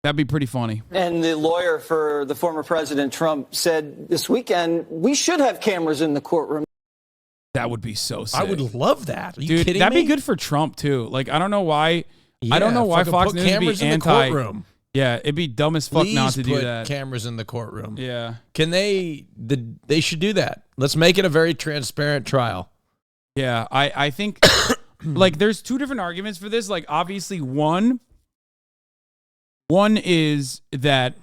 that'd be pretty funny. And the lawyer for the former President Trump said this weekend, we should have cameras in the courtroom. That would be so sick. I would love that. Are you Dude, kidding that'd me? be good for Trump too. Like, I don't know why. Yeah, I don't know why Fox News would be anti. Courtroom. Yeah, it'd be dumb as fuck Please not to do put that. Cameras in the courtroom. Yeah. Can they? They should do that. Let's make it a very transparent trial. Yeah, I think like there's two different arguments for this. Like, obviously, one is that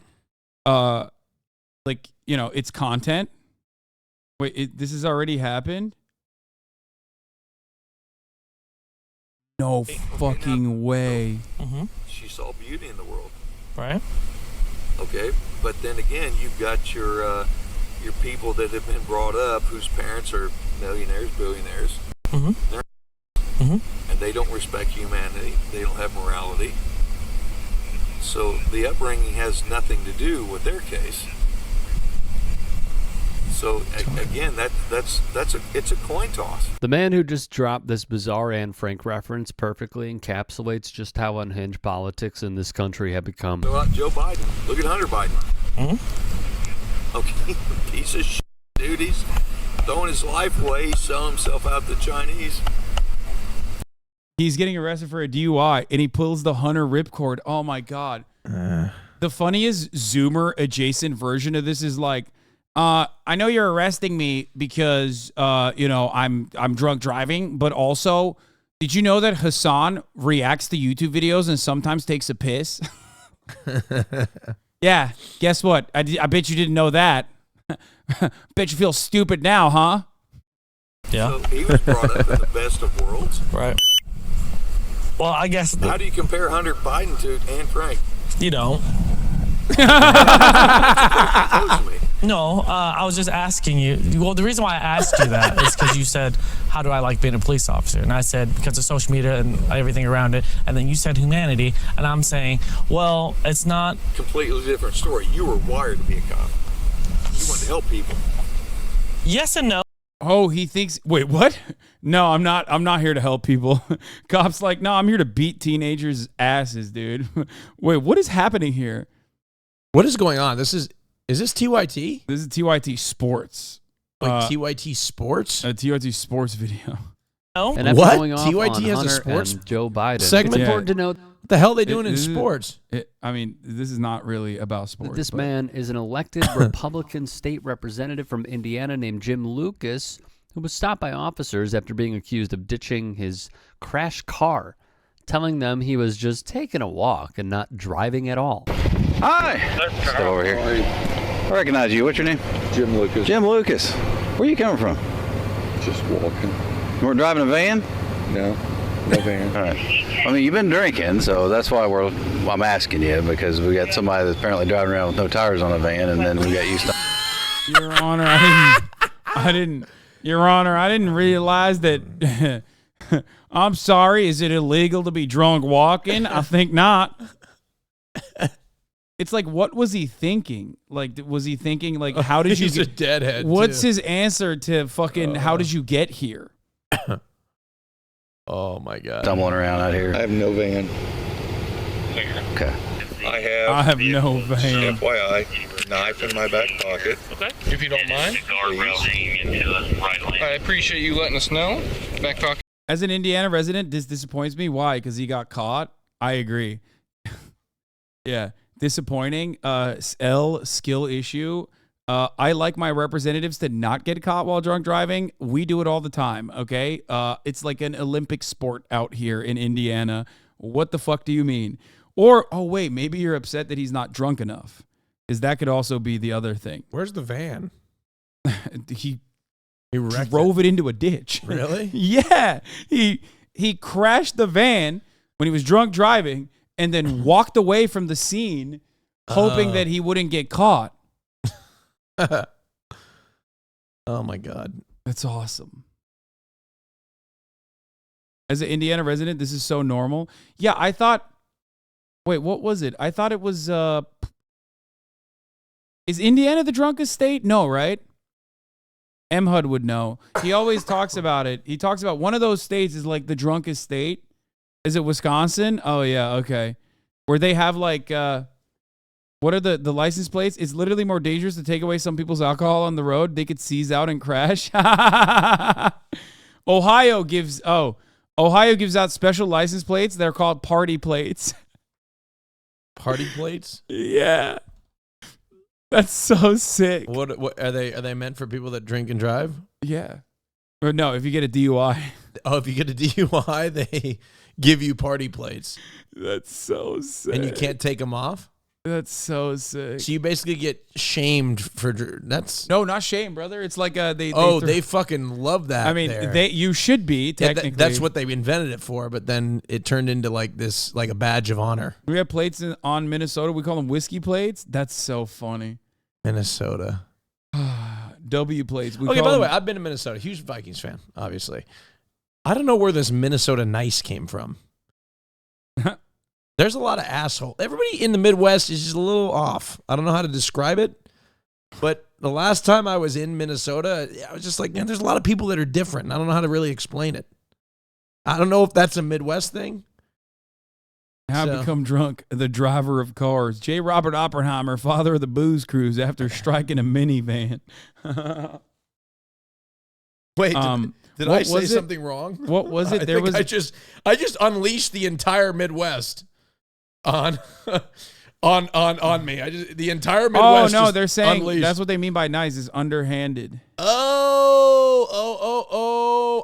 like, you know, it's content. Wait, this has already happened? No fucking way. Mm-hmm. She saw beauty in the world. Right. Okay, but then again, you've got your people that have been brought up whose parents are millionaires, billionaires, and they don't respect humanity. They don't have morality. So the upbringing has nothing to do with their case. So again, it's a coin toss. The man who just dropped this bizarre Anne Frank reference perfectly encapsulates just how unhinged politics in this country have become. So, Joe Biden. Look at Hunter Biden. Mm-hmm. Okay, piece of shit, dude. He's throwing his life away. He's selling himself out to the Chinese. He's getting arrested for a DUI, and he pulls the Hunter ripcord. Oh, my God. The funniest Zoomer adjacent version of this is like, I know you're arresting me because, I'm drunk driving, but also, did you know that Hasan reacts to YouTube videos and sometimes takes a piss? Yeah, guess what? I bet you didn't know that. Bet you feel stupid now, huh? Yeah. So he was brought up in the best of worlds. Right. Well, I guess. How do you compare Hunter Biden to Anne Frank? You don't. No, I was just asking you. Well, the reason why I asked you that is because you said, how do I like being a police officer? And I said, because of social media and everything around it. And then you said humanity. And I'm saying, well, it's not. Completely different story. You were wired to be a cop. You want to help people. Yes and no. Oh, he thinks, wait, what? No, I'm not here to help people. Cop's like, no, I'm here to beat teenagers' asses, dude. Wait, what is happening here? What is going on? Is this TYT? This is TYT Sports. Like TYT Sports? A TYT Sports video. No. And what? Going off TYT on has Hunter a sports and Joe Biden. segment? It's important to note. What the hell are they doing in sports? This is not really about sports. This man is an elected Republican state representative from Indiana named Jim Lucas, who was stopped by officers after being accused of ditching his crashed car, telling them he was just taking a walk and not driving at all. Hi. Step over here. I recognize you. What's your name? Jim Lucas. Jim Lucas. Where are you coming from? Just walking. You weren't driving a van? No van. All right. I mean, you've been drinking, so that's why I'm asking you, because we got somebody that's apparently driving around with no tires on a van, and then we got you stopped. Your Honor, Your Honor, I didn't realize that. I'm sorry. Is it illegal to be drunk walking? I think not. It's like, what was he thinking? Like, was he thinking, like, how did you He's a deadhead, What's too. his answer to fucking, how did you get here? Oh, my God. Stumbling around out here. I have no van. Okay. I have no van. FYI, knife in my back pocket. Okay. If you don't mind. I appreciate you letting us know. Back pocket. As an Indiana resident, this disappoints me. Why? Because he got caught? I agree. Yeah. Disappointing. Skill issue. I like my representatives to not get caught while drunk driving. We do it all the time, okay? It's like an Olympic sport out here in Indiana. What the fuck do you mean? Or, oh, wait, maybe you're upset that he's not drunk enough. Because that could also be the other thing. Where's the van? He drove it into a ditch. Really? Yeah. He crashed the van when he was drunk driving and then walked away from the scene hoping that he wouldn't get caught. Oh, my God. That's awesome. As an Indiana resident, this is so normal. Yeah, I thought... Wait, what was it? I thought it was... Is Indiana the drunkest state? No, right? M-HUD would know. He always talks about it. He talks about one of those states is like the drunkest state. Is it Wisconsin? Oh, yeah, okay. Where they have like... what are the license plates? It's literally more dangerous to take away some people's alcohol on the road. They could seize out and crash. Ohio gives out special license plates. They're called party plates. Party plates? Yeah. That's so sick. What are they meant for people that drink and drive? Yeah. Or no, if you get a DUI. Oh, if you get a DUI, they give you party plates. That's so sick. And you can't take them off? That's so sick. So you basically get shamed for that's no, not shame, brother. It's like they fucking love that. I mean, you should be technically. That's what they invented it for, but then it turned into like this, like a badge of honor. We have plates on Minnesota. We call them whiskey plates. That's so funny. Minnesota. W plates. Okay, by the way, I've been to Minnesota. Huge Vikings fan, obviously. I don't know where this Minnesota nice came from. There's a lot of asshole. Everybody in the Midwest is just a little off. I don't know how to describe it, but the last time I was in Minnesota, I was just like, man, there's a lot of people that are different. And I don't know how to really explain it. I don't know if that's a Midwest thing. How become drunk? The driver of cars. J. Robert Oppenheimer, father of the booze cruise, after striking a minivan. Wait, did I say something wrong? What was it? I just unleashed the entire Midwest on on me. The entire Midwest. Oh no, they're saying unleashed. that's what they mean by nice is underhanded. Oh!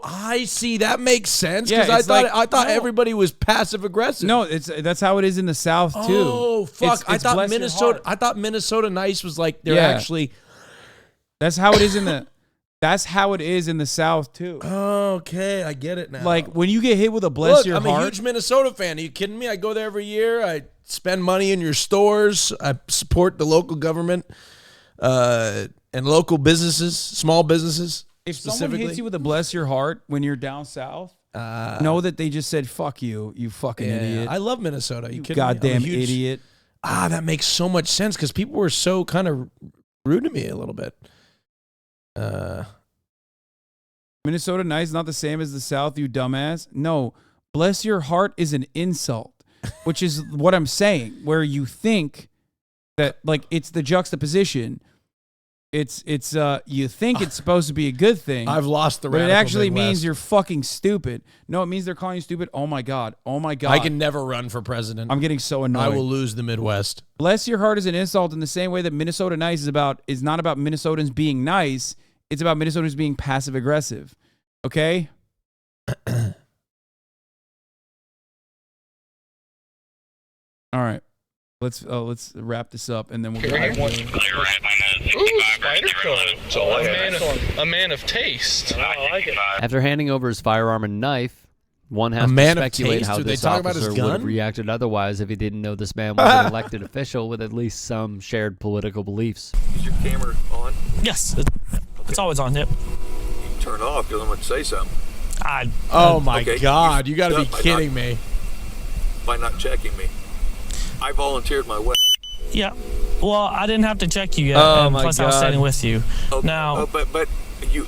I see. That makes sense because I thought everybody was passive aggressive. No, that's how it is in the South too. Oh fuck! It's I bless your heart. thought Minnesota nice was like they're actually. That's how it is in the. That's how it is in the South too. Okay, I get it now. Like when you get hit with a bless your I'm heart. a huge Minnesota fan. Are you kidding me? I go there every year. I spend money in your stores. I support the local government and local businesses, small businesses. If someone hits you with a bless your heart when you're down south, know that they just said "fuck you, you fucking idiot." I love Minnesota. You goddamn idiot. That makes so much sense because people were so kind of rude to me a little bit. Minnesota nice, not the same as the South, you dumbass. No, bless your heart is an insult, which is what I'm saying, where you think that like it's the juxtaposition. It's you think it's supposed to be a good thing. I've lost the but it radical actually Midwest. means you're fucking stupid. No, it means they're calling you stupid. Oh my god. Oh my god. I can never run for president. I'm getting so annoyed. I will lose the Midwest. Bless your heart is an insult in the same way that Minnesota nice is not about Minnesotans being nice. It's about Minnesotans being passive aggressive. Okay? All right. Let's wrap this up and then we'll go. Spider code. So a man of taste. I like it. After handing over his firearm and knife, one has to speculate how this officer would have reacted otherwise if he didn't know this man was an elected official with at least some shared political beliefs. Is your camera on? Yes, it's always on. Yep. You turn it off because I'm going to say something. Oh my God! You got to be kidding me. By not checking me. I volunteered my weapon. Yeah. Well, I didn't have to check you yet. Oh my plus, God. I was standing with you. Okay. Now, but you.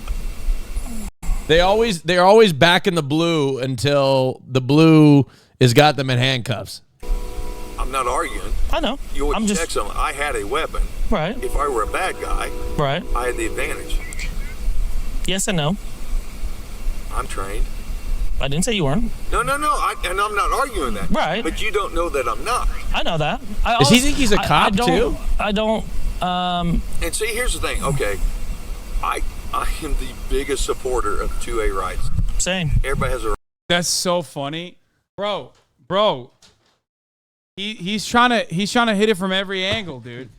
They're always back in the blue until the blue has got them in handcuffs. I'm not arguing. I know. You always check something. I had a weapon. Right. If I were a bad guy, right. I had the advantage. Yes and no. I'm trained. I didn't say you weren't. No, and I'm not arguing that. Right. But you don't know that I'm not. I know that. Does he think he's a cop too? I don't. And see, here's the thing. Okay, I am the biggest supporter of 2A rights. Same. Everybody has a right. That's so funny, bro. He's trying to hit it from every angle, dude.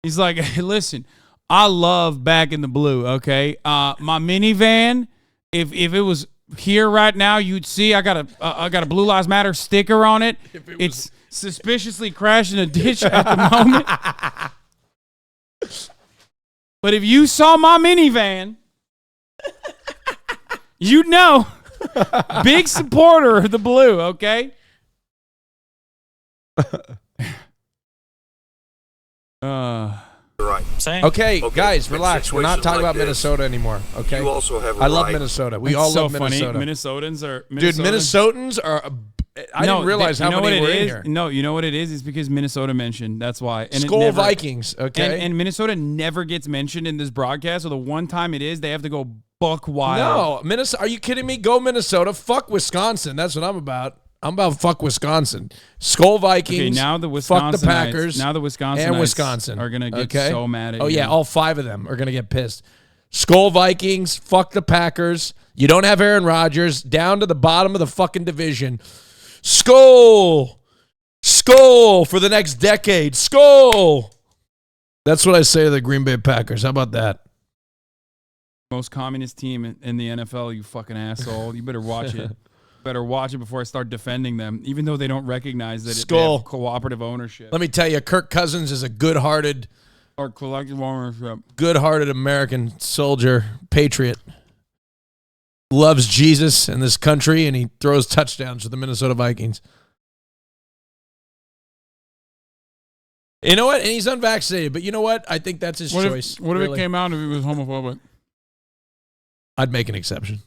He's like, hey, listen, I love Back in the Blue. Okay, my minivan. If it was here right now, you'd see I got a Blue Lives Matter sticker on it. It's suspiciously crashed in a ditch at the moment. But if you saw my minivan, you'd know. Big supporter of the blue, okay? Right. Same. Okay, guys, relax. We're not talking about Minnesota anymore. Okay. You also have a I love right. Minnesota. We It's all so love Minnesota. funny. Minnesotans Dude, Minnesotans are. I didn't realize how many were in here. No, you know what it is? It's because Minnesota mentioned. That's why. And Skol Vikings. Okay. And Minnesota never gets mentioned in this broadcast. So the one time it is, they have to go buck wild. No, Minnesota. Are you kidding me? Go Minnesota. Fuck Wisconsin. That's what I'm about. I'm about fuck Wisconsin. Skol Vikings. Okay, now the Wisconsin fuck the Packers. Now the Wisconsin and Wisconsin are gonna get so mad at you. Oh yeah, all 5 of them are gonna get pissed. Skol Vikings. Fuck the Packers. You don't have Aaron Rodgers. Down to the bottom of the fucking division. Skol! Skol for the next decade. Skol! That's what I say to the Green Bay Packers. How about that? Most communist team in the NFL, you fucking asshole. You better watch it. Better watch it before I start defending them, even though they don't recognize that they have cooperative ownership. Let me tell you, Kirk Cousins is a good-hearted or collective ownership. Good-hearted American soldier, patriot. Loves Jesus and this country, and he throws touchdowns for the Minnesota Vikings. You know what? And he's unvaccinated, but you know what? I think that's his choice. What if it came out if he was homophobic? I'd make an exception.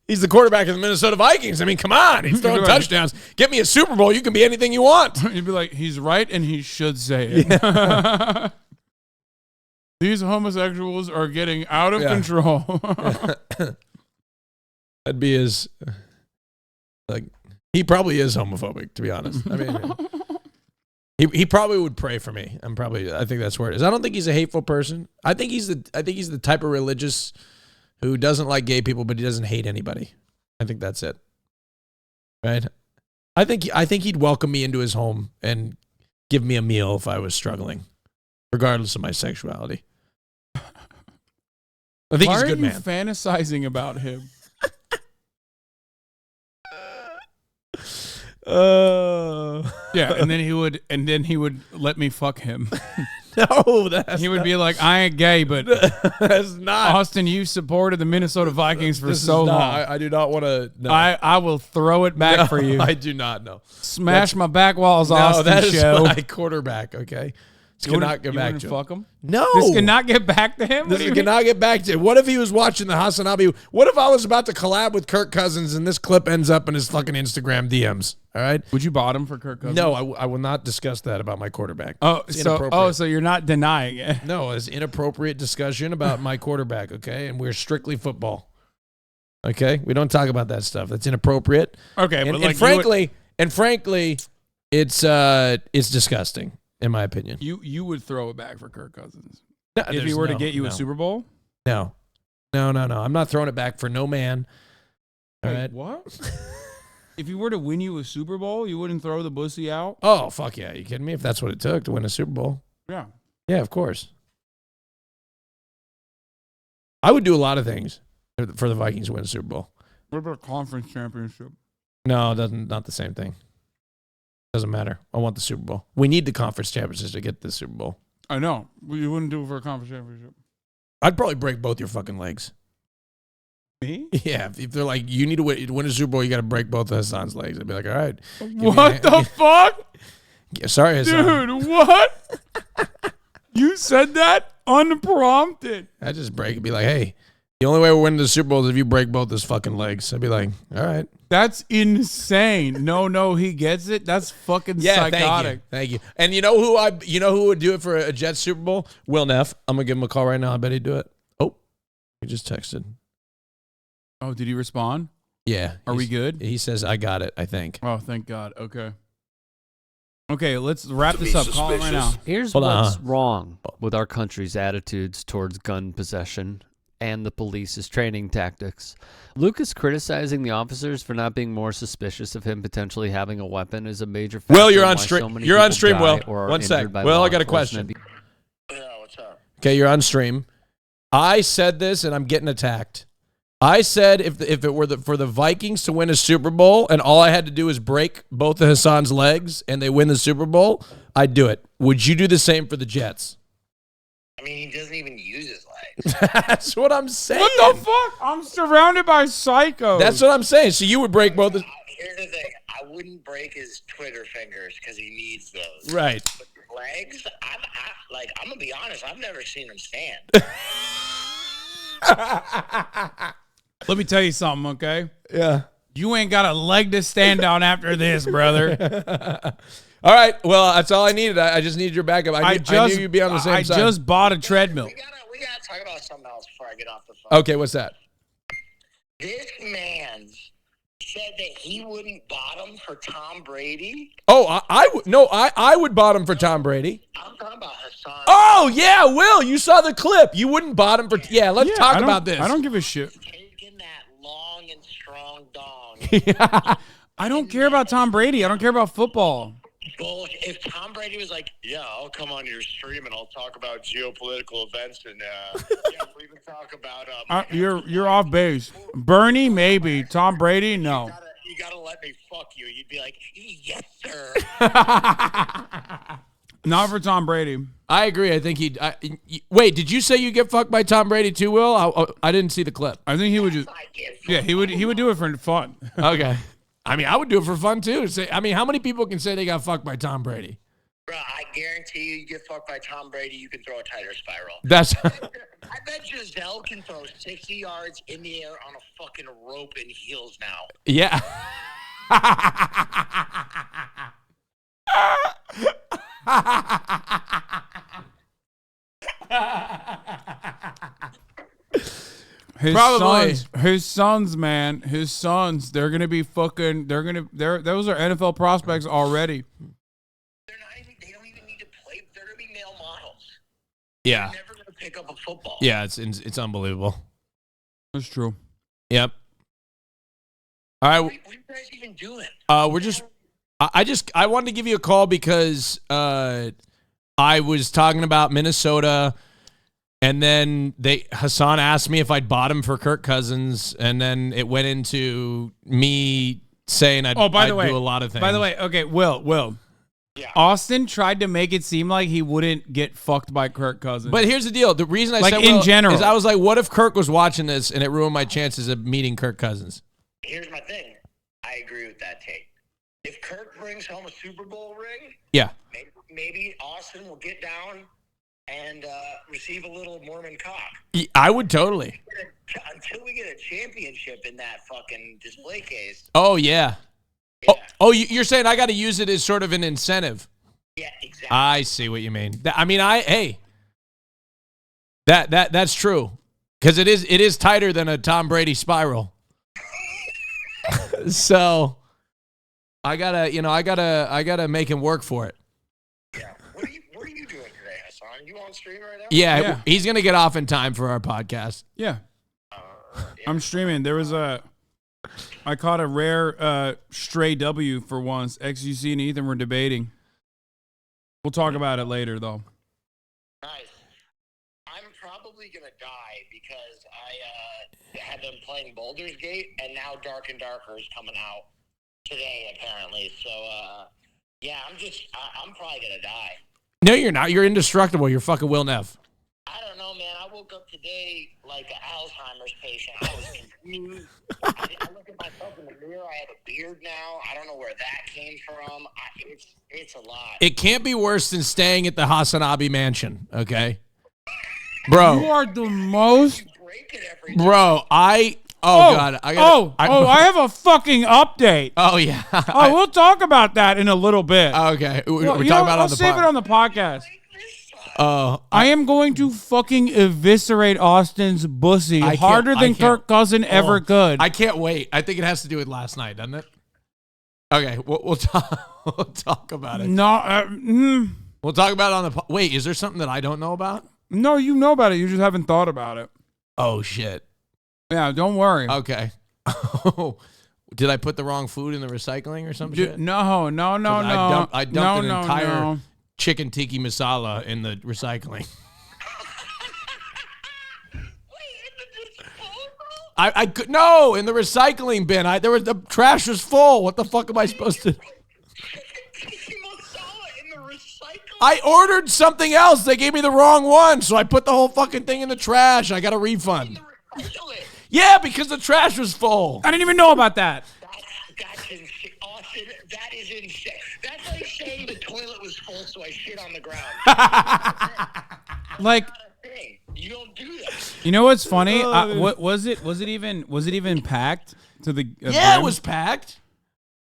He's the quarterback of the Minnesota Vikings. I mean, come on. He's throwing touchdowns. Get me a Super Bowl. You can be anything you want. You'd be like, he's right and he should say it. Yeah. These homosexuals are getting out of control. That'd be his, like, he probably is homophobic, to be honest. I mean, he probably would pray for me. I think that's where it is. I don't think he's a hateful person. I think he's the type of religious who doesn't like gay people, but he doesn't hate anybody. I think that's it. Right? I think he'd welcome me into his home and give me a meal if I was struggling, regardless of my sexuality. I think he's a good man. Why are you fantasizing about him? Yeah, and then he would let me fuck him. No, he would be like, I ain't gay, but that's not. Austin, you supported the Minnesota Vikings for so long. I do not want to. No. I will throw it back for you. I do not know. Smash my back walls, Austin. That is show. my quarterback. Okay. This cannot get back to him. Fuck him? No. This cannot get back to him? This cannot get back to him. What if he was watching the Hasanabi? What if I was about to collab with Kirk Cousins and this clip ends up in his fucking Instagram DMs? All right. Would you bottom for Kirk Cousins? No, I will not discuss that about my quarterback. So you're not denying it? No, it's inappropriate discussion about my quarterback. Okay, and we're strictly football. Okay, we don't talk about that stuff. That's inappropriate. Okay, and frankly, it's disgusting. In my opinion, you would throw it back for Kirk Cousins if he were to get you a Super Bowl. No. I'm not throwing it back for no man. All right. What? If he were to win you a Super Bowl, you wouldn't throw the bussy out? Oh fuck yeah! You kidding me? If that's what it took to win a Super Bowl, yeah, of course. I would do a lot of things for the Vikings to win a Super Bowl. What about a conference championship? No, it doesn't. Not the same thing. Doesn't matter. I want the Super Bowl. We need the conference championships to get the Super Bowl. I know. You wouldn't do it for a conference championship. I'd probably break both your fucking legs. Me? Yeah. If they're like, you need to win a Super Bowl, you got to break both of Hasan's legs. I'd be like, all right. What the fuck? Yeah, sorry, Hasan. Dude, what? You said that unprompted. I just break and be like, hey, the only way we're winning the Super Bowl is if you break both his fucking legs. I'd be like, all right. That's insane. No, he gets it. That's fucking psychotic. Thank you. And you know who would do it for a Jets Super Bowl? Will Neff. I'm gonna give him a call right now. I bet he'd do it. Oh, he just texted. Oh, did he respond? Yeah. Are we good? He says, I got it, I think. Oh, thank God. Okay, let's wrap this up. Call him right now. Here's what's wrong with our country's attitudes towards gun possession and the police's training tactics. Lucas criticizing the officers for not being more suspicious of him potentially having a weapon is a major factor. Will, you're on stream. stream. You're on stream, Will. One sec. Will, I got a question. Yeah, what's up? Okay, you're on stream. I said this, and I'm getting attacked. I said if it were for the Vikings to win a Super Bowl, and all I had to do is break both of Hasan's legs, and they win the Super Bowl, I'd do it. Would you do the same for the Jets? I mean, he doesn't even use his legs. That's what I'm saying. What the fuck? I'm surrounded by psychos. That's what I'm saying. So you would break both. Here's the thing. I wouldn't break his Twitter fingers because he needs those. Right. But the legs, I'm going to be honest, I've never seen him stand. Let me tell you something, okay? Yeah. You ain't got a leg to stand on after this, brother. All right. Well, that's all I needed. I just needed your backup. I knew you'd be on the same side. I just bought a treadmill. We got to talk about something else before I get off the phone. Okay, what's that? This man said that he wouldn't bottom for Tom Brady. Oh, I would bottom for Tom Brady. I'm talking about Hasan. Oh, yeah, Will. You saw the clip. You wouldn't bottom for... Yeah, let's talk about this. I don't give a shit. Taking that long and strong dong. Yeah. I don't care about Tom Brady. I don't care about football. Well, if Tom Brady was like, yeah, I'll come on your stream and I'll talk about geopolitical events and we can talk about you're off base. Bernie, maybe. Tom Brady, no. You gotta let me fuck you. You'd be like, yes, sir. Not for Tom Brady. I agree. I think he'd. Wait, did you say you get fucked by Tom Brady too, Will? I didn't see the clip. I think he would just. Yeah, he would do it for fun. Okay. I mean, I would do it for fun too. I mean, how many people can say they got fucked by Tom Brady? Bro, I guarantee you get fucked by Tom Brady, you can throw a tighter spiral. That's. I bet Giselle can throw 60 yards in the air on a fucking rope in heels now. Yeah. His sons, man, his sons. They're gonna be fucking. Those are NFL prospects already. They don't even need to play. They're gonna be male models. Yeah. They're never gonna pick up a football. Yeah, it's unbelievable. That's true. Yep. All right. What are you guys even doing? We're just. I wanted to give you a call because I was talking about Minnesota, and then Hasan asked me if I'd bought him for Kirk Cousins, and then it went into me saying I'd do a lot of things. By the way, okay, Will. Yeah. Austin tried to make it seem like he wouldn't get fucked by Kirk Cousins. But here's the deal: the reason I said in general is I was like, what if Kirk was watching this and it ruined my chances of meeting Kirk Cousins? Here's my thing. I agree with that take. If Kirk brings home a Super Bowl ring, yeah, maybe Austin will get down and receive a little Mormon cock. I would totally. Until we get a championship in that fucking display case. Oh, yeah. Oh, you're saying I got to use it as sort of an incentive. Yeah, exactly. I see what you mean. I mean, that's true. Because it is tighter than a Tom Brady spiral. So I gotta make him work for it. Yeah. What are you doing today, Hasan? You on stream right now? Yeah, he's gonna get off in time for our podcast. Yeah. I'm streaming. I caught a rare stray W for once. XQC and Ethan were debating. We'll talk about it later, though. Nice. I'm probably gonna die because I had them playing Baldur's Gate, and now Dark and Darker is coming out today, apparently. So, yeah, I'm probably gonna die. No, you're not. You're indestructible. You're fucking Will Neff. I don't know, man. I woke up today like an Alzheimer's patient. I was confused. I look at myself in the mirror. I have a beard now. I don't know where that came from. It's a lot. It can't be worse than staying at the Hasanabi mansion, okay? Bro. You are the most... Bro, God. I have a fucking update. Oh, yeah. We'll talk about that in a little bit. Okay. We're talking about it on the podcast. Save it on the podcast. I am going to fucking eviscerate Austin's bussy harder than Kirk Cousins ever could. I can't wait. I think it has to do with last night, doesn't it? Okay, we'll talk about it. No, we'll talk about it on the. Wait, is there something that I don't know about? No, you know about it. You just haven't thought about it. Oh shit. Yeah, don't worry. Okay. Did I put the wrong food in the recycling or some shit? No. I dumped an entire chicken tiki masala in the recycling. I could in the recycling bin. The trash was full. What the fuck am I supposed to? I ordered something else. They gave me the wrong one, so I put the whole fucking thing in the trash. I got a refund. Yeah, because the trash was full. I didn't even know about that. That's insane. Austin, that is insane. That's like saying the toilet was full, so I shit on the ground. Like, you don't do that. You know what's funny? What was it? Was it even packed to the? Yeah, it was packed.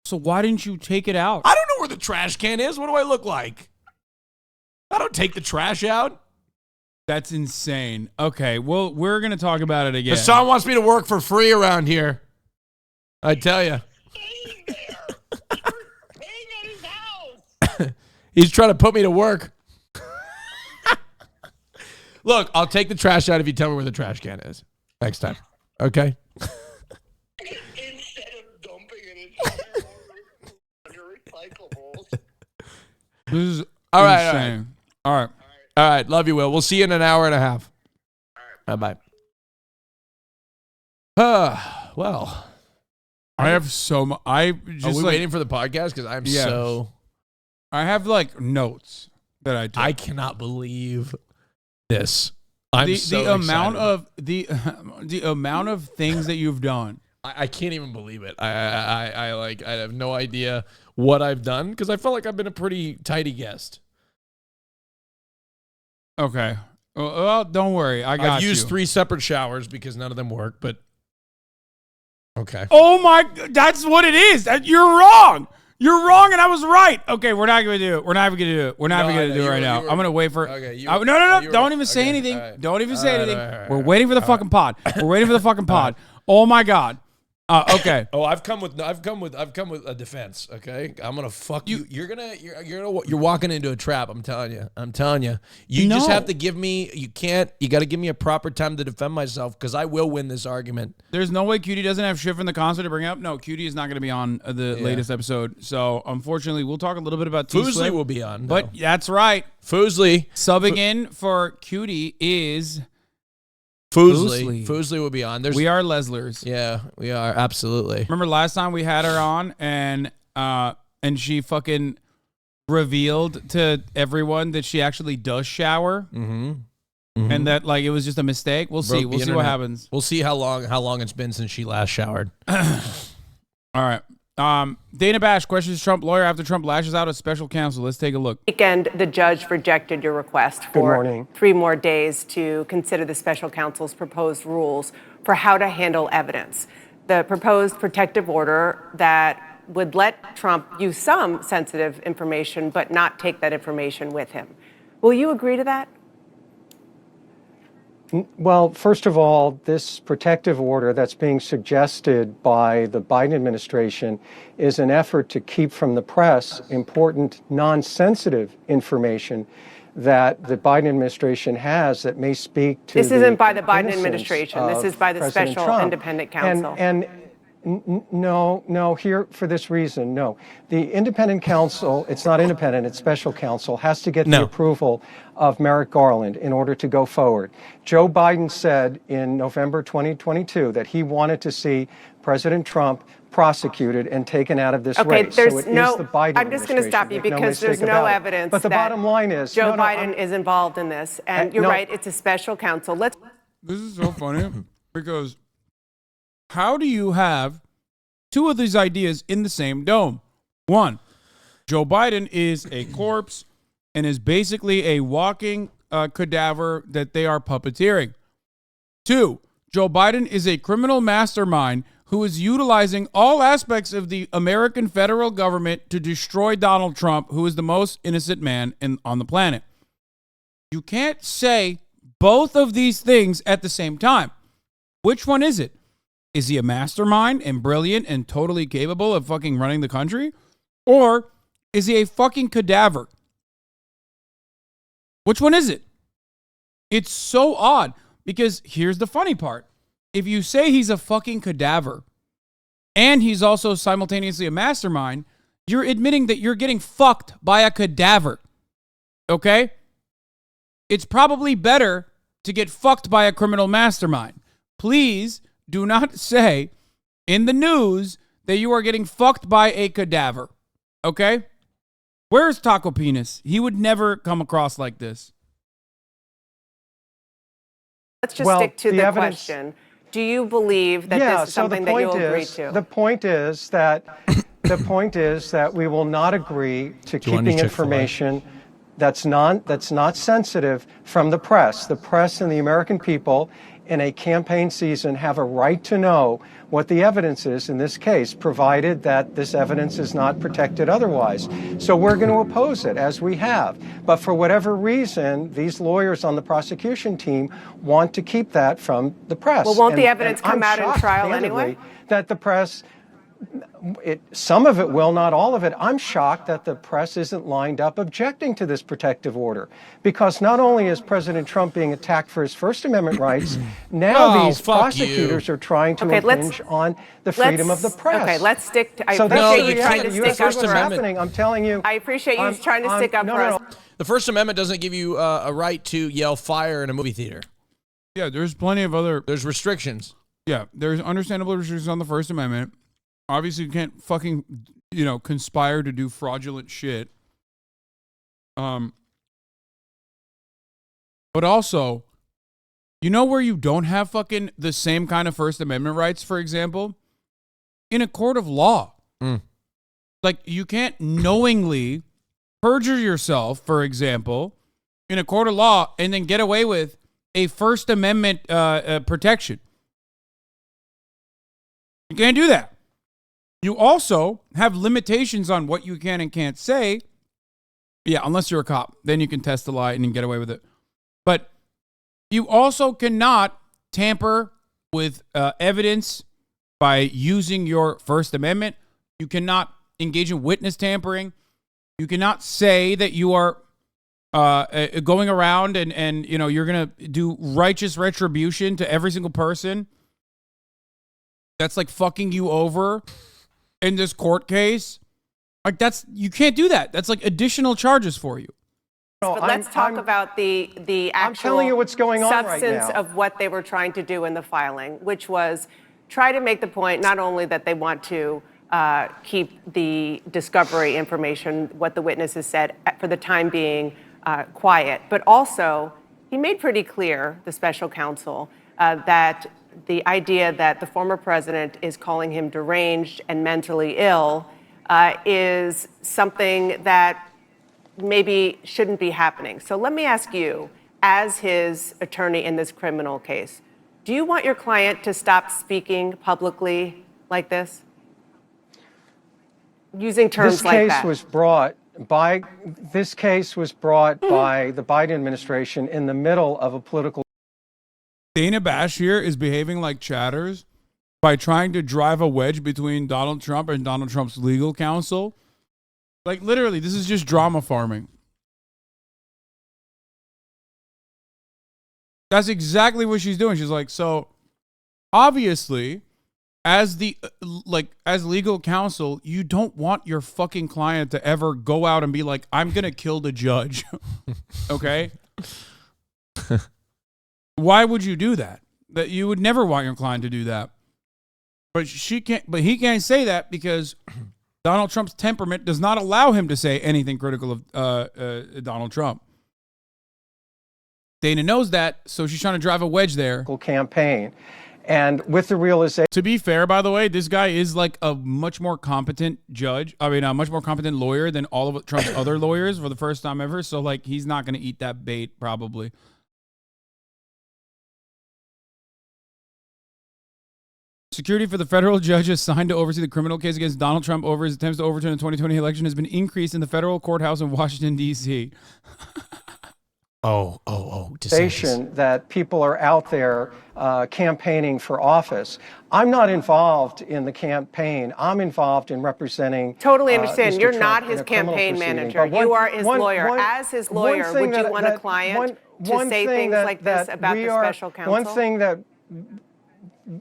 So why didn't you take it out? I don't know where the trash can is. What do I look like? I don't take the trash out. That's insane. Okay, well, we're going to talk about it again. Hasan wants me to work for free around here. I tell you. He's trying to put me to work. Look, I'll take the trash out if you tell me where the trash can is next time. Okay? Instead of dumping it into recyclables. This is all right, insane. All right. All right. Love you, Will. We'll see you in an hour and a half. All right. Bye-bye. Well. I have so much. Are we waiting for the podcast? Because I'm so... I have, notes that I took. I cannot believe this. I'm so the amount of the amount of things that you've done I can't even believe it. I have no idea what I've done because I felt like I've been a pretty tidy guest. Okay. Well, don't worry. I've used 3 separate showers because none of them work, but okay. Oh my, that's what it is. You're wrong. You're wrong, and I was right. Okay, we're not going to do it. We're not even going to do it. We're not even going to do it right now. I'm going to wait for. Okay, no. Don't even say anything. Right. Don't even say anything. Right. We're waiting for the fucking pod. We're waiting for the fucking pod. Oh my god. Okay. Oh, I've come with a defense. Okay, I'm gonna fuck you. You're walking into a trap. I'm telling you. You just have to give me. You can't. You got to give me a proper time to defend myself because I will win this argument. There's no way Cutie doesn't have shit from the concert to bring up. No, Cutie is not going to be on the latest episode. So unfortunately, we'll talk a little bit about Foozley will be on, but that's right. Foozley subbing in for Cutie is. Foozley will be on. We are Leslers. Yeah, we are absolutely. Remember last time we had her on and she fucking revealed to everyone that she actually does shower, and that like it was just a mistake. We'll see. We'll see what happens. We'll see how long it's been since she last showered. All right. Dana Bash questions Trump lawyer after Trump lashes out at special counsel. Let's take a look. Weekend, the judge rejected your request for 3 more days to consider the special counsel's proposed rules for how to handle evidence. The proposed protective order that would let Trump use some sensitive information but not take that information with him. Will you agree to that? Well, first of all, this protective order that's being suggested by the Biden administration is an effort to keep from the press important non-sensitive information that the Biden administration has that may speak to This isn't by the Biden administration. This is by the President special Trump. independent counsel. No, here for this reason, no. The independent counsel, it's not independent, it's special counsel, has to get the approval of Merrick Garland in order to go forward. Joe Biden said in November 2022 that he wanted to see President Trump prosecuted and taken out of this race. There's so it no, is the Biden I'm just going to stop you administration. Make because there's mistake no about it. evidence But the that bottom line is Joe Biden is involved in this. And you're right, it's a special counsel. This is so funny because how do you have 2 of these ideas in the same dome? 1, Joe Biden is a corpse and is basically a walking cadaver that they are puppeteering. 2, Joe Biden is a criminal mastermind who is utilizing all aspects of the American federal government to destroy Donald Trump, who is the most innocent man on the planet. You can't say both of these things at the same time. Which one is it? Is he a mastermind and brilliant and totally capable of fucking running the country? Or is he a fucking cadaver? Which one is it? It's so odd because here's the funny part. If you say he's a fucking cadaver and he's also simultaneously a mastermind, you're admitting that you're getting fucked by a cadaver. Okay? It's probably better to get fucked by a criminal mastermind. Please do not say in the news that you are getting fucked by a cadaver. Okay? Where's Taco Penis? He would never come across like this. Let's just stick to the question. Do you believe that this is something that you'll agree to? The point is that we will not agree to keeping information that's not sensitive from the press. The press and the American people in a campaign season have a right to know what the evidence is in this case, provided that this evidence is not protected otherwise. So we're going to oppose it, as we have. But for whatever reason, these lawyers on the prosecution team want to keep that from the press. Well, won't the evidence come out in trial anyway? That the press... some of it will, not all of it. I'm shocked that the press isn't lined up objecting to this protective order, because not only is President Trump being attacked for his First Amendment rights, now these prosecutors are trying to impinge on the freedom of the press. Okay, let's stick to. I so appreciate you trying to stick up for us. I'm telling you. I appreciate you trying to stick up for us. The First Amendment doesn't give you a right to yell fire in a movie theater. Yeah, there's plenty of other. There's restrictions. Yeah, there's understandable restrictions on the First Amendment. Obviously, you can't fucking, conspire to do fraudulent shit. But also, where you don't have fucking the same kind of First Amendment rights, for example, in a court of law. Like, you can't knowingly perjure yourself, for example, in a court of law and then get away with a First Amendment protection. You can't do that. You also have limitations on what you can and can't say. Yeah, unless you're a cop. Then you can test the lie and you can get away with it. But you also cannot tamper with evidence by using your First Amendment. You cannot engage in witness tampering. You cannot say that you are going around and you know, you're going to do righteous retribution to every single person that's like fucking you over in this court case. Like, you can't do that. That's like additional charges for you. But let's talk about the actual I'm telling you what's going on right substance now. of what they were trying to do in the filing, which was try to make the point not only that they want to keep the discovery information, what the witnesses said, for the time being quiet, but also he made pretty clear, the special counsel, that the idea that the former president is calling him deranged and mentally ill is something that maybe shouldn't be happening. So let me ask you, as his attorney in this criminal case, do you want your client to stop speaking publicly like this? Using terms like that. This case was brought by the Biden administration in the middle of a political. Dana Bashir is behaving like chatters by trying to drive a wedge between Donald Trump and Donald Trump's legal counsel. Like, literally, this is just drama farming. That's exactly what she's doing. She's like, so obviously, as legal counsel, you don't want your fucking client to ever go out and be like, I'm going to kill the judge. Okay? Why would you do that? That you would never want your client to do that. But he can't say that because Donald Trump's temperament does not allow him to say anything critical of Donald Trump. Dana knows that, so she's trying to drive a wedge there. Campaign. And with the realization. To be fair, by the way, this guy is like a much more competent judge. I mean, a much more competent lawyer than all of Trump's other lawyers for the first time ever. So, like, he's not going to eat that bait, probably. Security for the federal judge assigned to oversee the criminal case against Donald Trump over his attempts to overturn the 2020 election has been increased in the federal courthouse in Washington, D.C. Desantis. That people are out there campaigning for office. I'm not involved in the campaign. I'm involved in representing. Totally understand. Mr. You're Trump not in his a criminal campaign proceeding. manager. You are his lawyer. As his lawyer, would you want a client to say things like this about the special counsel?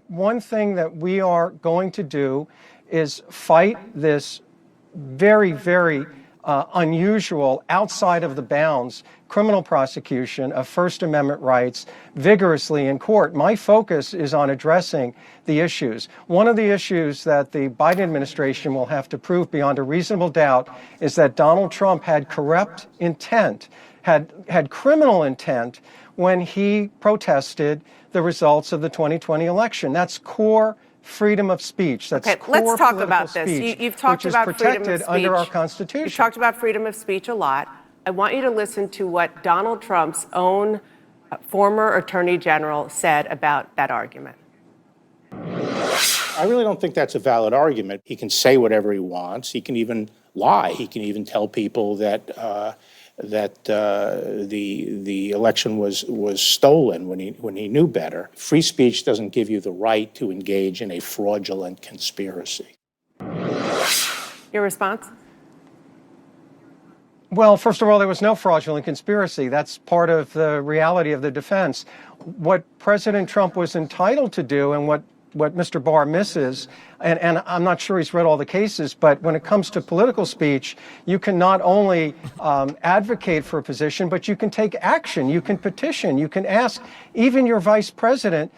One thing that we are going to do is fight this very, very unusual, outside of the bounds, criminal prosecution of First Amendment rights vigorously in court. My focus is on addressing the issues. One of the issues that the Biden administration will have to prove beyond a reasonable doubt is that Donald Trump had corrupt intent, had criminal intent when he protested the results of the 2020 election. That's core freedom of speech. That's core let's talk political about this. speech, You've talked which about is protected freedom of speech. under our Constitution. You've talked about freedom of speech a lot. I want you to listen to what Donald Trump's own former attorney general said about that argument. I really don't think that's a valid argument. He can say whatever he wants. He can even lie. He can even tell people that the election was stolen when he knew better. Free speech doesn't give you the right to engage in a fraudulent conspiracy. Your response? Well, first of all, there was no fraudulent conspiracy. That's part of the reality of the defense. What President Trump was entitled to do and what Mr. Barr misses, and I'm not sure he's read all the cases, but when it comes to political speech, you can not only advocate for a position, but you can take action. You can petition. You can ask even your vice president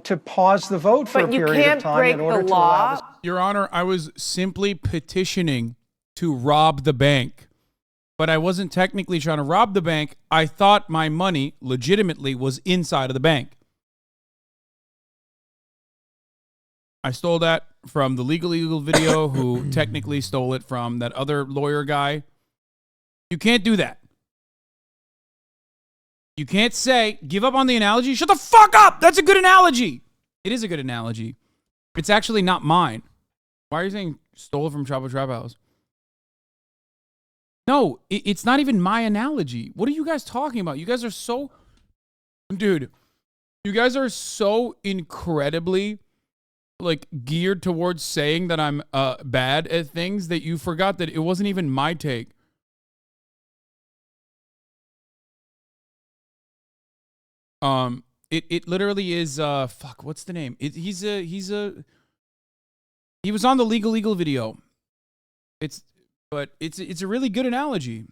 to pause the vote for a period of time in order to allow this. Your Honor, I was simply petitioning to rob the bank. But I wasn't technically trying to rob the bank. I thought my money legitimately was inside of the bank. I stole that from the legal video who technically stole it from that other lawyer guy. You can't do that. You can't say, give up on the analogy. Shut the fuck up. That's a good analogy. It is a good analogy. It's actually not mine. Why are you saying stole it from Chopper Trap House? No, it's not even my analogy. What are you guys talking about? You guys are so... Dude, you guys are so incredibly like geared towards saying that I'm bad at things that you forgot that it wasn't even my take. It literally is fuck, what's the name? He was on the legal video. It's a really good analogy.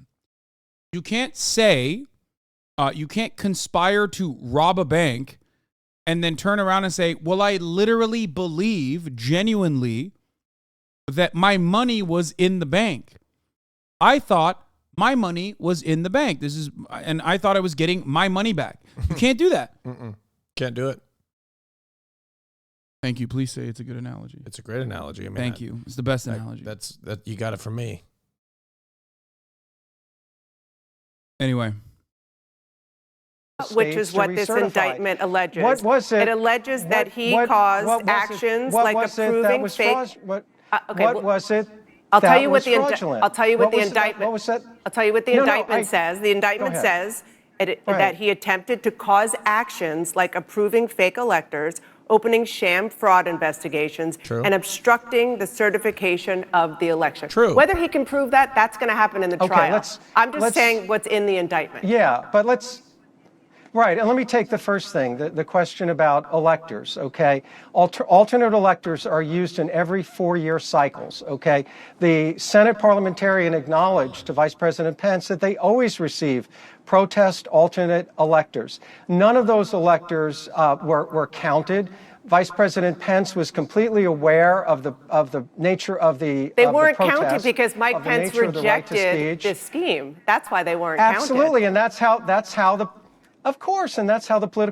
You can't say you can't conspire to rob a bank and then turn around and say, well, I literally believe genuinely that my money was in the bank. I thought my money was in the bank. And I thought I was getting my money back. You can't do that. Can't do it. Thank you. Please say it's a good analogy. It's a great analogy. I mean, thank you. It's the best analogy. That you got it from me. Anyway. Which is what this indictment alleges. What was it? It alleges that he caused actions like approving fake. What was it? I'll tell you what the indictment. What was that? I'll tell you what the indictment says. The indictment says that he attempted to cause actions like approving fake electors, opening sham fraud investigations, and obstructing the certification of the election. True. Whether he can prove that, that's going to happen in the trial. I'm just saying what's in the indictment. Yeah, but right, and let me take the first thing, the question about electors, okay? Alternate electors are used in every 4-year cycles, okay? The Senate parliamentarian acknowledged to Vice President Pence that they always receive protest alternate electors. None of those electors were counted. Vice President Pence was completely aware of the nature of the They weren't protest, counted because Mike Pence rejected this scheme. That's why they weren't counted. Absolutely, and that's how the political...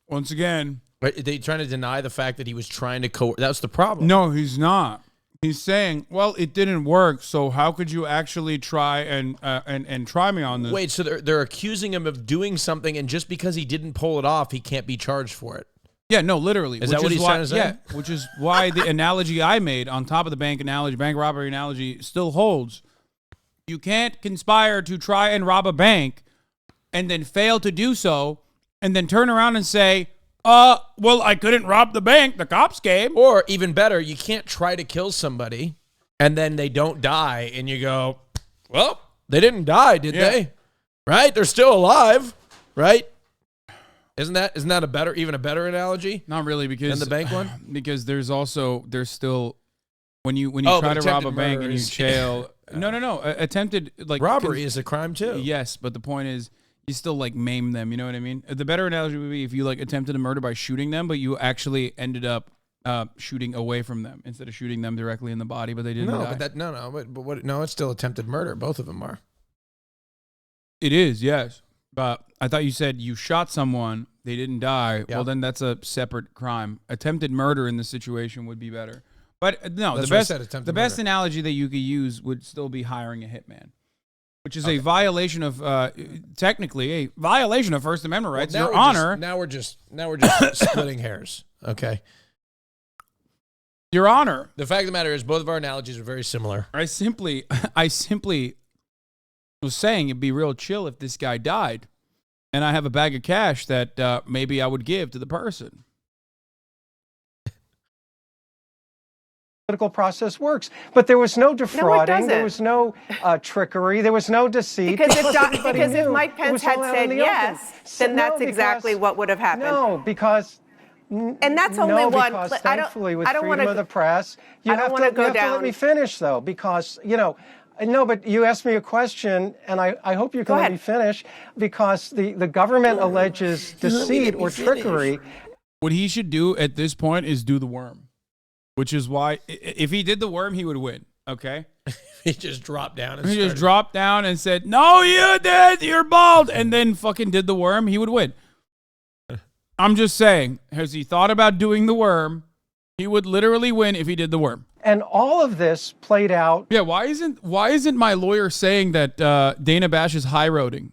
Once again... Are they trying to deny the fact that he was trying to that's the problem. No, he's not. He's saying, well, it didn't work, so how could you actually try and try me on this? Wait, so they're accusing him of doing something, and just because he didn't pull it off, he can't be charged for it? Yeah, no, literally. Is that what he's trying to say? Yeah, which is why the analogy I made on top of the bank robbery analogy still holds. You can't conspire to try and rob a bank and then fail to do so, and then turn around and say, well, I couldn't rob the bank. The cops came. Or even better, you can't try to kill somebody and then they don't die, and you go, well, they didn't die, did they? Right? They're still alive, right? Isn't that even a better analogy? Not really, because than the bank one, because there's still when you try to rob a bank and you jail. No. Attempted robbery is a crime too. Yes, but the point is, you still maim them. You know what I mean? The better analogy would be if you attempted a murder by shooting them, but you actually ended up shooting away from them instead of shooting them directly in the body, but they didn't die. No, it's still attempted murder. Both of them are. It is, yes. But I thought you said you shot someone, they didn't die. Yep. Well, then that's a separate crime. Attempted murder in this situation would be better. But no, That's the best analogy that you could use would still be hiring a hitman, which is a violation of technically a violation of First Amendment rights. Well, Your Honor. Now we're just splitting hairs. Okay. Your Honor. The fact of the matter is, both of our analogies are very similar. I simply was saying it'd be real chill if this guy died, and I have a bag of cash that maybe I would give to the person. Political process works, but there was no defrauding, there was no trickery, there was no deceit. Because if Mike Pence had said yes, then that's exactly what would have happened. No, because and that's only one. Because thankfully, with freedom of the press, you I don't have want to go to down. let me finish though, because no, but you asked me a question, and I hope you can let me finish, because the government alleges deceit or trickery. What he should do at this point is do the worm. Which is why, if he did the worm, he would win. Okay, he just dropped down. Just dropped down and said, "No, you did. You're bald," and then fucking did the worm. He would win. I'm just saying. Has he thought about doing the worm? He would literally win if he did the worm. And all of this played out. Yeah, why isn't my lawyer saying that Dana Bash is high roading?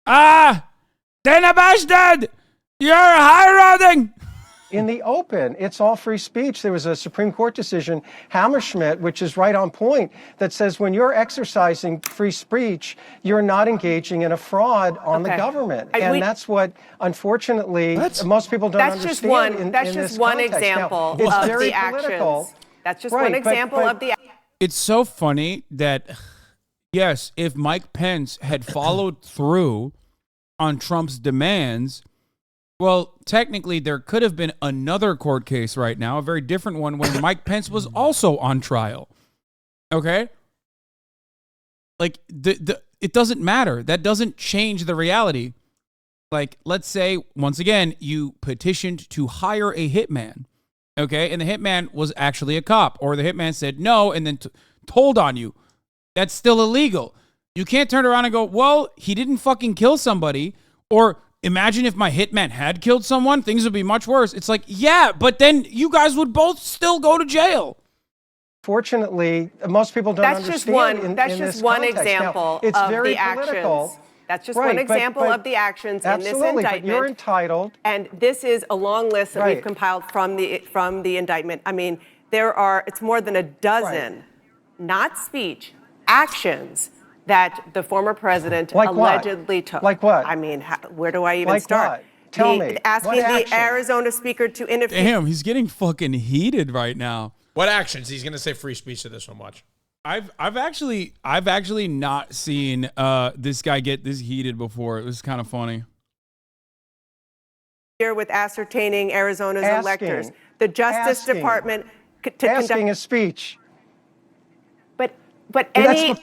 Dana Bash dead! You're high roading! In the open, it's all free speech. There was a Supreme Court decision, Hammerschmidt, which is right on point, that says when you're exercising free speech, you're not engaging in a fraud on the government. And that's what, unfortunately, most people don't understand. That's just one example of the actions. That's just one example of the. It's so funny that, yes, if Mike Pence had followed through on Trump's demands, well, technically, there could have been another court case right now, a very different one, when Mike Pence was also on trial. Okay? Like, it doesn't matter. That doesn't change the reality. Like, let's say, once again, you petitioned to hire a hitman. Okay? And the hitman was actually a cop. Or the hitman said no and then told on you. That's still illegal. You can't turn around and go, well, he didn't fucking kill somebody. Or imagine if my hitman had killed someone, things would be much worse. It's like, yeah, but then you guys would both still go to jail. Fortunately, most people don't understand. That's just one example of the actions. That's just one example of the actions in this indictment. But you're entitled. And this is a long list that we've compiled from the indictment. I mean, it's more than a dozen, not speech, actions that the former president allegedly took. Like what? I mean, where do I even start? What? Tell me. Asking the Arizona speaker to interfere. Damn, he's getting fucking heated right now. What actions? He's going to say free speech to this one. Watch. I've actually not seen this guy get this heated before. It was kind of funny. Here with ascertaining Arizona's electors, the Justice Department to conduct a speech. But any.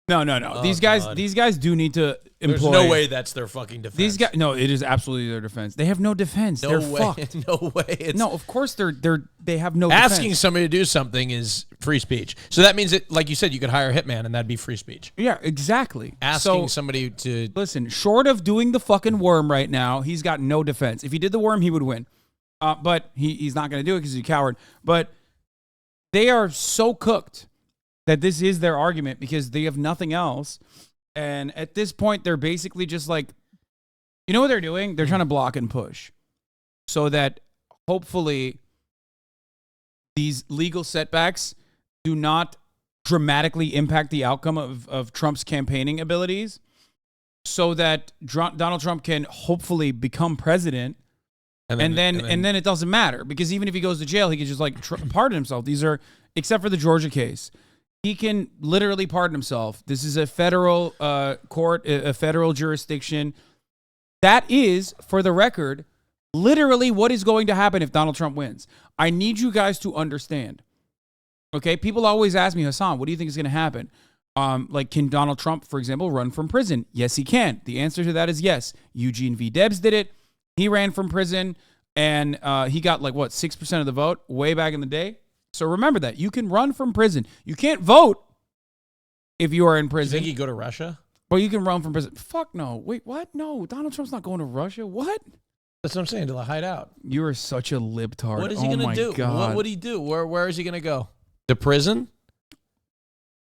No. Oh, these guys do need to employ. There's no way that's their fucking defense. These guys, no, it is absolutely their defense. They have no defense. No They're way. fucked. No way. No, of course they have no Asking defense. somebody to do something is free speech. So that means that, like you said, you could hire a hitman and that'd be free speech. Yeah, exactly. Asking somebody to listen, short of doing the fucking worm right now, he's got no defense. If he did the worm, he would win. But he's not going to do it because he's a coward. But they are so cooked that this is their argument because they have nothing else. And at this point, they're basically just like, you know what they're doing? They're trying to block and push so that hopefully these legal setbacks do not dramatically impact the outcome of Trump's campaigning abilities so that Donald Trump can hopefully become president. And then it doesn't matter because even if he goes to jail, he can just like pardon himself. These are, except for the Georgia case, he can literally pardon himself. This is a federal court, a federal jurisdiction. That is, for the record, literally what is going to happen if Donald Trump wins. I need you guys to understand. Okay? People always ask me, Hasan, what do you think is going to happen? Like, can Donald Trump, for example, run from prison? Yes, he can. The answer to that is yes. Eugene V. Debs did it. He ran from prison, and he got, 6% of the vote way back in the day? So remember that. You can run from prison. You can't vote if you are in prison. You think he'd go to Russia? But you can run from prison. Fuck no. Wait, what? No, Donald Trump's not going to Russia. What? That's what I'm saying, to hide out. You are such a libtard. What is he going to do? God. What would he do? Where is he going to go? To prison?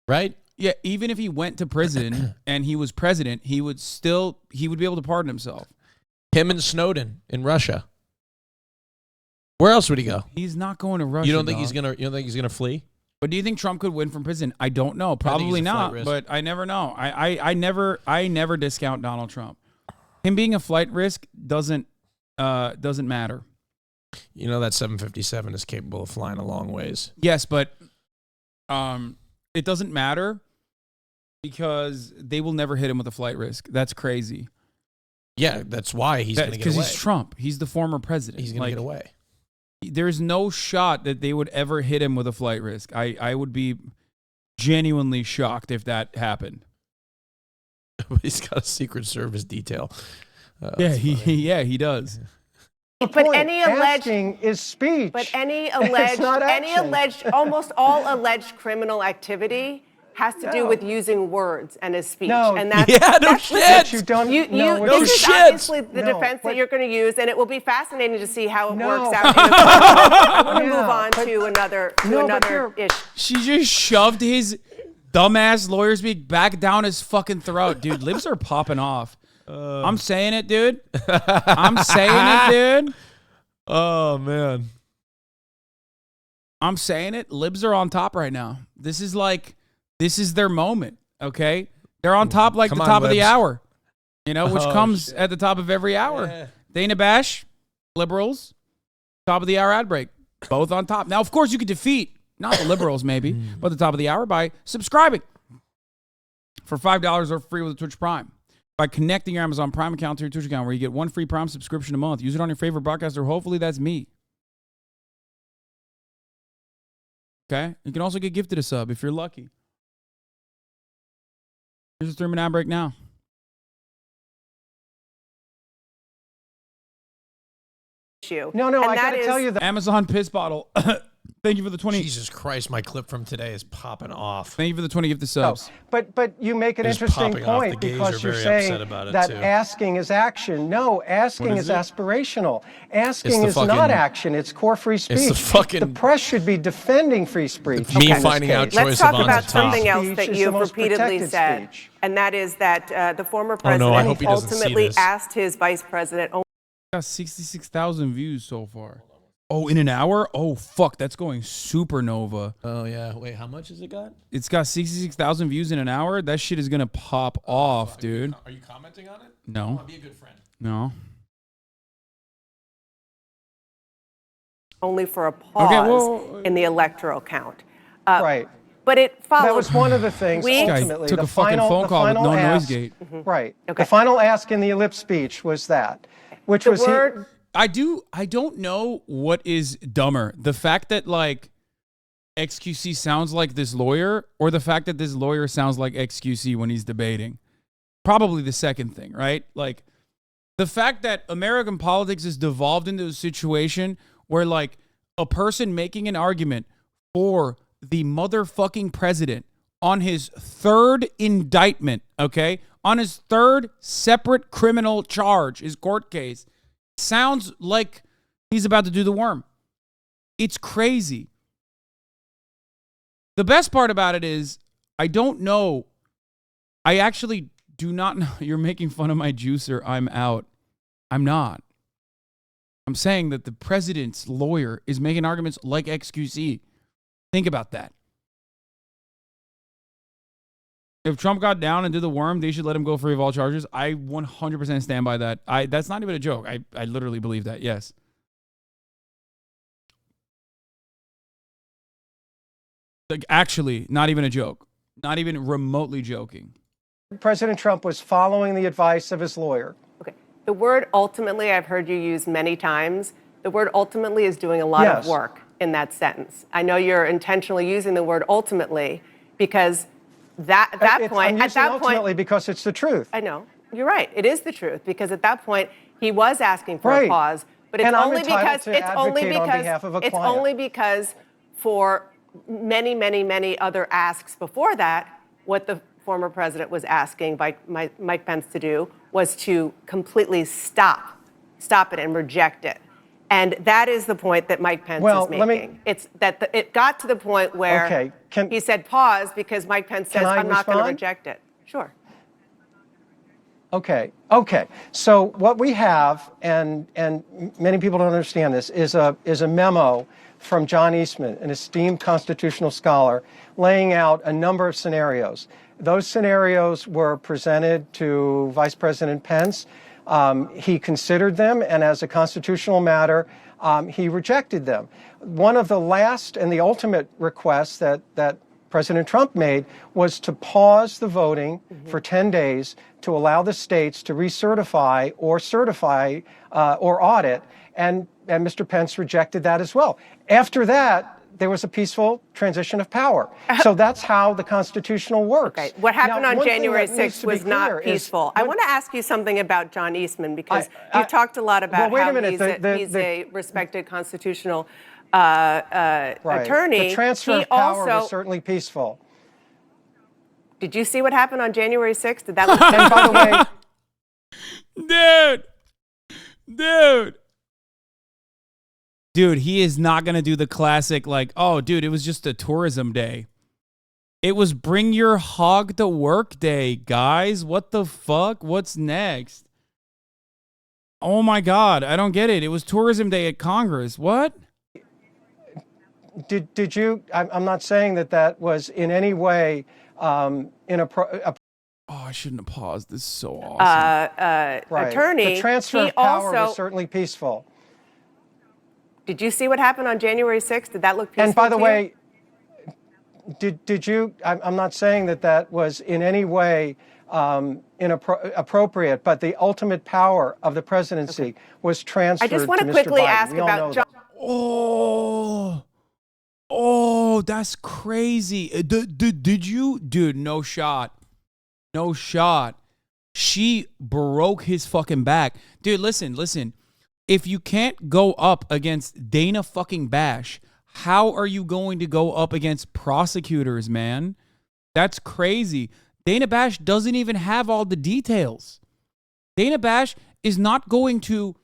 Right? Yeah, even if he went to prison and he was president, he would be able to pardon himself. Him and Snowden in Russia. Where else would he go? He's not going to Russia. You don't think he's gonna flee? But do you think Trump could win from prison? I don't know. Probably not. But I never know. I never discount Donald Trump. Him being a flight risk doesn't matter. You know that 757 is capable of flying a long ways. Yes, but it doesn't matter because they will never hit him with a flight risk. That's crazy. Yeah, that's why he's going to get away. Because he's Trump. He's the former president. He's going to get away. There's no shot that they would ever hit him with a flight risk. I would be genuinely shocked if that happened. He's got a Secret Service detail. He does. But any alleged is speech. But any alleged, almost all alleged criminal activity has to do with using words and his speech. No. And that's, Yeah, no that's shit. You don't You, know what this is shit. obviously the No, defense but- that you're going to use, and it will be fascinating to see how it No. works out. In the I want to move on but- to another issue. She just shoved his dumbass lawyer speak back down his fucking throat, dude. Libs are popping off. I'm saying it, dude. I'm saying it, dude. Oh, man. I'm saying it. Libs are on top right now. This is their moment, okay? They're on top like Come the on, top of the Libs. hour, which Oh, comes shit. at the top of every hour. Yeah. Dana Bash, liberals, top of the hour ad break, both on top. Now, of course, you could defeat, not the liberals maybe, but the top of the hour by subscribing for $5 or free with a Twitch Prime. By connecting your Amazon Prime account to your Twitch account, where you get one free Prime subscription a month. Use it on your favorite broadcaster. Hopefully that's me. Okay? You can also get gifted a sub if you're lucky. Here's a 3-minute ad break now. No, I got to tell you that. Amazon piss bottle. Thank you for the 20. Jesus Christ, my clip from today is popping off. Thank you for the 20 gifted subs. But you make an It is interesting popping off. The point gays because are you're very saying upset about it, that too. asking is action. No, asking What is is it? aspirational. Asking It's the is fucking- not action. It's core free speech. the fucking- press should be defending free speech. Me in this finding out case. Troy Let's talk Sivan's about a top. something else Speech that is the you've most repeatedly protected said, speech. and that is that the former Oh, president no, I hope he doesn't see ultimately this. asked his vice president. Got 66,000 views so far. Oh, in an hour? Oh, fuck. That's going supernova. Oh, yeah. Wait, how much has it got? It's got 66,000 views in an hour. That shit is going to pop off, dude. Are you commenting on it? No. Be a good friend. No. Only for a pause in the electoral count. Right. But it followed. That was one of the things. We- Ultimately, took the a fucking final, phone the call with final no ask, noise gate. Right. Okay. The final ask in the ellipse speech was that, which The was word- I don't know what is dumber. The fact that like XQC sounds like this lawyer, or the fact that this lawyer sounds like XQC when he's debating. Probably the second thing, right? Like the fact that American politics has devolved into a situation where like a person making an argument for the motherfucking president on his third indictment, okay? On his third separate criminal charge, his court case, sounds like he's about to do the worm. It's crazy. The best part about it is I don't know. I actually do not know. You're making fun of my juicer. I'm out. I'm not. I'm saying that the president's lawyer is making arguments like XQC. Think about that. If Trump got down and did the worm, they should let him go free of all charges. I 100% stand by that. That's not even a joke. I literally believe that. Yes. Like actually, not even a joke. Not even remotely joking. President Trump was following the advice of his lawyer. Okay. The word ultimately, I've heard you use many times. The word ultimately is doing a lot of Yes. work in that sentence. I know you're intentionally using the word ultimately because I'm using ultimately because it's the truth. I know. You're right. It is the truth because at that point he was asking for a Right. pause, but it's And I'm only entitled because to advocate on behalf of a it's client. only because for many other asks before that, what the former president was asking Mike Pence to do was to completely stop it and reject it. And that is the point that Mike Pence is making. It's that it got to the point where he said pause because Mike Pence says, I'm not going to reject it. Sure. Okay. So what we have, and many people don't understand this, is a memo from John Eastman, an esteemed constitutional scholar, laying out a number of scenarios. Those scenarios were presented to Vice President Pence. He considered them, and as a constitutional matter, he rejected them. One of the last and the ultimate requests that President Trump made was to pause the voting for 10 days to allow the states to recertify or certify or audit, and Mr. Pence rejected that as well. After that, there was a peaceful transition of power. So that's how the constitutional works. Okay. What happened Now, on one thing January that needs 6th to be was not clear is peaceful. I want to ask you something about John Eastman because I- you've talked a lot about well, wait a how minute. he's a respected constitutional Right. attorney. The transfer He of power also, was certainly peaceful. Did you see what happened on January 6th? Did that look and by the way, dude, he is not going to do the classic, like, oh, dude, it was just a tourism day. It was bring your hog to work day, guys. What the fuck? What's next? Oh my God, I don't get it. It was tourism day at Congress. What? Did you? I'm not saying that was in any way inappropriate. Oh, I shouldn't have paused. This is so awesome. Right. Attorney, the transfer he of power also, was certainly peaceful. Did you see what happened on January 6th? Did that look peaceful? And by the to way, did you? I'm not saying that was in any way inappropriate, but the ultimate power of the presidency was transferred. I just want to to Mr. quickly Biden. ask We all know about John. that. Oh, that's crazy. Did you? Dude, no shot. No shot. She broke his fucking back. Dude, listen. If you can't go up against Dana fucking Bash, how are you going to go up against prosecutors, man? That's crazy. Dana Bash doesn't even have all the details. Dana Bash is not going to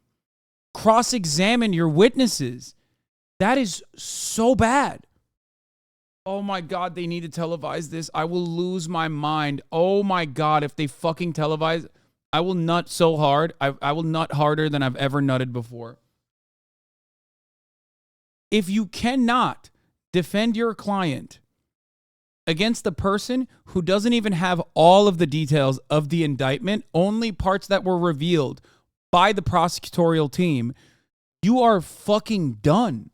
cross-examine your witnesses. That is so bad. Oh my God, they need to televise this. I will lose my mind. Oh my God, if they fucking televise, I will nut so hard. I will nut harder than I've ever nutted before. If you cannot defend your client against the person who doesn't even have all of the details of the indictment, only parts that were revealed by the prosecutorial team, you are fucking done.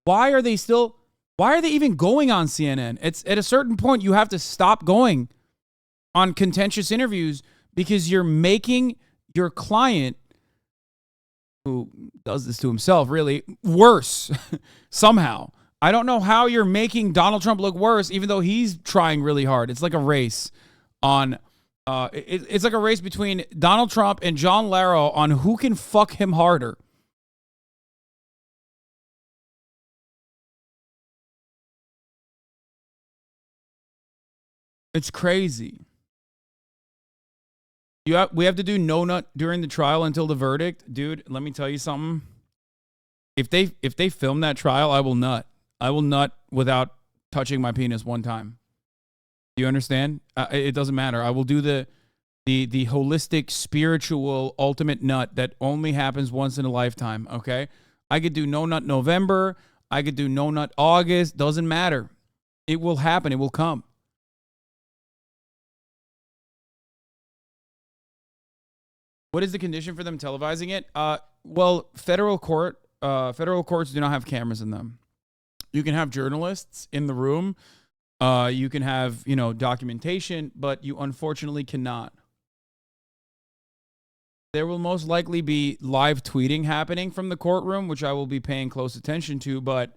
Why are they even going on CNN? It's at a certain point you have to stop going on contentious interviews because you're making your client, who does this to himself really, worse somehow. I don't know how you're making Donald Trump look worse, even though he's trying really hard. It's like a race on, it's like a race between Donald Trump and John Laro on who can fuck him harder. It's crazy. We have to do no nut during the trial until the verdict, dude. Let me tell you something. If they film that trial, I will nut. I will nut without touching my penis one time. Do you understand? It doesn't matter. I will do the holistic, spiritual, ultimate nut that only happens once in a lifetime. Okay, I could do no nut November. I could do no nut August. Doesn't matter. It will happen. It will come. What is the condition for them televising it? Well, federal courts do not have cameras in them. You can have journalists in the room. You can have, documentation, but you unfortunately cannot. There will most likely be live tweeting happening from the courtroom, which I will be paying close attention to, but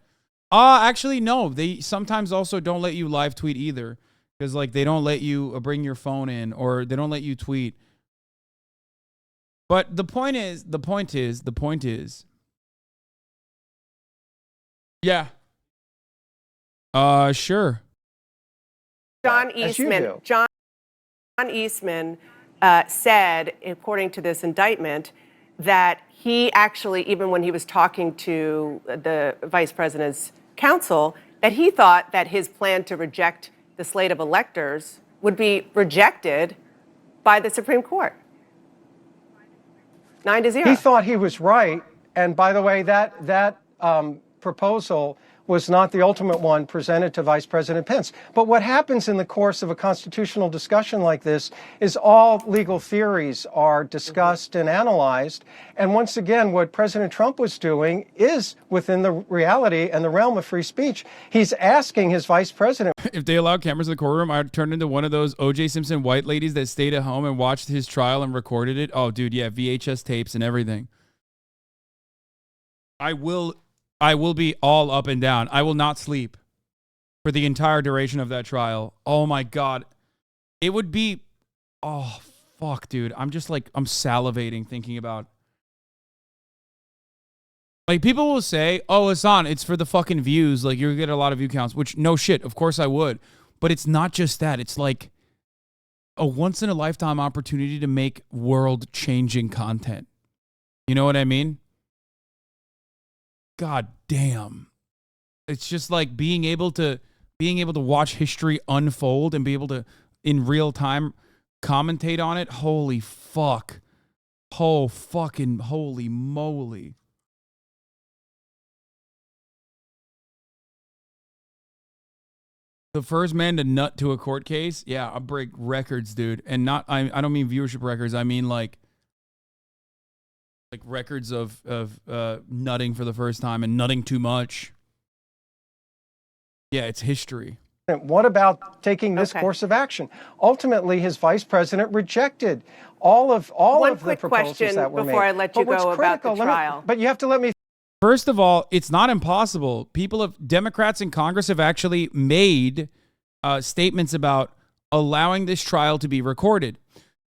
actually, no. They sometimes also don't let you live tweet either because, they don't let you bring your phone in or they don't let you tweet. But the point is, yeah. Sure. John Eastman said, according to this indictment, that he actually, even when he was talking to the vice president's counsel, that he thought that his plan to reject the slate of electors would be rejected by the Supreme Court. 9-0. He thought he was right. And by the way, that proposal was not the ultimate one presented to Vice President Pence. But what happens in the course of a constitutional discussion like this is all legal theories are discussed and analyzed. And once again, what President Trump was doing is within the reality and the realm of free speech. He's asking his vice president. If they allowed cameras in the courtroom, I'd turn into one of those O.J. Simpson white ladies that stayed at home and watched his trial and recorded it. Oh, dude, yeah, VHS tapes and everything. I will be all up and down. I will not sleep for the entire duration of that trial. Oh my God. It would be, oh fuck, dude. I'm just I'm salivating thinking about. People will say, oh, Hasan, it's for the fucking views. You'll get a lot of view counts, which no shit. Of course I would. But it's not just that. It's like a once-in-a-lifetime opportunity to make world-changing content. You know what I mean? God damn. It's just like being able to watch history unfold and be able to, in real time, commentate on it. Holy fuck. Oh, fucking holy moly. The first man to nut to a court case, yeah, I'll break records, dude. And I don't mean viewership records. I mean like records of nutting for the first time and nutting too much. Yeah, it's history. What about taking this course of action? Ultimately, his vice president rejected all of the proposals that were made. One quick question before I let you go about the trial. But you have to let me. First of all, it's not impossible. Democrats in Congress have actually made statements about allowing this trial to be recorded.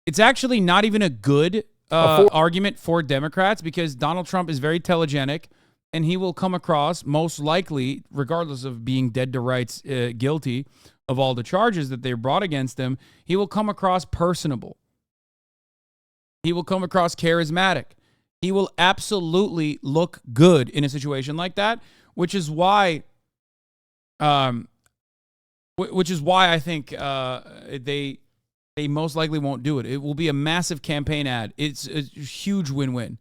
It's actually not even a good argument for Democrats because Donald Trump is very telegenic and he will come across, most likely, regardless of being dead to rights guilty of all the charges that they brought against him, he will come across personable. He will come across charismatic. He will absolutely look good in a situation like that, which is why I think they most likely won't do it. It will be a massive campaign ad. It's a huge win-win.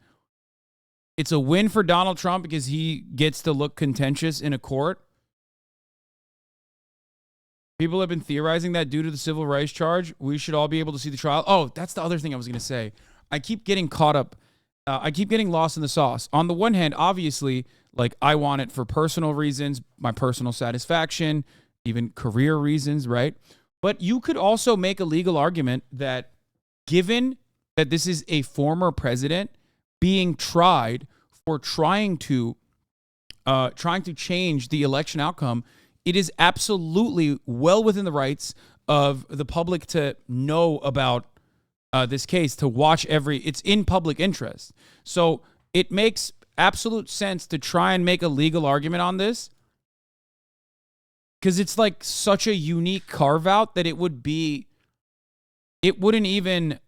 It's a win for Donald Trump because he gets to look contentious in a court. People have been theorizing that due to the civil rights charge, we should all be able to see the trial. Oh, that's the other thing I was going to say. I keep getting caught up. I keep getting lost in the sauce. On the one hand, obviously, like I want it for personal reasons, my personal satisfaction, even career reasons, right? But you could also make a legal argument that given that this is a former president being tried for trying to change the election outcome, it is absolutely well within the rights of the public to know about this case, to watch it's in public interest. So it makes absolute sense to try and make a legal argument on this because it's like such a unique carve out that it wouldn't even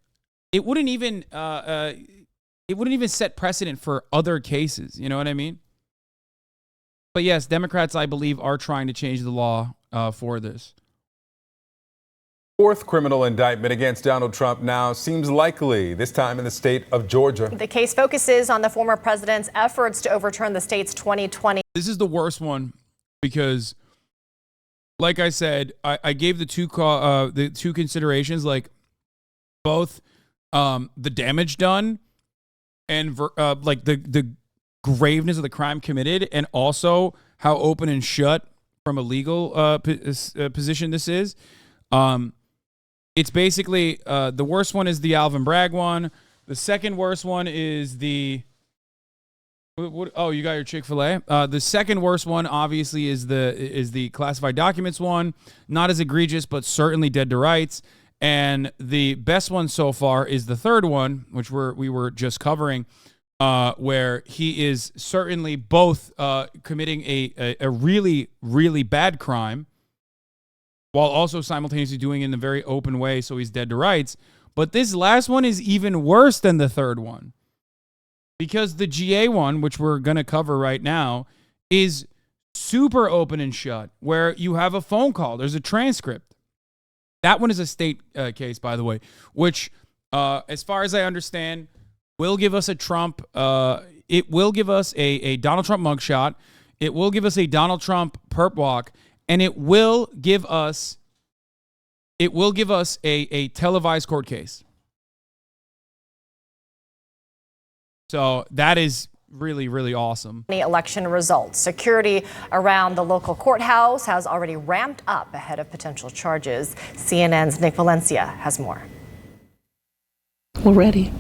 set precedent for other cases. You know what I mean? But yes, Democrats, I believe, are trying to change the law for this. Fourth criminal indictment against Donald Trump now seems likely, this time in the state of Georgia. The case focuses on the former president's efforts to overturn the state's 2020. This is the worst one because, like I said, I gave the two considerations, like both the damage done and like the graveness of the crime committed, and also how open and shut from a legal position this is. It's basically the worst one is the Alvin Bragg one. The second worst one is the oh, you got your Chick-fil-A. The second worst one obviously is the classified documents one. Not as egregious, but certainly dead to rights. And the best one so far is the third one, which we were just covering, where he is certainly both committing a really, really bad crime while also simultaneously doing it in a very open way, so he's dead to rights. But this last one is even worse than the third one. Because the GA one, which we're going to cover right now, is super open and shut, where you have a phone call. There's a transcript. That one is a state case, by the way, which, as far as I understand, will give us a Trump. It will give us a Donald Trump mugshot. It will give us a Donald Trump perp walk. And it will give us a televised court case. So that is really, really awesome. Election results. Security around the local courthouse has already ramped up ahead of potential charges. CNN's Nick Valencia has more. We're ready.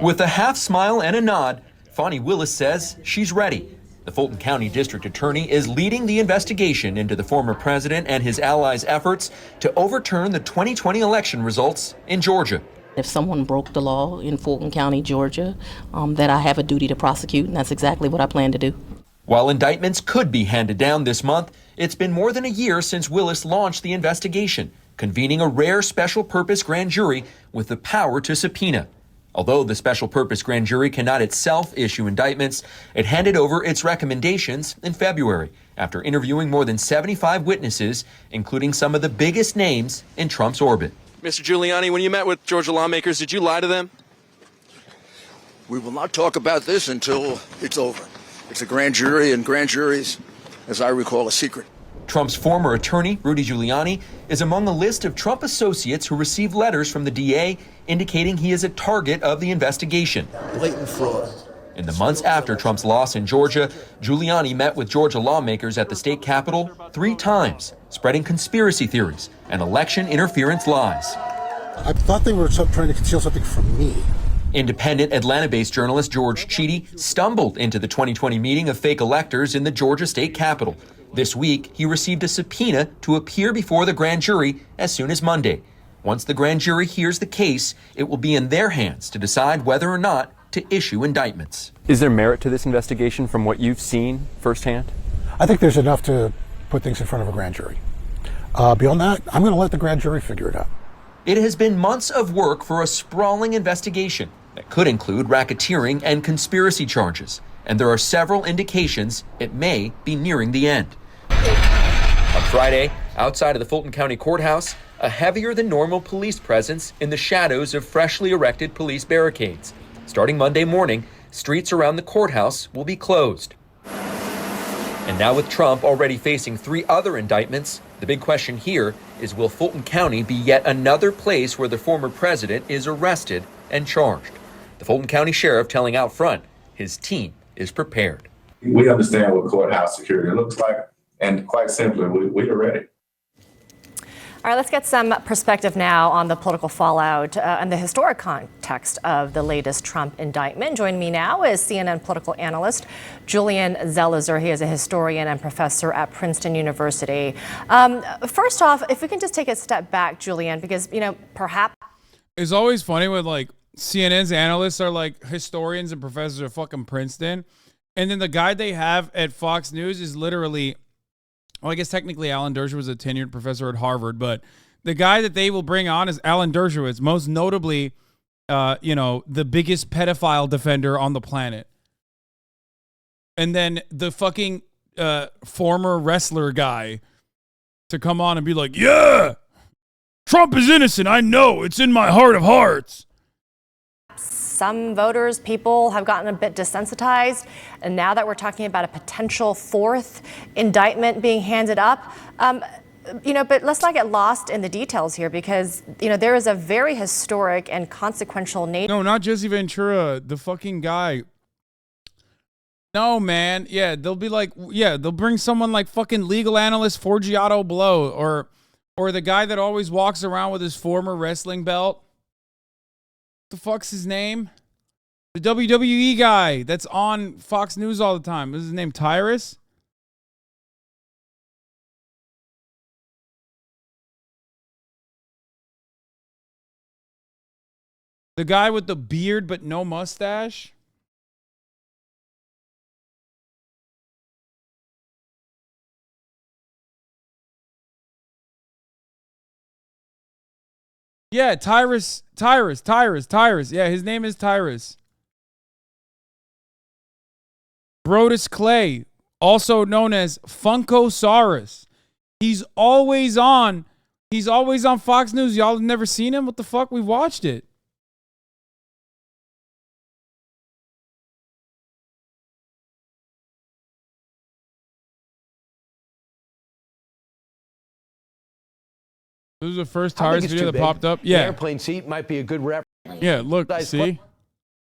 With a half smile and a nod, Fani Willis says she's ready. The Fulton County District Attorney is leading the investigation into the former president and his allies' efforts to overturn the 2020 election results in Georgia. If someone broke the law in Fulton County, Georgia, that I have a duty to prosecute, and that's exactly what I plan to do. While indictments could be handed down this month, it's been more than a year since Willis launched the investigation, convening a rare special purpose grand jury with the power to subpoena. Although the special purpose grand jury cannot itself issue indictments, it handed over its recommendations in February after interviewing more than 75 witnesses, including some of the biggest names in Trump's orbit. Mr. Giuliani, when you met with Georgia lawmakers, did you lie to them? We will not talk about this until it's over. It's a grand jury, and grand juries, as I recall, a secret. Trump's former attorney, Rudy Giuliani, is among a list of Trump associates who received letters from the DA indicating he is a target of the investigation. Blatant fraud. In the months after Trump's loss in Georgia, Giuliani met with Georgia lawmakers at the state capitol 3 times, spreading conspiracy theories and election interference lies. I thought they were trying to conceal something from me. Independent Atlanta-based journalist George Chidi stumbled into the 2020 meeting of fake electors in the Georgia state capitol. This week, he received a subpoena to appear before the grand jury as soon as Monday. Once the grand jury hears the case, it will be in their hands to decide whether or not to issue indictments. Is there merit to this investigation from what you've seen firsthand? I think there's enough to put things in front of a grand jury. Beyond that, I'm going to let the grand jury figure it out. It has been months of work for a sprawling investigation that could include racketeering and conspiracy charges, and there are several indications it may be nearing the end. On Friday, outside of the Fulton County Courthouse, a heavier than normal police presence in the shadows of freshly erected police barricades. Starting Monday morning, streets around the courthouse will be closed. And now with Trump already facing 3 other indictments, the big question here is, will Fulton County be yet another place where the former president is arrested and charged? The Fulton County Sheriff telling out front his team is prepared. We understand what courthouse security looks like, and quite simply, we are ready. All right, let's get some perspective now on the political fallout and the historic context of the latest Trump indictment. Joining me now is CNN political analyst Julian Zelizer. He is a historian and professor at Princeton University. First off, if we can just take a step back, Julian, because, perhaps... It's always funny when, CNN's analysts are, historians and professors at fucking Princeton. And then the guy they have at Fox News is literally... Well, I guess technically Alan Dershowitz was a tenured professor at Harvard, but the guy that they will bring on is Alan Dershowitz, most notably, the biggest pedophile defender on the planet. And then the fucking former wrestler guy to come on and be like, yeah, Trump is innocent. I know. It's in my heart of hearts. Some voters, people have gotten a bit desensitized. And now that we're talking about a potential 4th indictment being handed up, but let's not get lost in the details here because, there is a very historic and consequential nature. No, not Jesse Ventura, the fucking guy. No, man. Yeah, they'll be they'll bring someone like fucking legal analyst Forgiato Blow or the guy that always walks around with his former wrestling belt. The fuck's his name? The WWE guy that's on Fox News all the time. Is his name Tyrus? The guy with the beard but no mustache? Yeah, Tyrus. Yeah, his name is Tyrus. Brodus Clay, also known as Funkosaurus. He's always on Fox News. Y'all have never seen him? What the fuck? We watched it. This is the first Tyrus video that popped up. Yeah. The airplane seat might be a good rep. Yeah, look, see?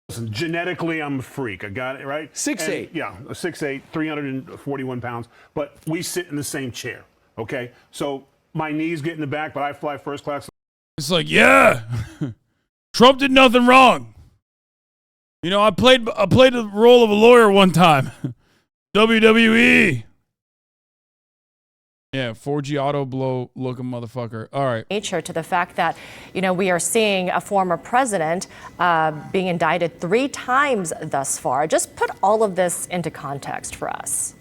Listen, genetically, I'm a freak. I got it, right? 6'8". Yeah, 6'8", 341 pounds. But we sit in the same chair, okay? So my knees get in the back, but I fly first class. It's like, yeah, Trump did nothing wrong. I played the role of a lawyer one time. WWE. Yeah, 4G auto blow looking motherfucker. All right. Nature to the fact that, we are seeing a former president being indicted 3 times thus far. Just put all of this into context for us.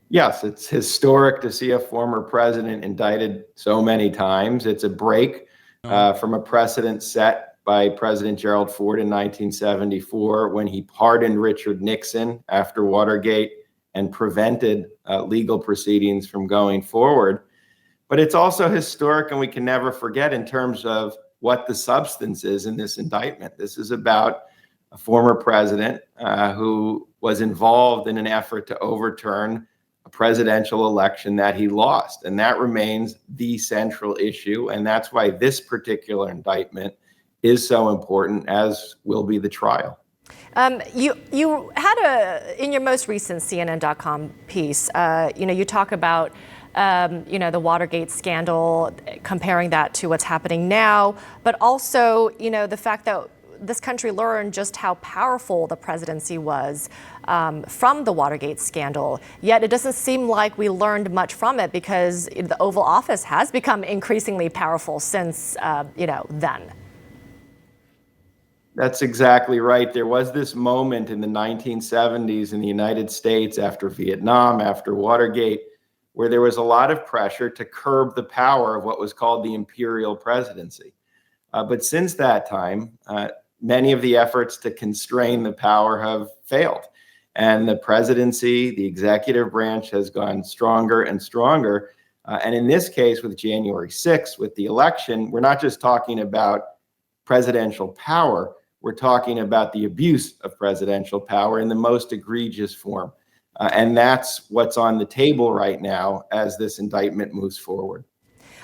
Yes, it's historic to see a former president indicted so many times. It's a break from a precedent set by President Gerald Ford in 1974 when he pardoned Richard Nixon after Watergate and prevented legal proceedings from going forward. But it's also historic, and we can never forget in terms of what the substance is in this indictment. This is about a former president who was involved in an effort to overturn a presidential election that he lost. And that remains the central issue. And that's why this particular indictment is so important, as will be the trial. You had in your most recent CNN.com piece, you talk about, the Watergate scandal, comparing that to what's happening now, but also, the fact that this country learned just how powerful the presidency was from the Watergate scandal. Yet it doesn't seem like we learned much from it because the Oval Office has become increasingly powerful since, then. That's exactly right. There was this moment in the 1970s in the United States after Vietnam, after Watergate, where there was a lot of pressure to curb the power of what was called the imperial presidency. But since that time, many of the efforts to constrain the power have failed. And the presidency, the executive branch, has gone stronger and stronger. And in this case, with January 6th, with the election, we're not just talking about presidential power. We're talking about the abuse of presidential power in the most egregious form. And that's what's on the table right now as this indictment moves forward.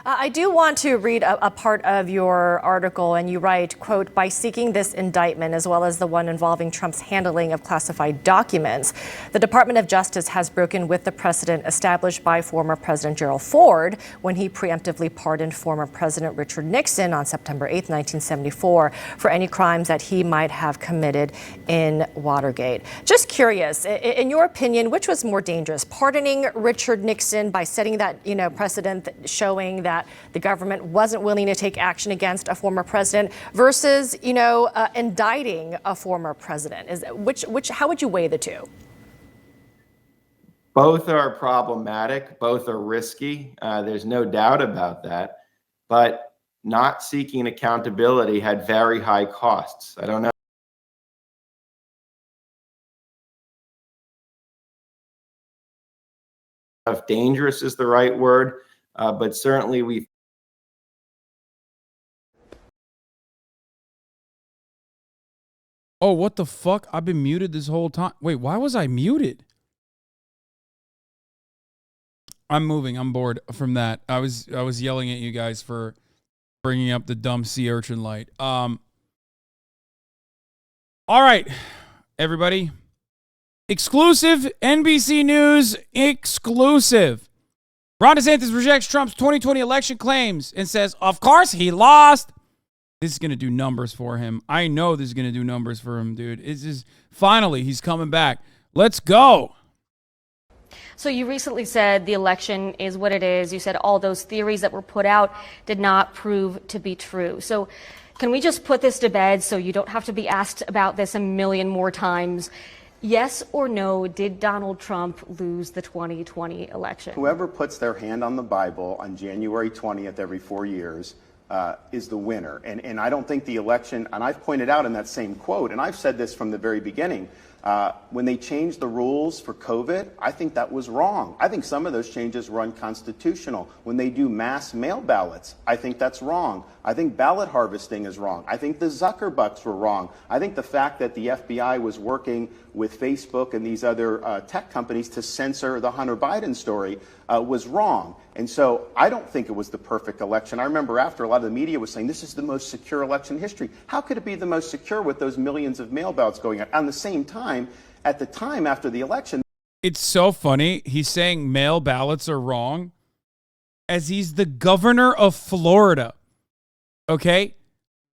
I do want to read a part of your article, and you write, quote, by seeking this indictment, as well as the one involving Trump's handling of classified documents, the Department of Justice has broken with the precedent established by former President Gerald Ford when he preemptively pardoned former President Richard Nixon on September 8, 1974, for any crimes that he might have committed in Watergate. Just curious, in your opinion, which was more dangerous, pardoning Richard Nixon by setting that, precedent showing that the government wasn't willing to take action against a former president versus, indicting a former president? How would you weigh the two? Both are problematic. Both are risky. There's no doubt about that. But not seeking accountability had very high costs. I don't know if dangerous is the right word. But certainly we. Oh, what the fuck? I've been muted this whole time. Wait, why was I muted? I'm moving. I'm bored from that. I was yelling at you guys for bringing up the dumb sea urchin light. All right, everybody. Exclusive NBC News exclusive. Ron DeSantis rejects Trump's 2020 election claims and says, of course, he lost. This is going to do numbers for him. I know this is going to do numbers for him, dude. It's just, finally, he's coming back. Let's go. So you recently said the election is what it is. You said all those theories that were put out did not prove to be true. So can we just put this to bed so you don't have to be asked about this a million more times? Yes or no, did Donald Trump lose the 2020 election? Whoever puts their hand on the Bible on January 20th every 4 years is the winner. And I don't think the election, and I've pointed out in that same quote, and I've said this from the very beginning, when they changed the rules for COVID, I think that was wrong. I think some of those changes were unconstitutional. When they do mass mail ballots, I think that's wrong. I think ballot harvesting is wrong. I think the Zuckerbucks were wrong. I think the fact that the FBI was working with Facebook and these other tech companies to censor the Hunter Biden story was wrong. And so I don't think it was the perfect election. I remember after a lot of the media was saying this is the most secure election in history. How could it be the most secure with those millions of mail ballots going out? At the same time, at the time after the election. It's so funny. He's saying mail ballots are wrong as he's the governor of Florida. Okay?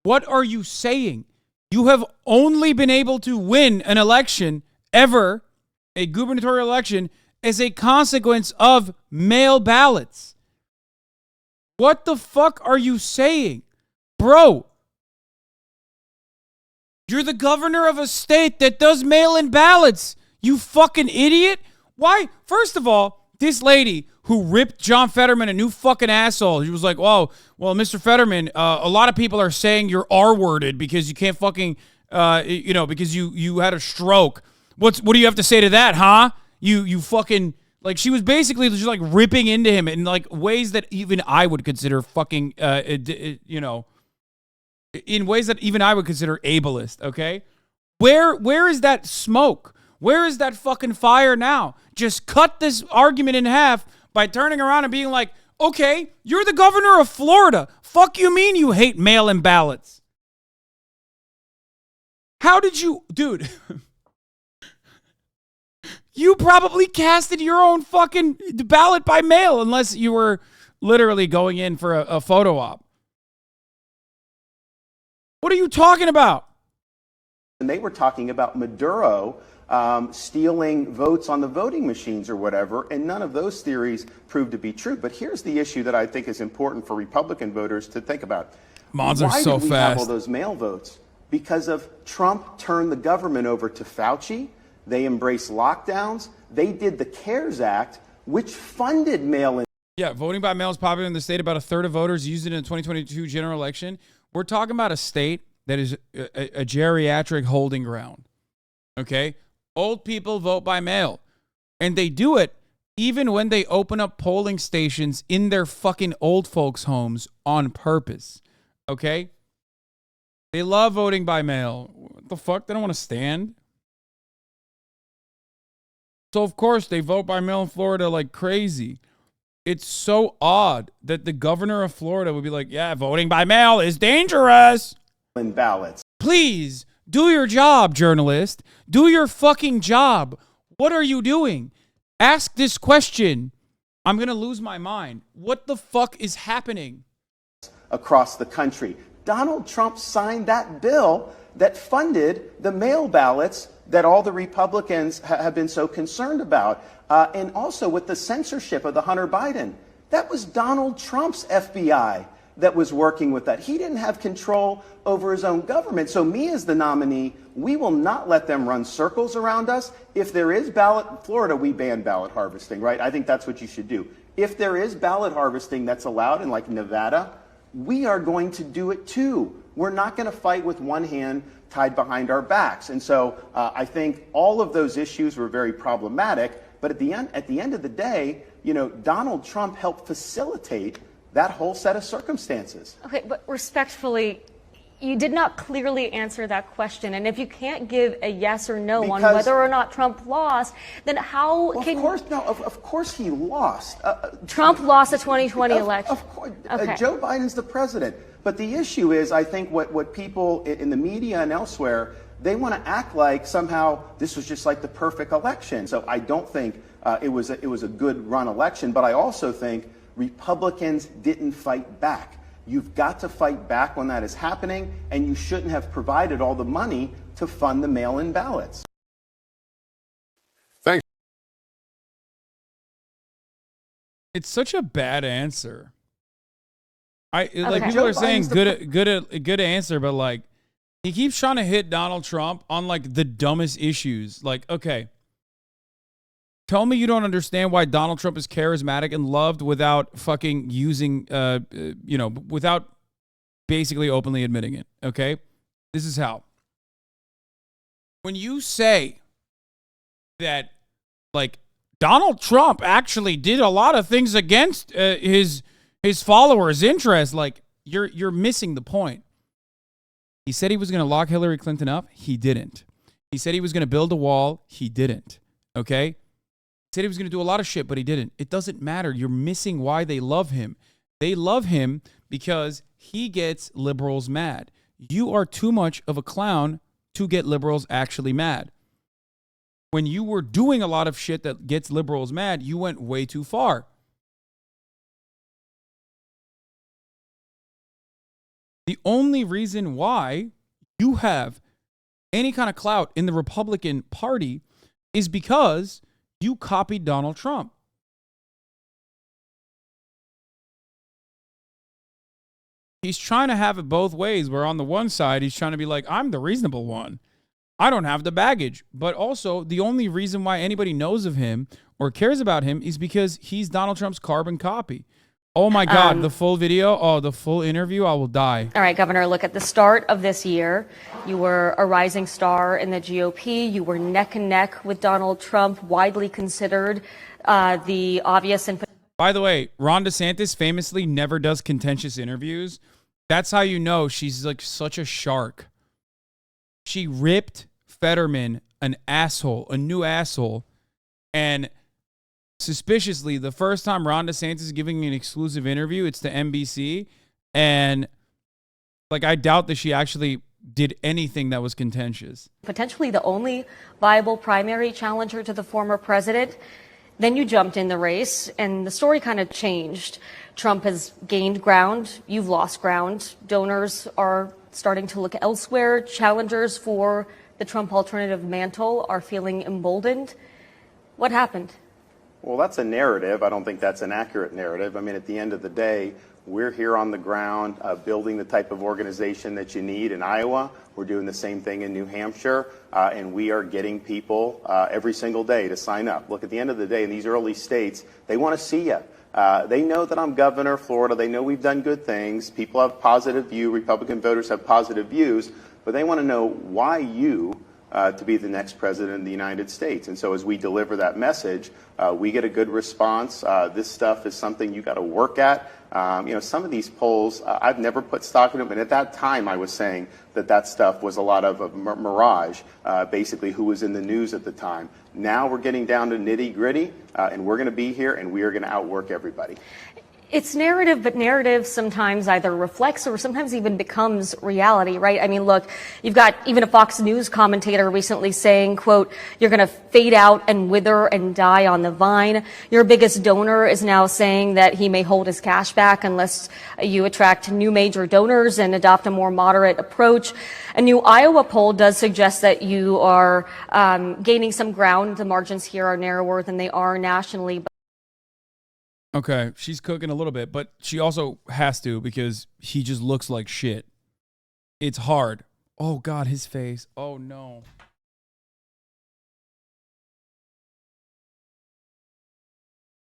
What are you saying? You have only been able to win an election ever, a gubernatorial election, as a consequence of mail ballots. What the fuck are you saying? Bro, you're the governor of a state that does mail-in ballots. You fucking idiot. Why? First of all, this lady who ripped John Fetterman a new fucking asshole. She was like, "Oh, well, Mr. Fetterman, a lot of people are saying you're R-worded because you can't fucking, because you had a stroke. What do you have to say to that, huh? You fucking." Like, she was basically just like ripping into him in like ways that even I would consider fucking, in ways that even I would consider ableist, okay? Where is that smoke? Where is that fucking fire now? Just cut this argument in half by turning around and being like, okay, you're the governor of Florida. Fuck you mean you hate mail-in ballots? How did you, dude? You probably casted your own fucking ballot by mail unless you were literally going in for a photo op. What are you talking about? And they were talking about Maduro stealing votes on the voting machines or whatever, and none of those theories proved to be true. But here's the issue that I think is important for Republican voters to think about. Mods are so Why did we have all fast. those mail votes? Because of Trump turned the government over to Fauci. They embraced lockdowns. They did the CARES Act, which funded mail-in. Yeah, voting by mail is popular in the state. About a third of voters used it in the 2022 general election. We're talking about a state that is a geriatric holding ground. Okay? Old people vote by mail. And they do it even when they open up polling stations in their fucking old folks' homes on purpose. Okay? They love voting by mail. What the fuck? They don't want to stand. So, of course, they vote by mail in Florida like crazy. It's so odd that the governor of Florida would be like, yeah, voting by mail is dangerous. Ballots. Please, do your job, journalist. Do your fucking job. What are you doing? Ask this question. I'm going to lose my mind. What the fuck is happening? Across the country. Donald Trump signed that bill that funded the mail ballots that all the Republicans have been so concerned about. And also with the censorship of the Hunter Biden. That was Donald Trump's FBI that was working with that. He didn't have control over his own government. So me as the nominee, we will not let them run circles around us. If there is ballot, Florida, we ban ballot harvesting, right? I think that's what you should do. If there is ballot harvesting that's allowed in like Nevada, we are going to do it too. We're not going to fight with one hand tied behind our backs. And so I think all of those issues were very problematic. But at the end of the day, Donald Trump helped facilitate that whole set of circumstances. Okay, but respectfully, you did not clearly answer that question. And if you can't give a yes or no on whether or not Trump lost, then how can... Of course he lost. Trump lost the 2020 election. Of course. Okay. Joe Biden's the president. But the issue is, I think what people in the media and elsewhere, they want to act like somehow this was just like the perfect election. So I don't think it was a good run election. But I also think Republicans didn't fight back. You've got to fight back when that is happening, and you shouldn't have provided all the money to fund the mail-in ballots. Thanks. It's such a bad answer. Okay. People are saying good answer, but like he keeps trying to hit Donald Trump on like the dumbest issues. Like, okay, tell me you don't understand why Donald Trump is charismatic and loved without fucking using, without basically openly admitting it. Okay, this is how. When you say that, like, Donald Trump actually did a lot of things against his followers' interests, like you're missing the point. He said he was going to lock Hillary Clinton up. He didn't. He said he was going to build a wall. He didn't. Okay? He said he was going to do a lot of shit, but he didn't. It doesn't matter. You're missing why they love him. They love him because he gets liberals mad. You are too much of a clown to get liberals actually mad. When you were doing a lot of shit that gets liberals mad, you went way too far. The only reason why you have any kind of clout in the Republican Party is because You copied Donald Trump. He's trying to have it both ways, where on the one side, he's trying to be like, I'm the reasonable one. I don't have the baggage. But also, the only reason why anybody knows of him or cares about him is because he's Donald Trump's carbon copy. Oh my God, the full video, the full interview, I will die. All right, Governor, look, at the start of this year, you were a rising star in the GOP. You were neck and neck with Donald Trump, widely considered the obvious and... By the way, Ron DeSantis famously never does contentious interviews. That's how you know she's like such a shark. She ripped Fetterman an asshole, a new asshole, and suspiciously, the first time Ron DeSantis is giving an exclusive interview, it's to NBC, and like I doubt that she actually did anything that was contentious. Potentially the only viable primary challenger to the former president. Then you jumped in the race, and the story kind of changed. Trump has gained ground. You've lost ground. Donors are starting to look elsewhere. Challengers for the Trump alternative mantle are feeling emboldened. What happened? Well, that's a narrative. I don't think that's an accurate narrative. I mean, at the end of the day, we're here on the ground building the type of organization that you need in Iowa. We're doing the same thing in New Hampshire, and we are getting people every single day to sign up. Look, at the end of the day, in these early states, they want to see you. They know that I'm governor of Florida. They know we've done good things. People have positive view. Republican voters have positive views, but they want to know why you to be the next president of the United States. And so as we deliver that message, we get a good response. This stuff is something you got to work at. Some of these polls, I've never put stock in them, and at that time I was saying that stuff was a lot of a mirage, basically who was in the news at the time. Now we're getting down to nitty gritty, and we're going to be here, and we are going to outwork everybody. It's narrative, but narrative sometimes either reflects or sometimes even becomes reality, right? I mean, look, you've got even a Fox News commentator recently saying, quote, you're going to fade out and wither and die on the vine. Your biggest donor is now saying that he may hold his cash back unless you attract new major donors and adopt a more moderate approach. A new Iowa poll does suggest that you are gaining some ground. The margins here are narrower than they are nationally. Okay, she's cooking a little bit, but she also has to because he just looks like shit. It's hard. Oh, God, his face. Oh, no.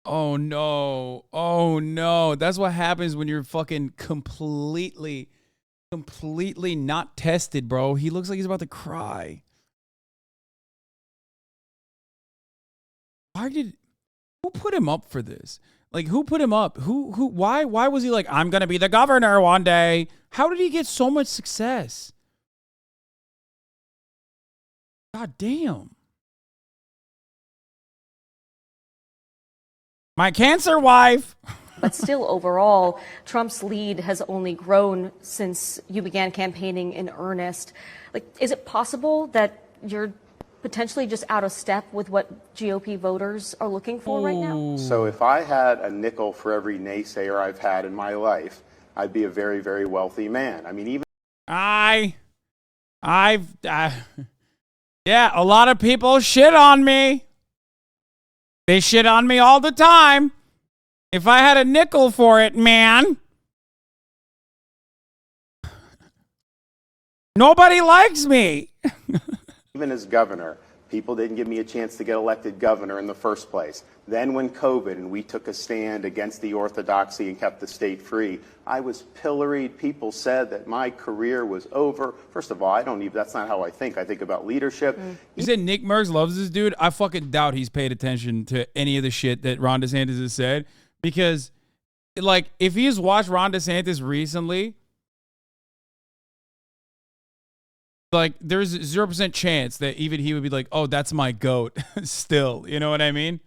Oh, no. Oh, no. That's what happens when you're fucking completely not tested, bro. He looks like he's about to cry. Who put him up for this? Like, who put him up? Why was he like, I'm going to be the governor one day? How did he get so much success? God damn. My cancer wife. But still, overall, Trump's lead has only grown since you began campaigning in earnest. Like, is it possible that you're potentially just out of step with what GOP voters are looking for right now? So if I had a nickel for every naysayer I've had in my life, I'd be a very, very wealthy man. I mean, even... yeah, a lot of people shit on me. They shit on me all the time. If I had a nickel for it, man. Nobody likes me. Even as governor, people didn't give me a chance to get elected governor in the first place. Then when COVID and we took a stand against the orthodoxy and kept the state free, I was pilloried. People said that my career was over. First of all, that's not how I think. I think about leadership. You said Nick Merckx loves this dude. I fucking doubt he's paid attention to any of the shit that Ron DeSantis has said. Because, like, if he's watched Ron DeSantis recently, like, there's 0% chance that even he would be like, oh, that's my goat still. You know what I mean?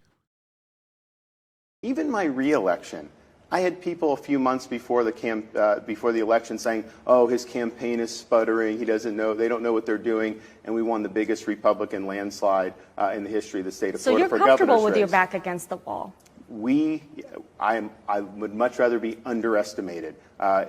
Even my re-election, I had people a few months before the election saying, oh, his campaign is sputtering. He doesn't know. They don't know what they're doing. And we won the biggest Republican landslide in the history of the state of Florida for governor's race. So you're comfortable with your back against the wall? I would much rather be underestimated.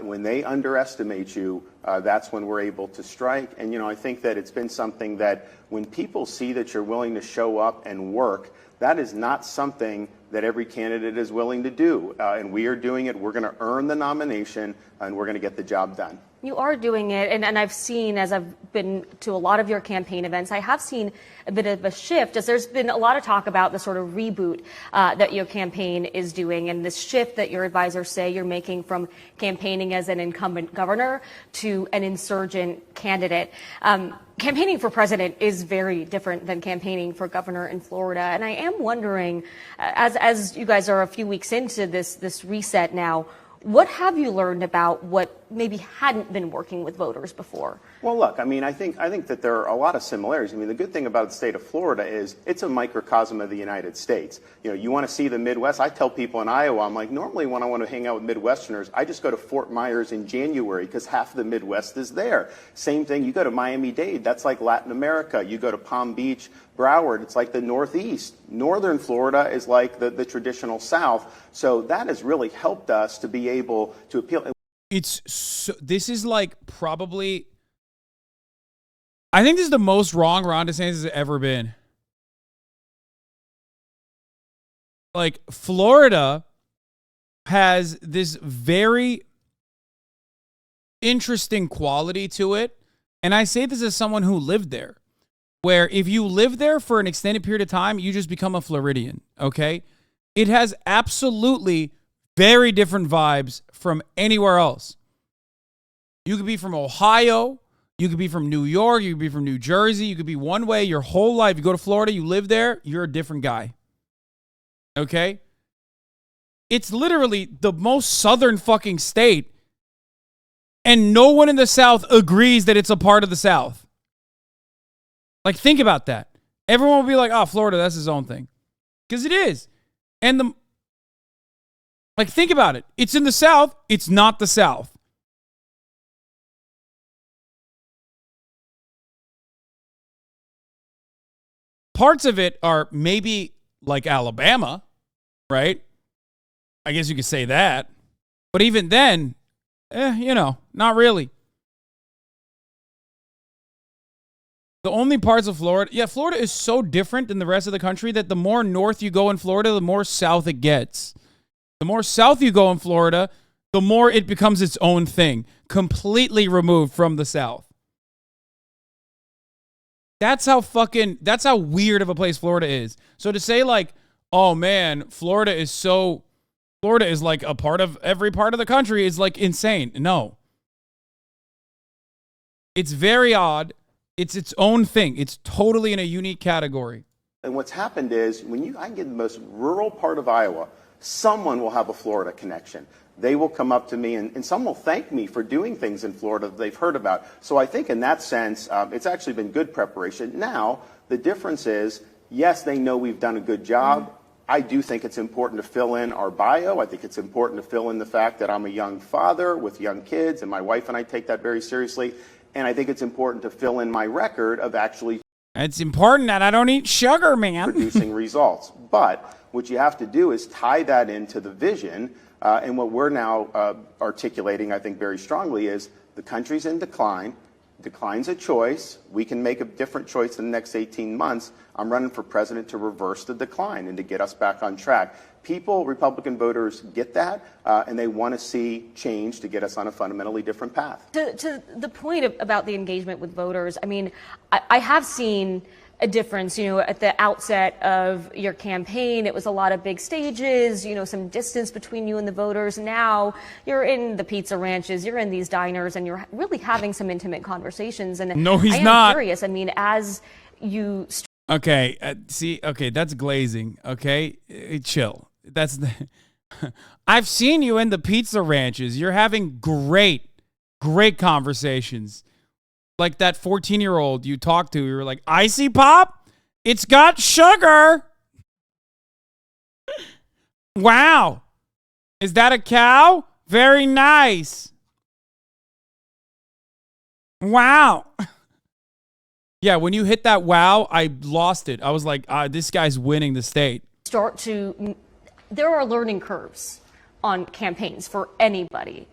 When they underestimate you, that's when we're able to strike. And, I think that it's been something that when people see that you're willing to show up and work, that is not something that every candidate is willing to do. And we are doing it. We're going to earn the nomination, and we're going to get the job done. You are doing it, and I've seen, as I've been to a lot of your campaign events, I have seen a bit of a shift, as there's been a lot of talk about the sort of reboot that your campaign is doing, and this shift that your advisors say you're making from campaigning as an incumbent governor to an insurgent candidate. Campaigning for president is very different than campaigning for governor in Florida, and I am wondering, as you guys are a few weeks into this reset now, what have you learned about what maybe hadn't been working with voters before? Well, look, I think that there are a lot of similarities. The good thing about the state of Florida is it's a microcosm of the United States. You want to see the Midwest. I tell people in Iowa, I'm like, normally when I want to hang out with Midwesterners, I just go to Fort Myers in January because half of the Midwest is there. Same thing, you go to Miami-Dade, that's like Latin America. You go to Palm Beach, Broward, it's like the Northeast. Northern Florida is like the traditional South. So that has really helped us to be able to appeal. This is like probably, I think this is the most wrong Ron DeSantis has ever been. Like, Florida has this very interesting quality to it. And I say this as someone who lived there, where if you live there for an extended period of time, you just become a Floridian, okay? It has absolutely very different vibes from anywhere else. You could be from Ohio, you could be from New York, you could be from New Jersey, you could be one way your whole life. You go to Florida, you live there, you're a different guy. Okay? It's literally the most southern fucking state, and no one in the South agrees that it's a part of the South. Like, think about that. Everyone will be like, oh, Florida, that's his own thing. Because it is. And think about it. It's in the South. It's not the South. Parts of it are maybe like Alabama, right? I guess you could say that. But even then, not really. The only parts of Florida, Florida is so different than the rest of the country that the more north you go in Florida, the more south it gets. The more south you go in Florida, the more it becomes its own thing, completely removed from the South. That's how weird of a place Florida is. So to say like, oh man, Florida is like a part of every part of the country is like insane. No. It's very odd. It's its own thing. It's totally in a unique category. And what's happened is I get the most rural part of Iowa, someone will have a Florida connection. They will come up to me and some will thank me for doing things in Florida that they've heard about. So I think in that sense, it's actually been good preparation. Now, the difference is, yes, they know we've done a good job. I do think it's important to fill in our bio. I think it's important to fill in the fact that I'm a young father with young kids, and my wife and I take that very seriously. And I think it's important to fill in my record of actually... It's important that I don't eat sugar, man. ...producing results. But what you have to do is tie that into the vision. And what we're now articulating, I think, very strongly is the country's in decline. Decline's a choice. We can make a different choice in the next 18 months. I'm running for president to reverse the decline and to get us back on track. People, Republican voters, get that, and they want to see change to get us on a fundamentally different path. To the point about the engagement with voters, I have seen a difference, at the outset of your campaign. It was a lot of big stages, some distance between you and the voters. Now you're in the pizza ranches, you're in these diners, and you're really having some intimate conversations. And no, he's I am not. curious. As you... Okay, that's glazing. Okay, chill. I've seen you in the pizza ranches. You're having great conversations. Like that 14-year-old you talked to, you were like, icy pop? It's got sugar. Wow. Is that a cow? Very nice. Wow. Yeah, when you hit that wow, I lost it. I was like, this guy's winning the state. Start to there are learning curves on campaigns for anybody.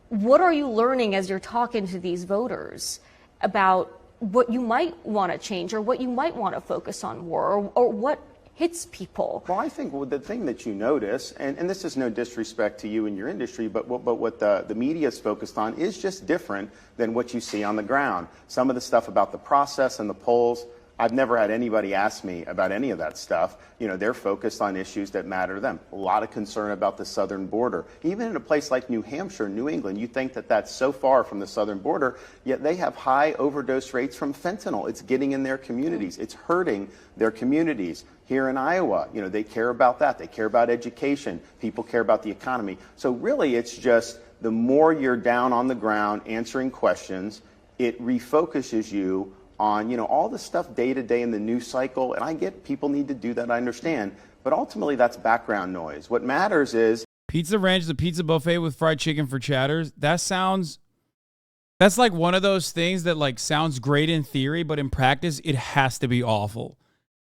What are you learning as you're talking to these voters about what you might want to change or what you might want to focus on more, or what hits people? Well, I think the thing that you notice, and this is no disrespect to you and your industry, but what the media is focused on is just different than what you see on the ground. Some of the stuff about the process and the polls, I've never had anybody ask me about any of that stuff. You know, they're focused on issues that matter to them. A lot of concern about the southern border. Even in a place like New Hampshire, New England, you think that that's so far from the southern border, yet they have high overdose rates from fentanyl. It's getting in their communities. It's hurting their communities. Here in Iowa, you know, they care about that. They care about education. People care about the economy. So really, it's just the more you're down on the ground answering questions, it refocuses you on, you know, all the stuff day to day in the news cycle. And I get people need to do that, I understand. But ultimately, that's background noise. What matters is Pizza Ranch, the pizza buffet with fried chicken for chatters. That's like one of those things that like sounds great in theory, but in practice, it has to be awful.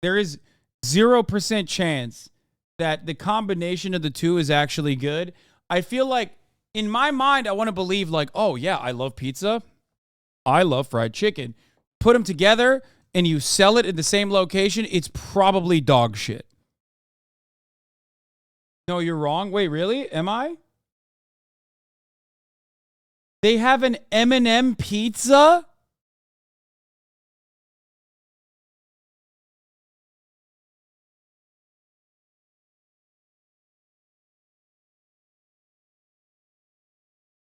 There is 0% chance that the combination of the two is actually good. I feel like in my mind, I want to believe like, oh yeah, I love pizza. I love fried chicken. Put them together and you sell it in the same location, it's probably dog shit. No, you're wrong. Wait, really? Am I? They have an M&M pizza?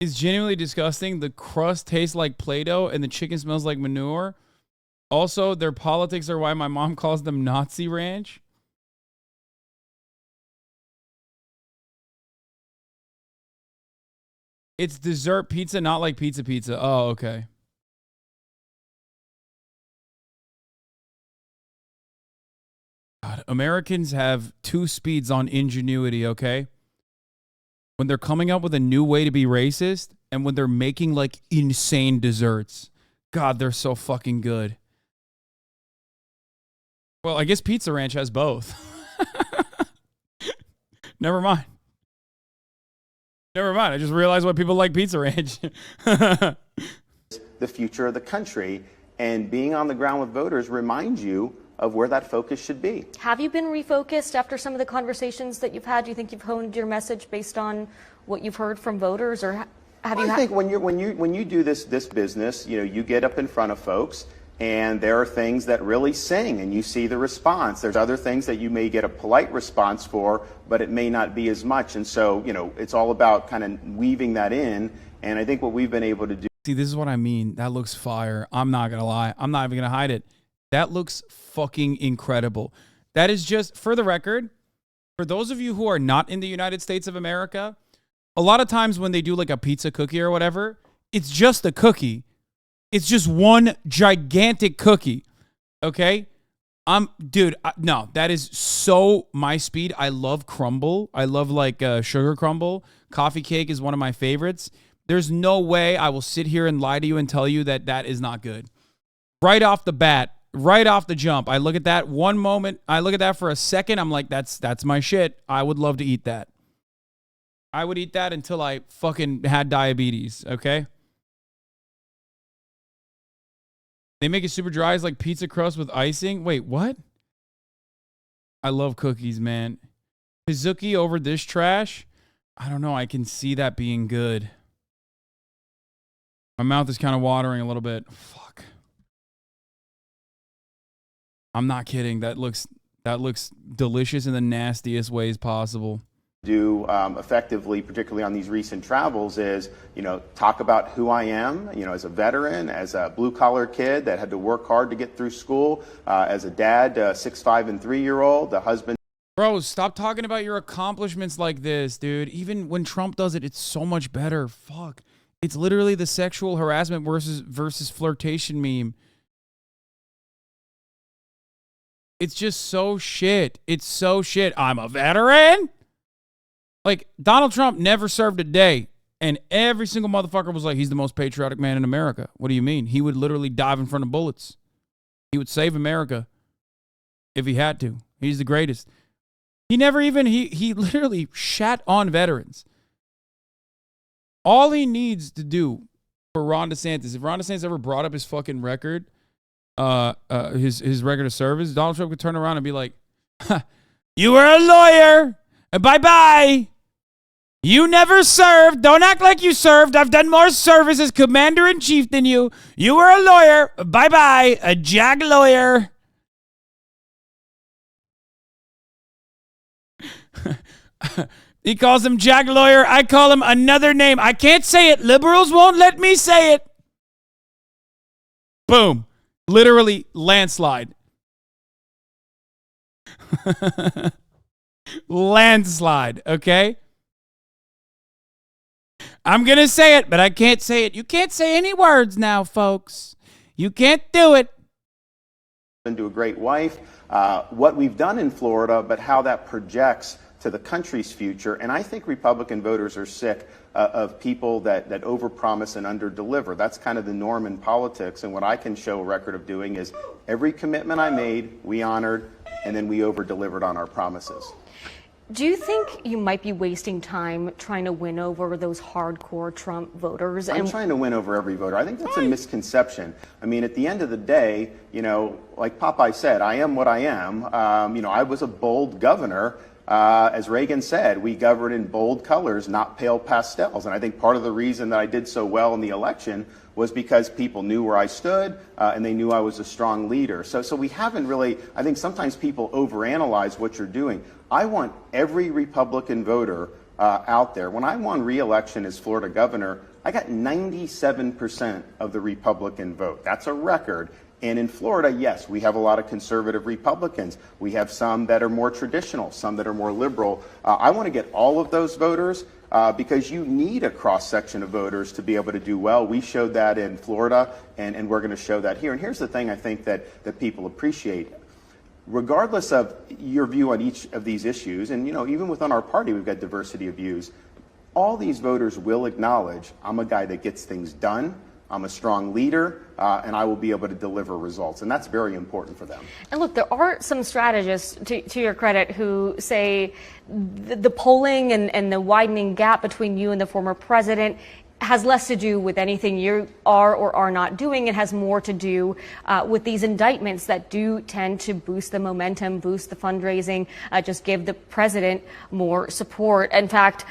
It's genuinely disgusting. The crust tastes like Play-Doh and the chicken smells like manure. Also, their politics are why my mom calls them Nazi Ranch. It's dessert pizza, not like pizza pizza. Oh, okay. God, Americans have two speeds on ingenuity, okay? When they're coming up with a new way to be racist and when they're making like insane desserts. God, they're so fucking good. Well, I guess Pizza Ranch has both. Never mind. Never mind. I just realized why people like Pizza Ranch. the future of the country, and being on the ground with voters reminds you of where that focus should be. Have you been refocused after some of the conversations that you've had? Do you think you've honed your message based on what you've heard from voters, or have you? I think when you do this business, you know, you get up in front of folks, and there are things that really sing, and you see the response. There's other things that you may get a polite response for, but it may not be as much. And so, you know, it's all about kind of weaving that in. And I think what we've been able to do. See, this is what I mean. That looks fire. I'm not gonna lie. I'm not even gonna hide it. That looks fucking incredible. That is just, for the record, for those of you who are not in the United States of America, a lot of times when they do like a pizza cookie or whatever, it's just a cookie. It's just one gigantic cookie. Okay? Dude, no, that is so my speed. I love crumble. I love like sugar crumble. Coffee cake is one of my favorites. There's no way I will sit here and lie to you and tell you that that is not good. Right off the bat, right off the jump, I look at that one moment. I look at that for a second. I'm like, that's my shit. I would love to eat that. I would eat that until I fucking had diabetes, okay? They make it super dry as like pizza crust with icing. Wait, what? I love cookies, man. Pizookie over this trash? I don't know. I can see that being good. My mouth is kind of watering a little bit. Fuck. I'm not kidding. That looks delicious in the nastiest ways possible. Do effectively, particularly on these recent travels, is, you know, talk about who I am, you know, as a veteran, as a blue-collar kid that had to work hard to get through school, as a dad, 6', 5, and 3-year-old, a husband. Bro, stop talking about your accomplishments like this, dude. Even when Trump does it, it's so much better. Fuck. It's literally the sexual harassment versus flirtation meme. It's just so shit. It's so shit. I'm a veteran? Like, Donald Trump never served a day, and every single motherfucker was like, he's the most patriotic man in America. What do you mean? He would literally dive in front of bullets. He would save America if he had to. He's the greatest. He never even, he literally shat on veterans. All he needs to do for Ron DeSantis, if Ron DeSantis ever brought up his fucking record, his record of service, Donald Trump could turn around and be like, you were a lawyer. Bye-bye. You never served. Don't act like you served. I've done more service as commander-in-chief than you. You were a lawyer. Bye-bye. A JAG lawyer. He calls him JAG lawyer. I call him another name. I can't say it. Liberals won't let me say it. Boom. Literally landslide. Landslide, okay? I'm going to say it, but I can't say it. You can't say any words now, folks. You can't do it. Into a great wife, what we've done in Florida, but how that projects to the country's future. And I think Republican voters are sick of people that overpromise and underdeliver. That's kind of the norm in politics. And what I can show a record of doing is every commitment I made, we honored, and then we over-delivered on our promises. Do you think you might be wasting time trying to win over those hardcore Trump voters? I'm trying to win over every voter. I think that's a misconception. I mean, at the end of the day, you know, like Popeye said, I am what I am. You know, I was a bold governor. As Reagan said, we govern in bold colors, not pale pastels. And I think part of the reason that I did so well in the election was because people knew where I stood and they knew I was a strong leader. So we haven't really, I think sometimes people overanalyze what you're doing. I want every Republican voter out there. When I won re-election as Florida governor, I got 97% of the Republican vote. That's a record. And in Florida, yes, we have a lot of conservative Republicans. We have some that are more traditional, some that are more liberal. I want to get all of those voters because you need a cross-section of voters to be able to do well. We showed that in Florida, and we're going to show that here. And here's the thing I think that people appreciate. Regardless of your view on each of these issues, and you know, even within our party, we've got diversity of views, all these voters will acknowledge I'm a guy that gets things done. I'm a strong leader, and I will be able to deliver results. And that's very important for them. And look, there are some strategists, to your credit, who say the polling and the widening gap between you and the former president has less to do with anything you are or are not doing. It has more to do with these indictments that do tend to boost the momentum, boost the fundraising, just give the president more support. In fact,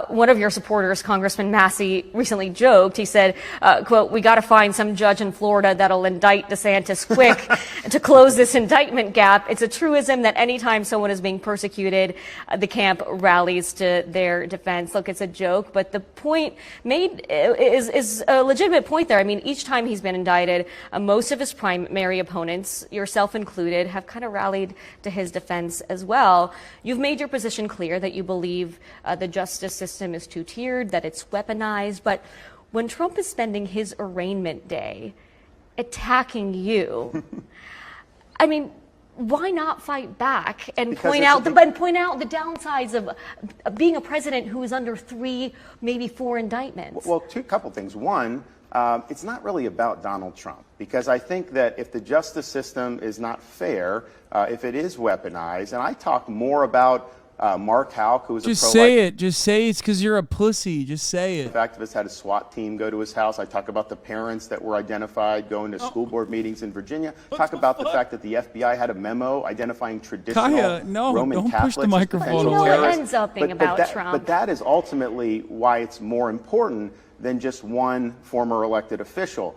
one of your supporters, Congressman Massey, recently joked. He said, quote, "We got to find some judge in Florida that'll indict DeSantis quick to close this indictment gap." It's a truism that anytime someone is being persecuted, the camp rallies to their defense. Look, it's a joke, but the point made is a legitimate point there. I mean, each time he's been indicted, most of his primary opponents, yourself included, have kind of rallied to his defense as well. You've made your position clear that you believe the justice system is two-tiered, that it's weaponized. But when Trump is spending his arraignment day attacking you, I mean, why not fight back and point out the downsides of being a president who is under 3, maybe 4 indictments? Well, couple things. One, it's not really about Donald Trump, because I think that if the justice system is not fair, if it is weaponized, and I talk more about Mark Houck, who was just a pro-life. say it. Just say it's because you're a pussy. Just say it. The activist had a SWAT team go to his house. I talk about the parents that were identified going to school board meetings in Virginia. Talk about the fact that the FBI had a memo identifying traditional Roman Catholics. Don't push the microphone away. It ends up being about Trump. But that is ultimately why it's more important than just one former elected official.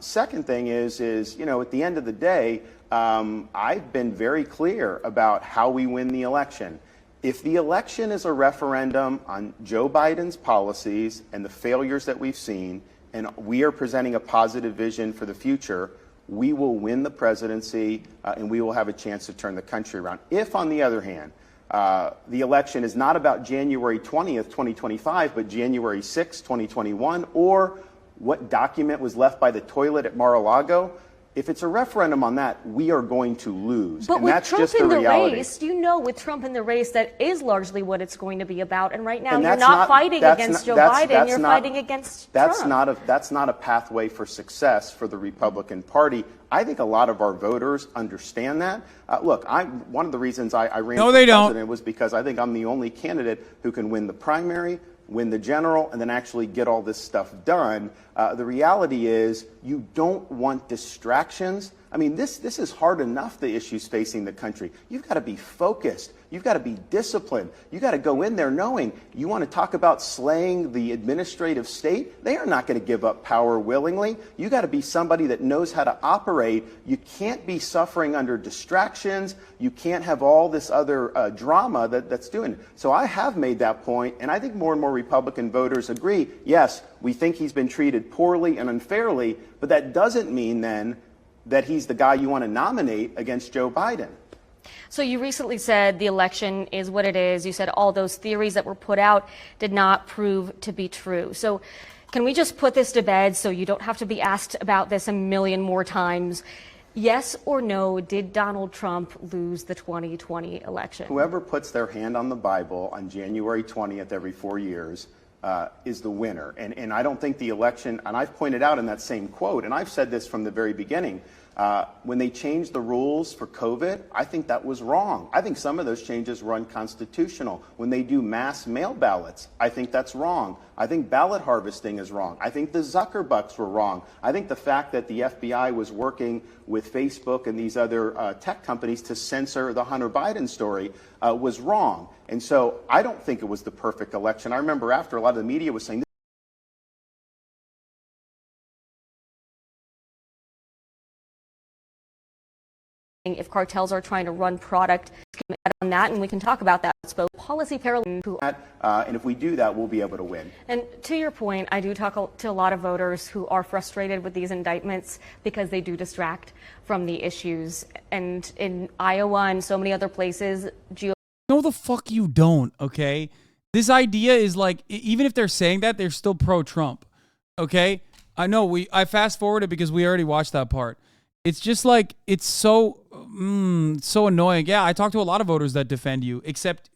Second thing is, you know, at the end of the day, I've been very clear about how we win the election. If the election is a referendum on Joe Biden's policies and the failures that we've seen, and we are presenting a positive vision for the future, we will win the presidency and we will have a chance to turn the country around. If, on the other hand, the election is not about January 20th, 2025, but January 6th, 2021, or what document was left by the toilet at Mar-a-Lago, If it's a referendum on that, we are going to lose. But and with that's Trump just in the the reality. race, with Trump in the race, that is largely what it's going to be about. And right now, And you're that's not fighting against Joe Biden. You're fighting against that's Trump. That's not a pathway for success for the Republican Party. I think a lot of our voters understand that. Look, one of the reasons I ran for president was because I think I'm the only candidate who can win the primary, win the general, and then actually get all this stuff done. The reality is you don't want distractions. I mean, this is hard enough, the issues facing the country. You've got to be focused. You've got to be disciplined. You've got to go in there knowing you want to talk about slaying the administrative state. They are not going to give up power willingly. You got to be somebody that knows how to operate. You can't be suffering under distractions. You can't have all this other drama that's doing it. So I have made that point, and I think more and more Republican voters agree, yes, we think he's been treated poorly and unfairly, but that doesn't mean then that he's the guy you want to nominate against Joe Biden. So you recently said the election is what it is. You said all those theories that were put out did not prove to be true. So can we just put this to bed so you don't have to be asked about this a million more times? Yes or no, did Donald Trump lose the 2020 election? Whoever puts their hand on the Bible on January 20th every 4 years is the winner. And I don't think the election, and I've pointed out in that same quote, and I've said this from the very beginning, when they changed the rules for COVID, I think that was wrong. I think some of those changes were unconstitutional. When they do mass mail ballots, I think that's wrong. I think ballot harvesting is wrong. I think the Zuckerbucks were wrong. I think the fact that the FBI was working with Facebook and these other tech companies to censor the Hunter Biden story was wrong. And so I don't think it was the perfect election. I remember after a lot of the media was saying, if cartels are trying to run product on that, and we can talk about that. It's both policy parallel. And if we do that, we'll be able to win. And to your point, I do talk to a lot of voters who are frustrated with these indictments because they do distract from the issues. And in Iowa and so many other places, No, the fuck you don't, okay? This idea is like, even if they're saying that, they're still pro-Trump, okay? I know, I fast-forwarded because we already watched that part. It's just like, it's so annoying. Yeah, I talk to a lot of voters that defend you, except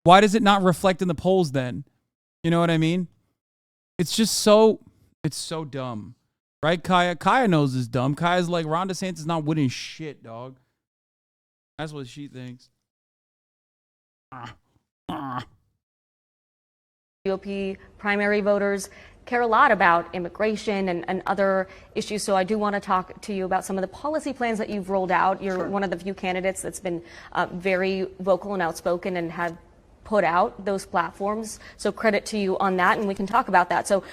why does it not reflect in the polls then? You know what I mean? It's just it's so dumb. Right, Kaya? Kaya knows it's dumb. Kaya's like, Ron DeSantis is not winning shit, dog. That's what she thinks. GOP primary voters care a lot about immigration and other issues. So I do want to talk to you about some of the policy plans that you've rolled out. You're one of the few candidates that's been very vocal and outspoken and have put out those platforms. So credit to you on that, and we can talk about that. So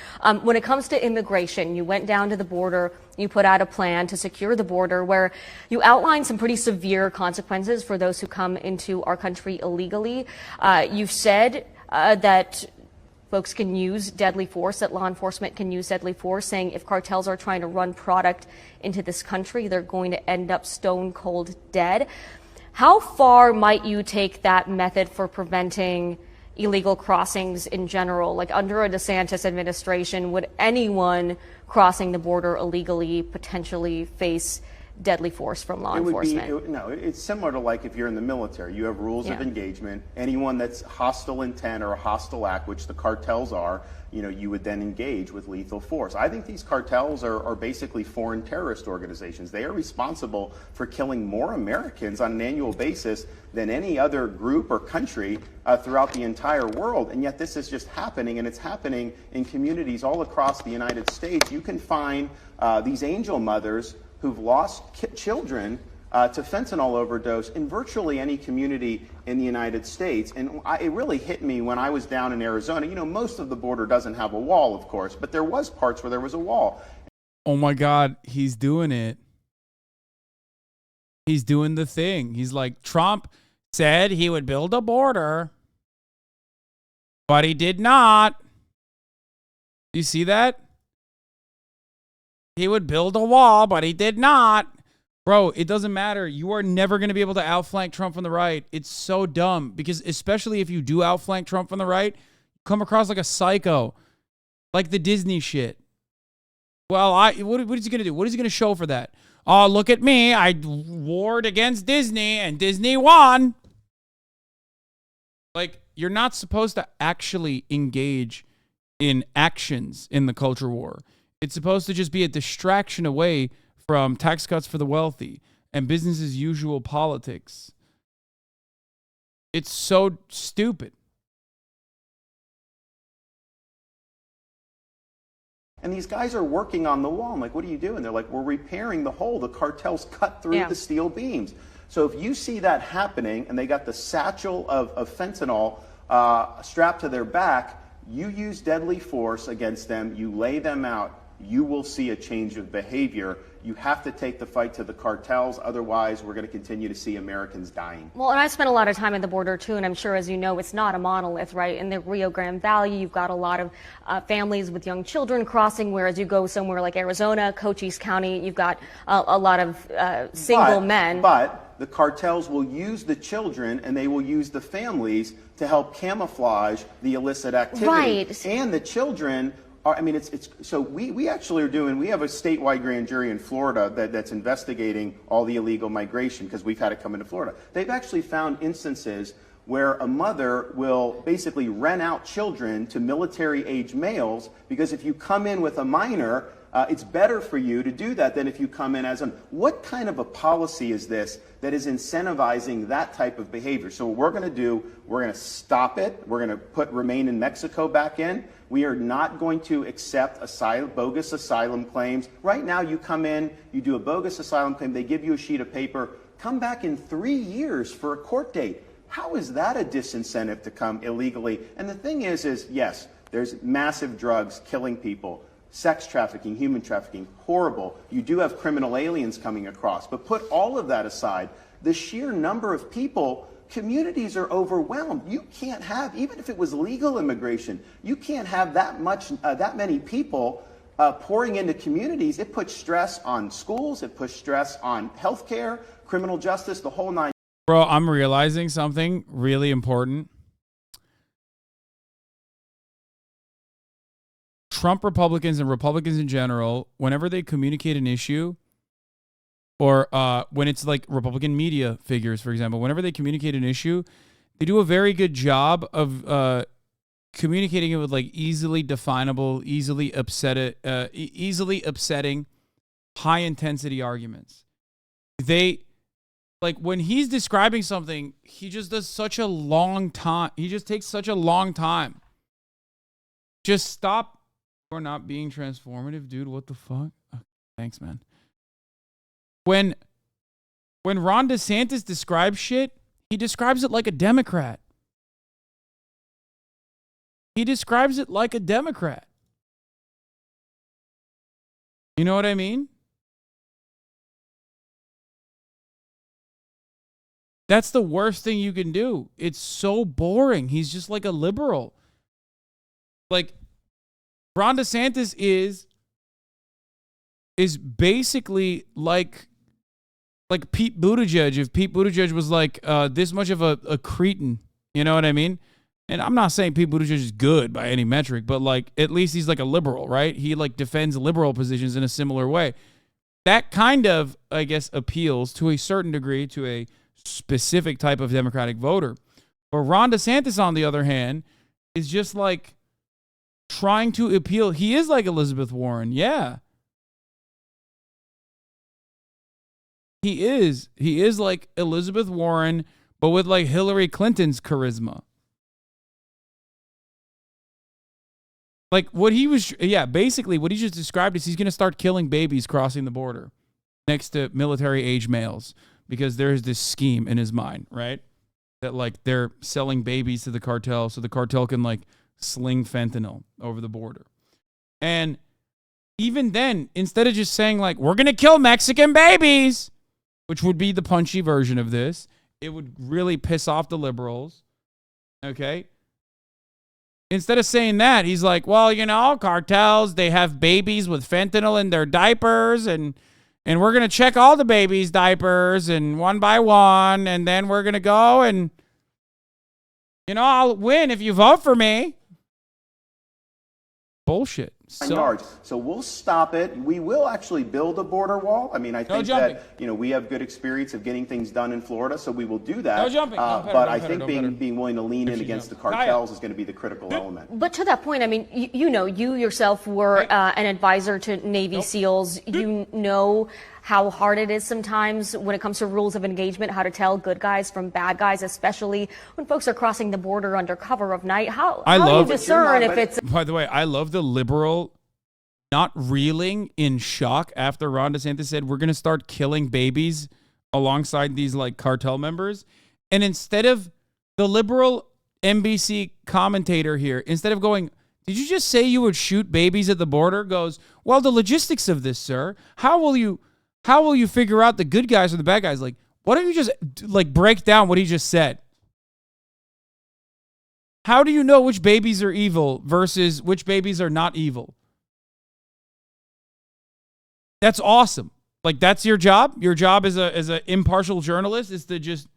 when it comes to immigration, you went down to the border, you put out a plan to secure the border where you outlined some pretty severe consequences for those who come into our country illegally. You've said that folks can use deadly force, that law enforcement can use deadly force, saying if cartels are trying to run product into this country, they're going to end up stone cold dead. How far might you take that method for preventing illegal crossings in general? Like under a Desantis administration, would anyone crossing the border illegally potentially face deadly force from law enforcement? It's similar to like if you're in the military, you have rules of engagement. Anyone that's hostile intent or a hostile act, which the cartels are, you would then engage with lethal force. I think these cartels are basically foreign terrorist organizations. They are responsible for killing more Americans on an annual basis than any other group or country throughout the entire world. And yet this is just happening, and it's happening in communities all across the United States. You can find these angel mothers who've lost children to fentanyl overdose in virtually any community in the United States. And it really hit me when I was down in Arizona. Most of the border doesn't have a wall, of course, but there was parts where there was a wall. Oh my God, he's doing it. He's doing the thing. He's like, Trump said he would build a border, but he did not. You see that? He would build a wall, but he did not. Bro, it doesn't matter. You are never going to be able to outflank Trump from the right. It's so dumb because especially if you do outflank Trump from the right, you come across like a psycho, like the Disney shit. Well, what is he going to do? What is he going to show for that? oh, look at me. I warred against Disney and Disney won. Like, you're not supposed to actually engage in actions in the culture war. It's supposed to just be a distraction away from tax cuts for the wealthy and business as usual politics. It's so stupid. And these guys are working on the wall. I'm like, what are you doing? They're like, we're repairing the hole. The cartels cut through the steel beams. So if you see that happening and they got the satchel of fentanyl strapped to their back, you use deadly force against them, you lay them out, you will see a change of behavior. You have to take the fight to the cartels. Otherwise, we're going to continue to see Americans dying. Well, and I spent a lot of time at the border, too, and I'm sure, as you know, it's not a monolith, right? In the Rio Grande Valley, you've got a lot of families with young children crossing, whereas you go somewhere like Arizona, Cochise County, you've got a lot of single men. But the cartels will use the children and they will use the families to help camouflage the illicit activity. Right. And the children... I mean, so we actually are doing, we have a statewide grand jury in Florida that's investigating all the illegal migration because we've had it come into Florida. They've actually found instances where a mother will basically rent out children to military-age males because if you come in with a minor, it's better for you to do that than if you come in as an... What kind of a policy is this that is incentivizing that type of behavior? So what we're going to do, we're going to stop it. We're going to put Remain in Mexico back in. We are not going to accept bogus asylum claims. Right now, you come in, you do a bogus asylum claim, they give you a sheet of paper, come back in 3 years for a court date. How is that a disincentive to come illegally? And the thing is yes, there's massive drugs killing people. Sex trafficking, human trafficking, horrible. You do have criminal aliens coming across. But put all of that aside, the sheer number of people, communities are overwhelmed. You can't have, even if it was legal immigration, you can't have that many people pouring into communities. It puts stress on schools. It puts stress on healthcare, criminal justice, the whole nine. Bro, I'm realizing something really important. Trump Republicans and Republicans in general, whenever they communicate an issue, or when it's like Republican media figures, for example, whenever they communicate an issue, they do a very good job of communicating it with like easily definable, easily upsetting, high intensity arguments. They, like, when he's describing something, he just does such a long time. He just takes such a long time. Just stop. You're not being transformative, dude. What the fuck? Okay, thanks, man. When Ron DeSantis describes shit, he describes it like a Democrat. He describes it like a Democrat. You know what I mean? That's the worst thing you can do. It's so boring. He's just like a liberal. Like, Ron DeSantis is basically like Pete Buttigieg. If Pete Buttigieg was like this much of a cretin, you know what I mean? And I'm not saying Pete Buttigieg is good by any metric, but like at least he's like a liberal, right? He like defends liberal positions in a similar way. That kind of, I guess, appeals to a certain degree to a specific type of Democratic voter. But Ron DeSantis, on the other hand, is just like trying to appeal. He is like Elizabeth Warren. Yeah. He is. He is like Elizabeth Warren, but with like Hillary Clinton's charisma. Like what he was, basically what he just described is he's going to start killing babies crossing the border next to military age males because there's this scheme in his mind, right? That like they're selling babies to the cartel so the cartel can like sling fentanyl over the border. And even then, instead of just saying like, we're going to kill Mexican babies, which would be the punchy version of this, it would really piss off the liberals. Okay. Instead of saying that, he's like, well, you know, cartels, they have babies with fentanyl in their diapers and we're going to check all the babies' diapers and one by one. And then we're going to go and, you know, I'll win if you vote for me. Bullshit. yards. So we'll stop it. We will actually build a border wall. I mean, I think that, we have good experience of getting things done in Florida, so we will do that. No jumping. But I think being willing to lean in against the cartels is going to be the critical element. But to that point, I mean, you yourself were an advisor to Navy SEALs. You know how hard it is sometimes when it comes to rules of engagement, how to tell good guys from bad guys, especially when folks are crossing the border under cover of night. How do you discern if it's... By the way, I love the liberal not reeling in shock after Ron DeSantis said, we're going to start killing babies alongside these like cartel members. And instead of the liberal NBC commentator here, instead of going, did you just say you would shoot babies at the border? Goes, well, the logistics of this, sir, how will you figure out the good guys or the bad guys? Like, why don't you just like break down what he just said? How do you know which babies are evil versus which babies are not evil? That's awesome. Like, that's your job. Your job as an impartial journalist is to just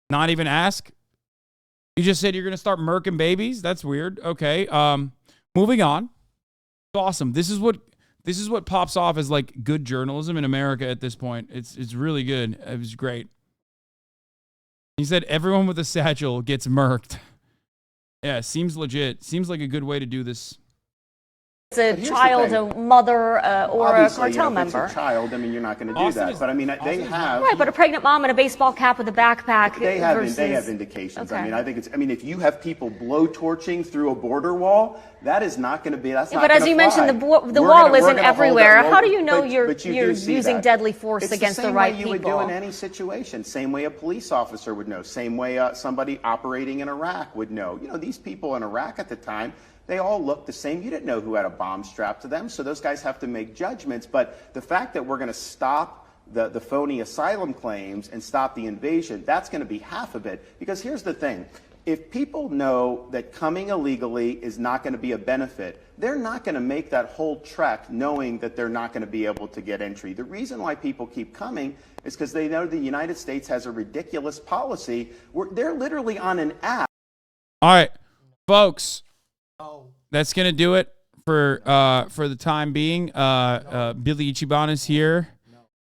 not even ask. You just said you're going to start murking babies. That's weird. Okay. Moving on. It's awesome. This is what pops off as like good journalism in America at this point. It's really good. It was great. He said everyone with a satchel gets murked. Yeah, seems legit. Seems like a good way to do this. It's a child, a mother, or Obviously, a cartel if member. it's a child, I mean, you're not going to do that. But I mean, they have. Right, but a pregnant mom in a baseball cap with a backpack. They have versus... indications. Okay. I mean, if you have people blow torching through a border wall, that is not going to be. That's not. But as you mentioned, the wall isn't everywhere. How do you know you're using deadly force against the right people? It's the same way you would do in any situation. Same way a police officer would know. Same way somebody operating in Iraq would know. These people in Iraq at the time, they all look the same. You didn't know who had a bomb strapped to them, so those guys have to make judgments. But the fact that we're going to stop the phony asylum claims and stop the invasion, that's going to be half of it. Because here's the thing. If people know that coming illegally is not going to be a benefit, they're not going to make that whole trek knowing that they're not going to be able to get entry. The reason why people keep coming is because they know the United States has a ridiculous policy where they're literally on an app. All right, folks. That's gonna do it for the time being. Billy Ichiban is here,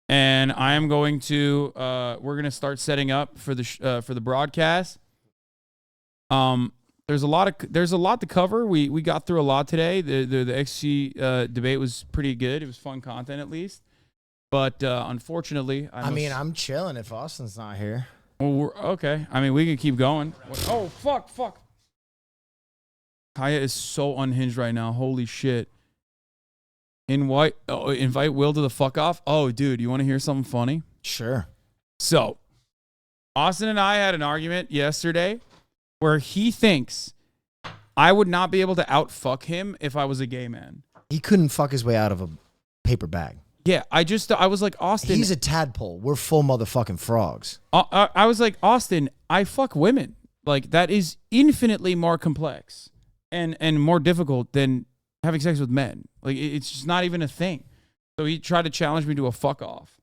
and I am going to. We're gonna start setting up for the broadcast. There's a lot to cover. We got through a lot today. The XQC debate was pretty good. It was fun content at least, but unfortunately, I'm chilling if Austin's not here. Well, okay. I mean, we can keep going. Oh fuck. Kaya is so unhinged right now. Holy shit. Invite Will to the fuck off. Oh, dude, you want to hear something funny? Sure. So, Austin and I had an argument yesterday where he thinks I would not be able to outfuck him if I was a gay man. He couldn't fuck his way out of a paper bag. Yeah, I was like, Austin. He's a tadpole. We're full motherfucking frogs. I was like, Austin, I fuck women. Like, that is infinitely more complex and more difficult than having sex with men. Like, it's just not even a thing. So he tried to challenge me to a fuck off.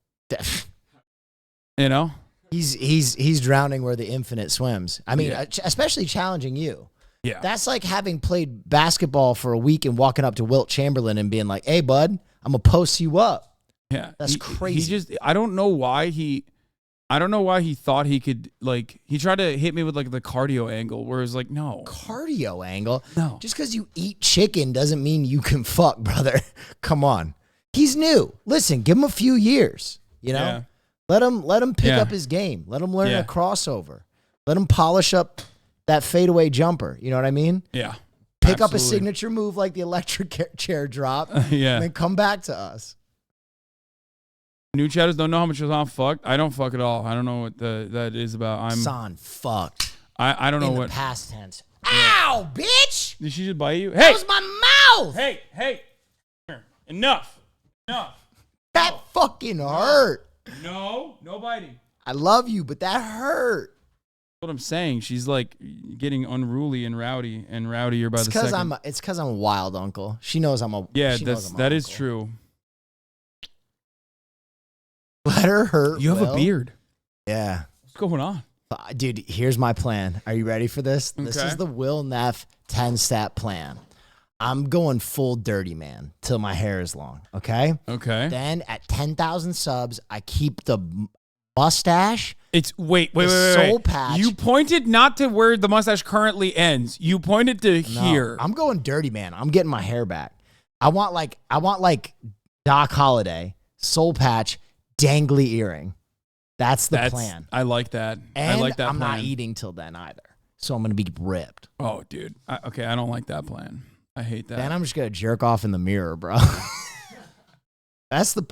You know? He's drowning where the infinite swims. I mean, especially challenging you. Yeah. That's like having played basketball for a week and walking up to Wilt Chamberlain and being like, hey, bud, I'm going to post you up. Yeah. That's crazy. I don't know why he thought he could, like, he tried to hit me with like the cardio angle where it's like, no. Cardio angle? No. Just because you eat chicken doesn't mean you can fuck, brother. Come on. He's new. Listen, give him a few years, you know? Yeah. Let him pick up his game. Let him learn a crossover. Let him polish up that fadeaway jumper. You know what I mean? Yeah. Pick up a signature move like the electric chair drop. Yeah. And then come back to us. New chatters don't know how much Hasan fucked. I don't fuck at all. I don't know what that is about. Hasan fucked. I don't know in what. the past tense. Ow, bitch! Did she just bite you? That Hey! was my mouth! Hey! Here. Enough. That fucking hurt. No biting. I love you, but that hurt. That's what I'm saying. She's like getting unruly and rowdier by the second. It's because I'm a wild uncle. She knows I'm a that is true. Let her hurt. You have a beard. Yeah. What's going on? Dude, here's my plan. Are you ready for this? This Okay. is the Will Neff 10-step plan. I'm going full dirty man till my hair is long. Okay. Okay. Then at 10,000 subs, I keep the mustache. It's wait. Soul patch. You pointed not to where the mustache currently ends. You pointed to here. I'm going dirty man. I'm getting my hair back. I want like Doc Holliday, soul patch, dangly earring. That's the plan. I like that. And I like that I'm plan. not eating till then either. So I'm going to be ripped. Oh, dude. Okay, I don't like that plan. I hate that. Then I'm just going to jerk off in the mirror, bro. That's the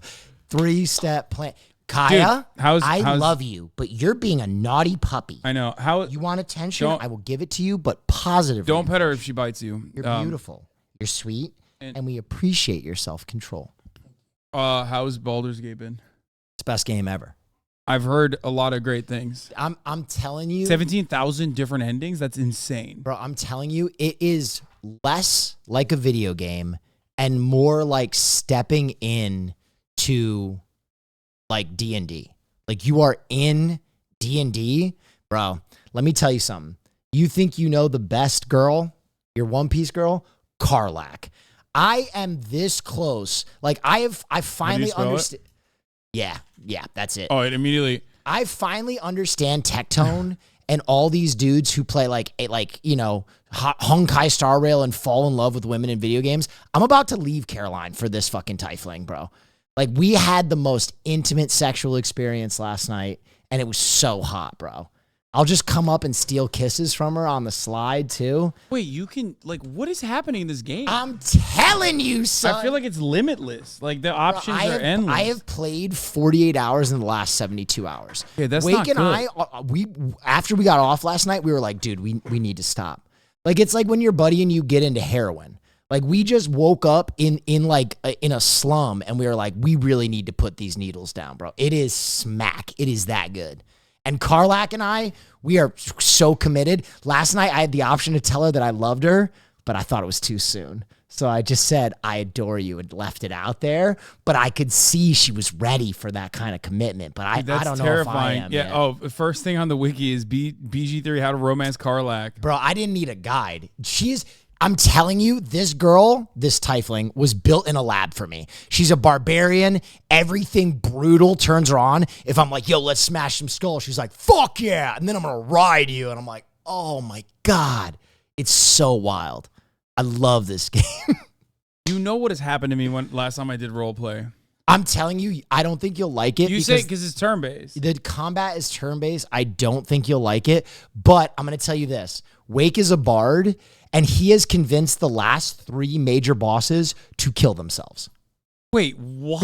3-step plan. Kaya, dude, how's I love you, but you're being a naughty puppy. I know. You want attention? I will give it to you, but positively. Don't pet her if she bites you. You're beautiful. You're sweet, and we appreciate your self-control. How's Baldur's Gate been? It's the best game ever. I've heard a lot of great things. I'm telling you. 17,000 different endings? That's insane. Bro, I'm telling you, it is less like a video game and more like stepping in to like D&D. Like you are in D&D. Bro, let me tell you something. You think you know the best girl, your One Piece girl? Karlach. I am this close. Like I finally understand. Yeah, that's it. Oh, it immediately. I finally understand Tectone and all these dudes who play like Honkai Star Rail and fall in love with women in video games. I'm about to leave Caroline for this fucking tiefling, bro. Like we had the most intimate sexual experience last night, and it was so hot, bro. I'll just come up and steal kisses from her on the slide too. Wait, you can what is happening in this game? I'm telling you, son. I feel like it's limitless. Like the options are endless. I have played 48 hours in the last 72 hours. Yeah, that's Wake not and good. After we got off last night, we were like, dude, we need to stop. Like it's like when your buddy and you get into heroin. Like we just woke up in a slum and we were like, we really need to put these needles down, bro. It is smack. It is that good. And Karlach and I, we are so committed. Last night, I had the option to tell her that I loved her, but I thought it was too soon. So I just said, I adore you, and left it out there. But I could see she was ready for that kind of commitment. But I don't know if I am. Yeah. Yet. Oh, first thing on the wiki is BG3, how to romance Karlach. Bro, I didn't need a guide. I'm telling you, this girl, this tiefling, was built in a lab for me. She's a barbarian. Everything brutal turns her on. If I'm like, yo, let's smash some skulls, she's like, fuck yeah. And then I'm going to ride you. And I'm like, oh my God. It's so wild. I love this game. You know what has happened to me last time I did role play? I'm telling you, I don't think you'll like it. You say because it's turn-based. The combat is turn-based. I don't think you'll like it. But I'm going to tell you this. Wake is a bard, and he has convinced the last 3 major bosses to kill themselves. Wait, what?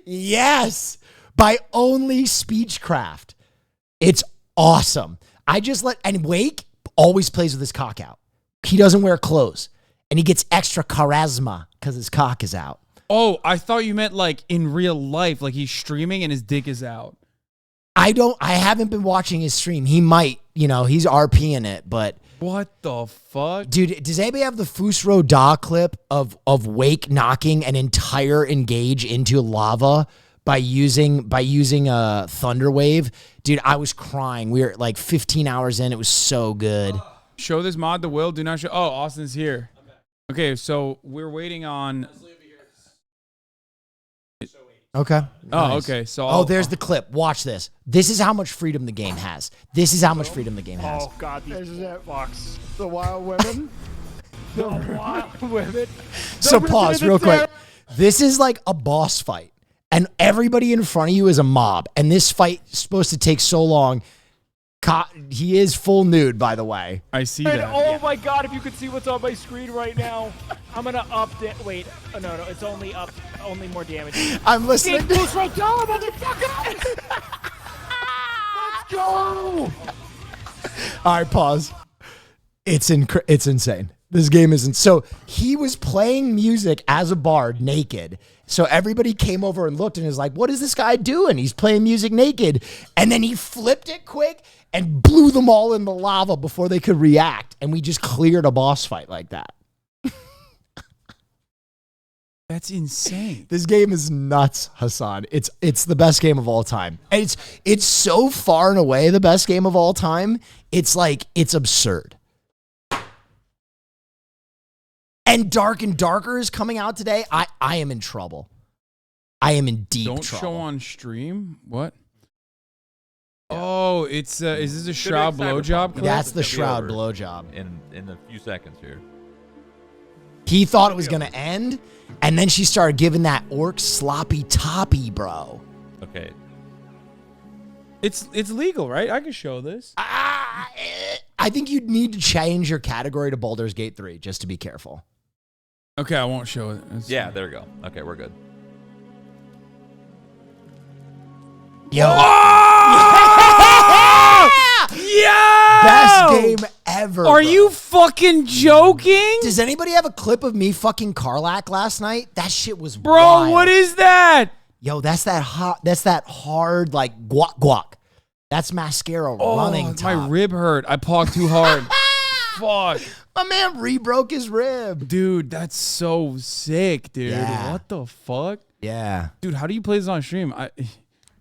Yes. By only speechcraft. It's awesome. And Wake always plays with his cock out. He doesn't wear clothes, and he gets extra charisma because his cock is out. Oh, I thought you meant like in real life, like he's streaming and his dick is out. I haven't been watching his stream. He might, he's RPing it, but. What the fuck? Dude, does anybody have the Fusro Da clip of Wake knocking an entire engage into lava by using a thunder wave? Dude, I was crying. We were like 15 hours in. It was so good. Show this mod to Will. Do not show. Oh, Austin's here. Okay, so we're waiting on. Okay. Oh, okay. So there's the clip. Watch this. This is how much freedom the game has. Oh God, this is it, Foxx. The wild women. The wild women. So pause real quick. This is like a boss fight, and everybody in front of you is a mob, and this fight is supposed to take so long. He is full nude, by the way. I see And that. oh my God, if you could see what's on my screen right now, I'm gonna up it. Wait, no, it's only up, only more damage. I'm listening. Let's go! All right, pause. It's insane. This game isn't. So he was playing music as a bard naked. So everybody came over and looked and is like, what is this guy doing? He's playing music naked. And then he flipped it quick and blew them all in the lava before they could react. And we just cleared a boss fight like that. That's insane. This game is nuts, Hasan. It's the best game of all time. And it's so far and away the best game of all time. It's like, it's absurd. And Dark and Darker is coming out today. I am in trouble. I am in deep trouble. Don't show on stream? What? Oh, it's is this a Shroud blowjob clip? That's the Shroud blowjob. In a few seconds here. He thought it was going to end, and then she started giving that orc sloppy toppy, bro. Okay. It's legal, right? I can show this. I think you'd need to change your category to Baldur's Gate 3 just to be careful. Okay, I won't show it. Yeah, there we go. Okay, we're good. Yo. Yeah! Best game ever. Are you fucking joking? Does anybody have a clip of me fucking Karlak last night? That shit was Bro, wild. what is that? Yo, that's that hard like guac. That's mascara running top. My rib hurt. I pogged too hard. Fuck. My man re-broke his rib. Dude, that's so sick, dude. Yeah. What the fuck? Yeah. Dude, how do you play this on stream?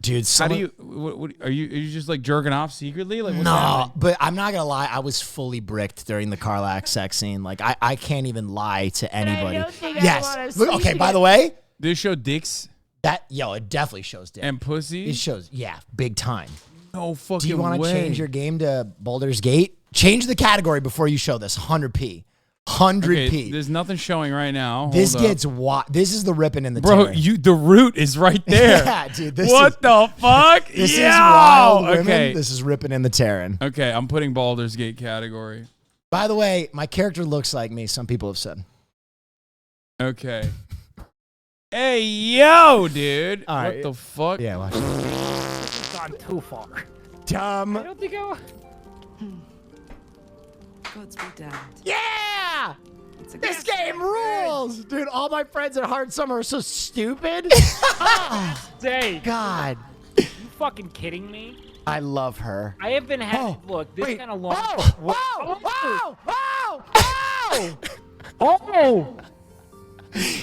Dude, how do you? What are you just like jerking off secretly? Like, what's no, happening? but I'm not gonna lie. I was fully bricked during the Karlak sex scene. Like, I can't even lie to anybody. Yes. Look, okay. By the way, this show dicks. It definitely shows dick and pussy. It shows, big time. No fucking way. Do you want to change your game to Baldur's Gate? Change the category before you show this. 100p. 100p. Okay, there's nothing showing right now. This gets This is the ripping in the bro. tearing. The root is right there. Yeah, dude. What the fuck? This is wild women. Okay. This is ripping in the tearing. Okay, I'm putting Baldur's Gate category. By the way, my character looks like me. Some people have said. Okay. Hey, yo, dude. All right. What the fuck? Yeah, watch This has gone too far. Dumb. I don't think I. Gods be damned. Yeah! This game rules! Dude, all my friends at Hard Summer are so stupid. Day. God. You fucking kidding me? I love her. I have been having. Look, this kind of long. Oh!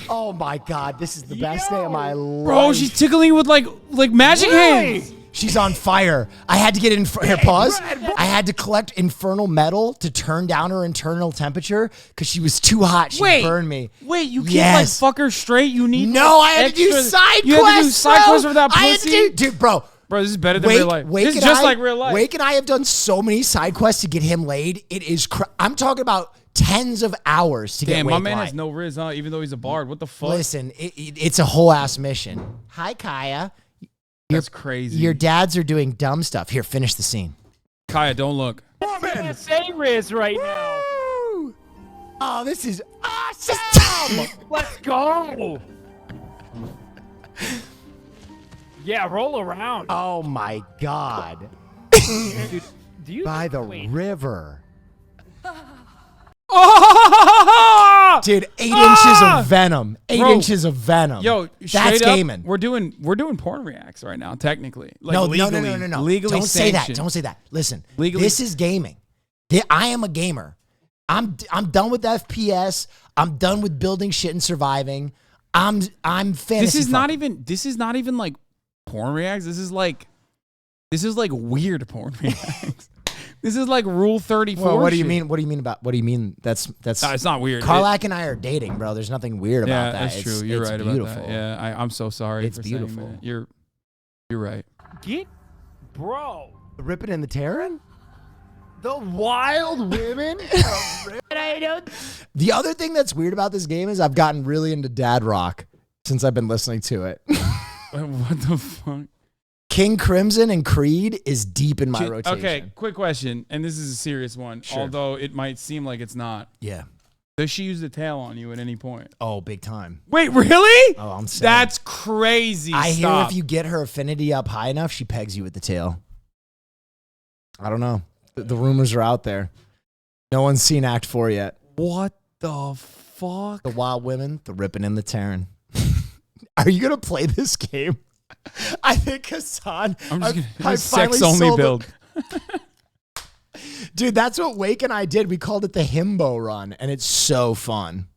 Oh my God, this is the best day of my life. Bro, she's tickling you with like magic hands. She's on fire. I had to get in. Here, pause. I had to collect infernal metal to turn down her internal temperature because she was too hot. She burned me. Wait, you can't like fuck her straight? You need no. I had to do side quests. You had to do side quests for that pussy. I had to do, dude, bro. Bro, this is better than real life. This is just like real life. Wake and I have done so many side quests to get him laid. It is. I'm talking about tens of hours to get. Damn, Wake my man light. has no riz, huh? Even though he's a bard. What the fuck? Listen, it's a whole ass mission. Hi, Kaya. That's crazy. Your dads are doing dumb stuff. Here, finish the scene. Kaya, don't look. I'm gonna say Riz right now. Oh, this is awesome! Let's go. Yeah, roll around. Oh my God. Dude, do you By the river. Oh! Dude, 8 inches of venom. 8 inches of venom. Yo, that's gaming. We're doing porn reacts right now, technically. Like no, legally, no. Legally Don't say that. sanctioned. Don't say that. Listen, Legally- this is gaming. I am a gamer. I'm done with FPS. I'm done with building shit and surviving. I'm fantasy. This is not even like porn reacts. This is like weird porn reacts. This is like Rule 34. Well, what do you shit. mean? What do you mean about? What do you mean? That's. No, it's not weird. Karlak and I are dating, bro. There's nothing weird about that. That's true. You're it's right beautiful. about that. Yeah, I'm so sorry. It's for beautiful. Saying that. You're right. Get, bro. Ripping and the tearing. The wild women. The other thing that's weird about this game is I've gotten really into dad rock since I've been listening to it. What the fuck? King Crimson and Creed is deep in my rotation. Okay, quick question, and this is a serious one, Sure. although it might seem like it's not. Yeah. Does she use the tail on you at any point? Oh, big time. Wait, really? Oh, I'm saying. That's crazy. I hear Stop. if you get her affinity up high enough, she pegs you with the tail. I don't know. The rumors are out there. No one's seen Act 4 yet. What the fuck? The wild women, the ripping and the tearing. Are you going to play this game? I think Hasan. I'm just I gonna finally sex only sold build. Dude, that's what Wake and I did. We called it the Himbo Run, and it's so fun.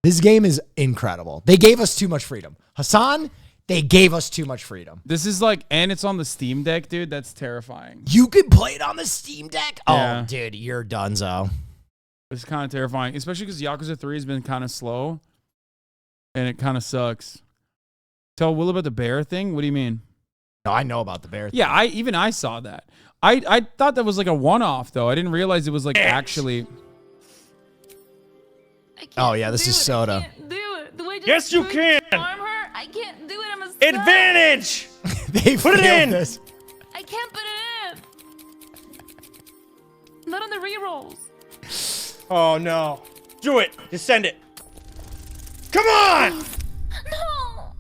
This game is incredible. They gave us too much freedom. Hasan, they gave us too much freedom. This is like, and it's on the Steam Deck, dude. That's terrifying. You could play it on the Steam Deck? Yeah. Oh, dude, you're donezo. It's kind of terrifying, especially because Yakuza 3 has been kind of slow, and it kind of sucks. Tell Will about the bear thing? What do you mean? No, I know about the bear thing. Yeah, I saw that. I thought that was like a one-off, though. I didn't realize it was like actually... Oh, yeah, this is Soda. Yes, you can. I can't do it. I'm a sub. Advantage. They put it in. I can't put it in. Not on the rerolls. Oh no. Do it. Just send it. Come on. No.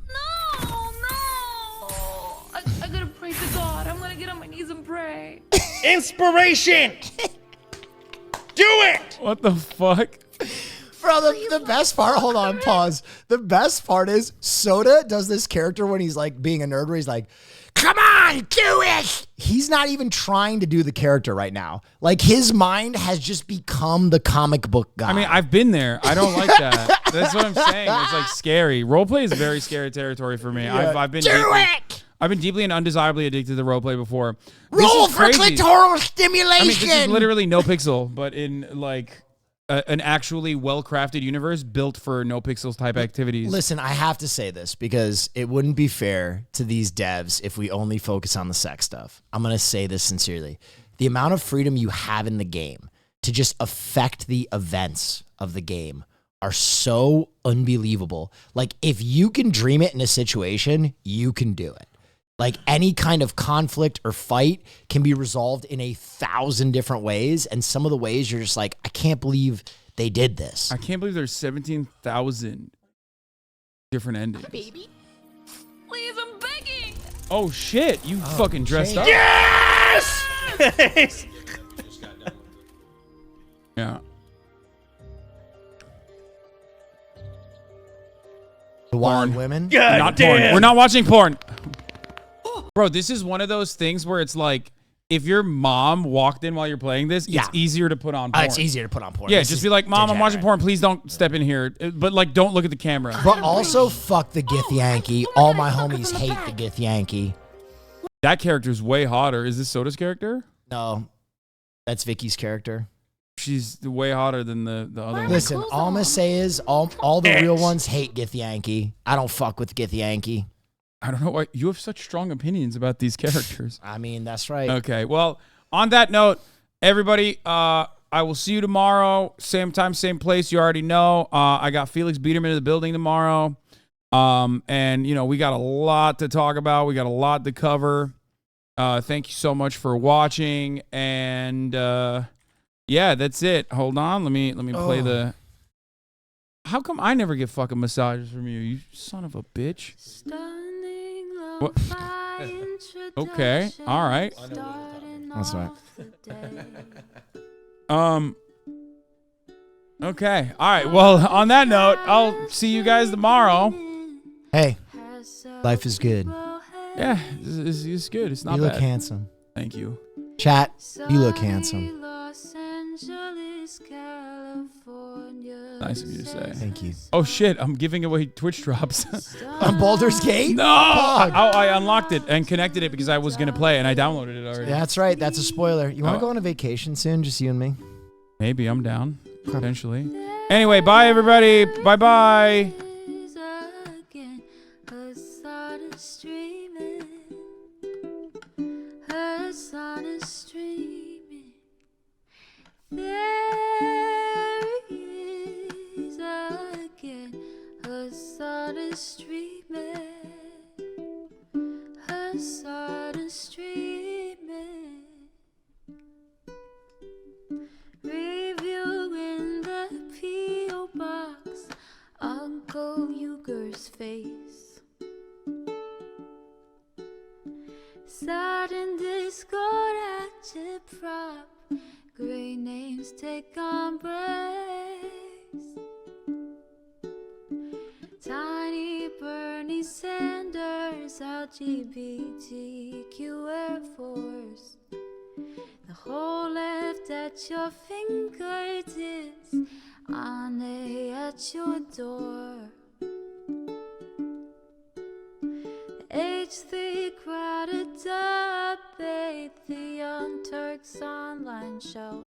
I gotta pray to God. I'm gonna get on my knees and pray. Inspiration. Do it. What the fuck? Bro, the best part, hold on, pause. The best part is Soda does this character when he's like being a nerd where he's like, come on, do it. He's not even trying to do the character right now. Like his mind has just become the comic book guy. I mean, I've been there. I don't like that. That's what I'm saying. It's like scary. Roleplay is very scary territory for me. Yeah. I've been it. I've been deeply and undesirably addicted to roleplay before. Roll for clitoral stimulation. I mean, this is literally no pixel, but in like an actually well-crafted universe built for no pixels type activities. Listen, I have to say this because it wouldn't be fair to these devs if we only focus on the sex stuff. I'm going to say this sincerely. The amount of freedom you have in the game to just affect the events of the game are so unbelievable. Like, if you can dream it in a situation, you can do it. Like, any kind of conflict or fight can be resolved in 1,000 different ways. And some of the ways you're just like, I can't believe they did this. I can't believe there's 17,000 different endings. Baby, please, I'm begging. Oh, shit. You fucking dressed up. Yes! Yeah. The Wild Women? God not damn. porn. We're not watching porn. Bro, this is one of those things where it's like, if your mom walked in while you're playing this, it's easier to put on porn. It's easier to put on porn. Yeah, This just is be like, Mom, I'm watching degenerate. porn. Please don't step in here. But like, don't look at the camera. But also, fuck the Gith Yankee. All my homies hate the Gith Yankee. That character's way hotter. Is this Soda's character? No, that's Vicky's character. She's way hotter than the other one. Listen, all I'm going to say is all the real ones hate Gith Yankee. I don't fuck with Gith Yankee. I don't know why you have such strong opinions about these characters. I mean, that's right. Okay, well, on that note, everybody, I will see you tomorrow. Same time, same place. You already know. I got Felix Biederman in the building tomorrow. And, you know, we got a lot to talk about. We got a lot to cover. Thank you so much for watching. And, yeah, that's it. Hold on. Let me play the... How come I never get fucking massages from you? You son of a bitch. What? Okay. All right. That's right. Okay. All right. Well, on that note, I'll see you guys tomorrow. Hey, life is good. Yeah, it's good. It's not You bad. look handsome. Thank you. Chat, you look handsome. Nice of you to say. Thank you. Oh shit! I'm giving away Twitch drops. On Baldur's Gate? No! I unlocked it and connected it because I was gonna play and I downloaded it already. That's right. That's a spoiler. You want to go on a vacation soon, just you and me? Maybe I'm down potentially. Anyway, bye everybody. Bye bye. Hasan is streaming. Review in the P.O. box. Uncle Uger's face. Sudden Discord agitprop. Great names take embrace. Tiny Bernie Sanders, LGBTQ Air Force. The whole left at your fingertips, on at your door. H3 crowded debate, the Young Turks online show.